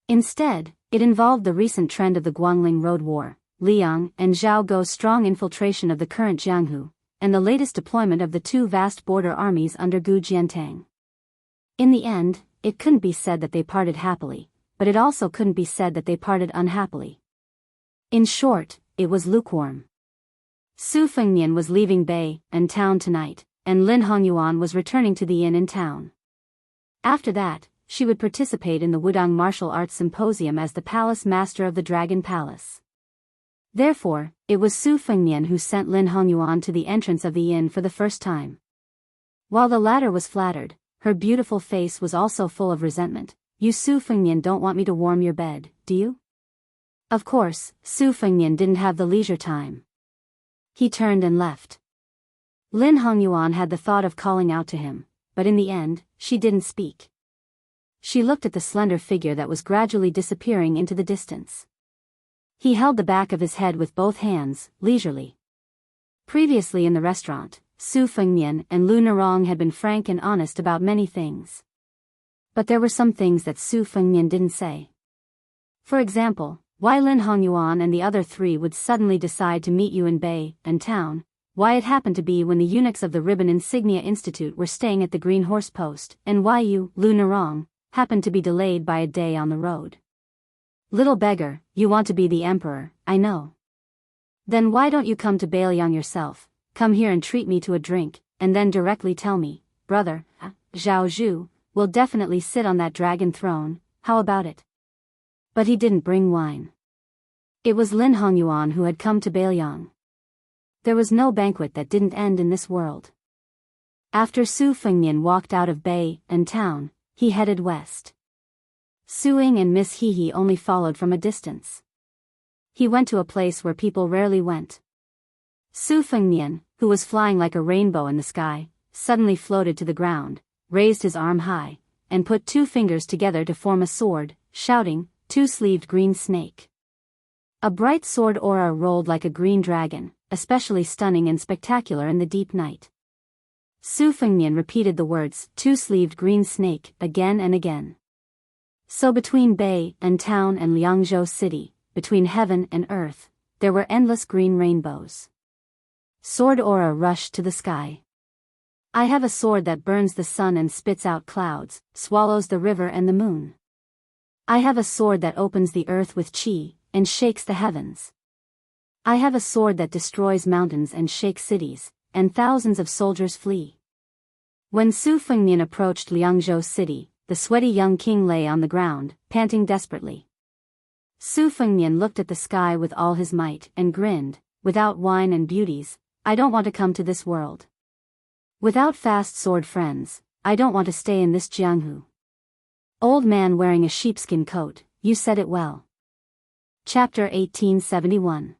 Instead, it involved the recent trend of the Guangling Road War, Liang and Zhao Gou's strong infiltration of the current Jianghu, and the latest deployment of the two vast border armies under Gu Jiantang. In the end, it couldn't be said that they parted happily, but it also couldn't be said that they parted unhappily. In short, it was lukewarm. Su Fengnian was leaving Bay and town tonight, and Lin Hongyuan was returning to the inn in town. After that, she would participate in the Wudang Martial Arts Symposium as the Palace Master of the Dragon Palace. Therefore, it was Su Fengnian who sent Lin Hongyuan to the entrance of the inn for the first time. While the latter was flattered, her beautiful face was also full of resentment. You Su Fengnian don't want me to warm your bed, do you? Of course, Su Fengnian didn't have the leisure time. He turned and left. Lin Hongyuan had the thought of calling out to him, but in the end, she didn't speak. She looked at the slender figure that was gradually disappearing into the distance. He held the back of his head with both hands, leisurely. Previously in the restaurant, Su Fengnian and Lu Nerong had been frank and honest about many things. But there were some things that Su Fengnian didn't say. For example, why Lin Hongyuan and the other three would suddenly decide to meet you in Bay and town, why it happened to be when the eunuchs of the Ribbon Insignia Institute were staying at the Green Horse Post, and why you, Lu Nerong, happened to be delayed by a day on the road. Little beggar, you want to be the emperor, I know. Then why don't you come to Bailiang yourself, come here and treat me to a drink, and then directly tell me, brother, Zhao Zhu, will definitely sit on that dragon throne, how about it? But he didn't bring wine. It was Lin Hongyuan who had come to Bailiang. There was no banquet that didn't end in this world. After Su Fengnian walked out of Bay and town, he headed west. Su Ying and Miss Hehe only followed from a distance. He went to a place where people rarely went. Su Fengnian, who was flying like a rainbow in the sky, suddenly floated to the ground, raised his arm high, and put two fingers together to form a sword, shouting, "Two-sleeved green snake." A bright sword aura rolled like a green dragon, especially stunning and spectacular in the deep night. Su Fengnian repeated the words, "Two-sleeved green snake," again and again. So between Bay and town and Liangzhou city, between heaven and earth, there were endless green rainbows. Sword aura rushed to the sky. I have a sword that burns the sun and spits out clouds, swallows the river and the moon. I have a sword that opens the earth with qi, and shakes the heavens. I have a sword that destroys mountains and shakes cities, and thousands of soldiers flee. When Su Fengnian approached Liangzhou city, the sweaty young king lay on the ground, panting desperately. Su Fengnian looked at the sky with all his might and grinned, "Without wine and beauties, I don't want to come to this world. Without fast sword friends, I don't want to stay in this Jianghu." Old man wearing a sheepskin coat, you said it well. Chapter 1871.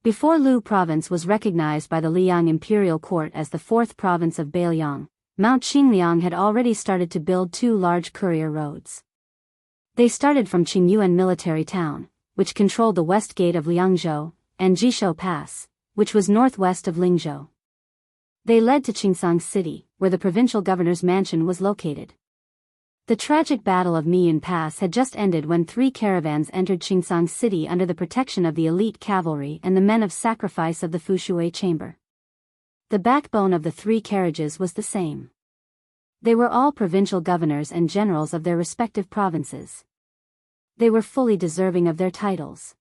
Before Lu province was recognized by the Liang imperial court as the fourth province of Beiliang, Mount Qingliang had already started to build two large courier roads. They started from Qingyuan military town, which controlled the west gate of Liangzhou, and Jishou Pass, which was northwest of Lingzhou. They led to Qingsang City, where the provincial governor's mansion was located. The tragic Battle of Miyun Pass had just ended when 3 caravans entered Qingsang City under the protection of the elite cavalry and the men of sacrifice of the Fushui chamber. The backbone of the 3 carriages was the same. They were all provincial governors and generals of their respective provinces. They were fully deserving of their titles.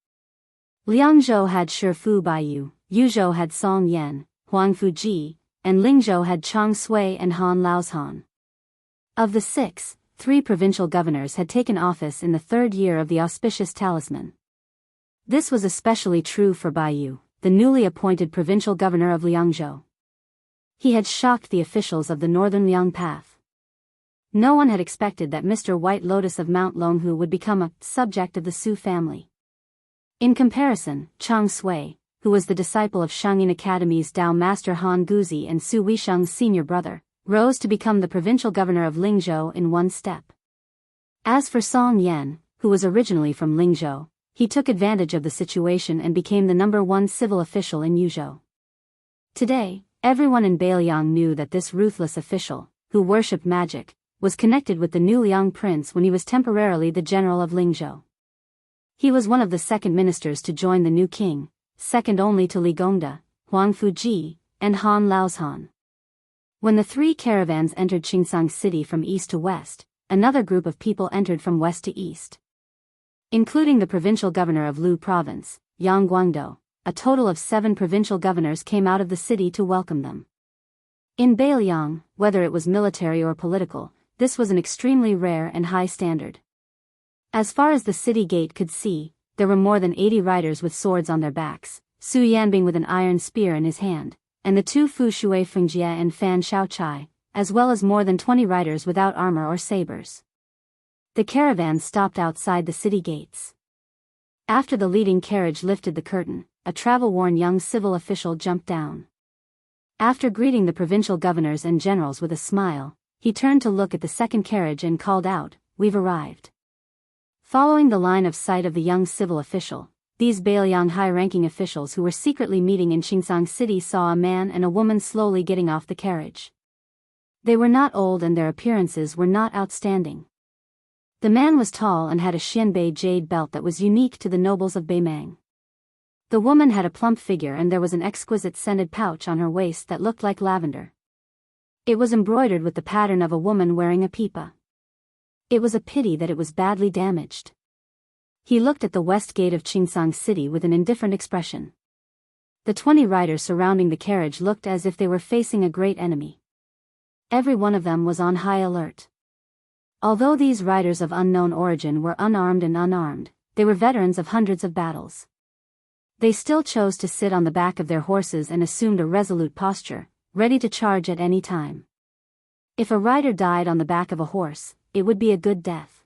Liangzhou had Shifu Baiyu, Yuzhou had Song Yan, Huangfu Ji, and Lingzhou had Chang Sui and Han Laozhan. Of the 6, 3 provincial governors had taken office in the 3rd year of the auspicious talisman. This was especially true for Baiyu, the newly appointed provincial governor of Liangzhou. He had shocked the officials of the northern Liang Path. No one had expected that Mr. White Lotus of Mount Longhu would become a subject of the Su family. In comparison, Chang Sui, who was the disciple of Shangyin Academy's Dao master Han Guzi and Su Weisheng's senior brother, rose to become the provincial governor of Lingzhou in one step. As for Song Yan, who was originally from Lingzhou, he took advantage of the situation and became the #1 civil official in Yuzhou. Today, everyone in Beiliang knew that this ruthless official, who worshipped magic, was connected with the new Liang prince when he was temporarily the general of Lingzhou. He was one of the second ministers to join the new king, second only to Li Gongda, Huangfu Ji, and Han Laozhan. When the 3 caravans entered Qingsang City from east to west, another group of people entered from west to east. Including the provincial governor of Lu province, Yang Guangdou, a total of 7 provincial governors came out of the city to welcome them. In Beiliang, whether it was military or political, this was an extremely rare and high standard. As far as the city gate could see, there were more than 80 riders with swords on their backs, Su Yanbing with an iron spear in his hand, and the 2 Fushui Fengjie and Fan Shaochai, as well as more than 20 riders without armor or sabers. The caravan stopped outside the city gates. After the leading carriage lifted the curtain, a travel-worn young civil official jumped down. After greeting the provincial governors and generals with a smile, he turned to look at the second carriage and called out, "We've arrived." Following the line of sight of the young civil official, these Beiliang high-ranking officials who were secretly meeting in Qingsang City saw a man and a woman slowly getting off the carriage. They were not old and their appearances were not outstanding. The man was tall and had a Xianbei jade belt that was unique to the nobles of Beimang. The woman had a plump figure and there was an exquisite scented pouch on her waist that looked like lavender. It was embroidered with the pattern of a woman wearing a pipa. It was a pity that it was badly damaged. He looked at the west gate of Qingsang City with an indifferent expression. The 20 riders surrounding the carriage looked as if they were facing a great enemy. Every one of them was on high alert. Although these riders of unknown origin were unarmed and unarmed, they were veterans of hundreds of battles. They still chose to sit on the back of their horses and assumed a resolute posture, ready to charge at any time. If a rider died on the back of a horse, it would be a good death.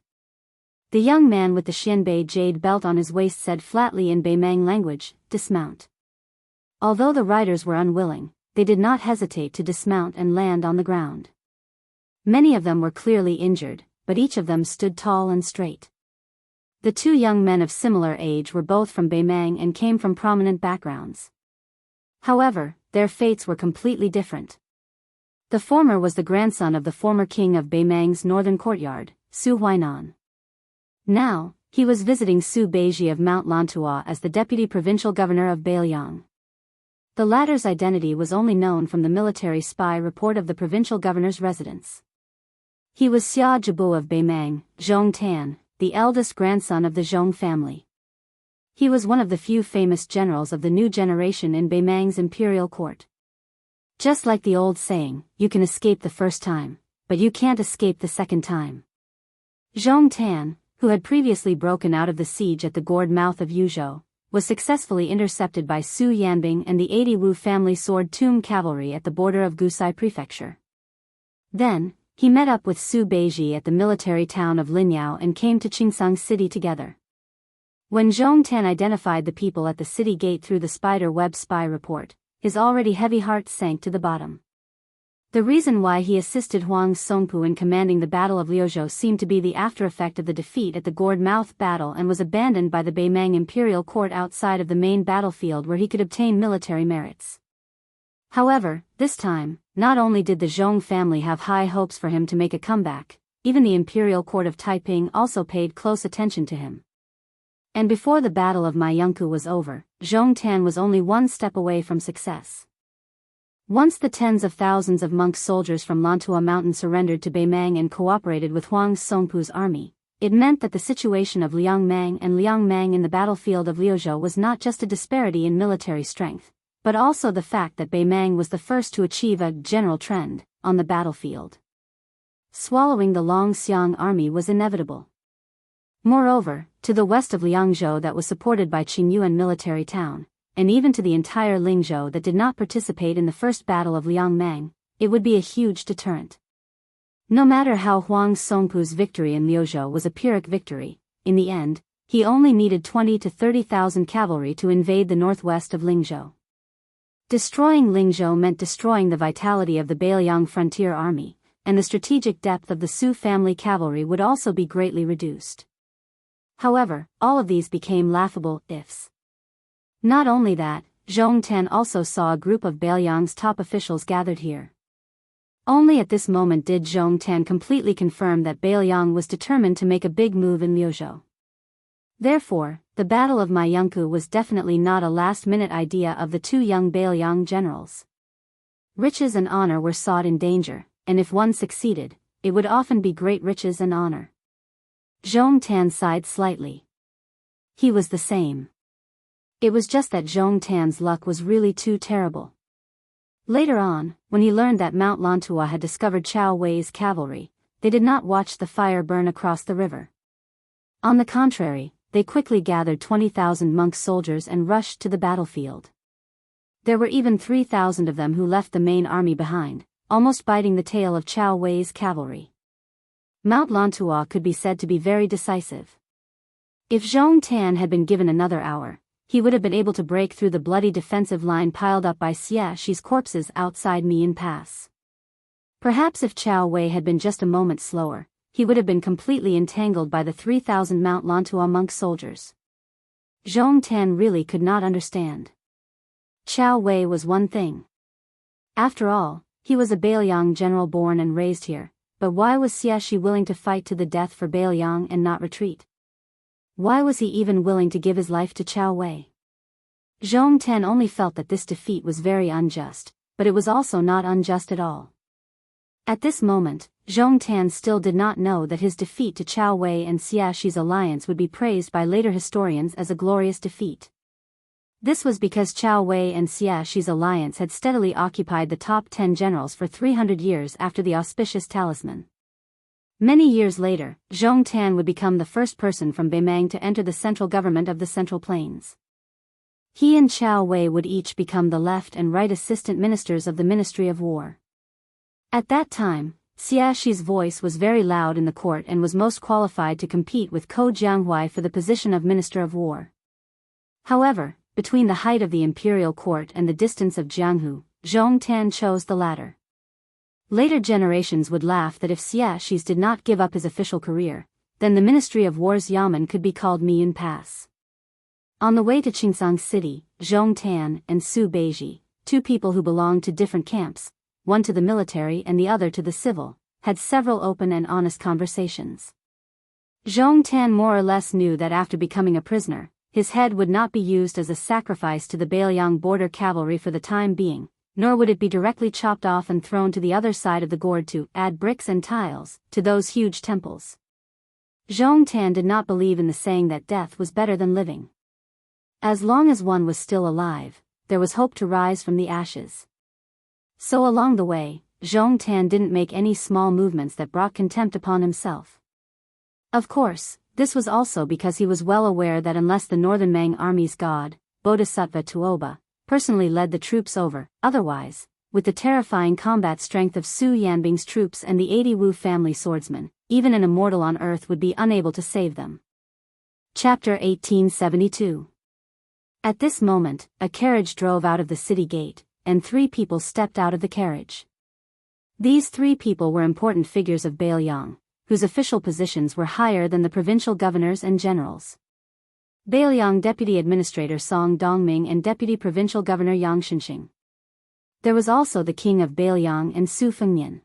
The young man with the Xianbei jade belt on his waist said flatly in Beimang language, "Dismount." Although the riders were unwilling, they did not hesitate to dismount and land on the ground. Many of them were clearly injured, but each of them stood tall and straight. The 2 young men of similar age were both from Beimang and came from prominent backgrounds. However, their fates were completely different. The former was the grandson of the former king of Beimang's northern courtyard, Su Huainan. Now, he was visiting Su Beiji of Mount Lantua as the deputy provincial governor of Beiliang. The latter's identity was only known from the military spy report of the provincial governor's residence. He was Xia Jibu of Beimang, Zhongtan, the eldest grandson of the Zhong family. He was one of the few famous generals of the new generation in Beimang's imperial court. Just like the old saying, you can escape the first time, but you can't escape the second time. Zhong Tan, who had previously broken out of the siege at the gourd mouth of Yuzhou, was successfully intercepted by Su Yanbing and the 80 Wu family sword tomb cavalry at the border of Gusai Prefecture. Then, he met up with Su Beiji at the military town of Linyao and came to Qingsang City together. When Zhong Tan identified the people at the city gate through the spider web spy report, his already heavy heart sank to the bottom. The reason why he assisted Huang Songpu in commanding the Battle of Liuzhou seemed to be the after-effect of the defeat at the Gourd Mouth battle and was abandoned by the Beimang imperial court outside of the main battlefield where he could obtain military merits. However, this time, not only did the Zhong family have high hopes for him to make a comeback, even the imperial court of Taiping also paid close attention to him. And before the Battle of Jianghu was over, Zhong Tan was only one step away from success. Once the tens of thousands of monk soldiers from Lantua Mountain surrendered to Beimang and cooperated with Huang Songpu's army, it meant that the situation of Liang Mang and Liang Mang in the battlefield of Liuzhou was not just a disparity in military strength, but also the fact that Beimang was the first to achieve a general trend on the battlefield. Swallowing the Longxiang army was inevitable. Moreover, to the west of Liangzhou that was supported by Qingyuan military town, and even to the entire Lingzhou that did not participate in the first battle of Liangmang, it would be a huge deterrent. No matter how Huang Songpu's victory in Liuzhou was a Pyrrhic victory, in the end, he only needed 20 to 30,000 cavalry to invade the northwest of Lingzhou. Destroying Lingzhou meant destroying the vitality of the Beiliang frontier army, and the strategic depth of the Su family cavalry would also be greatly reduced. However, all of these became laughable ifs. Not only that, Zhong Tan also saw a group of Beiliang's top officials gathered here. Only at this moment did Zhong Tan completely confirm that Beiliang was determined to make a big move in Liuzhou. Therefore, the Battle of Jianghu was definitely not a last-minute idea of the two young Beiliang generals. Riches and honor were sought in danger, and if one succeeded, it would often be great riches and honor. Zhong Tan sighed slightly. He was the same. It was just that Zhong Tan's luck was really too terrible. Later on, when he learned that Mount Lantua had discovered Chao Wei's cavalry, they did not watch the fire burn across the river. On the contrary, they quickly gathered 20,000 monk soldiers and rushed to the battlefield. There were even 3,000 of them who left the main army behind, almost biting the tail of Chao Wei's cavalry. Mount Lantua could be said to be very decisive. If Zhong Tan had been given another hour, he would have been able to break through the bloody defensive line piled up by Xiaxi's corpses outside Mian Pass. Perhaps if Chao Wei had been just a moment slower, he would have been completely entangled by the 3,000 Mount Lantua monk soldiers. Zhong Tan really could not understand. Chao Wei was one thing. After all, he was a Beiliang general born and raised here, but why was Xiaxi willing to fight to the death for Beiliang and not retreat? Why was he even willing to give his life to Chao Wei? Zhong Tan only felt that this defeat was very unjust, but it was also not unjust at all. At this moment, Zhong Tan still did not know that his defeat to Chao Wei and Xiaxi's alliance would be praised by later historians as a glorious defeat. This was because Chao Wei and Xiaxi's alliance had steadily occupied the top 10 generals for 300 years after the auspicious talisman. Many years later, Zhong Tan would become the first person from Beimang to enter the central government of the Central Plains. He and Chao Wei would each become the left and right assistant ministers of the Ministry of War. At that time, Xiaxi's voice was very loud in the court and was most qualified to compete with Ko Jianghui for the position of Minister of War. However, between the height of the imperial court and the distance of Jianghu, Zhong Tan chose the latter. Later generations would laugh that if Xiaxi did not give up his official career, then the Ministry of War's Yamen could be called Mian Pass. On the way to Qingsang City, Zhong Tan and Su Beiji, two people who belonged to different camps, one to the military and the other to the civil, had several open and honest conversations. Zhong Tan more or less knew that after becoming a prisoner, his head would not be used as a sacrifice to the Beiliang border cavalry for the time being, nor would it be directly chopped off and thrown to the other side of the gourd to add bricks and tiles to those huge temples. Zhong Tan did not believe in the saying that death was better than living. As long as one was still alive, there was hope to rise from the ashes. So along the way, Zhong Tan didn't make any small movements that brought contempt upon himself. Of course, this was also because he was well aware that unless the Northern Mang Army's god, Bodhisattva Tuoba, personally led the troops over, otherwise, with the terrifying combat strength of Su Yanbing's troops and the 80 Wu family swordsmen, even an immortal on earth would be unable to save them. Chapter 1872. At this moment, a carriage drove out of the city gate, and 3 people stepped out of the carriage. These 3 people were important figures of Bailiang, whose official positions were higher than the provincial governors and generals. Bailiang Deputy Administrator Song Dongming and Deputy Provincial Governor Yang Xinxing. There was also the king of Bailiang and Su Fengnian.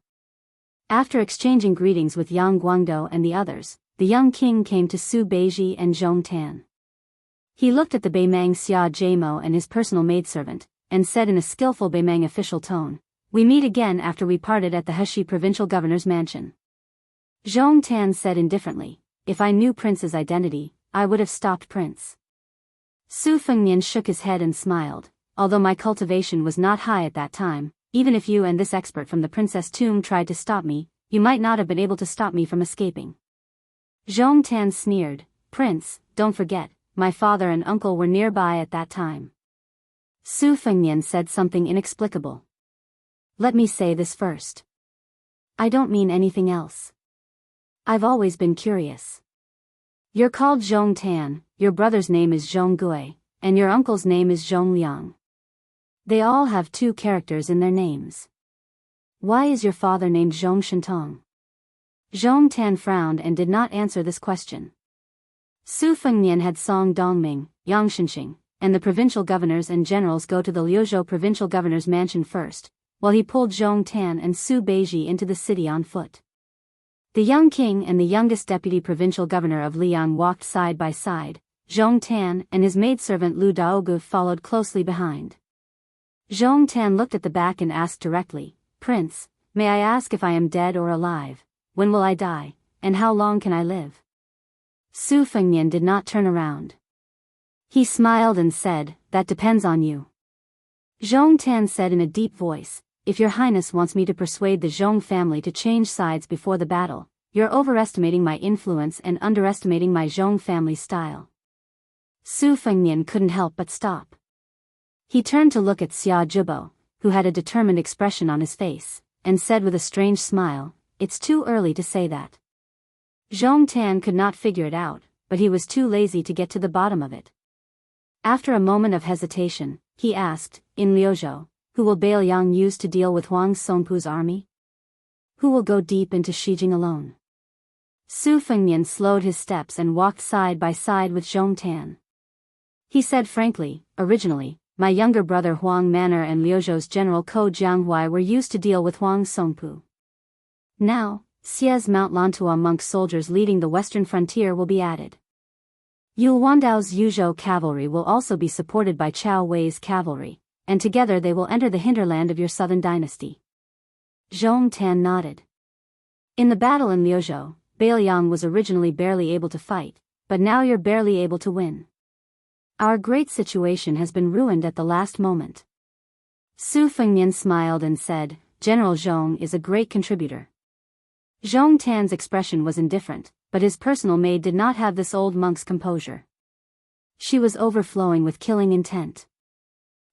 After exchanging greetings with Yang Guangdou and the others, the young king came to Su Beiji and Zhong Tan. He looked at the Beimang Xia Jamo and his personal maidservant, and said in a skillful Beimang official tone, "We meet again after we parted at the Heshi provincial governor's mansion." Zhong Tan said indifferently, "If I knew Prince's identity, I would have stopped Prince." Su Fengnian shook his head and smiled. "Although my cultivation was not high at that time, even if you and this expert from the princess tomb tried to stop me, you might not have been able to stop me from escaping." Zhong Tan sneered, "Prince, don't forget, my father and uncle were nearby at that time." Su Fengnian said something inexplicable. "Let me say this first. I don't mean anything else. I've always been curious. You're called Zhong Tan, your brother's name is Zhong Gui, and your uncle's name is Zhong Liang. They all have 2 characters in their names. Why is your father named Zhong Shentong?" Zhong Tan frowned and did not answer this question. Su Fengnian had Song Dongming, Yang Xinxing, and the provincial governors and generals go to the Liuzhou provincial governor's mansion first, while he pulled Zhong Tan and Su Beiji into the city on foot. The young king and the youngest deputy provincial governor of Liang walked side by side. Zhong Tan and his maidservant Lu Daogu followed closely behind. Zhong Tan looked at the back and asked directly, "Prince, may I ask if I am dead or alive? When will I die, and how long can I live?" Su Fengnian did not turn around. He smiled and said, "That depends on you." Zhong Tan said in a deep voice, "If your highness wants me to persuade the Zhong family to change sides before the battle, you're overestimating my influence and underestimating my Zhong family style." Su Fengnian couldn't help but stop. He turned to look at Xia Zhibo, who had a determined expression on his face, and said with a strange smile, "It's too early to say that." Zhong Tan could not figure it out, but he was too lazy to get to the bottom of it. After a moment of hesitation, he asked, "In Liuzhou, who will Bailiang use to deal with Huang Songpu's army? Who will go deep into Shijing alone?" Su Fengnian slowed his steps and walked side by side with Zhong Tan. He said frankly, "Originally, my younger brother Huang Manor and Liuzhou's general Ko Jianghu were used to deal with Huang Songpu. Now, Xie's Mount Lantua monk soldiers leading the western frontier will be added. Yul Wandao's Yuzhou cavalry will also be supported by Chao Wei's cavalry, and together they will enter the hinterland of your southern dynasty." Zhong Tan nodded. "In the battle in Liuzhou, Bailiang was originally barely able to fight, but now you're barely able to win. Our great situation has been ruined at the last moment." Su Fengnian smiled and said, "General Zhong is a great contributor." Zhong Tan's expression was indifferent, but his personal maid did not have this old monk's composure. She was overflowing with killing intent.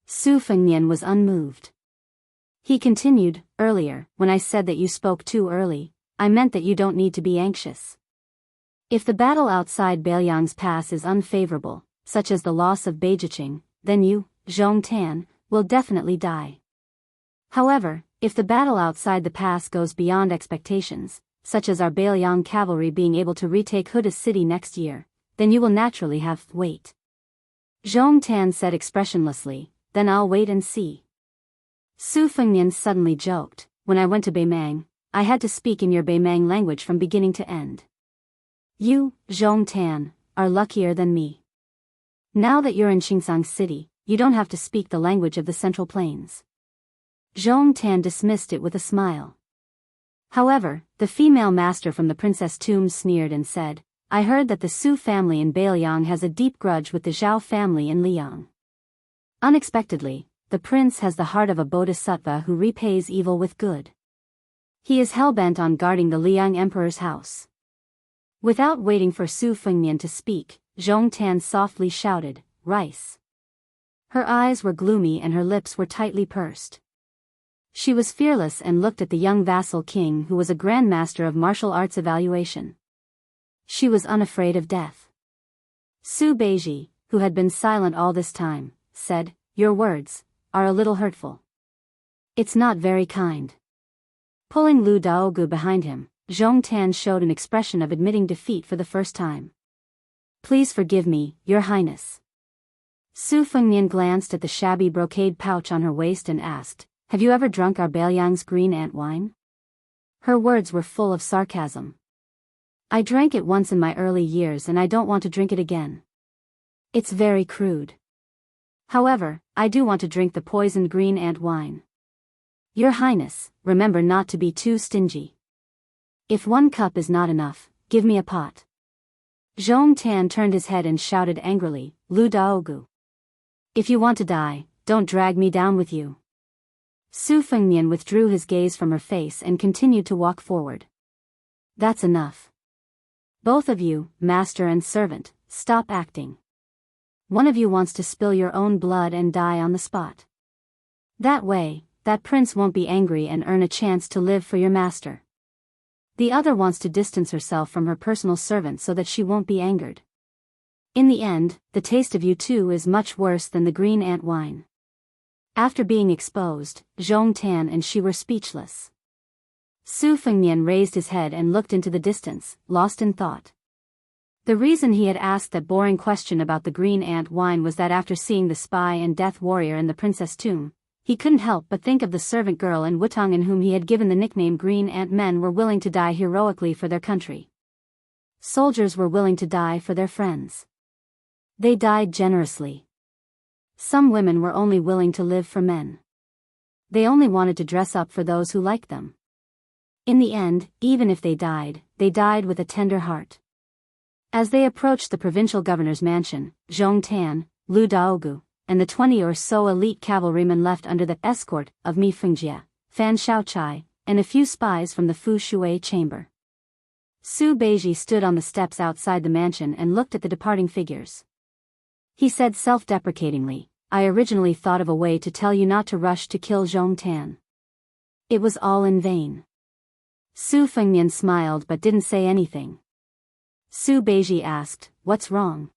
Su Fengnian was unmoved. He continued, "Earlier, when I said that you spoke too early, I meant that you don't need to be anxious. If the battle outside Bailiang's pass is unfavorable, such as the loss of Beijiqing, then you, Zhong Tan, will definitely die. However, if the battle outside the pass goes beyond expectations, such as our Bailiang cavalry being able to retake Huda city next year, then you will naturally have to wait." Zhong Tan said expressionlessly, "Then I'll wait and see." Su Fengnian suddenly joked, "When I went to Beimang, I had to speak in your Beimang language from beginning to end. You, Zhong Tan, are luckier than me. Now that you're in Xingsang City, you don't have to speak the language of the Central Plains." Zhong Tan dismissed it with a smile. However, the female master from the princess tomb sneered and said, I heard that the Su family in Bailiang has a deep grudge with the Zhao family in Liang. Unexpectedly, the prince has the heart of a bodhisattva who repays evil with good. He is hell-bent on guarding the Liang emperor's house. Without waiting for Su Fengnian to speak, Zhong Tan softly shouted, "Rice." Her eyes were gloomy and her lips were tightly pursed. She was fearless and looked at the young vassal king who was a grandmaster of martial arts evaluation. She was unafraid of death. Su Beiji, who had been silent all this time, said, "Your words are a little hurtful. It's not very kind." Pulling Lu Daogu behind him, Zhong Tan showed an expression of admitting defeat for the first time. "Please forgive me, Your Highness." Su Fengnian glanced at the shabby brocade pouch on her waist and asked, "Have you ever drunk our Bailiang's green ant wine?" Her words were full of sarcasm. "I drank it once in my early years and I don't want to drink it again. It's very crude. However, I do want to drink the poisoned green ant wine. Your Highness, remember not to be too stingy. If 1 cup is not enough, give me a pot." Zhong Tan turned his head and shouted angrily, "Lu Daogu. If you want to die, don't drag me down with you." Su Fengnian withdrew his gaze from her face and continued to walk forward. "That's enough. Both of you, master and servant, stop acting. One of you wants to spill your own blood and die on the spot. That way, that prince won't be angry and earn a chance to live for your master. The other wants to distance herself from her personal servant so that she won't be angered. In the end, the taste of you two is much worse than the green ant wine." After being exposed, Zhong Tan and she were speechless. Su Fengnian raised his head and looked into the distance, lost in thought. The reason he had asked that boring question about the green ant wine was that after seeing the spy and death warrior in the princess tomb, he couldn't help but think of the servant girl in Wutong in whom he had given the nickname Green Ant. Men were willing to die heroically for their country. Soldiers were willing to die for their friends. They died generously. Some women were only willing to live for men. They only wanted to dress up for those who liked them. In the end, even if they died with a tender heart. As they approached the provincial governor's mansion, Zhong Tan, Lu Daogu, and the 20 or so elite cavalrymen left under the escort of Mi Fengjie, Fan Shaochai, and a few spies from the Fu Shui chamber. Su Beiji stood on the steps outside the mansion and looked at the departing figures. He said self-deprecatingly, "I originally thought of a way to tell you not to rush to kill Zhong Tan. It was all in vain." Su Fengnian smiled but didn't say anything. Su Beiji asked, "What's wrong?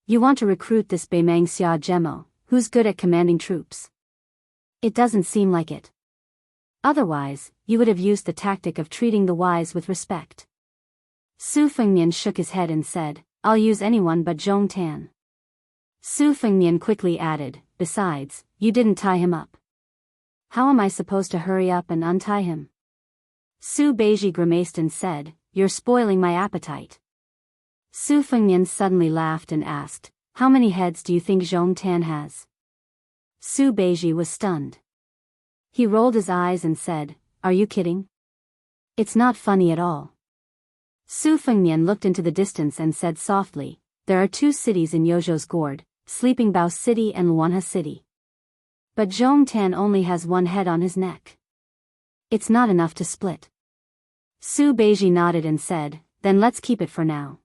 You want to recruit this Beimang Xia Gemo, who's good at commanding troops? It doesn't seem like it. Otherwise, you would have used the tactic of treating the wise with respect." Su Fengnian shook his head and said, "I'll use anyone but Zhong Tan." Su Fengnian quickly added, "Besides, you didn't tie him up. How am I supposed to hurry up and untie him?" Su Beiji grimaced and said, "You're spoiling my appetite." Su Fengnian suddenly laughed and asked, "How many heads do you think Zhong Tan has?" Su Beiji was stunned. He rolled his eyes and said, "Are you kidding? It's not funny at all." Su Fengnian looked into the distance and said softly, "There are 2 cities in Yozhou's gourd, Sleeping Bao City and Luanha City. But Zhong Tan only has 1 head on his neck. It's not enough to split." Su Beiji nodded and said, "Then let's keep it for now.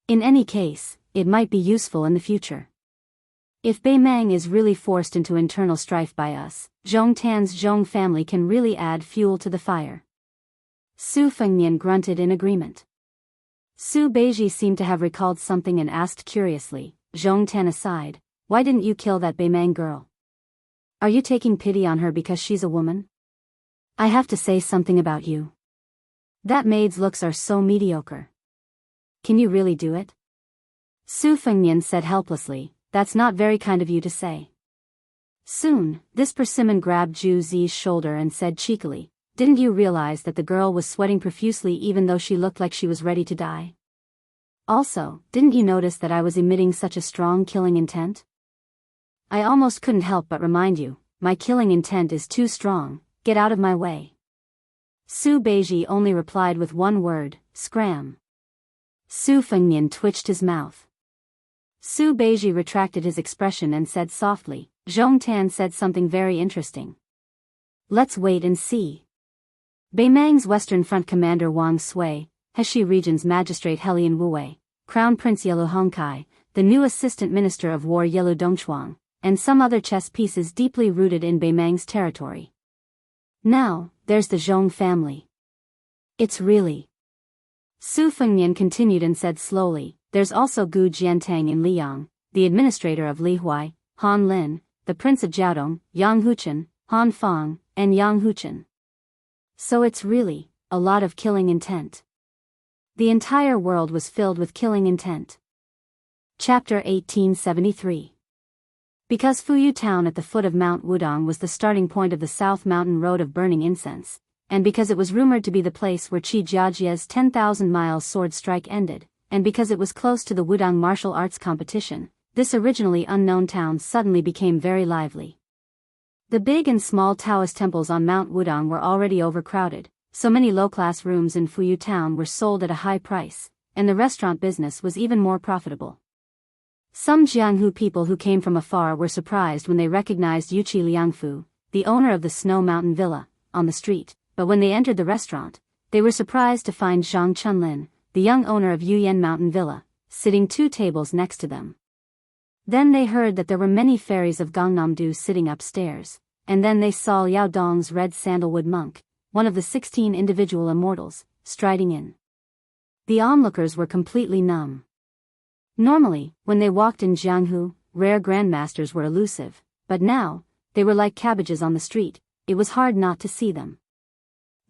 In any case, it might be useful in the future. If Beimang is really forced into internal strife by us, Zhong Tan's Zhong family can really add fuel to the fire." Su Fengnian grunted in agreement. Su Beiji seemed to have recalled something and asked curiously, Zhong Tan aside, "Why didn't you kill that Beimang girl? Are you taking pity on her because she's a woman? I have to say something about you. That maid's looks are so mediocre. Can you really do it?" Su Fengnian said helplessly, "That's not very kind of you to say." Soon, this persimmon grabbed Zhu Zi's shoulder and said cheekily, "Didn't you realize that the girl was sweating profusely even though she looked like she was ready to die? Also, didn't you notice that I was emitting such a strong killing intent? I almost couldn't help but remind you, my killing intent is too strong, get out of my way." Su Beiji only replied with 1 word, "Scram." Su Fengnian twitched his mouth. Su Beiji retracted his expression and said softly, Zhong Tan said something very interesting. Let's wait and see. Beimang's Western Front Commander Wang Sui, Heshi Region's Magistrate Helian Wuwei, Crown Prince Yelu Hongkai, the new Assistant Minister of War Yelu Dongchuang, and some other chess pieces deeply rooted in Beimang's territory. Now, there's the Zhong family. It's really... Su Fengnian continued and said slowly, there's also Gu Jiantang in Liyang, the administrator of Lihuai, Han Lin, the Prince of Jiaodong, Yang Huchen, Han Fang, and Yang Huchen. So it's really a lot of killing intent. The entire world was filled with killing intent. Chapter 1873. Because Fuyu Town at the foot of Mount Wudong was the starting point of the South Mountain Road of Burning Incense, and because it was rumored to be the place where Qi Jiajie's 10,000-mile sword strike ended, and because it was close to the Wudong martial arts competition, this originally unknown town suddenly became very lively. The big and small Taoist temples on Mount Wudong were already overcrowded, so many low-class rooms in Fuyu Town were sold at a high price, and the restaurant business was even more profitable. Some Jianghu people who came from afar were surprised when they recognized Yuqi Liangfu, the owner of the Snow Mountain Villa, on the street, but when they entered the restaurant, they were surprised to find Zhang Chunlin, the young owner of Yuyan Mountain Villa, sitting 2 tables next to them. Then they heard that there were many fairies of Gangnam-do sitting upstairs, and then they saw Liao Dong's red sandalwood monk, one of the 16 individual immortals, striding in. The onlookers were completely numb. Normally, when they walked in Jianghu, rare grandmasters were elusive, but now, they were like cabbages on the street, it was hard not to see them.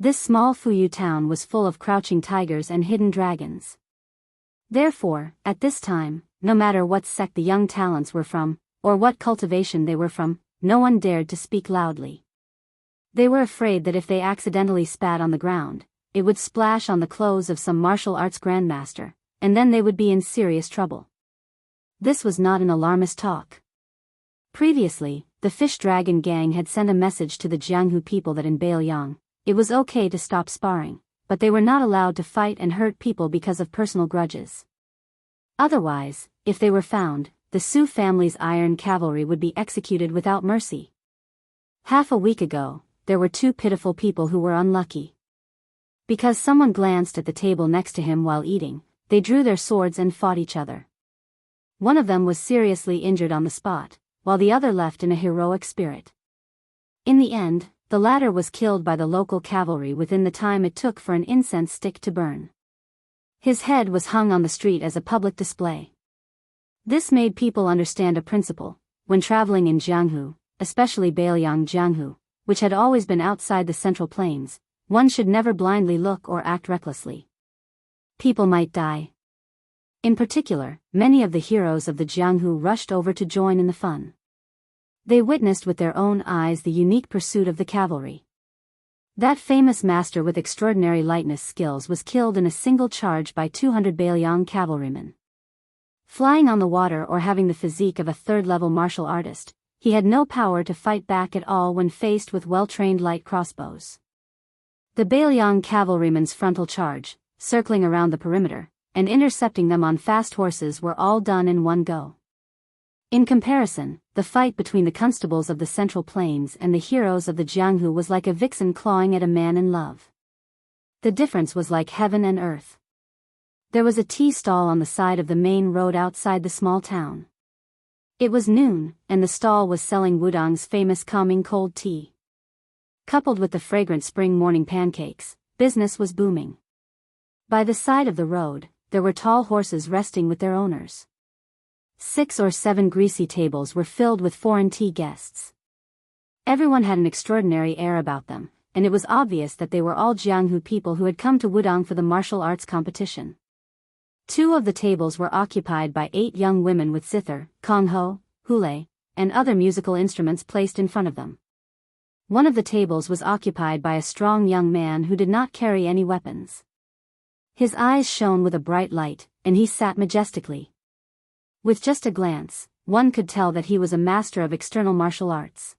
This small Fuyu town was full of crouching tigers and hidden dragons. Therefore, at this time, no matter what sect the young talents were from, or what cultivation they were from, no one dared to speak loudly. They were afraid that if they accidentally spat on the ground, it would splash on the clothes of some martial arts grandmaster, and then they would be in serious trouble. This was not an alarmist talk. Previously, the Fish Dragon Gang had sent a message to the Jianghu people that in Beiliang, it was okay to stop sparring, but they were not allowed to fight and hurt people because of personal grudges. Otherwise, if they were found, the Su family's iron cavalry would be executed without mercy. Half a week ago, there were 2 pitiful people who were unlucky. Because someone glanced at the table next to him while eating, they drew their swords and fought each other. One of them was seriously injured on the spot, while the other left in a heroic spirit. In the end, the latter was killed by the local cavalry within the time it took for an incense stick to burn. His head was hung on the street as a public display. This made people understand a principle: when traveling in Jianghu, especially Beiliang Jianghu, which had always been outside the Central Plains, one should never blindly look or act recklessly. People might die. In particular, many of the heroes of the Jianghu rushed over to join in the fun. They witnessed with their own eyes the unique pursuit of the cavalry. That famous master with extraordinary lightness skills was killed in a single charge by 200 Beiliang cavalrymen. Flying on the water or having the physique of a third-level martial artist, he had no power to fight back at all when faced with well-trained light crossbows. The Beiliang cavalrymen's frontal charge, circling around the perimeter, and intercepting them on fast horses were all done in one go. In comparison, the fight between the constables of the Central Plains and the heroes of the Jianghu was like a vixen clawing at a man in love. The difference was like heaven and earth. There was a tea stall on the side of the main road outside the small town. It was noon, and the stall was selling Wudong's famous calming cold tea. Coupled with the fragrant spring morning pancakes, business was booming. By the side of the road, there were tall horses resting with their owners. 6 or 7 greasy tables were filled with foreign tea guests. Everyone had an extraordinary air about them, and it was obvious that they were all Jianghu people who had come to Wudong for the martial arts competition. 2 of the tables were occupied by 8 young women with zither, kongho, hule, and other musical instruments placed in front of them. One of the tables was occupied by a strong young man who did not carry any weapons. His eyes shone with a bright light, and he sat majestically. With just a glance, one could tell that he was a master of external martial arts.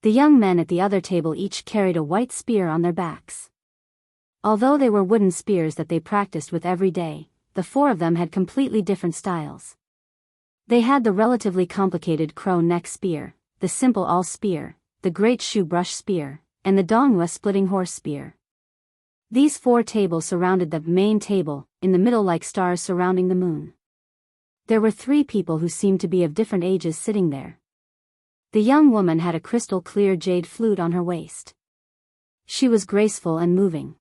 The young men at the other table each carried a white spear on their backs. Although they were wooden spears that they practiced with every day, the four of them had completely different styles. They had the relatively complicated crow neck spear, the simple all spear, the great shoe brush spear, and the Donghua splitting horse spear. These four tables surrounded the main table, in the middle like stars surrounding the moon. There were three people who seemed to be of different ages sitting there. The young woman had a crystal clear jade flute on her waist. She was graceful and moving.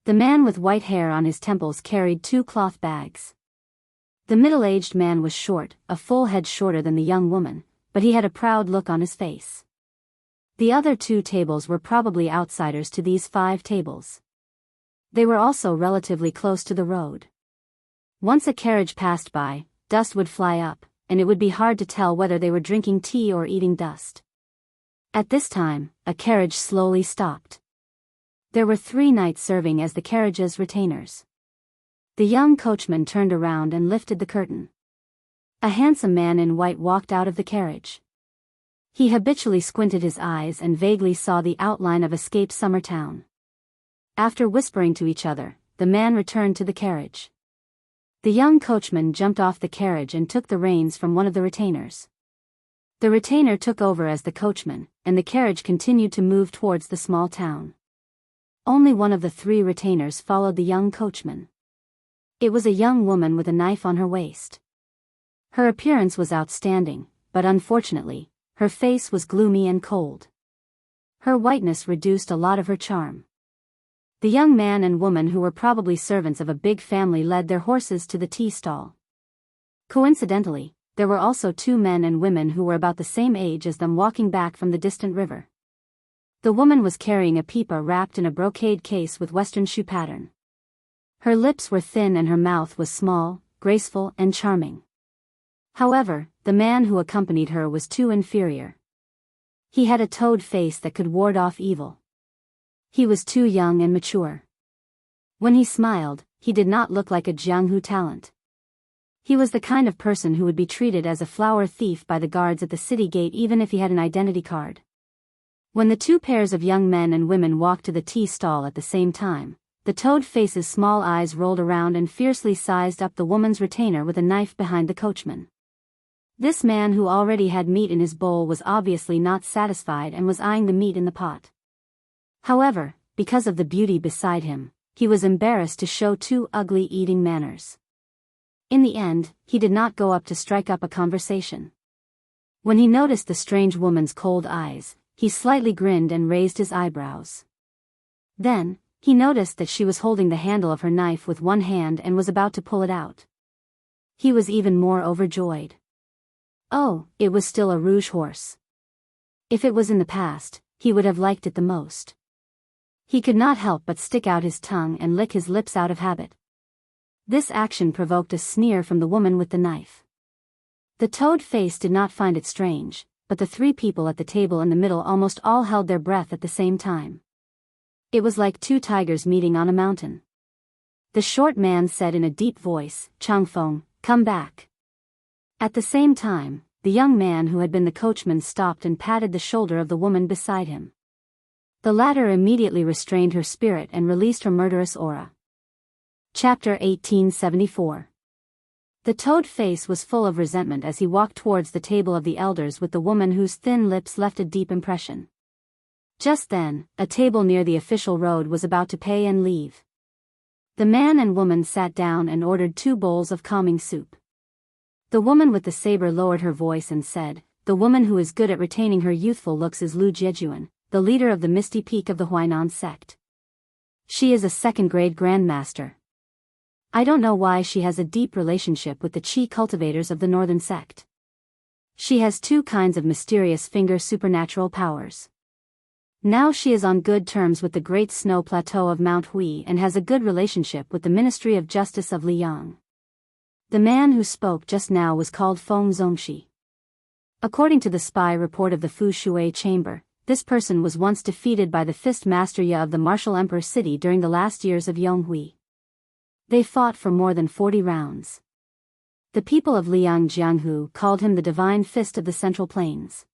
The man with white hair on his temples carried two cloth bags. The middle-aged man was short, a full head shorter than the young woman, but he had a proud look on his face. The other two tables were probably outsiders to these 5 tables. They were also relatively close to the road. Once a carriage passed by, dust would fly up, and it would be hard to tell whether they were drinking tea or eating dust. At this time, a carriage slowly stopped. There were 3 knights serving as the carriage's retainers. The young coachman turned around and lifted the curtain. A handsome man in white walked out of the carriage. He habitually squinted his eyes and vaguely saw the outline of escaped summer town. After whispering to each other, the man returned to the carriage. The young coachman jumped off the carriage and took the reins from one of the retainers. The retainer took over as the coachman, and the carriage continued to move towards the small town. Only one of the 3 retainers followed the young coachman. It was a young woman with a knife on her waist. Her appearance was outstanding, but unfortunately, her face was gloomy and cold. Her whiteness reduced a lot of her charm. The young man and woman, who were probably servants of a big family, led their horses to the tea stall. Coincidentally, there were also 2 men and women who were about the same age as them walking back from the distant river. The woman was carrying a pipa wrapped in a brocade case with western shoe pattern. Her lips were thin and her mouth was small, graceful and charming. However, the man who accompanied her was too inferior. He had a toad face that could ward off evil. He was too young and mature. When he smiled, he did not look like a Jianghu talent. He was the kind of person who would be treated as a flower thief by the guards at the city gate even if he had an identity card. When the 2 pairs of young men and women walked to the tea stall at the same time, the toad face's small eyes rolled around and fiercely sized up the woman's retainer with a knife behind the coachman. This man, who already had meat in his bowl, was obviously not satisfied and was eyeing the meat in the pot. However, because of the beauty beside him, he was embarrassed to show too ugly eating manners. In the end, he did not go up to strike up a conversation. When he noticed the strange woman's cold eyes, he slightly grinned and raised his eyebrows. Then, he noticed that she was holding the handle of her knife with one hand and was about to pull it out. He was even more overjoyed. Oh, it was still a rouge horse. If it was in the past, he would have liked it the most. He could not help but stick out his tongue and lick his lips out of habit. This action provoked a sneer from the woman with the knife. The toad face did not find it strange, but the 3 people at the table in the middle almost all held their breath at the same time. It was like 2 tigers meeting on a mountain. The short man said in a deep voice, "Changfeng, come back." At the same time, the young man who had been the coachman stopped and patted the shoulder of the woman beside him. The latter immediately restrained her spirit and released her murderous aura. Chapter 1874. The toad face was full of resentment as he walked towards the table of the elders with the woman whose thin lips left a deep impression. Just then, a table near the official road was about to pay and leave. The man and woman sat down and ordered 2 bowls of calming soup. The woman with the saber lowered her voice and said, "The woman who is good at retaining her youthful looks is Lu Jiejuan, the leader of the Misty Peak of the Huainan sect. She is a 2nd-grade grandmaster. I don't know why she has a deep relationship with the Qi cultivators of the northern sect. She has 2 kinds of mysterious finger supernatural powers. Now she is on good terms with the Great Snow Plateau of Mount Hui and has a good relationship with the Ministry of Justice of Liang." The man who spoke just now was called Feng Zongxi. According to the spy report of the Fu Shui chamber, this person was once defeated by the Fist Master Ya of the Martial Emperor City during the last years of Yonghui. They fought for more than 40 rounds. The people of Liang Jianghu called him the Divine Fist of the Central Plains.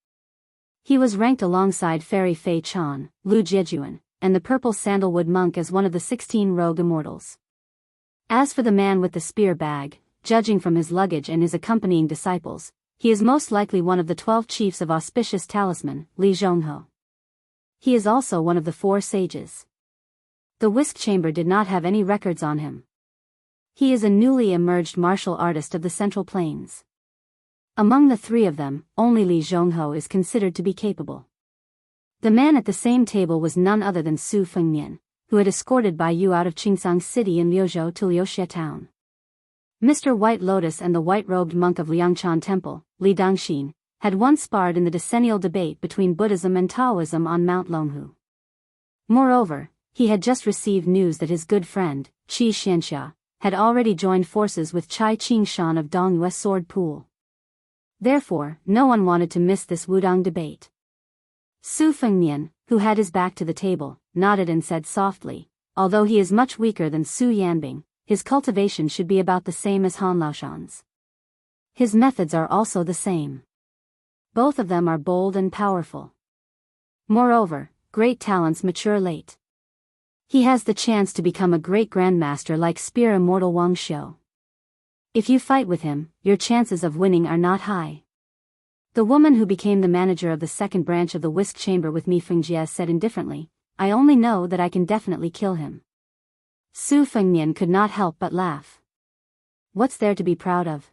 He was ranked alongside Fairy Fei Chan, Lu Jiejuan, and the Purple Sandalwood Monk as one of the 16 rogue immortals. As for the man with the spear bag, judging from his luggage and his accompanying disciples, he is most likely one of the 12 chiefs of auspicious talisman, Li Zhonghe. He is also one of the 4 sages. The whisk chamber did not have any records on him. He is a newly emerged martial artist of the Central Plains. Among the 3 of them, only Li Zhonghe is considered to be capable. The man at the same table was none other than Su Fengnian, who had escorted Bai Yu out of Qingsang City in Liuzhou to Liuxia town. Mr. White Lotus and the white-robed monk of Liangchan Temple, Li Dangxin, had once sparred in the decennial debate between Buddhism and Taoism on Mount Longhu. Moreover, he had just received news that his good friend, Wuxia Xianxia, had already joined forces with Chai Qingshan of Dongyue Sword Pool. Therefore, no one wanted to miss this Wudang debate. Su Fengnian, who had his back to the table, nodded and said softly, although he is much weaker than Su Yanbing, his cultivation should be about the same as Han Laoshan's. His methods are also the same. Both of them are bold and powerful. Moreover, great talents mature late. He has the chance to become a great grandmaster like Spear Immortal Wang Xiu. If you fight with him, your chances of winning are not high. The woman who became the manager of the second branch of the whisk chamber with me, Fengjie, said indifferently, I only know that I can definitely kill him. Su Fengnian could not help but laugh. What's there to be proud of?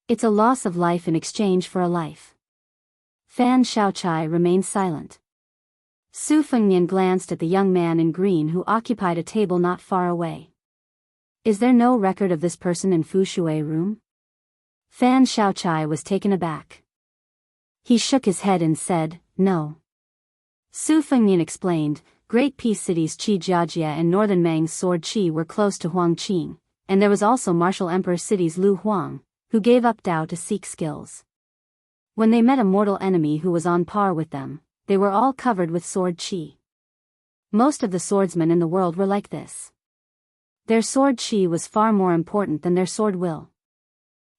It's a loss of life in exchange for a life. Fan Shaochai remained silent. Su Fengnian glanced at the young man in green who occupied a table not far away. Is there no record of this person in Fu Shui room? Fan Shaochai was taken aback. He shook his head and said, no. Su Fengnian explained, great peace cities Qi Jiajia and northern Mang's sword Qi were close to Huangqing, and there was also martial emperor cities Lu Huang, who gave up Dao to seek skills. When they met a mortal enemy who was on par with them, they were all covered with sword Qi. Most of the swordsmen in the world were like this. Their sword Qi was far more important than their sword will.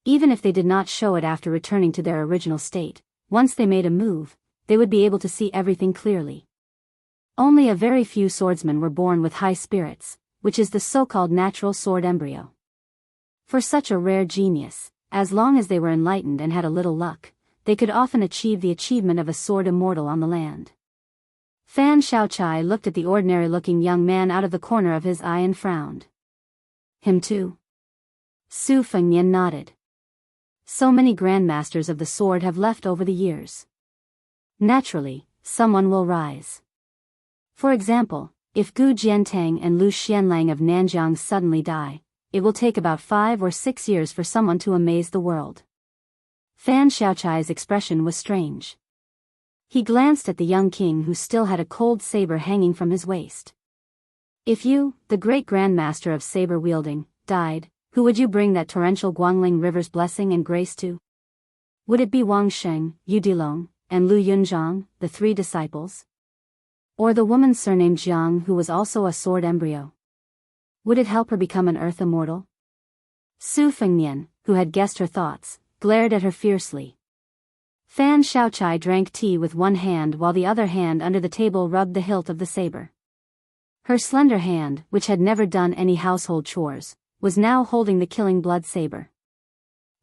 Even if they did not show it after returning to their original state, once they made a move, they would be able to see everything clearly. Only a very few swordsmen were born with high spirits, which is the so-called natural sword embryo. For such a rare genius, as long as they were enlightened and had a little luck, they could often achieve the achievement of a sword immortal on the land. Fan Shaochai looked at the ordinary-looking young man out of the corner of his eye and frowned. Him too? Su Fengnian nodded. So many grandmasters of the sword have left over the years. Naturally, someone will rise. For example, if Gu Jiantang and Lu Xianlang of Nanjiang suddenly die, it will take about 5 or 6 years for someone to amaze the world. Fan Shaochai's expression was strange. He glanced at the young king who still had a cold saber hanging from his waist. If you, the great grandmaster of saber-wielding, died, who would you bring that torrential Guangling River's blessing and grace to? Would it be Wang Sheng, Yu Dilong, and Lu Yunzhang, the 3 disciples? Or the woman surnamed Jiang who was also a sword embryo? Would it help her become an earth immortal? Su Fengnian, who had guessed her thoughts, glared at her fiercely. Fan Shaochai drank tea with one hand while the other hand under the table rubbed the hilt of the saber. Her slender hand, which had never done any household chores, was now holding the killing blood saber.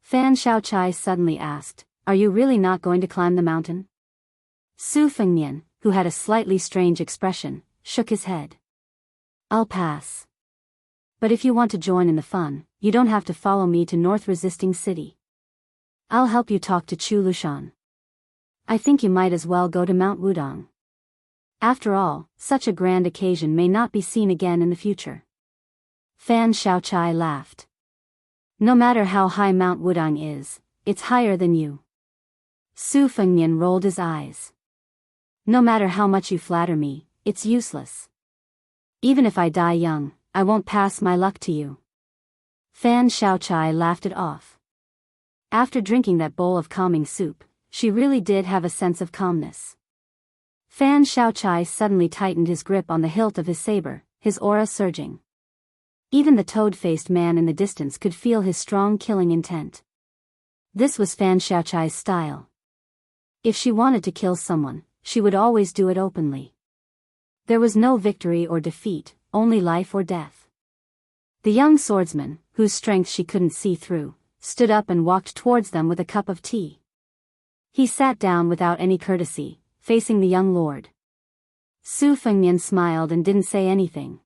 Fan Shaochai suddenly asked, are you really not going to climb the mountain? Su Fengnian, who had a slightly strange expression, shook his head. I'll pass. But if you want to join in the fun, you don't have to follow me to North Resisting City. I'll help you talk to Chu Lushan. I think you might as well go to Mount Wudang. After all, such a grand occasion may not be seen again in the future. Fan Shaochai laughed. No matter how high Mount Wudang is, it's higher than you. Su Fengnian rolled his eyes. No matter how much you flatter me, it's useless. Even if I die young, I won't pass my luck to you. Fan Shaochai laughed it off. After drinking that bowl of calming soup, she really did have a sense of calmness. Fan Shaochai suddenly tightened his grip on the hilt of his saber, his aura surging. Even the toad-faced man in the distance could feel his strong killing intent. This was Fan Shaochai's style. If she wanted to kill someone, she would always do it openly. There was no victory or defeat, only life or death. The young swordsman, whose strength she couldn't see through, stood up and walked towards them with a cup of tea. He sat down without any courtesy, facing the young lord. Su Fengnian smiled and didn't say anything.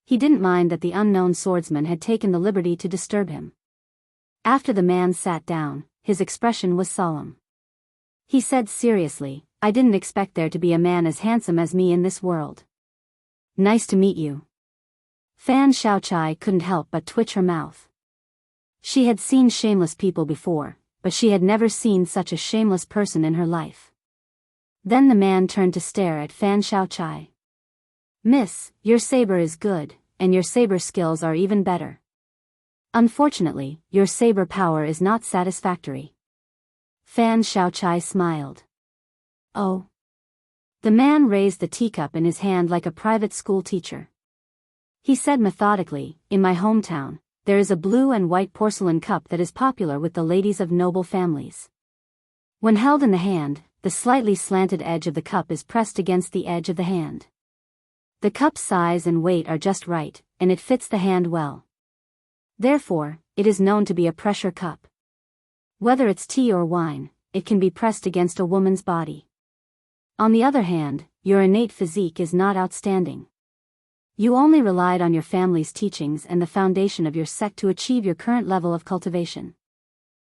He didn't mind that the unknown swordsman had taken the liberty to disturb him. After the man sat down, his expression was solemn. He said seriously, "I didn't expect there to be a man as handsome as me in this world. Nice to meet you." Fan Xiaochai couldn't help but twitch her mouth. She had seen shameless people before, but she had never seen such a shameless person in her life. Then the man turned to stare at Fan Xiaochai. "Miss, your saber is good, and your saber skills are even better. Unfortunately, your saber power is not satisfactory." Fan Xiaochai smiled. "Oh." The man raised the teacup in his hand like a private school teacher. He said methodically, "In my hometown, there is a blue and white porcelain cup that is popular with the ladies of noble families. When held in the hand, the slightly slanted edge of the cup is pressed against the edge of the hand. The cup's size and weight are just right, and it fits the hand well. Therefore, it is known to be a pressure cup. Whether it's tea or wine, it can be pressed against a woman's body. On the other hand, your innate physique is not outstanding. You only relied on your family's teachings and the foundation of your sect to achieve your current level of cultivation.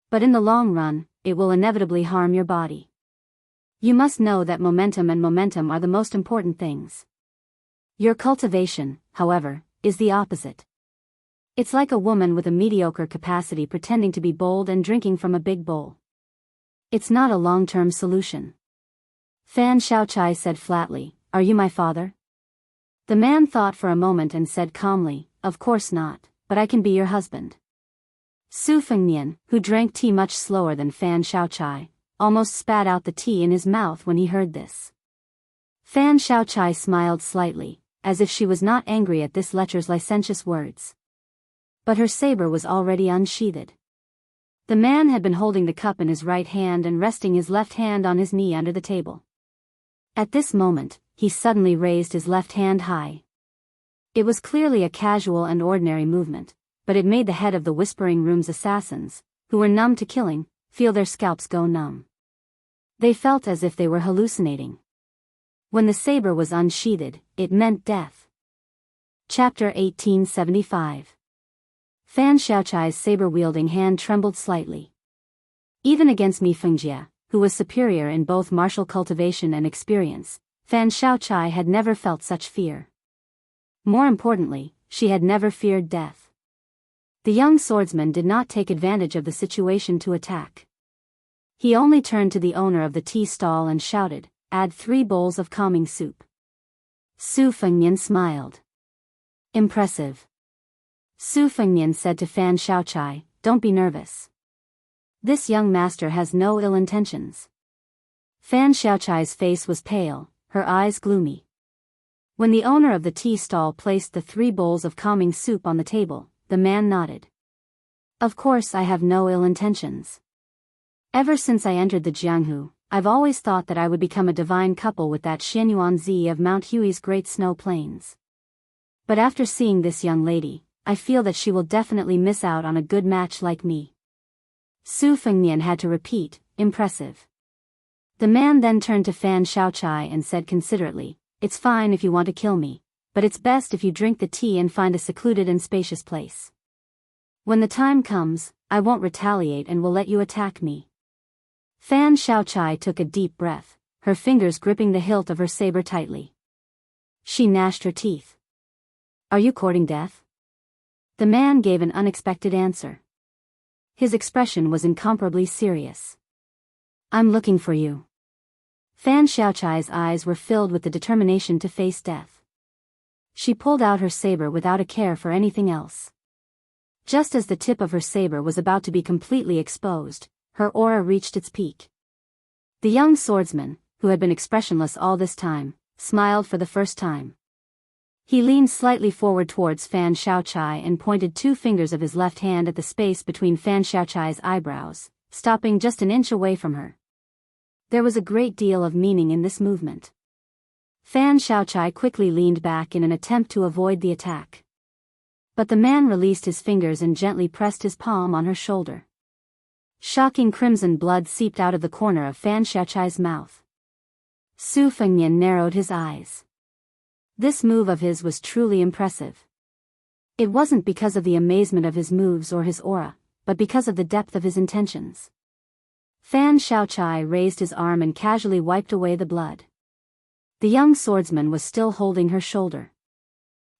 But in the long run, it will inevitably harm your body. You must know that momentum are the most important things. Your cultivation, however, is the opposite. It's like a woman with a mediocre capacity pretending to be bold and drinking from a big bowl. It's not a long-term solution." Fan Xiaochai said flatly, "Are you my father?" The man thought for a moment and said calmly, "Of course not, but I can be your husband." Su Fengnian, who drank tea much slower than Fan Xiaochai, almost spat out the tea in his mouth when he heard this. Fan Xiaochai smiled slightly, as if she was not angry at this lecher's licentious words. But her saber was already unsheathed. The man had been holding the cup in his right hand and resting his left hand on his knee under the table. At this moment, he suddenly raised his left hand high. It was clearly a casual and ordinary movement, but it made the head of the Whispering Room's assassins, who were numb to killing, feel their scalps go numb. They felt as if they were hallucinating. When the saber was unsheathed, it meant death. Chapter 1875. Fan Xiaochai's saber-wielding hand trembled slightly. Even against Mi Fengjie, who was superior in both martial cultivation and experience, Fan Xiaochai had never felt such fear. More importantly, she had never feared death. The young swordsman did not take advantage of the situation to attack. He only turned to the owner of the tea stall and shouted, "Add 3 bowls of calming soup." Su Fengnian smiled. "Impressive." Su Fengnian said to Fan Xiaochai, "Don't be nervous. This young master has no ill intentions." Fan Xiaochai's face was pale, her eyes gloomy. When the owner of the tea stall placed the 3 bowls of calming soup on the table, the man nodded. "Of course I have no ill intentions. Ever since I entered the Jianghu, I've always thought that I would become a divine couple with that Xianyuanzi of Mount Hui's great snow plains. But after seeing this young lady, I feel that she will definitely miss out on a good match like me." Su Fengnian had to repeat, "Impressive." The man then turned to Fan Xiaochai and said considerately, "It's fine if you want to kill me, but it's best if you drink the tea and find a secluded and spacious place. When the time comes, I won't retaliate and will let you attack me." Fan Xiaochai took a deep breath, her fingers gripping the hilt of her saber tightly. She gnashed her teeth. "Are you courting death?" The man gave an unexpected answer. His expression was incomparably serious. "I'm looking for you." Fan Xiaochai's eyes were filled with the determination to face death. She pulled out her saber without a care for anything else. Just as the tip of her saber was about to be completely exposed, her aura reached its peak. The young swordsman, who had been expressionless all this time, smiled for the first time. He leaned slightly forward towards Fan Xiaochai and pointed 2 fingers of his left hand at the space between Fan Xiaochai's eyebrows, stopping just an inch away from her. There was a great deal of meaning in this movement. Fan Xiaochai quickly leaned back in an attempt to avoid the attack. But the man released his fingers and gently pressed his palm on her shoulder. Shocking crimson blood seeped out of the corner of Fan Xiaochai's mouth. Su Fengnian narrowed his eyes. This move of his was truly impressive. It wasn't because of the amazement of his moves or his aura, but because of the depth of his intentions. Fan Xiaochai raised his arm and casually wiped away the blood. The young swordsman was still holding her shoulder.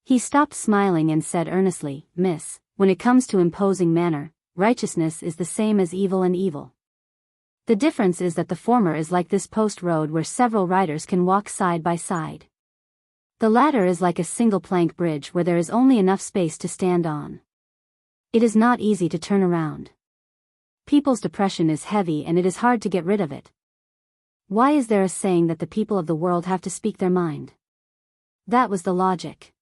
He stopped smiling and said earnestly, "Miss, when it comes to imposing manner, righteousness is the same as evil and evil. The difference is that the former is like this post road where several riders can walk side by side. The latter is like a single plank bridge where there is only enough space to stand on. It is not easy to turn around. People's depression is heavy and it is hard to get rid of it. Why is there a saying that the people of the world have to speak their mind? That was the logic.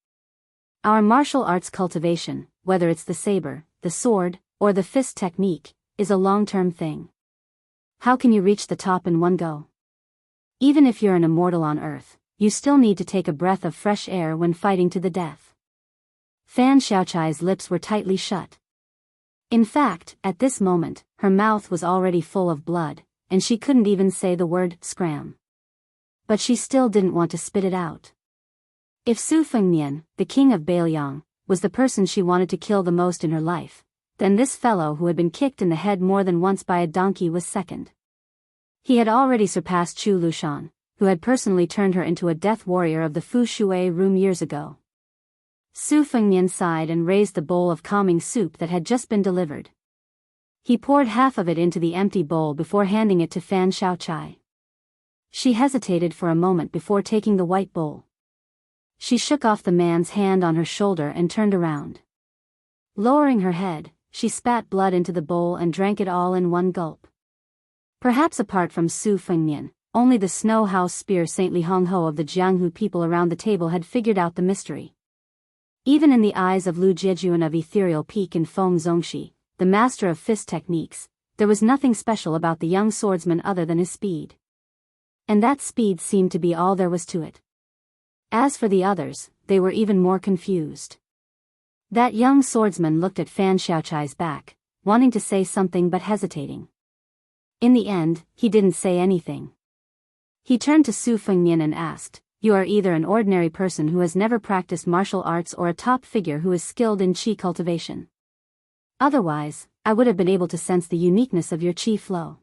Our martial arts cultivation, whether it's the saber, the sword, or the fist technique, is a long-term thing. How can you reach the top in one go? Even if you're an immortal on Earth, you still need to take a breath of fresh air when fighting to the death." Fan Xiaochai's lips were tightly shut. In fact, at this moment, her mouth was already full of blood, and she couldn't even say the word scram. But she still didn't want to spit it out. If Su Fengnian, the king of Bailiang, was the person she wanted to kill the most in her life, then this fellow who had been kicked in the head more than once by a donkey was second. He had already surpassed Chu Lushan, who had personally turned her into a death warrior of the Fu Shui room years ago. Su Fengnian sighed and raised the bowl of calming soup that had just been delivered. He poured half of it into the empty bowl before handing it to Fan Xiaochai. She hesitated for a moment before taking the white bowl. She shook off the man's hand on her shoulder and turned around. Lowering her head, she spat blood into the bowl and drank it all in one gulp. Perhaps apart from Su Fengnian, only the Snow House Spear Saintly Hong Ho of the Jianghu people around the table had figured out the mystery. Even in the eyes of Lu Jiejuan of Ethereal Peak and Feng Zongxi, the master of fist techniques, there was nothing special about the young swordsman other than his speed. And that speed seemed to be all there was to it. As for the others, they were even more confused. That young swordsman looked at Fan Xiaochai's back, wanting to say something but hesitating. In the end, he didn't say anything. He turned to Su Fengnian and asked, "You are either an ordinary person who has never practiced martial arts or a top figure who is skilled in qi cultivation. Otherwise, I would have been able to sense the uniqueness of your qi flow.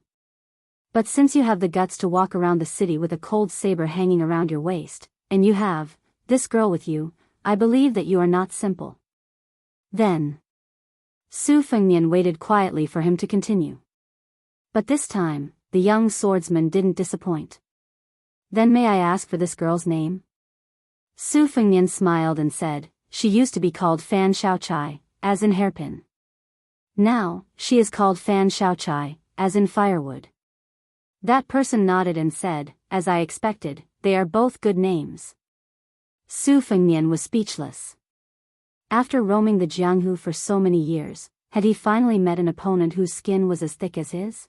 But since you have the guts to walk around the city with a cold saber hanging around your waist, and you have this girl with you, I believe that you are not simple." Then Su Fengnian waited quietly for him to continue. But this time, the young swordsman didn't disappoint. "Then may I ask for this girl's name?" Su Fengnian smiled and said, "She used to be called Fan Xiaochai, as in hairpin. Now, she is called Fan Xiaochai, as in firewood." That person nodded and said, "As I expected, they are both good names." Su Fengnian was speechless. After roaming the Jianghu for so many years, had he finally met an opponent whose skin was as thick as his?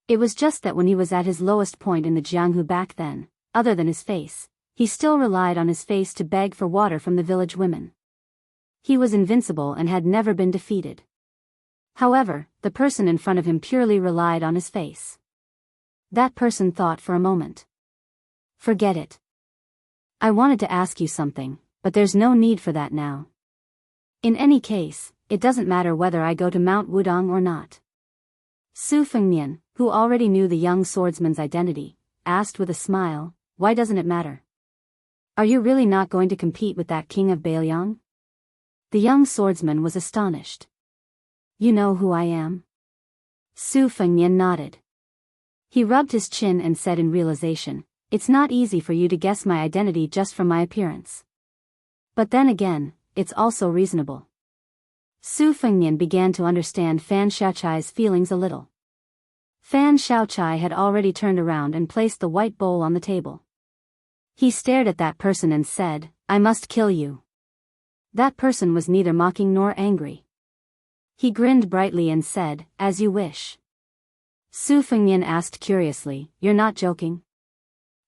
It was just that when he was at his lowest point in the Jianghu back then, other than his face, he still relied on his face to beg for water from the village women. He was invincible and had never been defeated. However, the person in front of him purely relied on his face. That person thought for a moment. "Forget it. I wanted to ask you something, but there's no need for that now. In any case, it doesn't matter whether I go to Mount Wudong or not." Su Fengnian, who already knew the young swordsman's identity, asked with a smile, "Why doesn't it matter? Are you really not going to compete with that king of Bailiang?" The young swordsman was astonished. "You know who I am?" Su Fengnian nodded. He rubbed his chin and said in realization, "It's not easy for you to guess my identity just from my appearance. But then again, it's also reasonable." Su Fengnian began to understand Fan Xiaochai's feelings a little. Fan Xiaochai had already turned around and placed the white bowl on the table. He stared at that person and said, "I must kill you." That person was neither mocking nor angry. He grinned brightly and said, "As you wish." Su Fengnian asked curiously, "You're not joking?"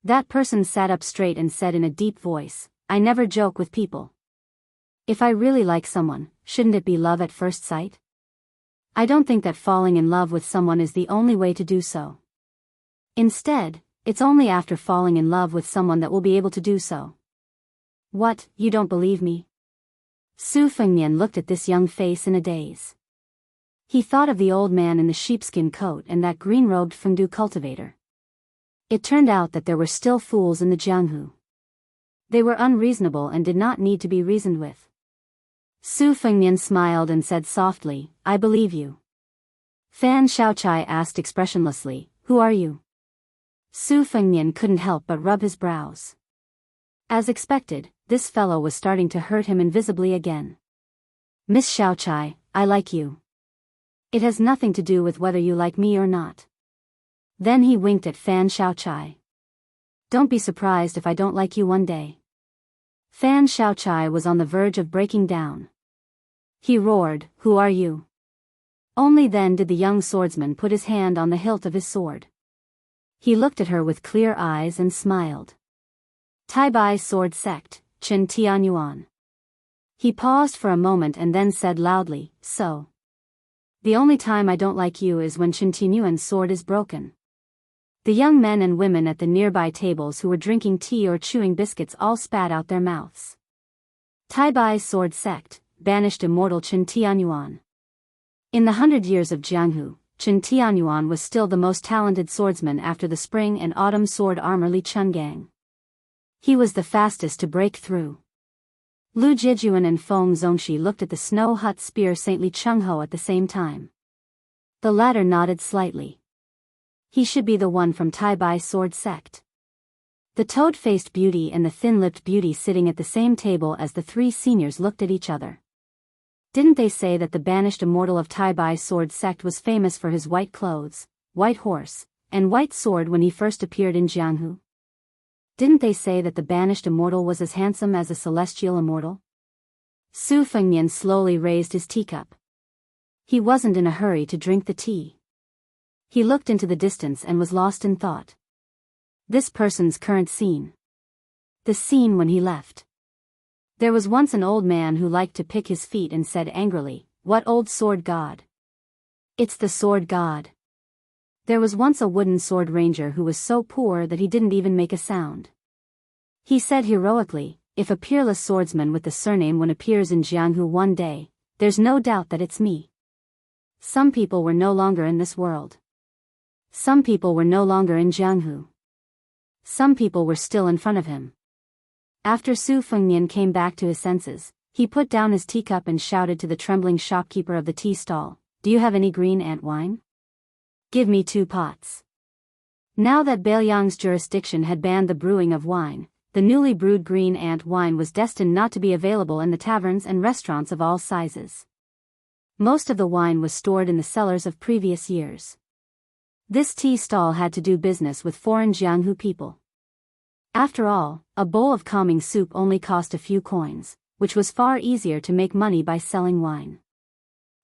That person sat up straight and said in a deep voice, "I never joke with people." If I really like someone, shouldn't it be love at first sight? I don't think that falling in love with someone is the only way to do so. Instead, it's only after falling in love with someone that we'll be able to do so. What, you don't believe me? Su Fengnian looked at this young face in a daze. He thought of the old man in the sheepskin coat and that green-robed fengdu cultivator. It turned out that there were still fools in the Jianghu. They were unreasonable and did not need to be reasoned with. Su Fengnian smiled and said softly, I believe you. Fan Xiaochai asked expressionlessly, who are you? Su Fengnian couldn't help but rub his brows. As expected, this fellow was starting to hurt him invisibly again. Miss Xiaochai, I like you. It has nothing to do with whether you like me or not. Then he winked at Fan Xiaochai. Don't be surprised if I don't like you one day. Fan Xiaochai was on the verge of breaking down. He roared, who are you? Only then did the young swordsman put his hand on the hilt of his sword. He looked at her with clear eyes and smiled. Taibai Sword Sect, Chen Tianyuan. He paused for a moment and then said loudly, so. The only time I don't like you is when Chen Tianyuan's sword is broken. The young men and women at the nearby tables who were drinking tea or chewing biscuits all spat out their mouths. Taibai Sword Sect, banished immortal Chen Tianyuan. In the 100 years of Jianghu, Chen Tianyuan was still the most talented swordsman after the spring and autumn sword armor Li Chungang. He was the fastest to break through. Lu Jijuan and Feng Zongxi looked at the snow hut spear Saint Li Chengho at the same time. The latter nodded slightly. He should be the one from Taibai Sword Sect. The toad-faced beauty and the thin-lipped beauty sitting at the same table as the three seniors looked at each other. Didn't they say that the banished immortal of Taibai Sword Sect was famous for his white clothes, white horse, and white sword when he first appeared in Jianghu? Didn't they say that the banished immortal was as handsome as a celestial immortal? Su Fengnian slowly raised his teacup. He wasn't in a hurry to drink the tea. He looked into the distance and was lost in thought. This person's current scene. The scene when he left. There was once an old man who liked to pick his feet and said angrily, "What old sword god?" "It's the sword god." There was once a wooden sword ranger who was so poor that he didn't even make a sound. He said heroically, "If a peerless swordsman with the surname Wen appears in Jianghu one day, there's no doubt that it's me." Some people were no longer in this world. Some people were no longer in Jianghu. Some people were still in front of him. After Su Fengnian came back to his senses, he put down his teacup and shouted to the trembling shopkeeper of the tea stall, "Do you have any green ant wine? Give me 2 pots." Now that Beiliang's jurisdiction had banned the brewing of wine, the newly brewed green ant wine was destined not to be available in the taverns and restaurants of all sizes. Most of the wine was stored in the cellars of previous years. This tea stall had to do business with foreign Jianghu people. After all, a bowl of calming soup only cost a few coins, which was far easier to make money by selling wine.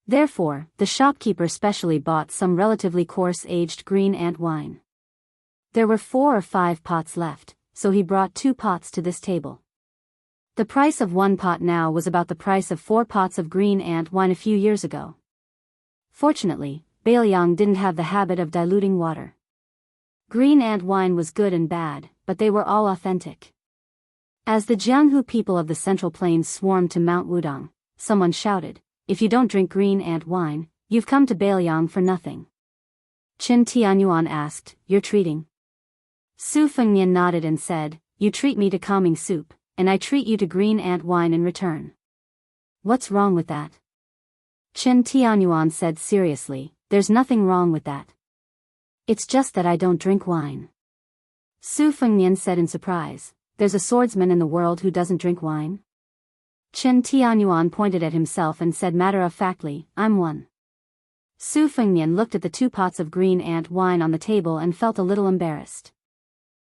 Therefore, the shopkeeper specially bought some relatively coarse-aged green ant wine. There were 4 or 5 pots left, so he brought 2 pots to this table. The price of 1 pot now was about the price of 4 pots of green ant wine a few years ago. Fortunately, Beiliang didn't have the habit of diluting water. Green ant wine was good and bad, but they were all authentic. As the Jianghu people of the Central Plains swarmed to Mount Wudang, someone shouted, "If you don't drink green ant wine, you've come to Beiliang for nothing." Chen Tianyuan asked, "You're treating?" Su Fengnian nodded and said, "You treat me to calming soup, and I treat you to green ant wine in return. What's wrong with that?" Chen Tianyuan said seriously, "There's nothing wrong with that. It's just that I don't drink wine." Su Fengnian said in surprise, "There's a swordsman in the world who doesn't drink wine?" Chen Tianyuan pointed at himself and said matter-of-factly, "I'm one." Su Fengnian looked at the 2 pots of green ant wine on the table and felt a little embarrassed.